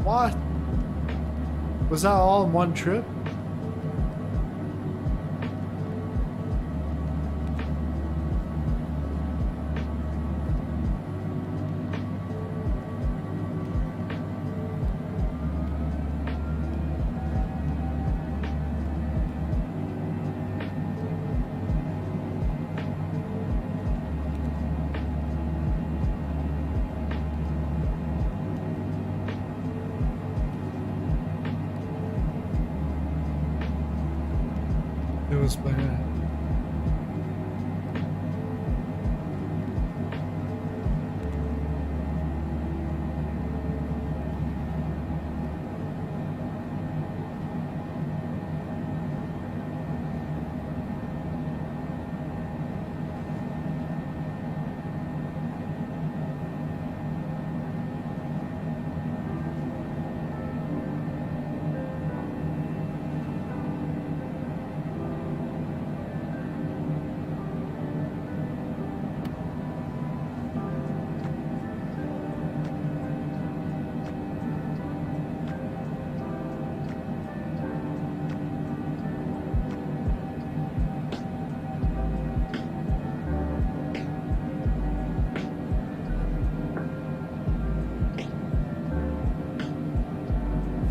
What? Was that all in one trip? goes by.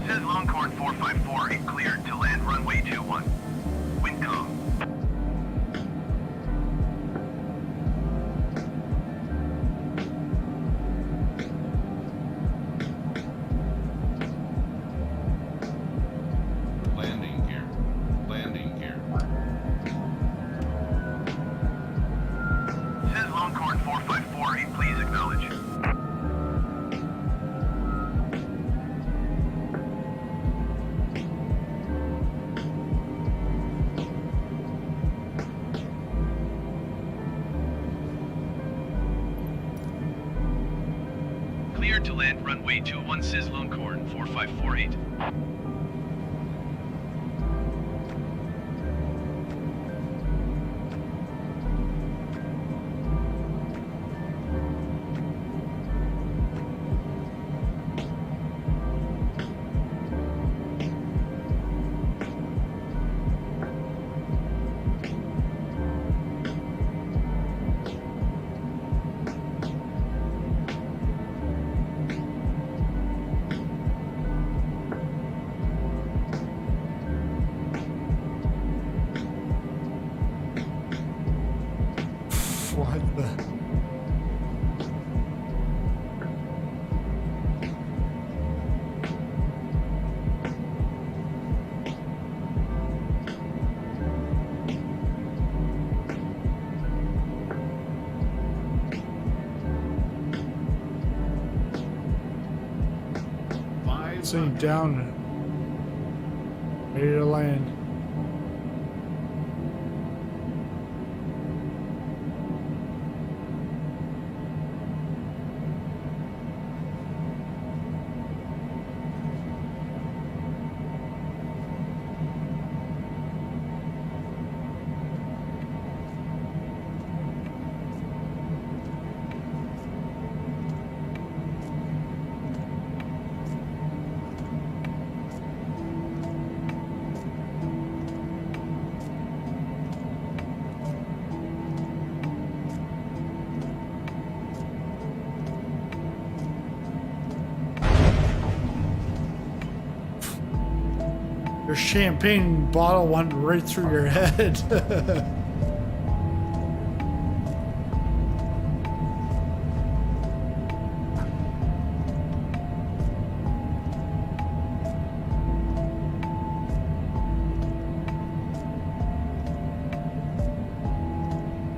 Says Longhorn 454 is cleared to land runway 21. Wind calm. Landing gear. Landing gear. Says Longhorn 454 please acknowledge. Cleared to land runway 21 Cizzlingpopcorn 4548. What the? Sitting down, ready to land. Your champagne bottle went right through your head.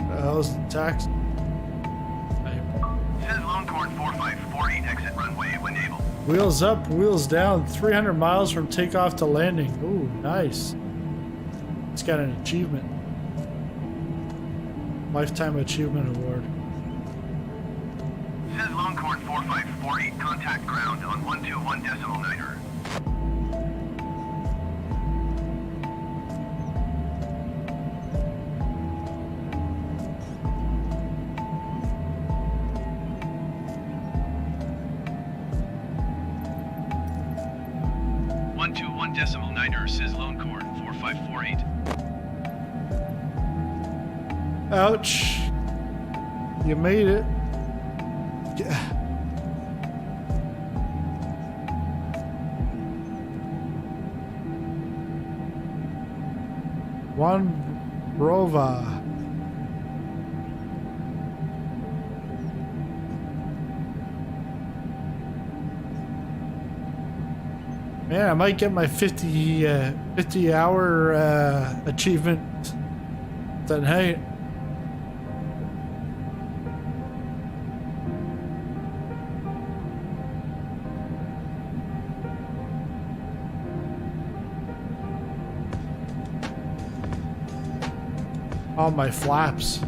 That was the tax. Says Longhorn 454 exit runway when able. Wheels up, wheels down, 300 miles from takeoff to landing. Ooh, nice. It's got an achievement. Lifetime Achievement Award. Says Longhorn 4548 contact ground on 121 decimal niner. Decimal niner Cizzlingpopcorn 4548. Ouch. You made it. Yeah. One Rova. Man, I might get my 50 hour achievement something. Hey. All my flaps.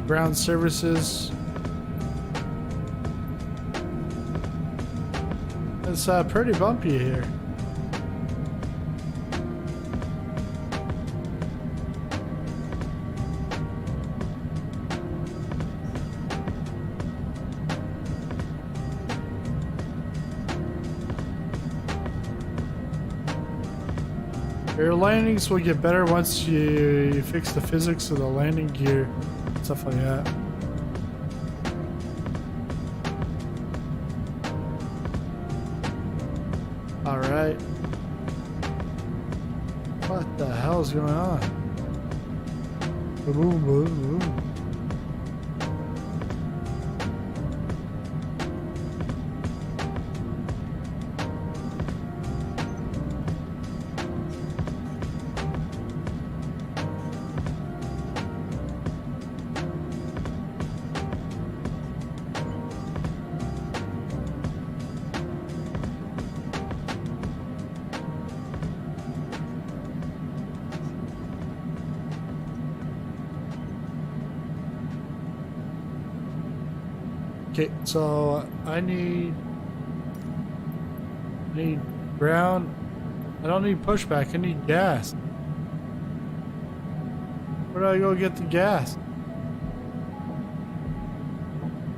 Ground services. It's pretty bumpy here. Your landings will get better once you fix the physics of the landing gear, stuff like that. All right. What the hell is going on? Boom, boom, boom. Okay, so I need ground. I don't need pushback. I need gas. Where do I go get the gas?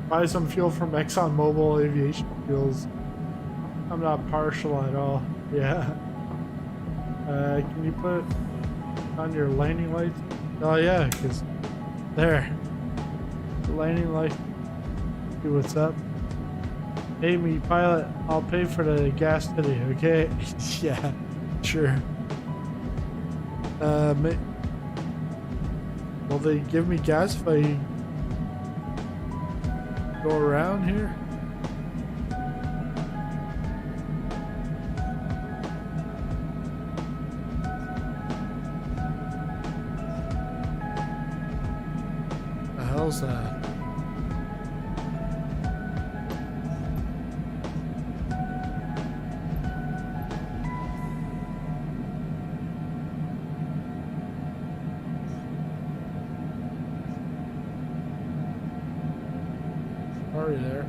Buy some fuel from ExxonMobil Aviation Fuels. I'm not partial at all. Yeah. Can you put on your landing lights? Oh yeah, because there. The landing light. See what's up? Hey, me pilot, I'll pay for the gas today, okay? Yeah, sure. Will they give me gas if I go around here? The hell's that? There.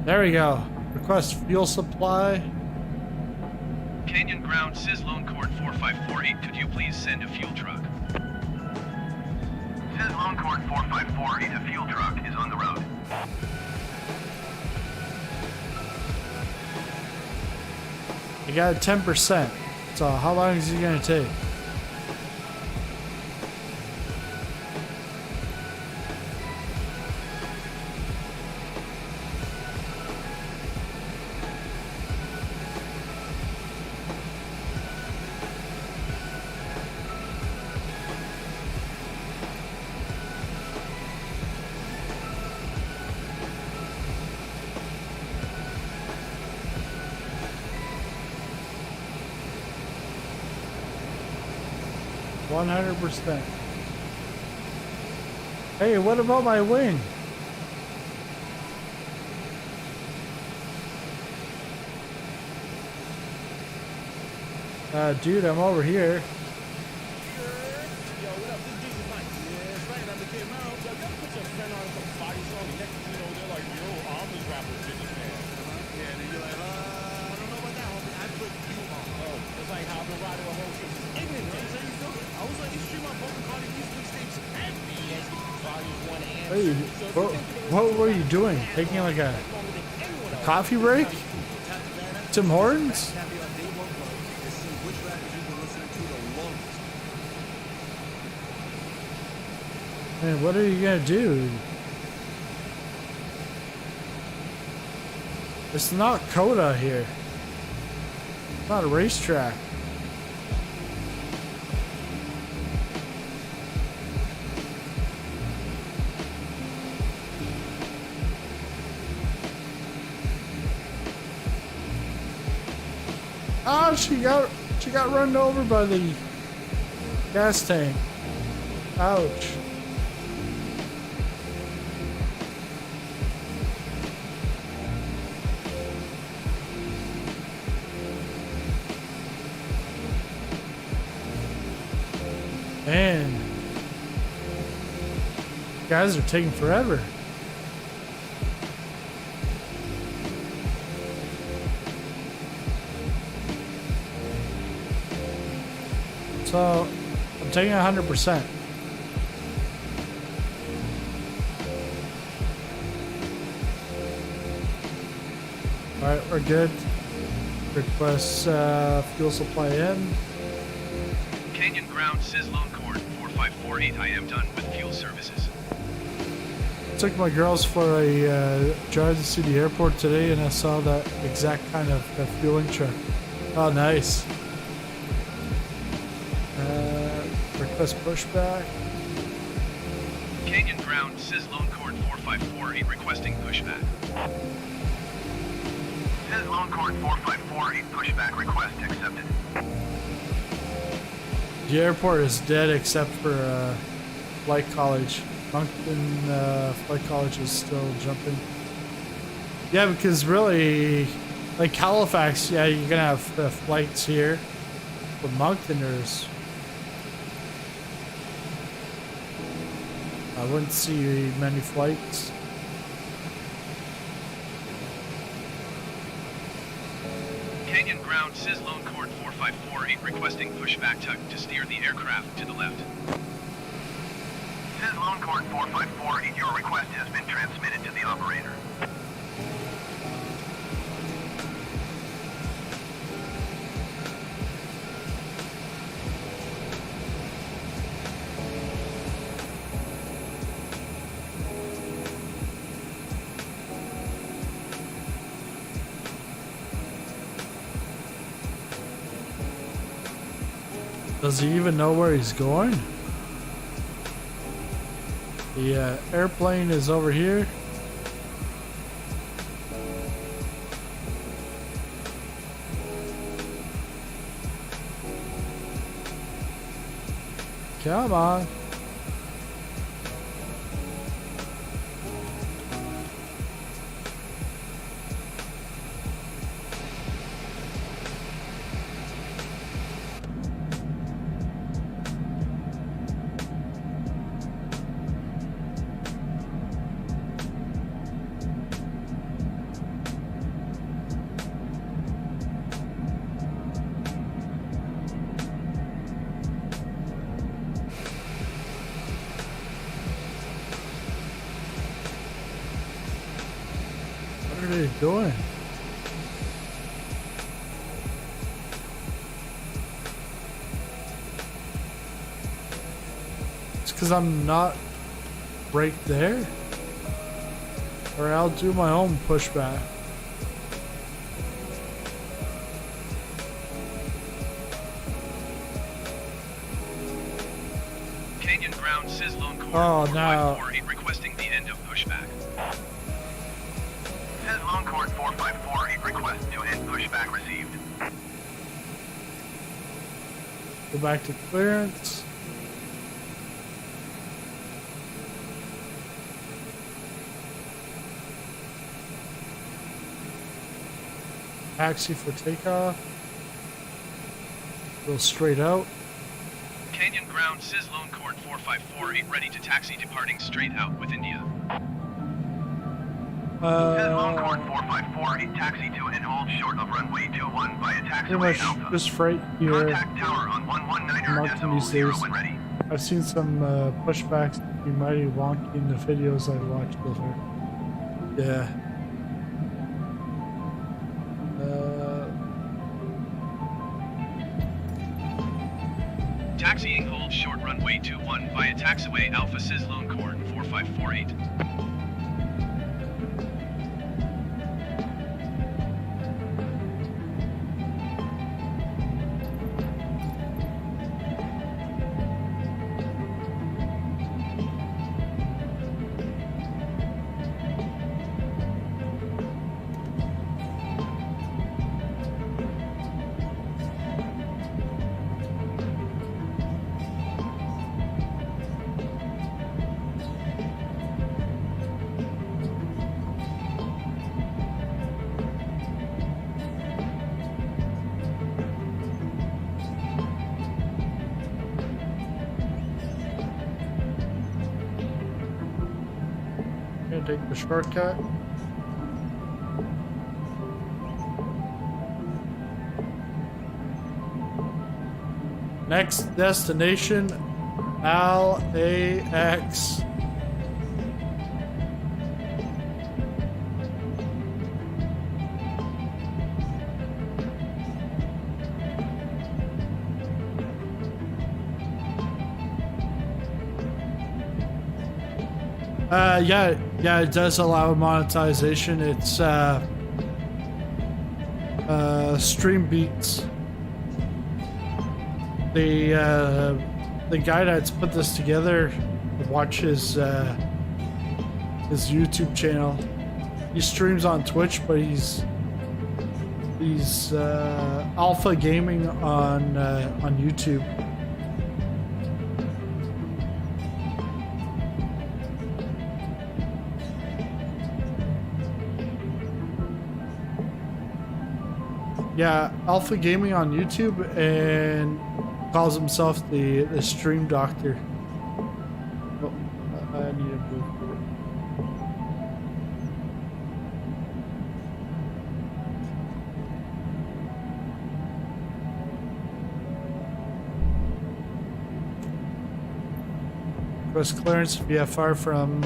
There we go. Request fuel supply. Canyon Ground, SizzlingPopcorn 4548. Could you please send a fuel truck? SizzlingPopcorn 4548, a fuel truck is on the road. I got 10%. So how long is it gonna take? %. Hey, what about my wing? Dude, I'm over here. Hey, what were you doing? Taking like a coffee break? Tim Hortons? Man, what are you gonna do? It's not Coda here. It's not a racetrack. Oh, she got run over by the gas tank. Ouch. Man, guys are taking forever. So I'm taking 100%. All right, we're good. Request fuel supply in. Canyon Ground, SizzlingPopcorn 4548. I am done with fuel services. Took my girls for a drive to see the airport today, and I saw that exact kind of fueling truck. Oh, nice. Request pushback. Canyon Ground, SizzlingPopcorn 4548. Requesting pushback. SizzlingPopcorn 4548 pushback request accepted. The airport is dead except for Flight College. Moncton Flight College is still jumping. Yeah, because really, like Halifax, yeah, you're gonna have flights here. But Moncton, I wouldn't see many flights. Canyon Ground, SizzlingPopcorn 4548. Requesting pushback to steer the aircraft to the left. SizzlingPopcorn 4548, your request has been transmitted to the operator. Does he even know where he's going? The airplane is over here. Come on. What are they doing? It's because I'm not right there. Or I'll do my own pushback. Canyon Ground, SizzlingPopcorn Oh, no. 4548. Requesting the end of pushback. SizzlingPopcorn 4548, request to end pushback received. Go back to clearance. Taxi for takeoff. Go straight out. Canyon Ground, SizzlingPopcorn 4548. Ready to taxi departing straight out with India. SizzlingPopcorn 4548, taxi to and hold short of runway 21 via Pretty taxiway much Alpha. just right here. Contact tower on 119er Mountain these decimal 0 days. when ready. I've seen some pushbacks be mighty wonky in the videos I've watched so far. Yeah. Taxiing hold short runway 21 via taxiway Alpha SizzlingPopcorn 4548. can take the shortcut. Next destination, KLAX. Yeah, it does allow monetization. It's Stream Beats. The guy that's put this together, watch his YouTube channel. He streams on Twitch, but he's alpha gaming on YouTube. Yeah, alpha gaming on YouTube, and calls himself the stream doctor. Oh, I need to move. Request clearance VFR from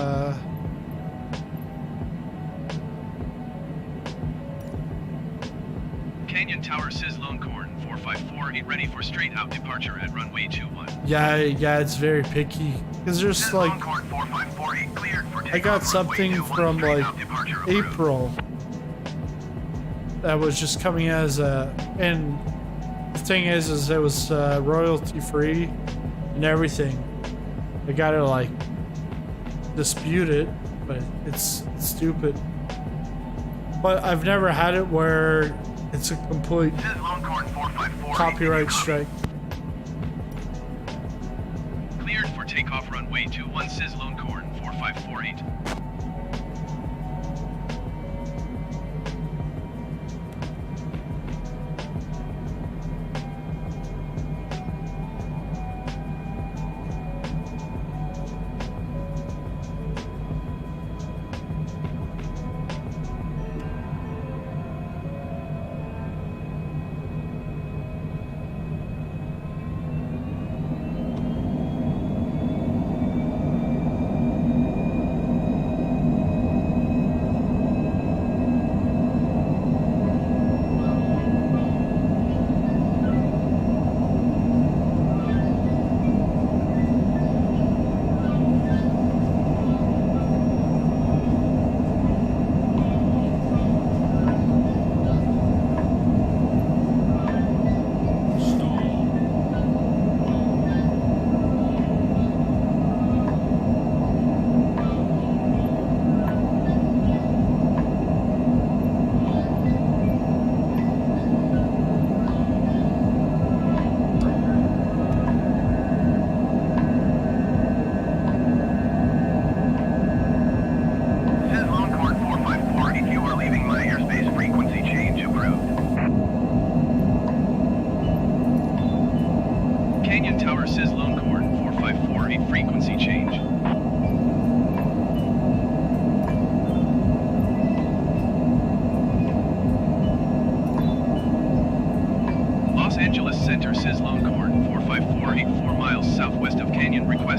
Canyon Tower SizzlingPopcorn 4548 ready for straight out departure at runway 21. Yeah, it's very picky because there's like I got something from like April that was just coming as a, and the thing is it was royalty free and everything. I gotta like dispute it, but it's stupid. But I've never had it where it's a complete copyright strike. Cleared for takeoff runway 21 SizzlingPopcorn 4548.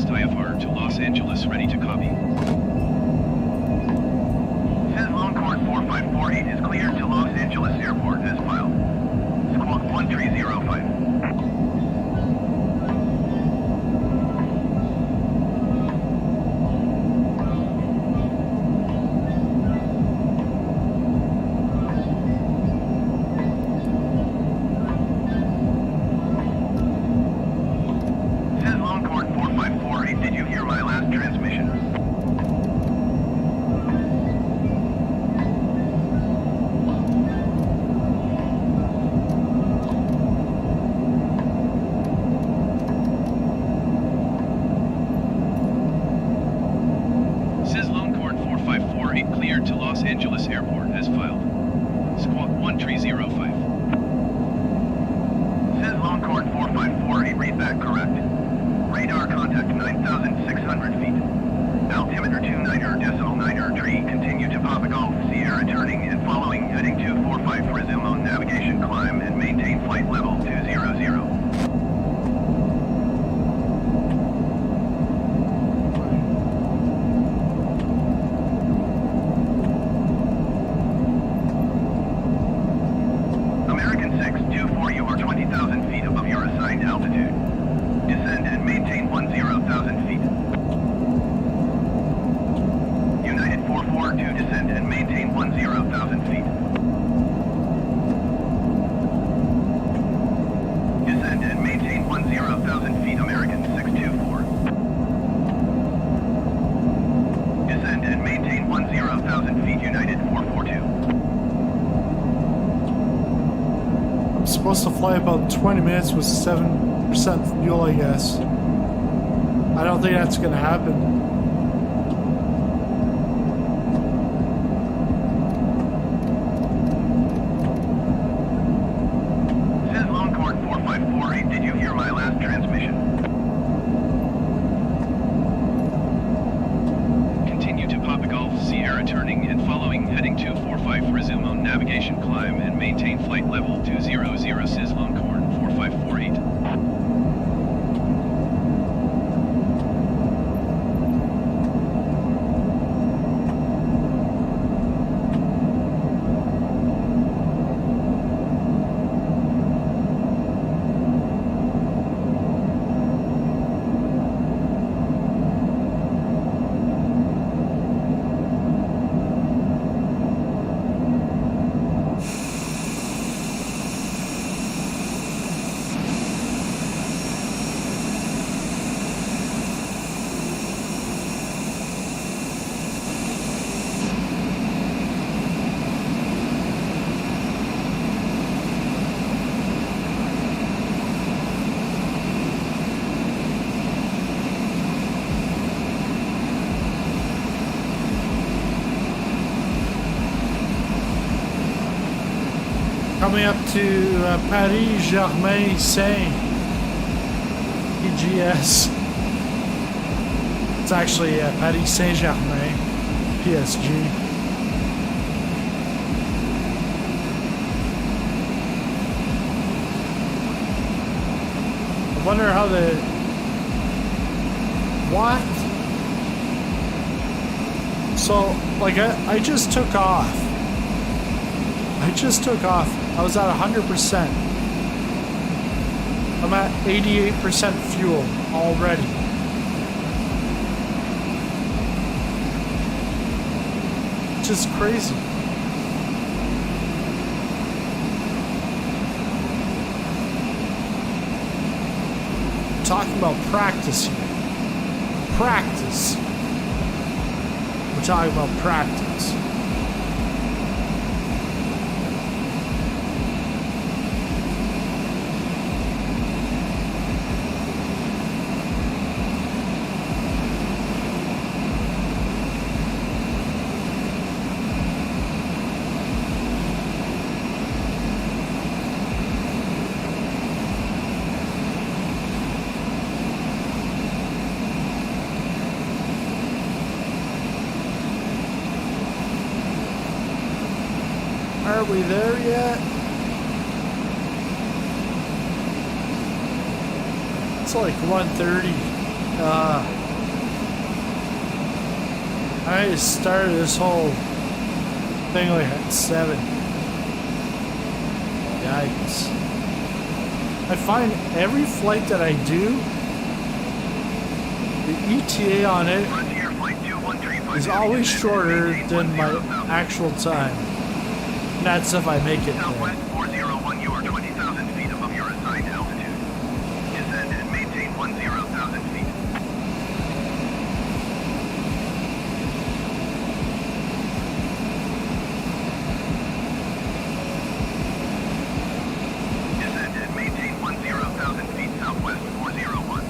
IFR to Los Angeles, ready to copy. SizzlingPopcorn 4548 is cleared to Los Angeles Airport as filed. Squawk 1305. Altimeter 29er decimal 9er tree supposed to fly about 20 minutes with 7% fuel, I guess. I don't think that's gonna happen. Coming up to Paris Germain Saint PGS. It's actually Paris Saint Germain PSG. I wonder how the what? So like I just took off. I was at 100%. I'm at 88% fuel already. It's just crazy. We're talking about practice here. Practice. We're talking about practice. Are we there yet? It's like 1:30. I started this whole thing like at 7. Yikes. I find every flight that I do, the ETA on it is always shorter than my actual time. And that's if I make it there. Southwest 401, you are 20,000 feet above your assigned altitude. Descend and maintain 10,000 feet. Descend and maintain 10,000 feet southwest 401.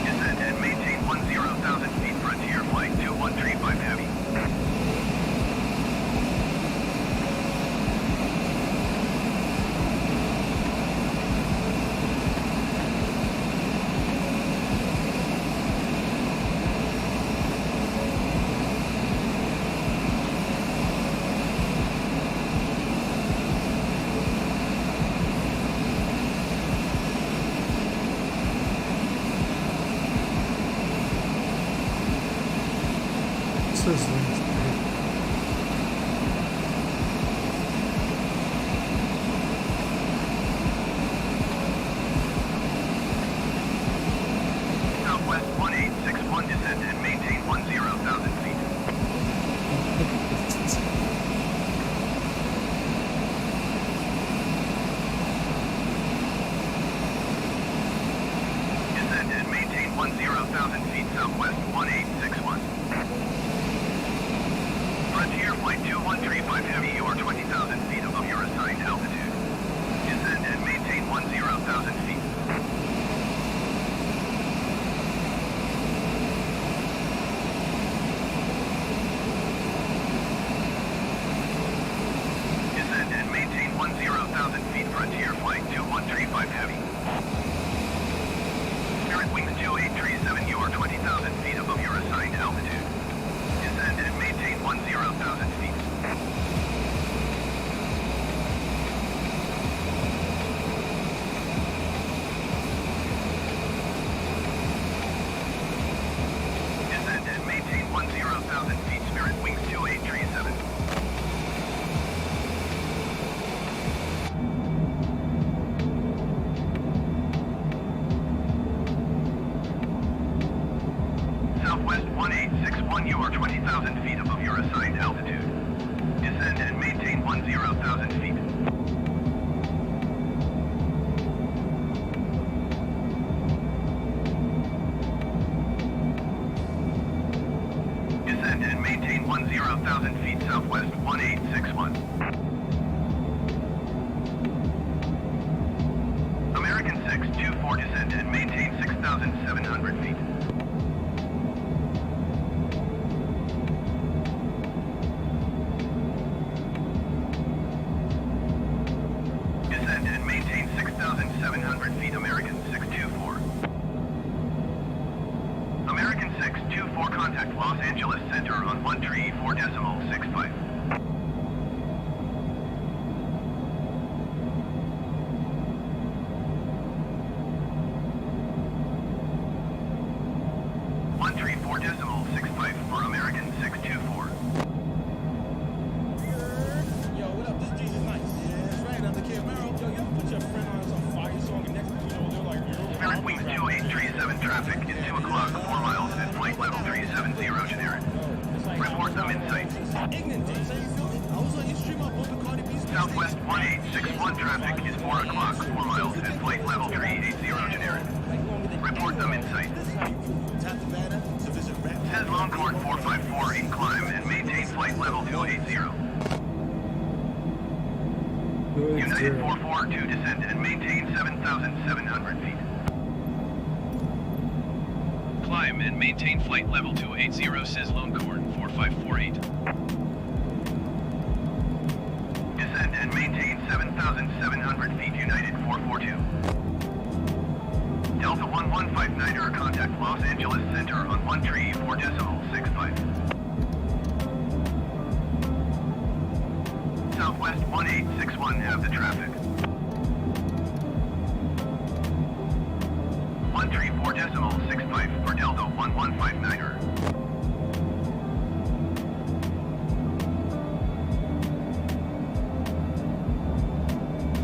Descend and maintain 10,000 feet frontier flight 21. flight 2135 Heavy, you are 20,000 feet above your assigned altitude. Descend and maintain 10,000 feet. Descend and maintain 10,000 feet. Frontier flight 2135 Heavy. Spirit Wings 2837, you are 20,000 feet above your assigned altitude. Descend and maintain 10,000 feet. Descend and maintain 10,000 feet. Spirit Wings 2837. Southwest 1861, you are 20,000 feet above your assigned altitude. Descend and maintain 10,000 feet. Descend and maintain 10,000 feet. Southwest 1861. American 624, descend and maintain 6,700 feet. Descend and maintain 6,700 feet. American 624. American 624, contact Los Angeles Center on 134.65. For American 624. Yo, what up? This Jesus Nice. Yeah, that's right. I'm the kid Merrill. Yo, you ever put your friend on some fire song and next thing you know, they're like, Spirit Wings 2837 traffic is 2 o'clock, 4 miles at flight level 370 generic. Report them in sight. Ignorant days. You feel me? I was on your stream up over Cardi B's. Southwest 1861 traffic is 4 o'clock, 4 miles at flight level 380 generic. Report them in sight. This is how you prove tap the banner to visit rap. Cessna 454 in climb and maintain flight level 280. United 442 descend and maintain 7,700 feet. Climb and maintain flight level 280 CizzlingPopcorn 4548. Descend and maintain 7,700 feet. United 442. Delta 1159er, contact Los Angeles Center on 134.65. Southwest 1861, have the traffic. 134.65 for Delta 1159er.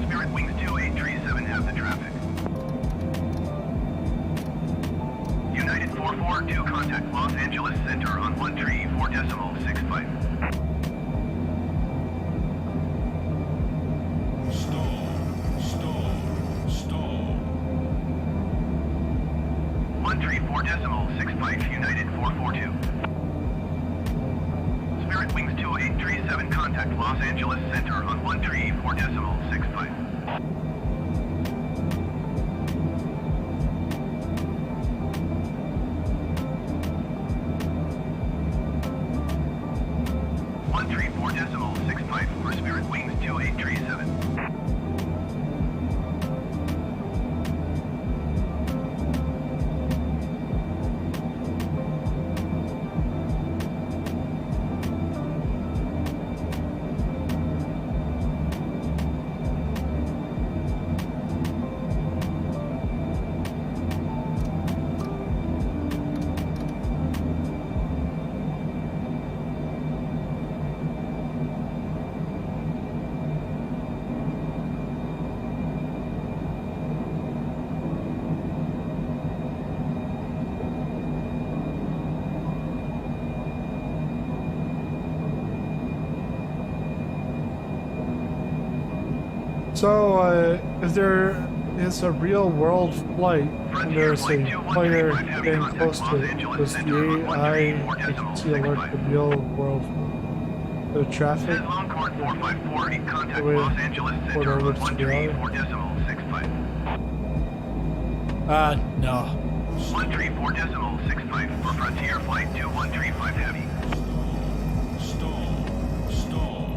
Spirit Wings 2837, have the traffic. United 442, contact Los Angeles Center on 134.65. Stall. 134.65, United 442. Spirit Wings 2837, contact Los Angeles Center on 134.65. For Spirit Wings 2837. So, if there is a real world flight, and there's a player getting close to it, does the AI agency alert the real world? The traffic. This is Longhorn 454, in contact Wait, Los Angeles port Center over on to 134.65. No. 134.65 for Frontier Flight 2135 Heavy. Stall. Stall.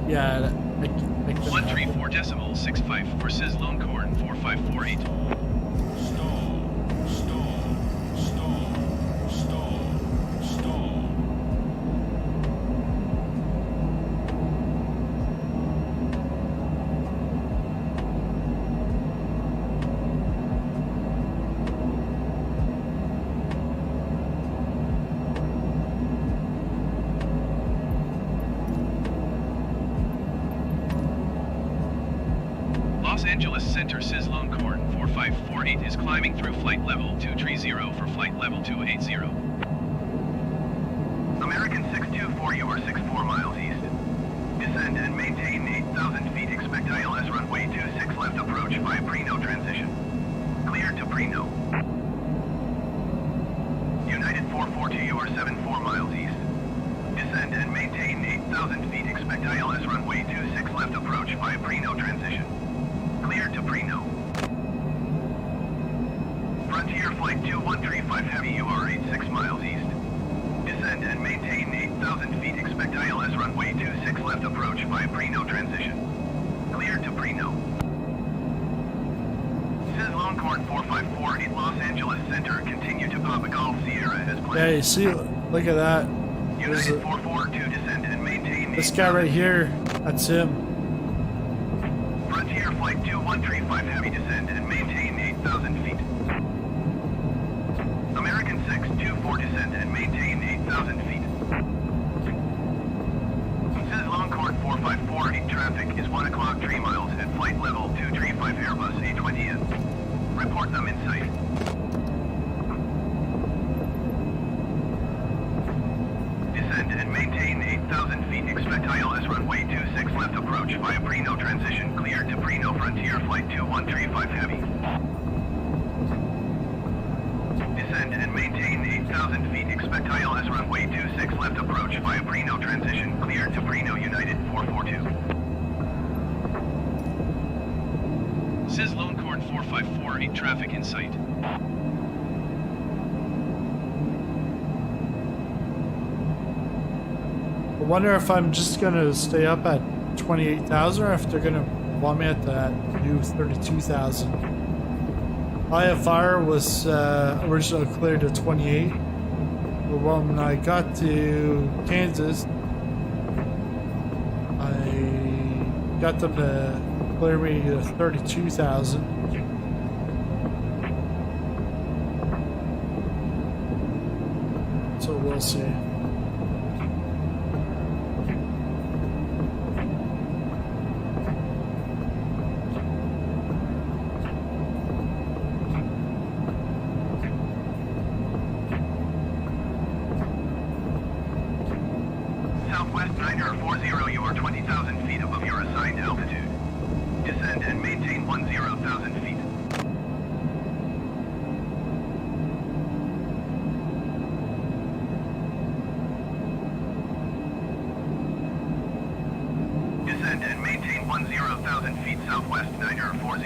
Yeah, I can 134.65 for SizzlingPopcorn 4548. Stall. Stall. Stall. Stall. Stall. Los Angeles Center SizzlingPopcorn 4548 is climbing through flight level 230 for flight level 280. American 624, you are 64 miles east. Descend and maintain 8,000 feet. Expect ILS runway 26 left approach 5 pre-no transition. Clear to pre-no. United 442, you are 74 miles east. Descend and maintain 8,000 feet. Expect ILS runway 26 left approach 5 pre-no transition. Clear to pre-no. Frontier Flight 2135 Heavy, you are 86 miles east. Descend and maintain 8,000 feet. Expect ILS runway 26 left approach 5 pre-no transition. Clear to pre-no. SizzlingPopcorn 4548 Los Angeles Center, continue to Papa Golf Sierra as planned. Yeah, you see, look at that. There's United a, 442, descend and maintain this guy right here. That's him. Frontier Flight 2135 Heavy, descend and maintain 8,000 feet. American 624, descend and maintain 8,000 feet. SizzlingPopcorn 4548 traffic is 1 o'clock 3 miles at flight level 235 Airbus A20N. Report them in sight. Descend and maintain 8,000 feet. Expect ILS runway 26 left approach via pre-no transition. Cleared to pre-no Frontier Flight 2135 Heavy. Descend and maintain 8,000 feet. Expect ILS runway 26 left approach via pre-no transition. Cleared to pre-no United 442. SizzlingPopcorn 4548 traffic in sight. I wonder if I'm just gonna stay up at 28,000 or if they're gonna want me at that new 32,000. IFR was originally cleared to 28, but when I got to Kansas, I got them to clear me to 32,000. So we'll see. Southwest 9040, you are 20,000 feet above your assigned altitude. Descend and maintain 10,000 feet. Descend and maintain 10,000 feet southwest 9040.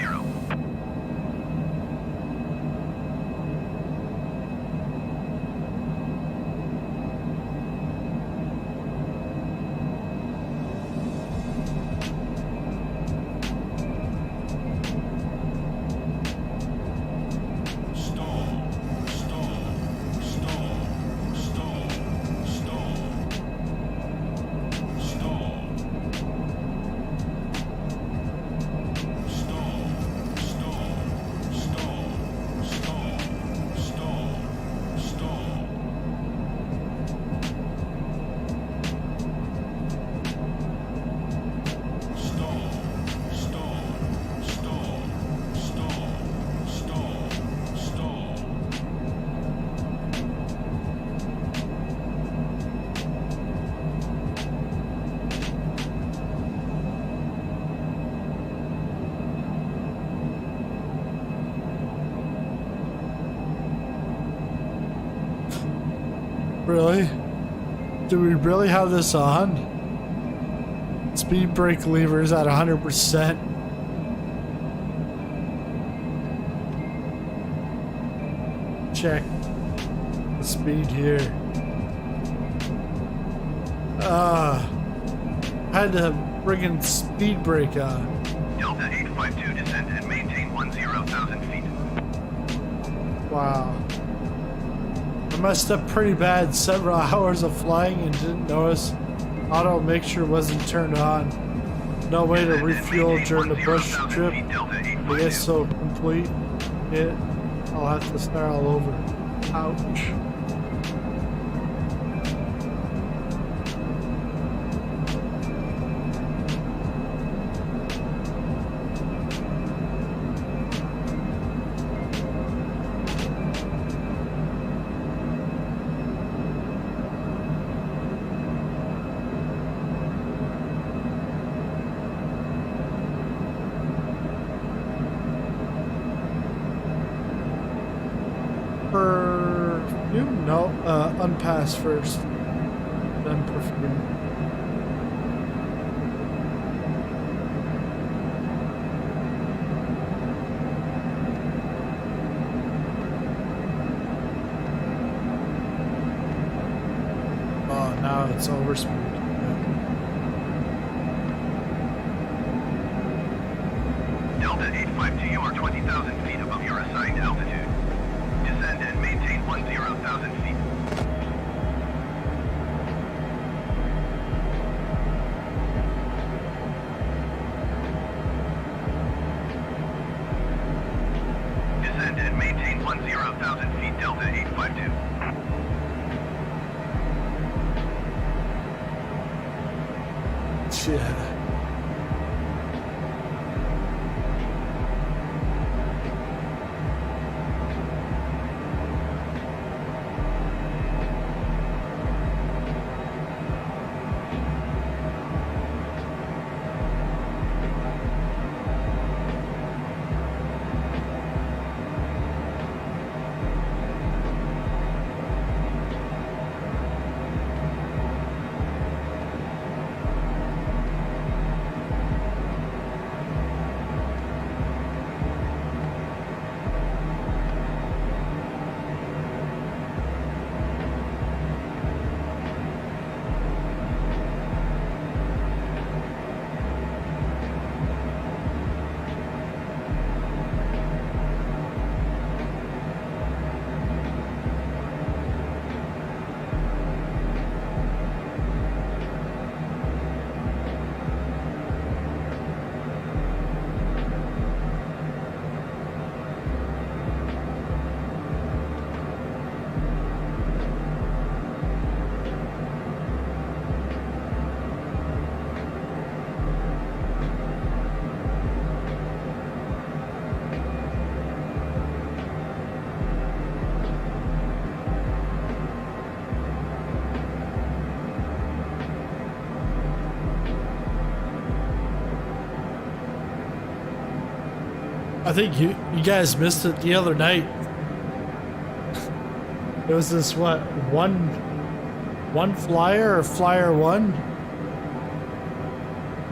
Really? Do we really have this on? Speed brake levers at 100%. Check the speed here. Had to bring in speed brake on. Delta 852 descend and maintain 10,000 feet. Wow. I messed up pretty bad. Several hours of flying and didn't notice auto mixture wasn't turned on. No way to refuel during the bush trip. I guess so complete it. I'll have to start all over. Ouch. Perfume? No, unpass first, then perfume. Oh, now it's overspeed. Delta 852, you are 20,000 feet above your assigned altitude. Descend and maintain 10,000 feet. Descend and maintain 10,000 feet, Delta 852. Yeah. I think you guys missed it the other night. It was this one flyer or flyer one.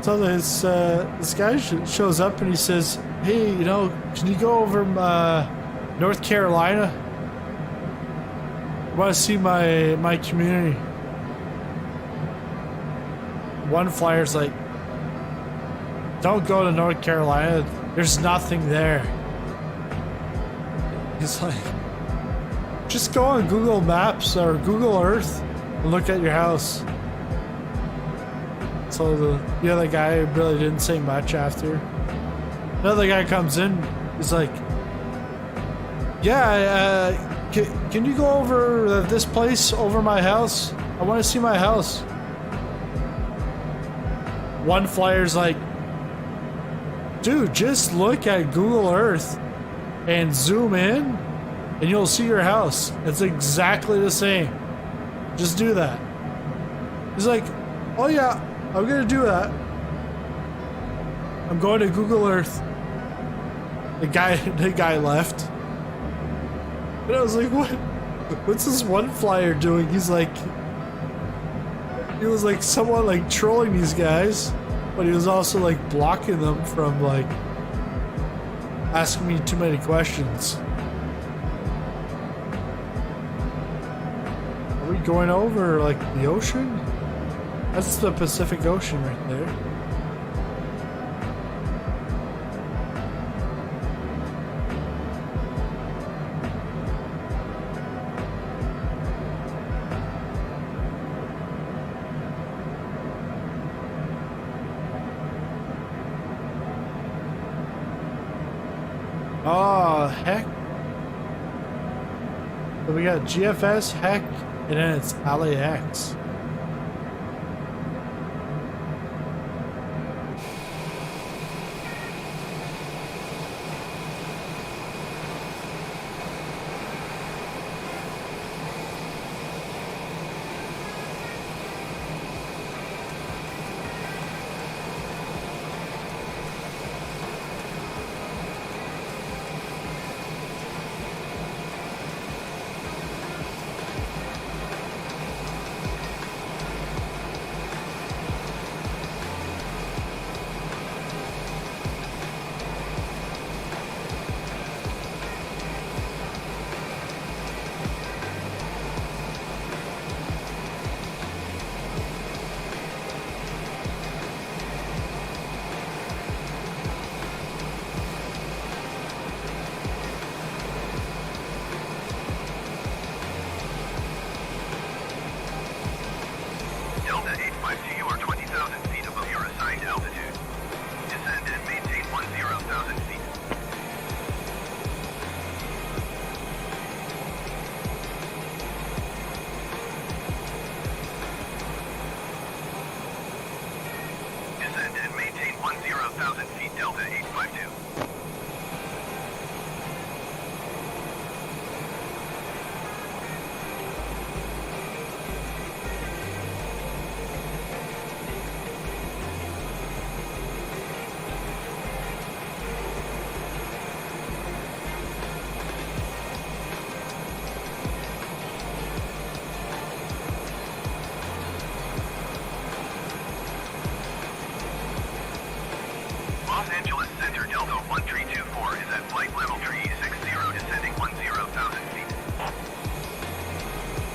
So this guy shows up and he says, "Hey, you know, can you go over North Carolina? I want to see my community." One flyer's like, "Don't go to North Carolina. There's nothing there." He's like, "Just go on Google Maps or Google Earth and look at your house." So the other guy really didn't say much after. Another guy comes in. He's like, "Yeah, can you go over this place over my house? I want to see my house." One flyer's like, "Dude, just look at Google Earth and zoom in and you'll see your house. It's exactly the same. Just do that." He's like, "Oh yeah, I'm gonna do that. I'm going to Google Earth." The guy left. And I was like, what? What's this one flyer doing? He was like somewhat like trolling these guys, but he was also like blocking them from like asking me too many questions. Are we going over like the ocean? That's the Pacific Ocean right there. Oh, heck. So we got GFS, heck, and then it's LAX. Delta 852, you are 20,000 feet above your assigned altitude. Descend and maintain 10,000 feet. Descend and maintain 10,000 feet, Delta 852. Los Angeles Center, Delta 1324 is at flight level 360, descending 10,000 feet.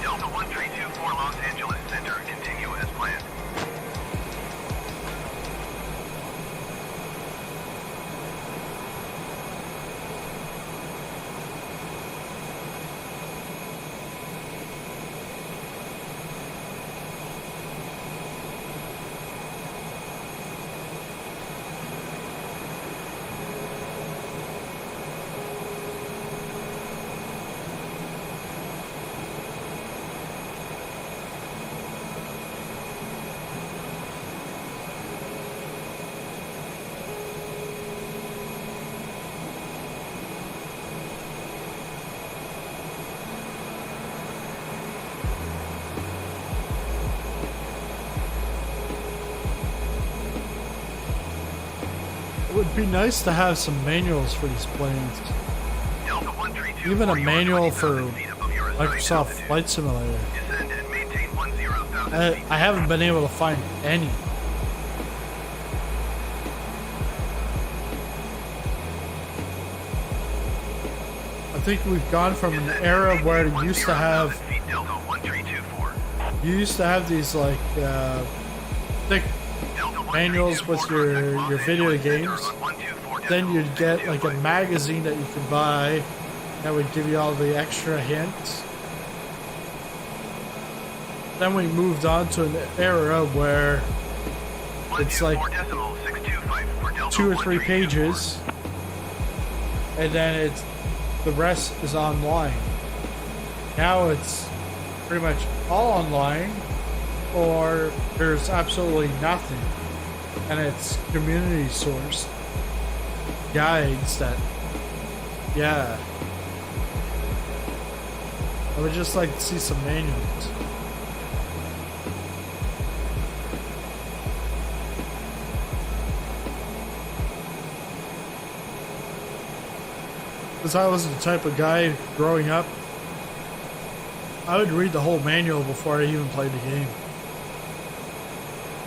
Delta 1324, Los Angeles Center, continue as planned. It would be nice to have some manuals for these planes. Delta 1324, Even a you are manual 20,000 for feet above your assigned Microsoft altitude. Flight Simulator. Descend and maintain 10,000 feet. I haven't been able to find any. I think we've gone from an era where you used to have Delta 1324. you used to have these like thick manuals with your video games. Then you'd get like a magazine that you could buy that would give you all the extra hints. Then we moved on to an era where it's like 2 or 3 pages, and then the rest is online. Now it's pretty much all online, or there's absolutely nothing, and it's community sourced guides that, yeah. I would just like to see some manuals. Because I was the type of guy growing up I would read the whole manual before I even played the game,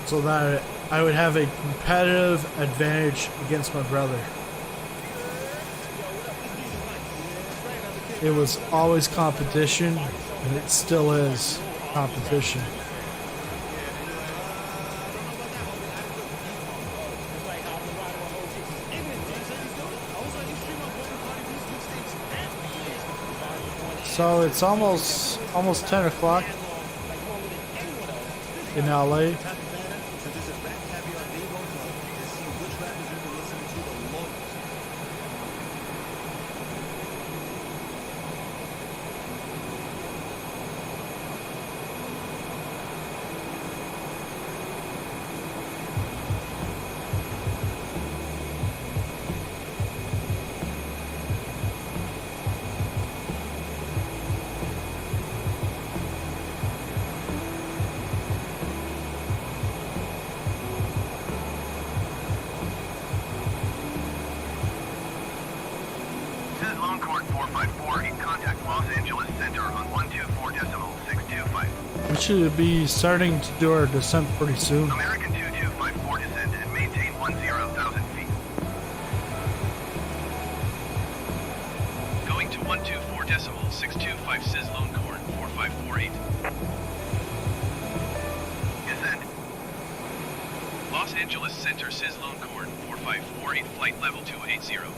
so that I would have a competitive advantage against my brother. It was always competition, and it still is competition. So it's almost 10 o'clock in LA. We should be starting to do our descent pretty soon. American 2254 descend and maintain 10,000 feet. Going to 124.625 SizzlingPopcorn 4548. Descend. Los Angeles Center SizzlingPopcorn 4548, flight level 280.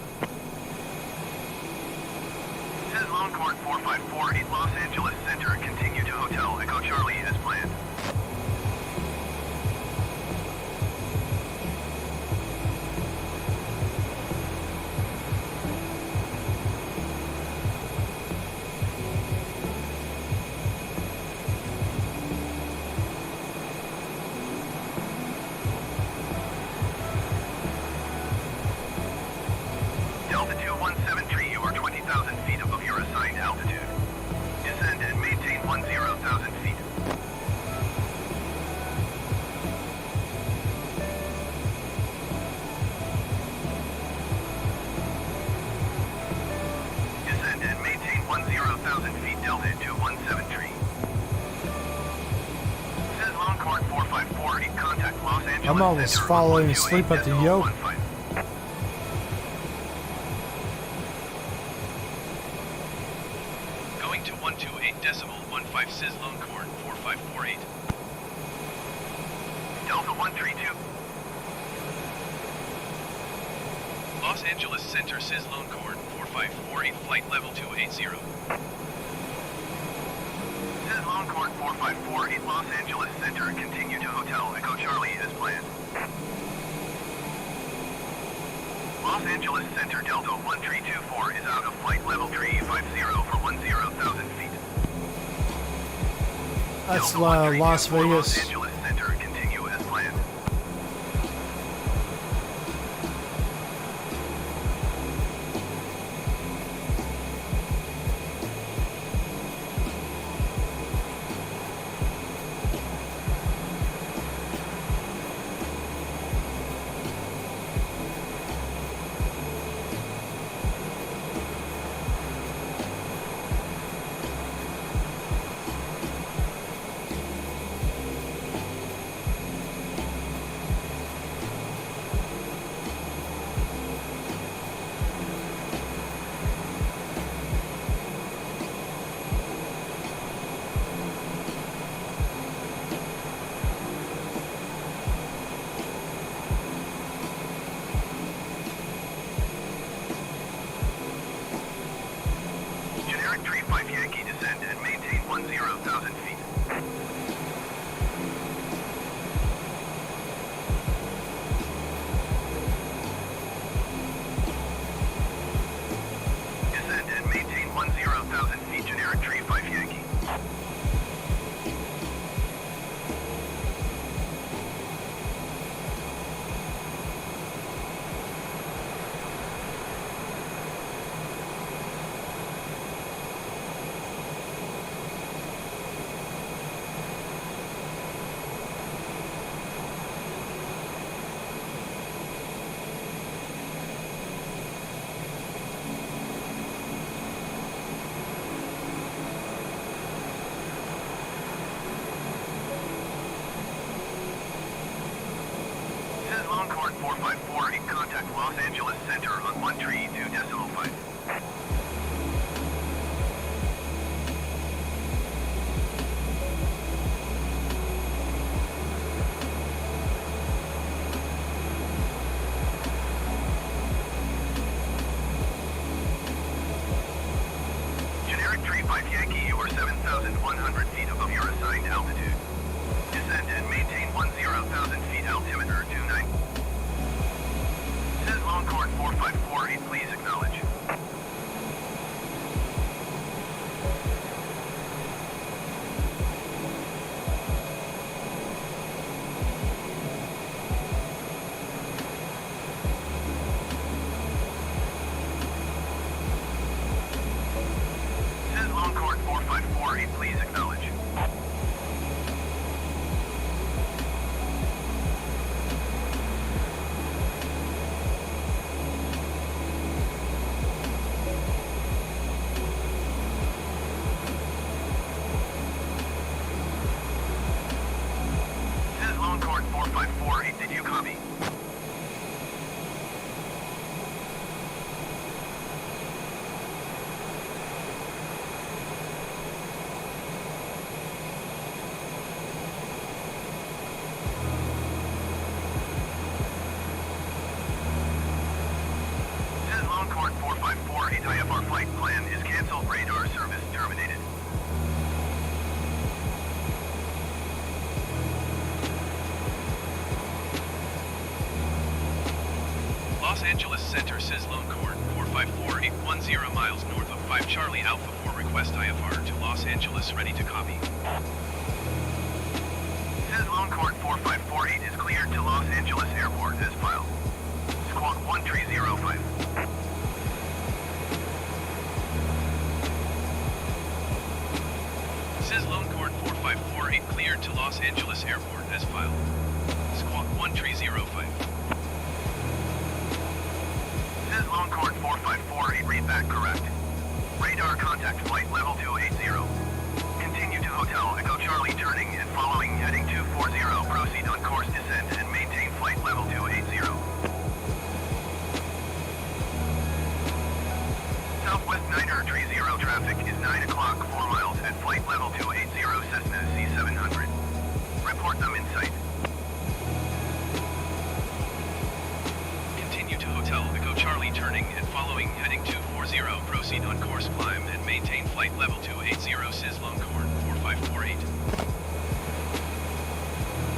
SizzlingPopcorn 4548, Los Angeles Center, continue to Hotel Echo Charlie as planned. Delta 2173, you are 20,000 feet above your assigned altitude. Descend and maintain 10,000 feet. Descend and maintain 10,000 feet, Delta 2173. SizzlingPopcorn 4548, contact Los Angeles I'm almost Center on falling asleep at the yoke. 128.15. Going to 128.15 SizzlingPopcorn 4548. Delta 132. Los Angeles Center SizzlingPopcorn 4548, flight level 280. SizzlingPopcorn 4548, Los Angeles Center, continue to Hotel Echo Charlie as planned. Los Angeles Center Delta 1324 is out of flight level 350 for 10,000 feet. That's Delta Las 1324, Los Vegas. Angeles Center, continue as planned. Generic 35 Yankee, descend and maintain 10,000 feet. Descend and maintain 10,000 feet, generic 35 Yankee. Quebec 35 Yankee, you are 7,100 feet above your assigned altitude. Descend and maintain 10,000 feet altimeter 29. Says Longhorn 4548, please acknowledge. Says Longhorn 4548, please acknowledge. Says Longhorn 4548, did you copy? Says Longhorn 4548, IFR flight plan is canceled, radar service terminated. Los Angeles Center, says Longhorn 454810 miles north of 5 Charlie Alpha 4, request IFR to Los Angeles, ready to copy. Says Longhorn 4548 is cleared to Los Angeles Airport as filed. Squawk 1305. Says Longhorn 4548 cleared to Los Angeles Airport as filed. Squawk 1305. Says Longhorn 4548, read back correct. Radar contact flight level 280. Continue to Hotel Echo Charlie turning and following heading 240. Proceed on course descent and maintain flight level 280. Southwest 930 traffic is 9 o'clock 4 miles at flight level 280 Cessna C700. Report them in sight. Continue to Hotel Echo Charlie turning and following heading 240. Proceed on course climb and maintain flight level 280. Says Longhorn 4548.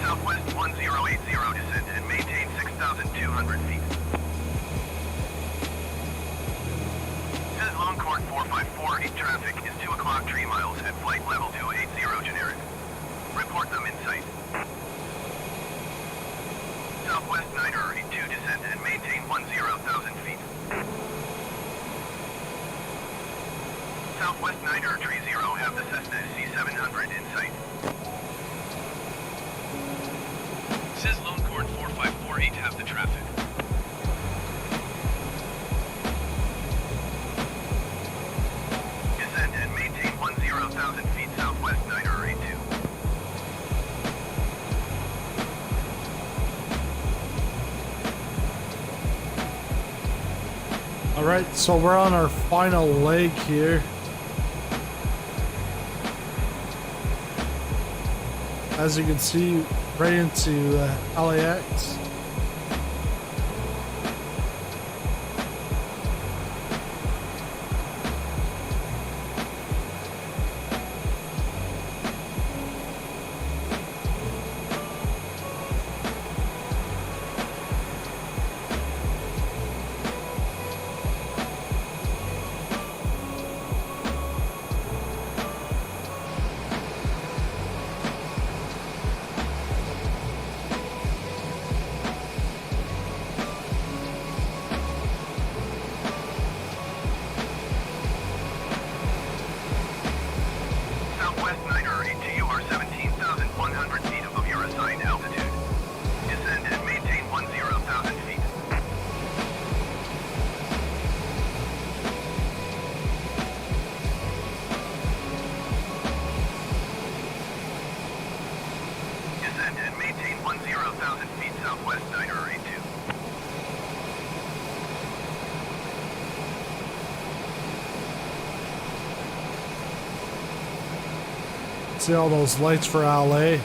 Southwest 1080 descent and maintain 6,200 feet. Says Longhorn 4548 traffic is 2 o'clock 3 miles at flight level 280 generic. Report them in sight. Southwest 982 descent and maintain 10,000 feet. Southwest 930 have the Cessna C700 in sight. Says Longhorn 4548 have the traffic. Descend and maintain 10,000 feet southwest 982. All right, so we're on our final leg here. As you can see, right into LAX. Southwest 982, you are 17,100 feet above your assigned altitude. Descend and maintain 10,000 feet. Descend and maintain 10,000 feet southwest 982. See all those lights for LA.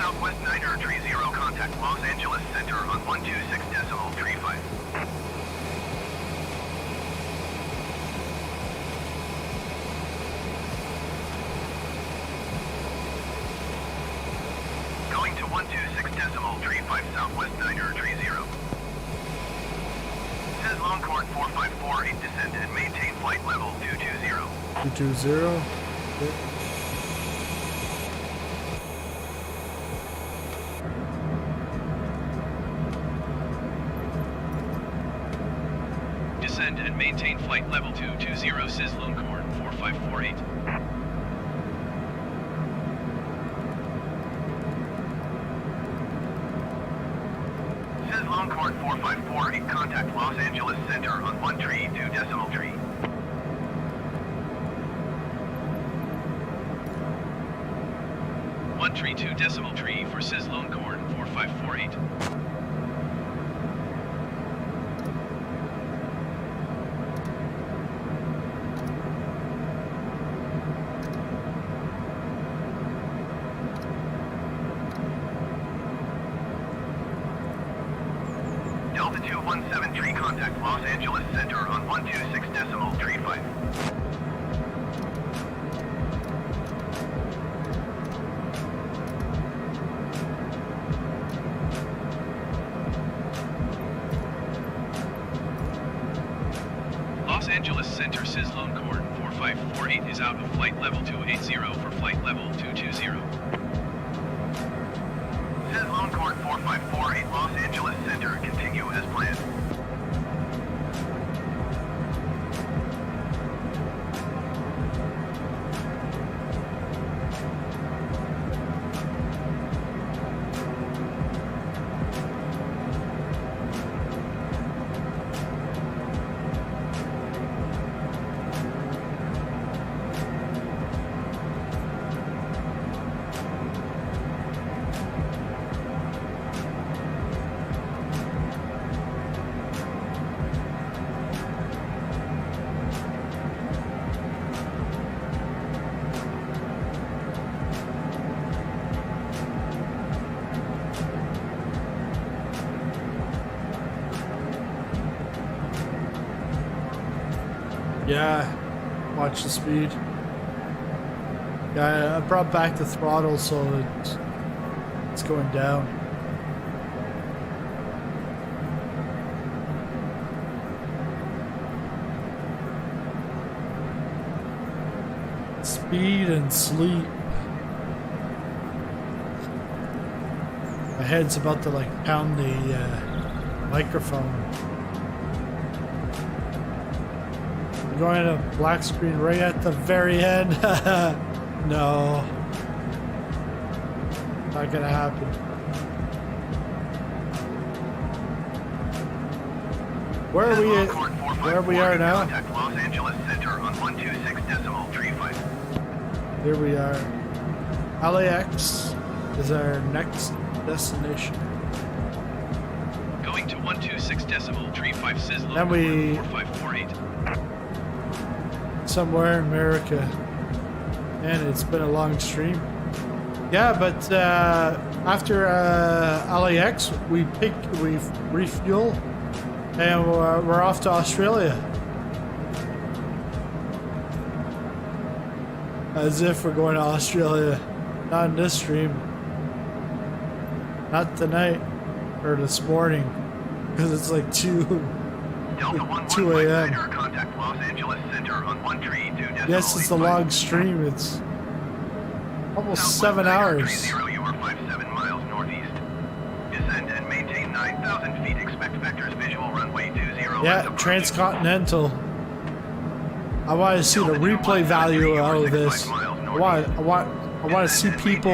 Southwest 930, contact Los Angeles Center on 126.35. Going to 126.35 Southwest 930. Says Longhorn 4548 descend and maintain flight level 220. 220. Yep. Descend and maintain flight level 220 Sis Longhorn 4548. Says Longhorn 4548, contact Los Angeles Center on 132.3. 132.3 for Sis Longhorn 4548. Delta 2173, contact Los Angeles Center on 126.35. Los Angeles Center Sis Longhorn 4548 is out of flight level 280 for flight level 220. Says Longhorn 4548, Los Angeles Center, continue as planned. Yeah, watch the speed. Yeah, I brought back the throttle so it's going down. Speed and sleep. My head's about to like pound the microphone. Going to black screen right at the very end. No, not gonna happen. Where are we at? Where we are now? Contact Los Angeles Center on 126.35. Here we are. LAX is our next destination. Going to 126.35 Sis Then Longhorn we- 4548. Somewhere in America, and it's been a long stream. Yeah, but after LAX, we refuel, and we're off to Australia. As if we're going to Australia, not in this stream, not tonight or this morning, because it's like 2 a.m. Contact Los Angeles Center on 132.35. Yes, it's a long stream. It's almost 7 hours. You are 57 miles northeast. Descend and maintain 9,000 feet. Expect vectors visual runway 20. Yeah, transcontinental. I want to see the replay value out of this. I want to see people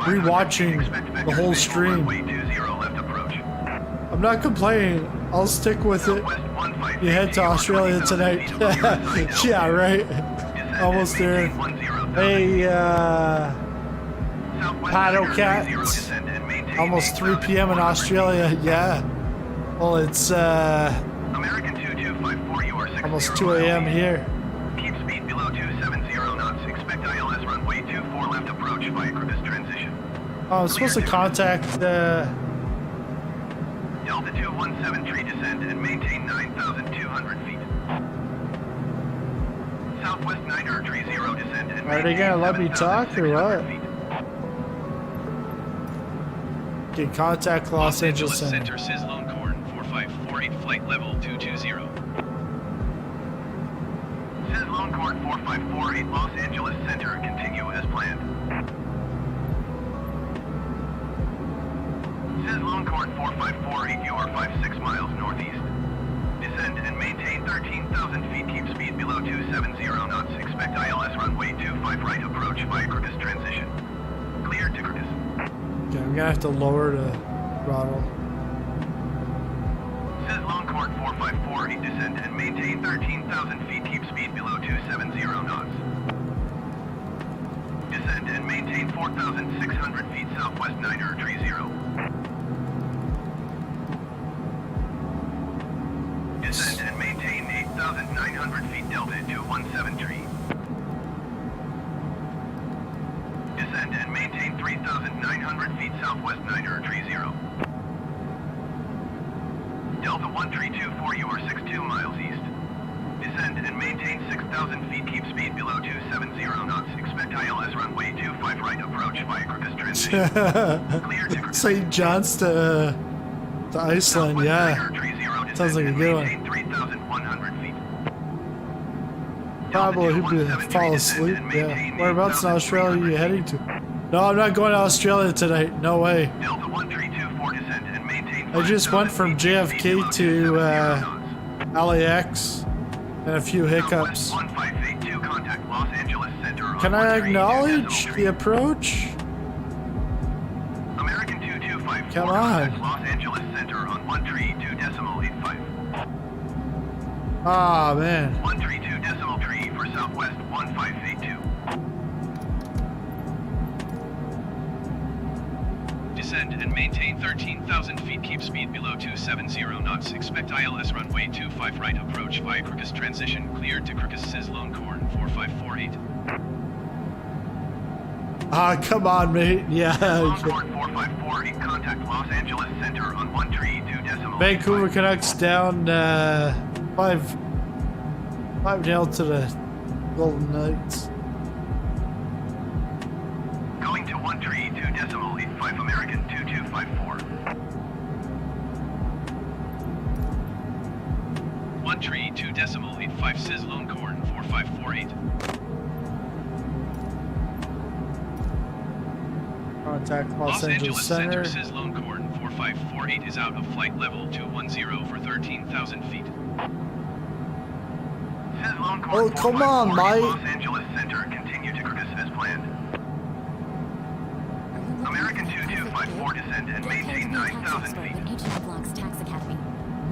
rewatching the whole stream. I'm not complaining. I'll stick with it. You head to Australia tonight. Yeah, right. Almost there. Hey, Paddle Cats. Almost 3 p.m. in Australia. Yeah. Well, it's almost 2 a.m. here. Keep speed below 270 knots. Expect ILS runway 24 left approach via Griffiths transition. Oh, I'm supposed to contact Delta 217 tree descend and maintain 9,200 feet. Southwest 9er tree 0 descend and Are they gonna let me talk or what? feet. Okay, contact Los Angeles Center, Center. SizzlingPopcorn 4548, flight level 220. SizzlingPopcorn 4548 Los Angeles Center, continue as planned. SizzlingPopcorn 4548, you are 56 miles northeast. Descend and maintain 13,000 feet, keep speed below 270 knots. Expect ILS runway 25 right approach via Crocus transition. Clear to Crocus. Okay, I'm gonna have to lower the throttle. SizzlingPopcorn 4548, descend and maintain 13,000 feet, keep speed below 270 knots. Descend and maintain 4,600 feet southwest 9er tree 0. Descend and maintain 8,900 feet Delta 217 tree. Descend and maintain 3,900 feet southwest 9er tree 0. Delta 1 tree 24, you are 62 miles east. Descend and maintain 6,000 feet, keep speed below 270 knots. Expect ILS runway 25 right approach via Crocus transition. Clear to Crocus. St. John's to Iceland, yeah. Sounds like a good one. 3,100 feet. Probably he'd fall asleep, yeah. Whereabouts in Australia are you heading to? No, I'm not going to Australia tonight. No way. Delta 1324, descend and maintain I just went from 5,000 feet JFK below to 270 knots. LAX and a few hiccups. Southwest 1582, contact Los Angeles Center on Can I 132 acknowledge decimal the tree. approach? American 2254, Come on. contact Los Angeles Center on 132.85. Ah, man. 132 decimal tree for Southwest 1582. Descend and maintain 13,000 feet, keep speed below 270 knots. Expect ILS runway 25 right approach via Crocus transition. Cleared to Crocus SizzlingPopcorn 4548. Ah, come on, mate. Yeah. Longhorn 4548, contact Los Angeles Center on 132 decimal. Vancouver Canucks down 5-0 to the Golden Knights. Going to 132 decimal 85 American 2254. 132 decimal 85 SizzlingPopcorn 4548. Contact Los Angeles Center. SizzlingPopcorn 4548 is out of flight level 210 for 13,000 feet. Oh, come on, mate. Los Angeles Center, continue to Crocus as planned. American 2254, descend and maintain 9,000 feet. Tax Academy.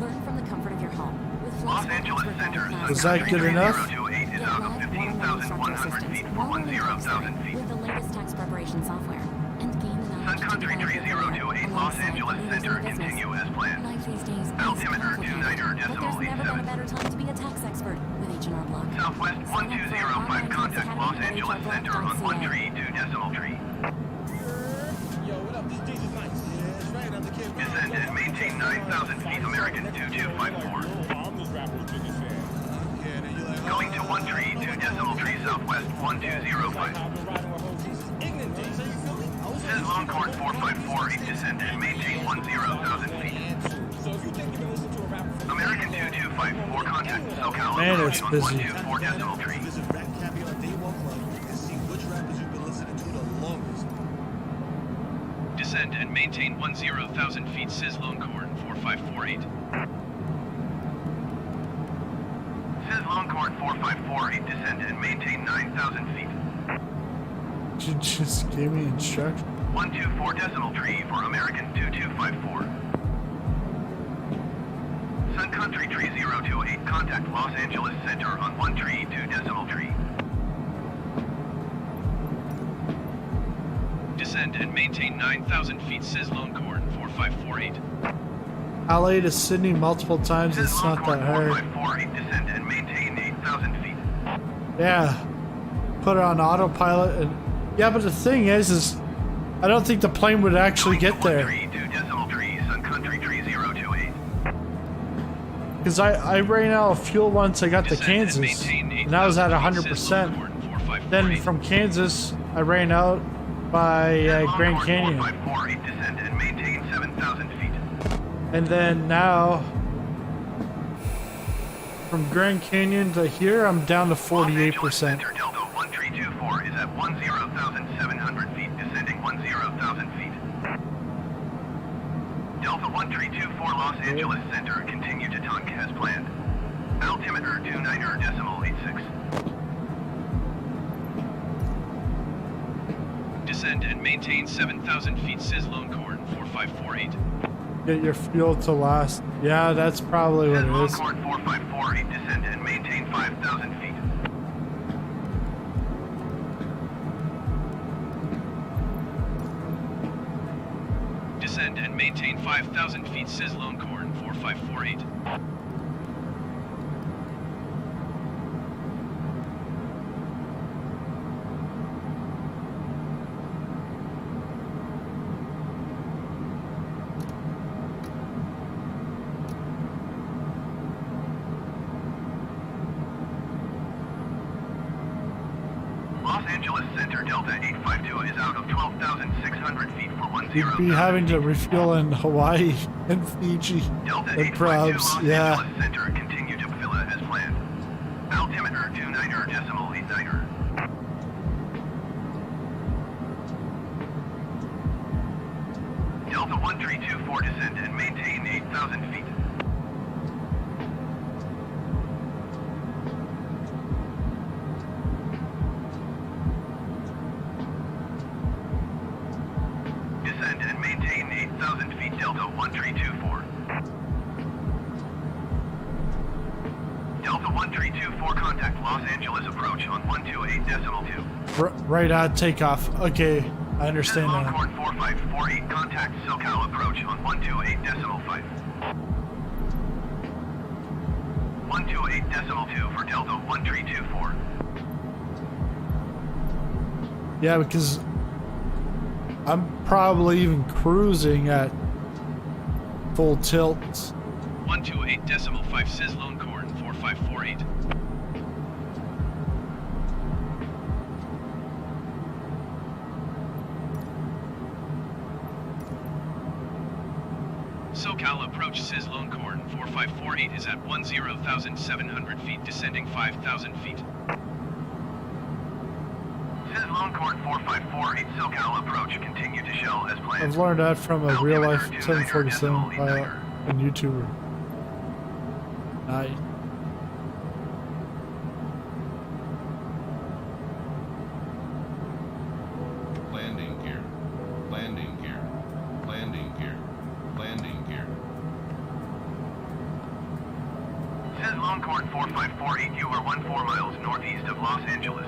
Learn from the comfort of your home. With Los Angeles Center, Is that good enough? 028 is out of 15,100 feet for 10,000 feet. With the latest tax preparation software. And gain the Sun knowledge to Country develop 3028 your Los alongside Angeles leaders in Center, the business. continue as planned. Life these days is Altimeter complicated, 29er but decimal there's never been a 87. better time to be a tax expert with H&R Block. Southwest 1205, contact Los Angeles Center on 132 decimal tree. Yo, what up? This DJ is nice. Yeah, that's right. I'm the kid. Descend and maintain 9,000 feet American 2254. I'm just rapping with biggest fan. Yeah, then you like, Going to 132 decimal tree southwest 1205. I've been riding with whole Jesus ignorant, Jay. So you feel me? SizzlingPopcorn 454, descend and maintain 10,000 feet. So if you think you can listen to a rapper, American 2254, contact SoCal Man, approach it's on busy. 124 decimal tree. Visit Rap Caviar Day One Club and see which rappers you've been listening to the longest. Descend and maintain 10,000 feet SizzlingPopcorn 4548. SizzlingPopcorn 454, descend and maintain 9,000 feet. You just gave me instructions. 124 decimal tree for American 2254. Sun Country tree 028, contact Los Angeles Center on 132 decimal tree. Descend and maintain 9,000 feet SizzlingPopcorn 4548. LA to Sydney multiple times, it's not that hard. 448, descend and maintain 8,000 feet. Yeah. Put it on autopilot and yeah, but the thing is I don't think the plane would actually get there. 2.3 Sun Country Tree 028. Because I ran out of fuel once I got to Descend and Kansas, maintain and I was at 8,000 feet, 100%. Sizzlone Corn 4548. Then from Kansas, I ran out by Grand Canyon. 4548, descend and maintain 7,000 feet. And then now, from Grand Canyon to here, I'm down to 48%. Center Delta 1324 is at 10,700 feet, descending 10,000 feet. Delta 1324 Los Angeles Center, continue to Tonk as planned. Altimeter 29.86. Descend and maintain 7,000 feet, Sizzlone Corn 4548. Get your fuel to last. Yeah, that's probably what it Sizzlone is. Corn 4548, descend and maintain 5,000 feet. Descend and maintain 5,000 feet, Sizzlone Corn 4548. Los Angeles Center Delta 852 is out of 12,600 feet for 10,000. You'd be having to refuel in Hawaii and Fiji Delta and 852 probs. Los Yeah. Angeles Center, continue to Pavilla as planned. Altimeter 29.89. Delta 1324, descend and maintain 8,000 feet. Descend and maintain 8,000 feet, Delta 1324. Delta 1324, contact Los Angeles approach on 128.2. Right at takeoff. Okay, I understand Sizzlone now. Corn 4548, contact SoCal approach on 128.5. 128.2 for Delta 1324. Yeah, because I'm probably even cruising at full tilt. 128.5, Sizzlone Corn 4548. SoCal approach, Sizzlone Corn 4548 is at 10,700 feet, descending 5,000 feet. Sizzlone Corn 4548, SoCal approach, continue to shell as planned. I've learned that from a real life 747 pilot and YouTuber. Nice. Landing gear. Landing gear. Landing gear. Landing gear. Sizzlone Corn 4548, you are 14 miles northeast of Los Angeles.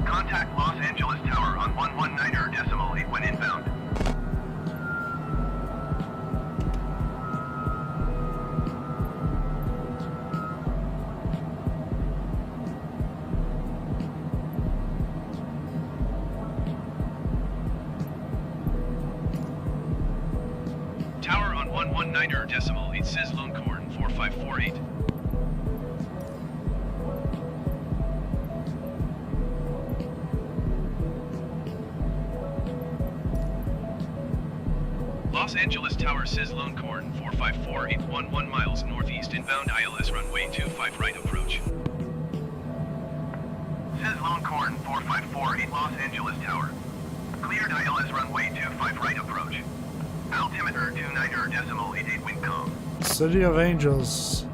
Contact Los Angeles Tower on 119.8 when inbound. Tower on 119.8, Sizzlone Corn 4548. Los Angeles Tower, Sizzlone Corn 454, 811 miles northeast, inbound ILS runway 25 right approach. Sizzlone Corn 4548, Los Angeles Tower. Cleared ILS runway 25 right approach. Altimeter 29.88 wind calm. City of Angels.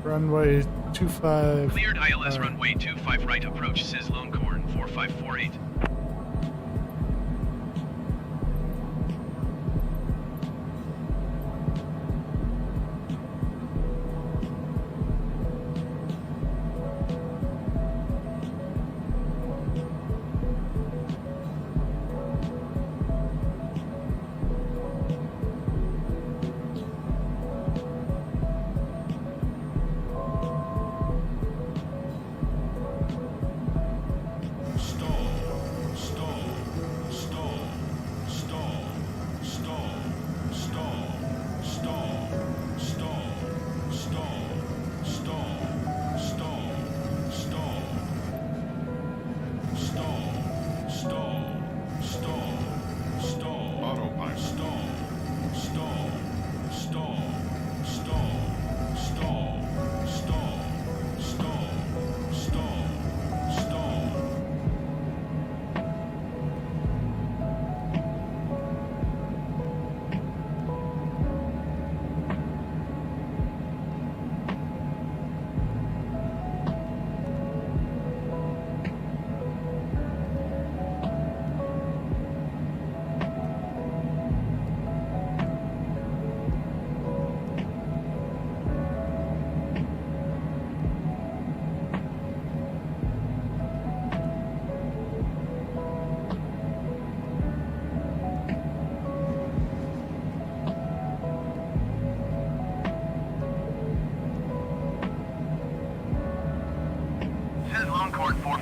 Runway 25. Cleared ILS runway 25 right approach, Sizzlone Corn 4548. Stall.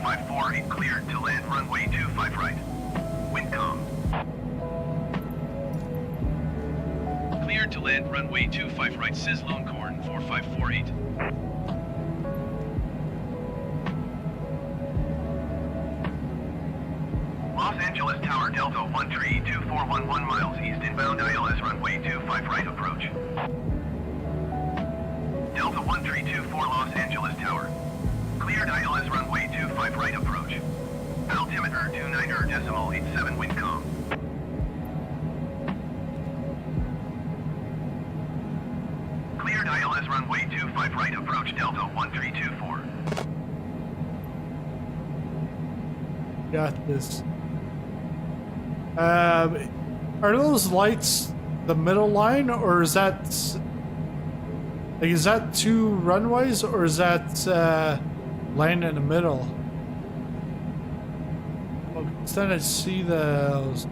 454 cleared to land runway 25 right. Wind calm. Cleared to land runway 25 right, SizzlingPopcorn 4548. Los Angeles Tower Delta 132411 miles east inbound ILS runway 25 right approach. Delta 1324 Los Angeles Tower. Cleared ILS runway 25 right approach. Altimeter 29.87 wind calm. Cleared ILS runway 25 right approach Delta 1324. Got this. Are those lights the middle line, or is that like, is that two runways, or is that land in the middle? Well, because then I see those.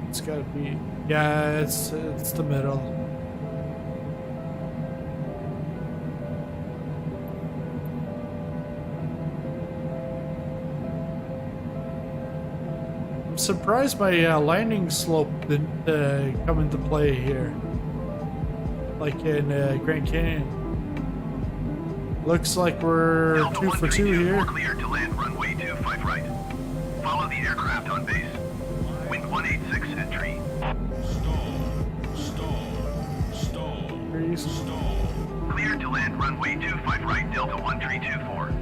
It's gotta be, yeah, it's the middle. I'm surprised my landing slope didn't come into play here, like in Grand Canyon. Looks like we're Delta 2 for 2 here. Cleared to land runway 25 right. Follow the aircraft on base. Wind 186 at tree. Freeze. Cleared to land runway 25 right Delta 1324.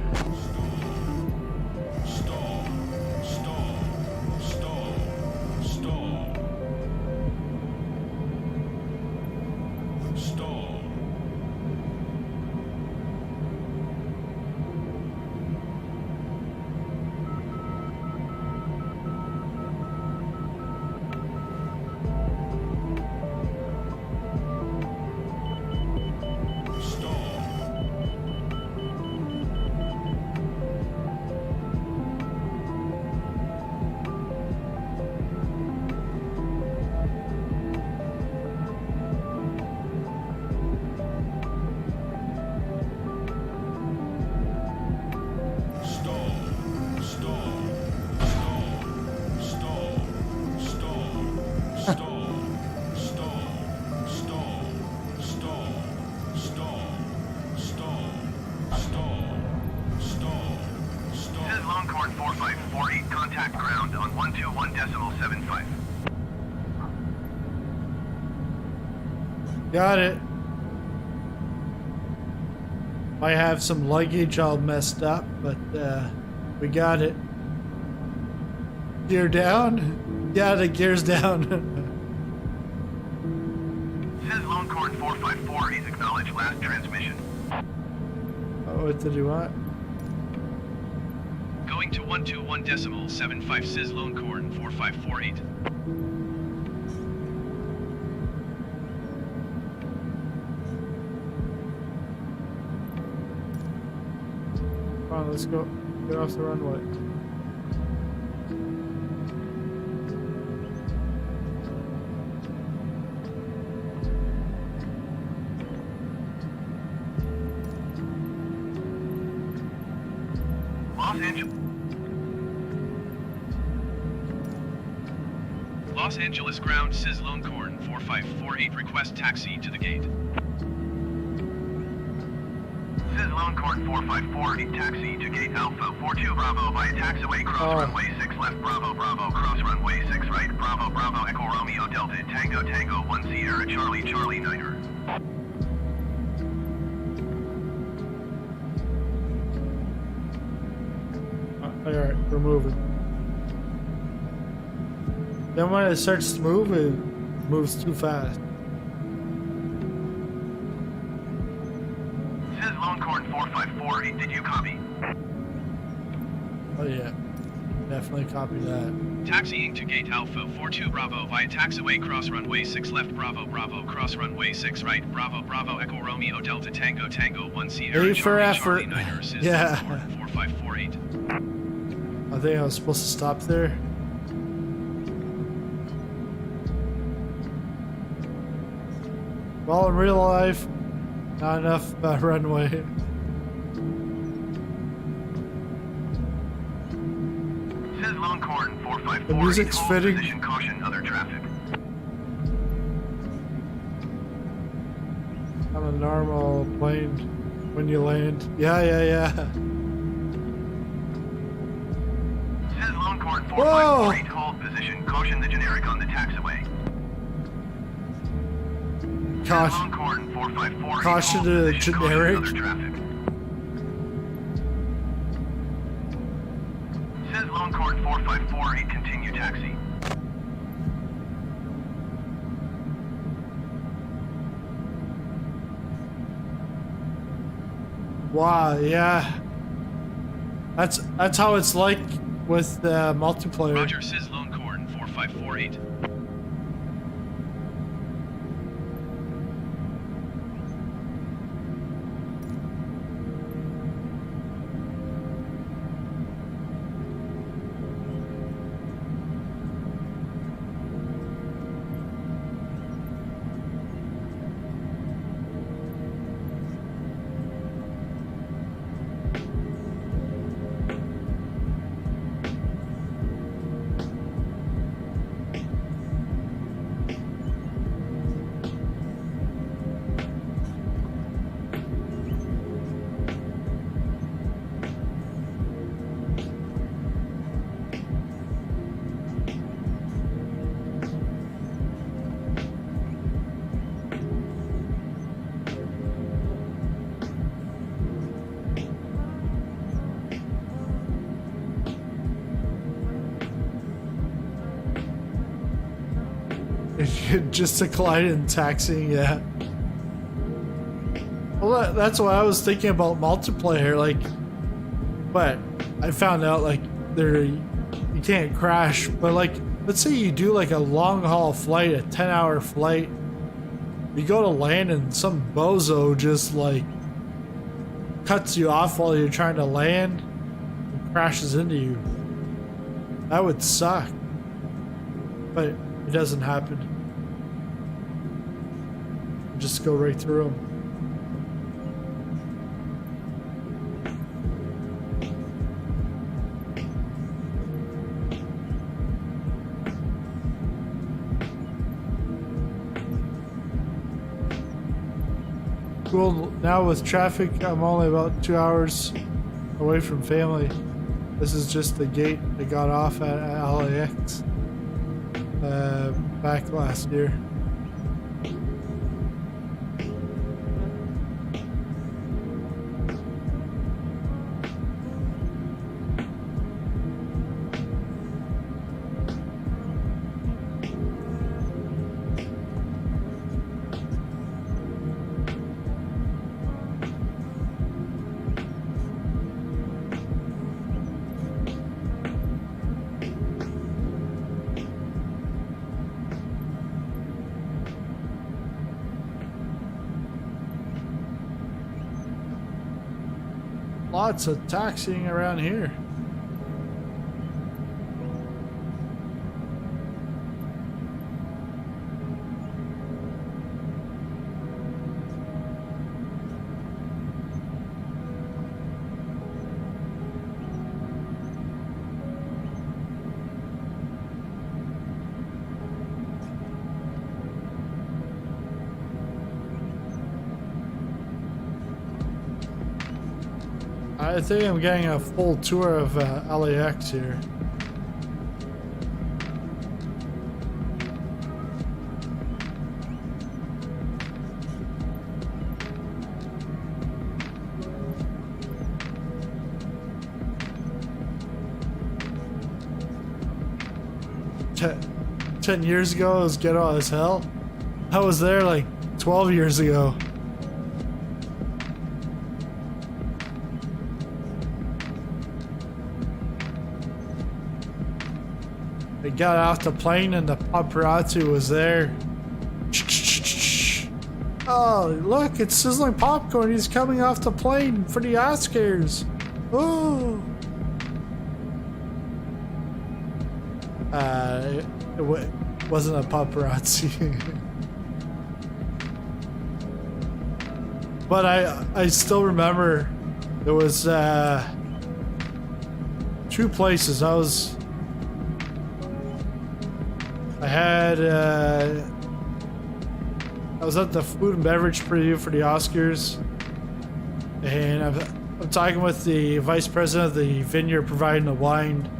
Longhorn 4548, contact ground on 121.75. Got it. I have some luggage all messed up, but we got it. Gear down? Yeah, the gear's down. Says Longhorn 454, he's acknowledged last transmission. Oh, what did you want? Going to 121.75 SizzlingPopcorn 4548. Come on, let's go. Get off the runway. Los Angeles ground SizzlingPopcorn 4548, request taxi to the gate. SizzlingPopcorn 454, taxi to gate Alpha 42 Bravo via taxiway cross runway 6 left Bravo Bravo cross runway 6 right Bravo Bravo Echo Romeo Delta Tango Tango 1 Sierra Charlie Charlie Niner. Alright, we're moving. Then when it starts to move, it moves too fast. SizzlingPopcorn 454, did you copy? Oh yeah, definitely copy that. Taxiing to gate Alpha 42 Bravo via taxiway cross runway 6 left Bravo Bravo cross runway 6 right Bravo Bravo Echo Romeo Delta Tango Tango 1 Sierra A for effort. Charlie Niner, Yeah. 4548. I think I was supposed to stop there. Well, in real life, not enough runway. The music's hold fitting. position, caution other traffic. On a normal plane when you land. Yeah. Says Longhorn Whoa! 4548, hold position, caution the generic on the taxiway. Says Longhorn 4548, Caution hold the position, generic. caution other traffic. Says Longhorn 4548, continue taxi. Wow, yeah. That's how it's like with the multiplayer. Roger, Sizz Longhorn 4548. Just to collide in taxiing, yeah. Well, that's what I was thinking about multiplayer, like, but I found out like you can't crash, but like, let's say you do like a long haul flight, a 10-hour flight, you go to land and some bozo just like cuts you off while you're trying to land and crashes into you. That would suck, but it doesn't happen. You just go right through them. Cool. Now with traffic, I'm only about 2 hours away from family. This is just the gate I got off at LAX back last year. Lots of taxiing around here. I think I'm getting a full tour of LAX here. Ten years ago, it was ghetto as hell. I was there like 12 years ago. I got off the plane and the paparazzi was there. Oh, look, it's Sizzling Popcorn. He's coming off the plane for the Oscars. Oh. It wasn't a paparazzi. But I still remember there was 2 places. I was I was at the food and beverage preview for the Oscars, and I'm talking with the vice president of the vineyard providing the wine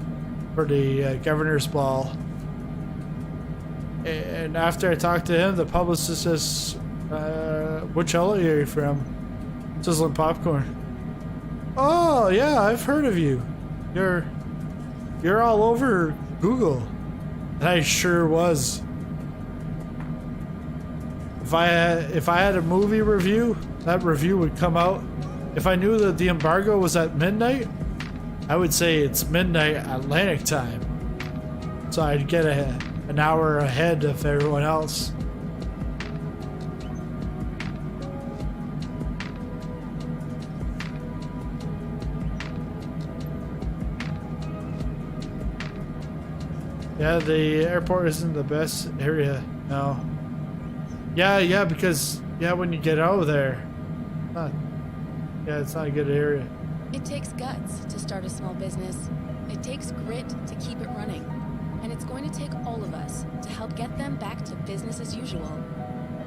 for the governor's ball. And after I talked to him, the publicist says, which outlet are you from? SizzlingPopcorn. Oh yeah, I've heard of you. You're all over Google. And I sure was. If I had a movie review, that review would come out. If I knew that the embargo was at midnight, I would say it's midnight Atlantic time. So I'd get an hour ahead of everyone else. Yeah, the airport isn't the best area, no. Yeah, because when you get out of there, it's not a good area. It takes guts to start a small business. It takes grit to keep it running. And it's going to take all of us to help get them back to business as usual.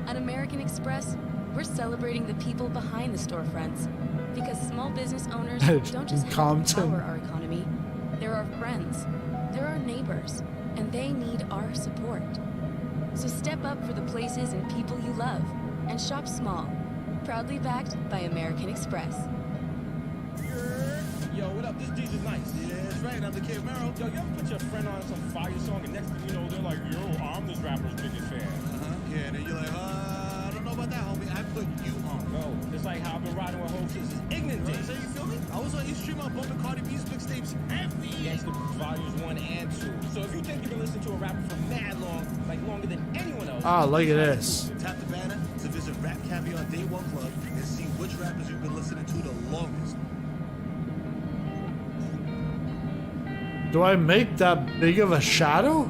At American Express, we're celebrating the people behind the storefronts. Because small business owners don't just help power our economy. They're our friends. They're our neighbors. And they need our support. So step up for the places and people you love. And shop small. Proudly backed by American Express. Yo, what up? This DJ's nice. Yeah, that's right. I'm the Kid Mero. Yo, you ever put your friend on some fire song and next thing you know, they're like, yo, I'm this rapper's biggest fan. Yeah, and then you're like, I don't know about that, homie. I put you on. No, it's like how I've been riding with Hope since his ignorant You know what I'm days. saying? You feel me? I was on East Street, my bumping Cardi B's mixtapes heavy. Gangsta Volumes 1 and 2. So if you think you can listen to a rapper for mad long, like longer than anyone else. Ah, look at this. Tap the banner to visit Rap Cafe on Day One Club and see which rappers you've been listening to the longest. Do I make that big of a shadow?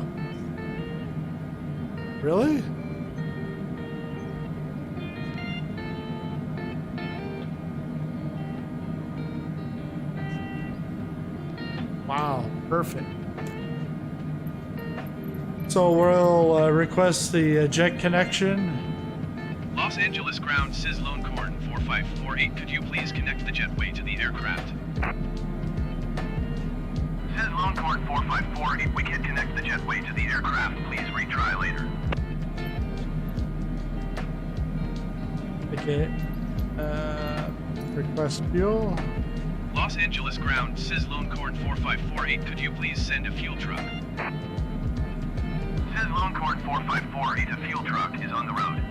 Really? Wow, perfect. So we'll request the jet connection. Los Angeles ground SizzlingPopcorn 4548. Could you please connect the jetway to the aircraft? SizzlingPopcorn 454, if we can't connect the jetway to the aircraft, please retry later. Okay. Request fuel. Los Angeles ground SizzlingPopcorn 4548. Could you please send a fuel truck? SizzlingPopcorn 4548, a fuel truck is on the road.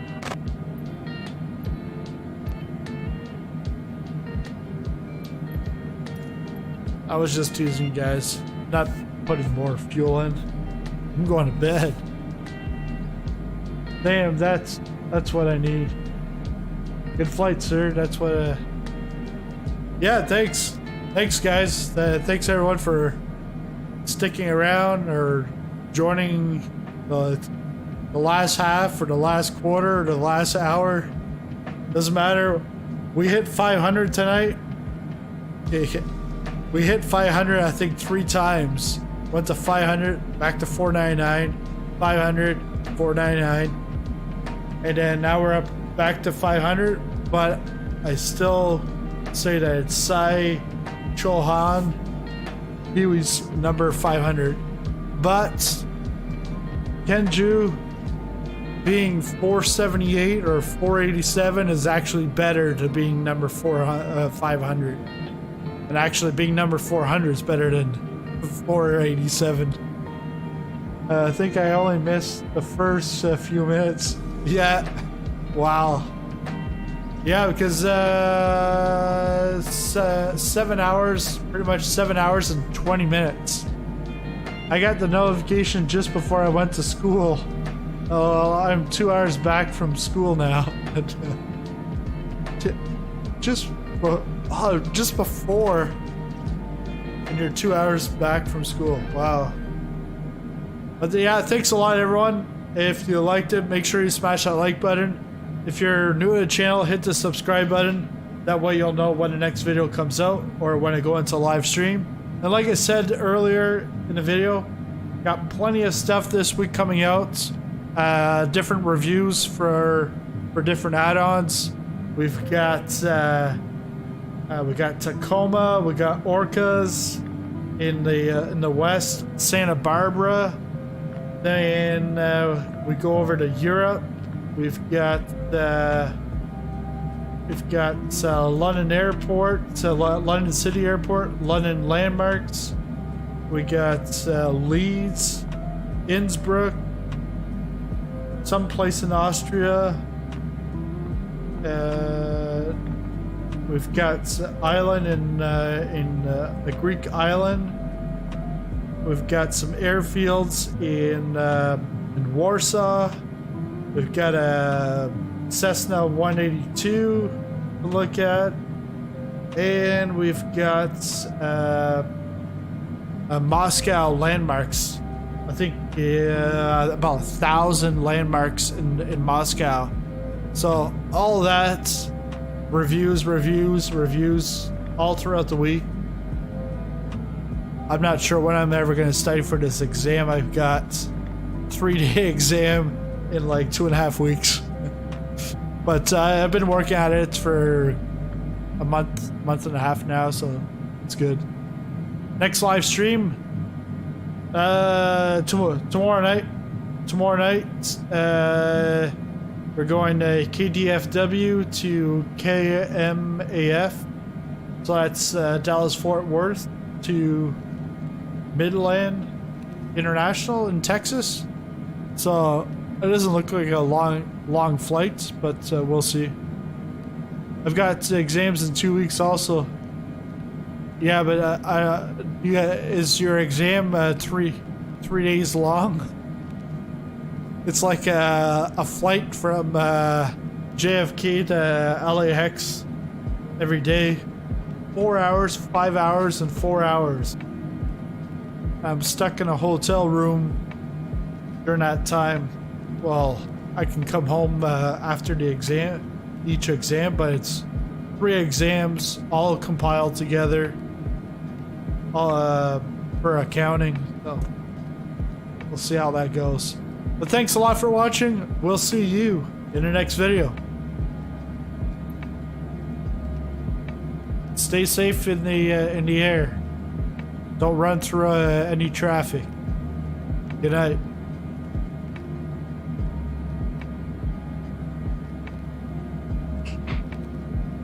I was just teasing you guys, not putting more fuel in. I'm going to bed. Damn, that's what I need. Good flight, sir. That's what. Yeah, thanks, guys. Thanks everyone for sticking around or joining the last half or the last quarter or the last hour. Doesn't matter. We hit 500 tonight. We hit 500, I think, 3 times. Went to 500, back to 499, 500, 499, and then now we're up back to 500. But I still say that it's Sai Chohan. He was number 500, but Kenju being 478 or 487 is actually better to being number 500. And actually being number 400 is better than 487. I think I only missed the first few minutes. Yeah. Wow. Yeah, because 7 hours, pretty much 7 hours and 20 minutes. I got the notification just before I went to school. I'm 2 hours back from school now. just before, and you're 2 hours back from school. Wow. But yeah, thanks a lot, everyone. If you liked it, make sure you smash that like button. If you're new to the channel, hit the subscribe button. That way you'll know when the next video comes out or when I go into live stream. And like I said earlier in the video, Got plenty of stuff this week coming out. Different reviews for different add-ons. We've got Tacoma, we got Orcas in the west, Santa Barbara. Then we go over to Europe. We've got London Airport, London City Airport, London Landmarks. We got Leeds, Innsbruck, someplace in Austria. We've got island in a Greek island. We've got some airfields in Warsaw. We've got a Cessna 182 to look at, and we've got a Moscow landmarks. I think about 1,000 landmarks in Moscow. So all that, reviews all throughout the week. I'm not sure when I'm ever going to study for this exam. I've got 3-day exam in like 2.5 weeks. But I've been working at it for a month and a half now, so it's good. Next live stream, tomorrow night. We're going to KDFW to KMAF. So that's Dallas Fort Worth to Midland International in Texas. So it doesn't look like a long flight, but we'll see. I've got exams in 2 weeks also. Yeah, but is your exam 3 days long? It's like a flight from JFK to LAX every day. 4 hours, 5 hours, and 4 hours. I'm stuck in a hotel room during that time. Well, I can come home after the exam, each exam, but it's 3 exams all compiled together for accounting. So we'll see how that goes. But thanks a lot for watching. We'll see you in the next video. Stay safe in the air. Don't run through any traffic. Good night.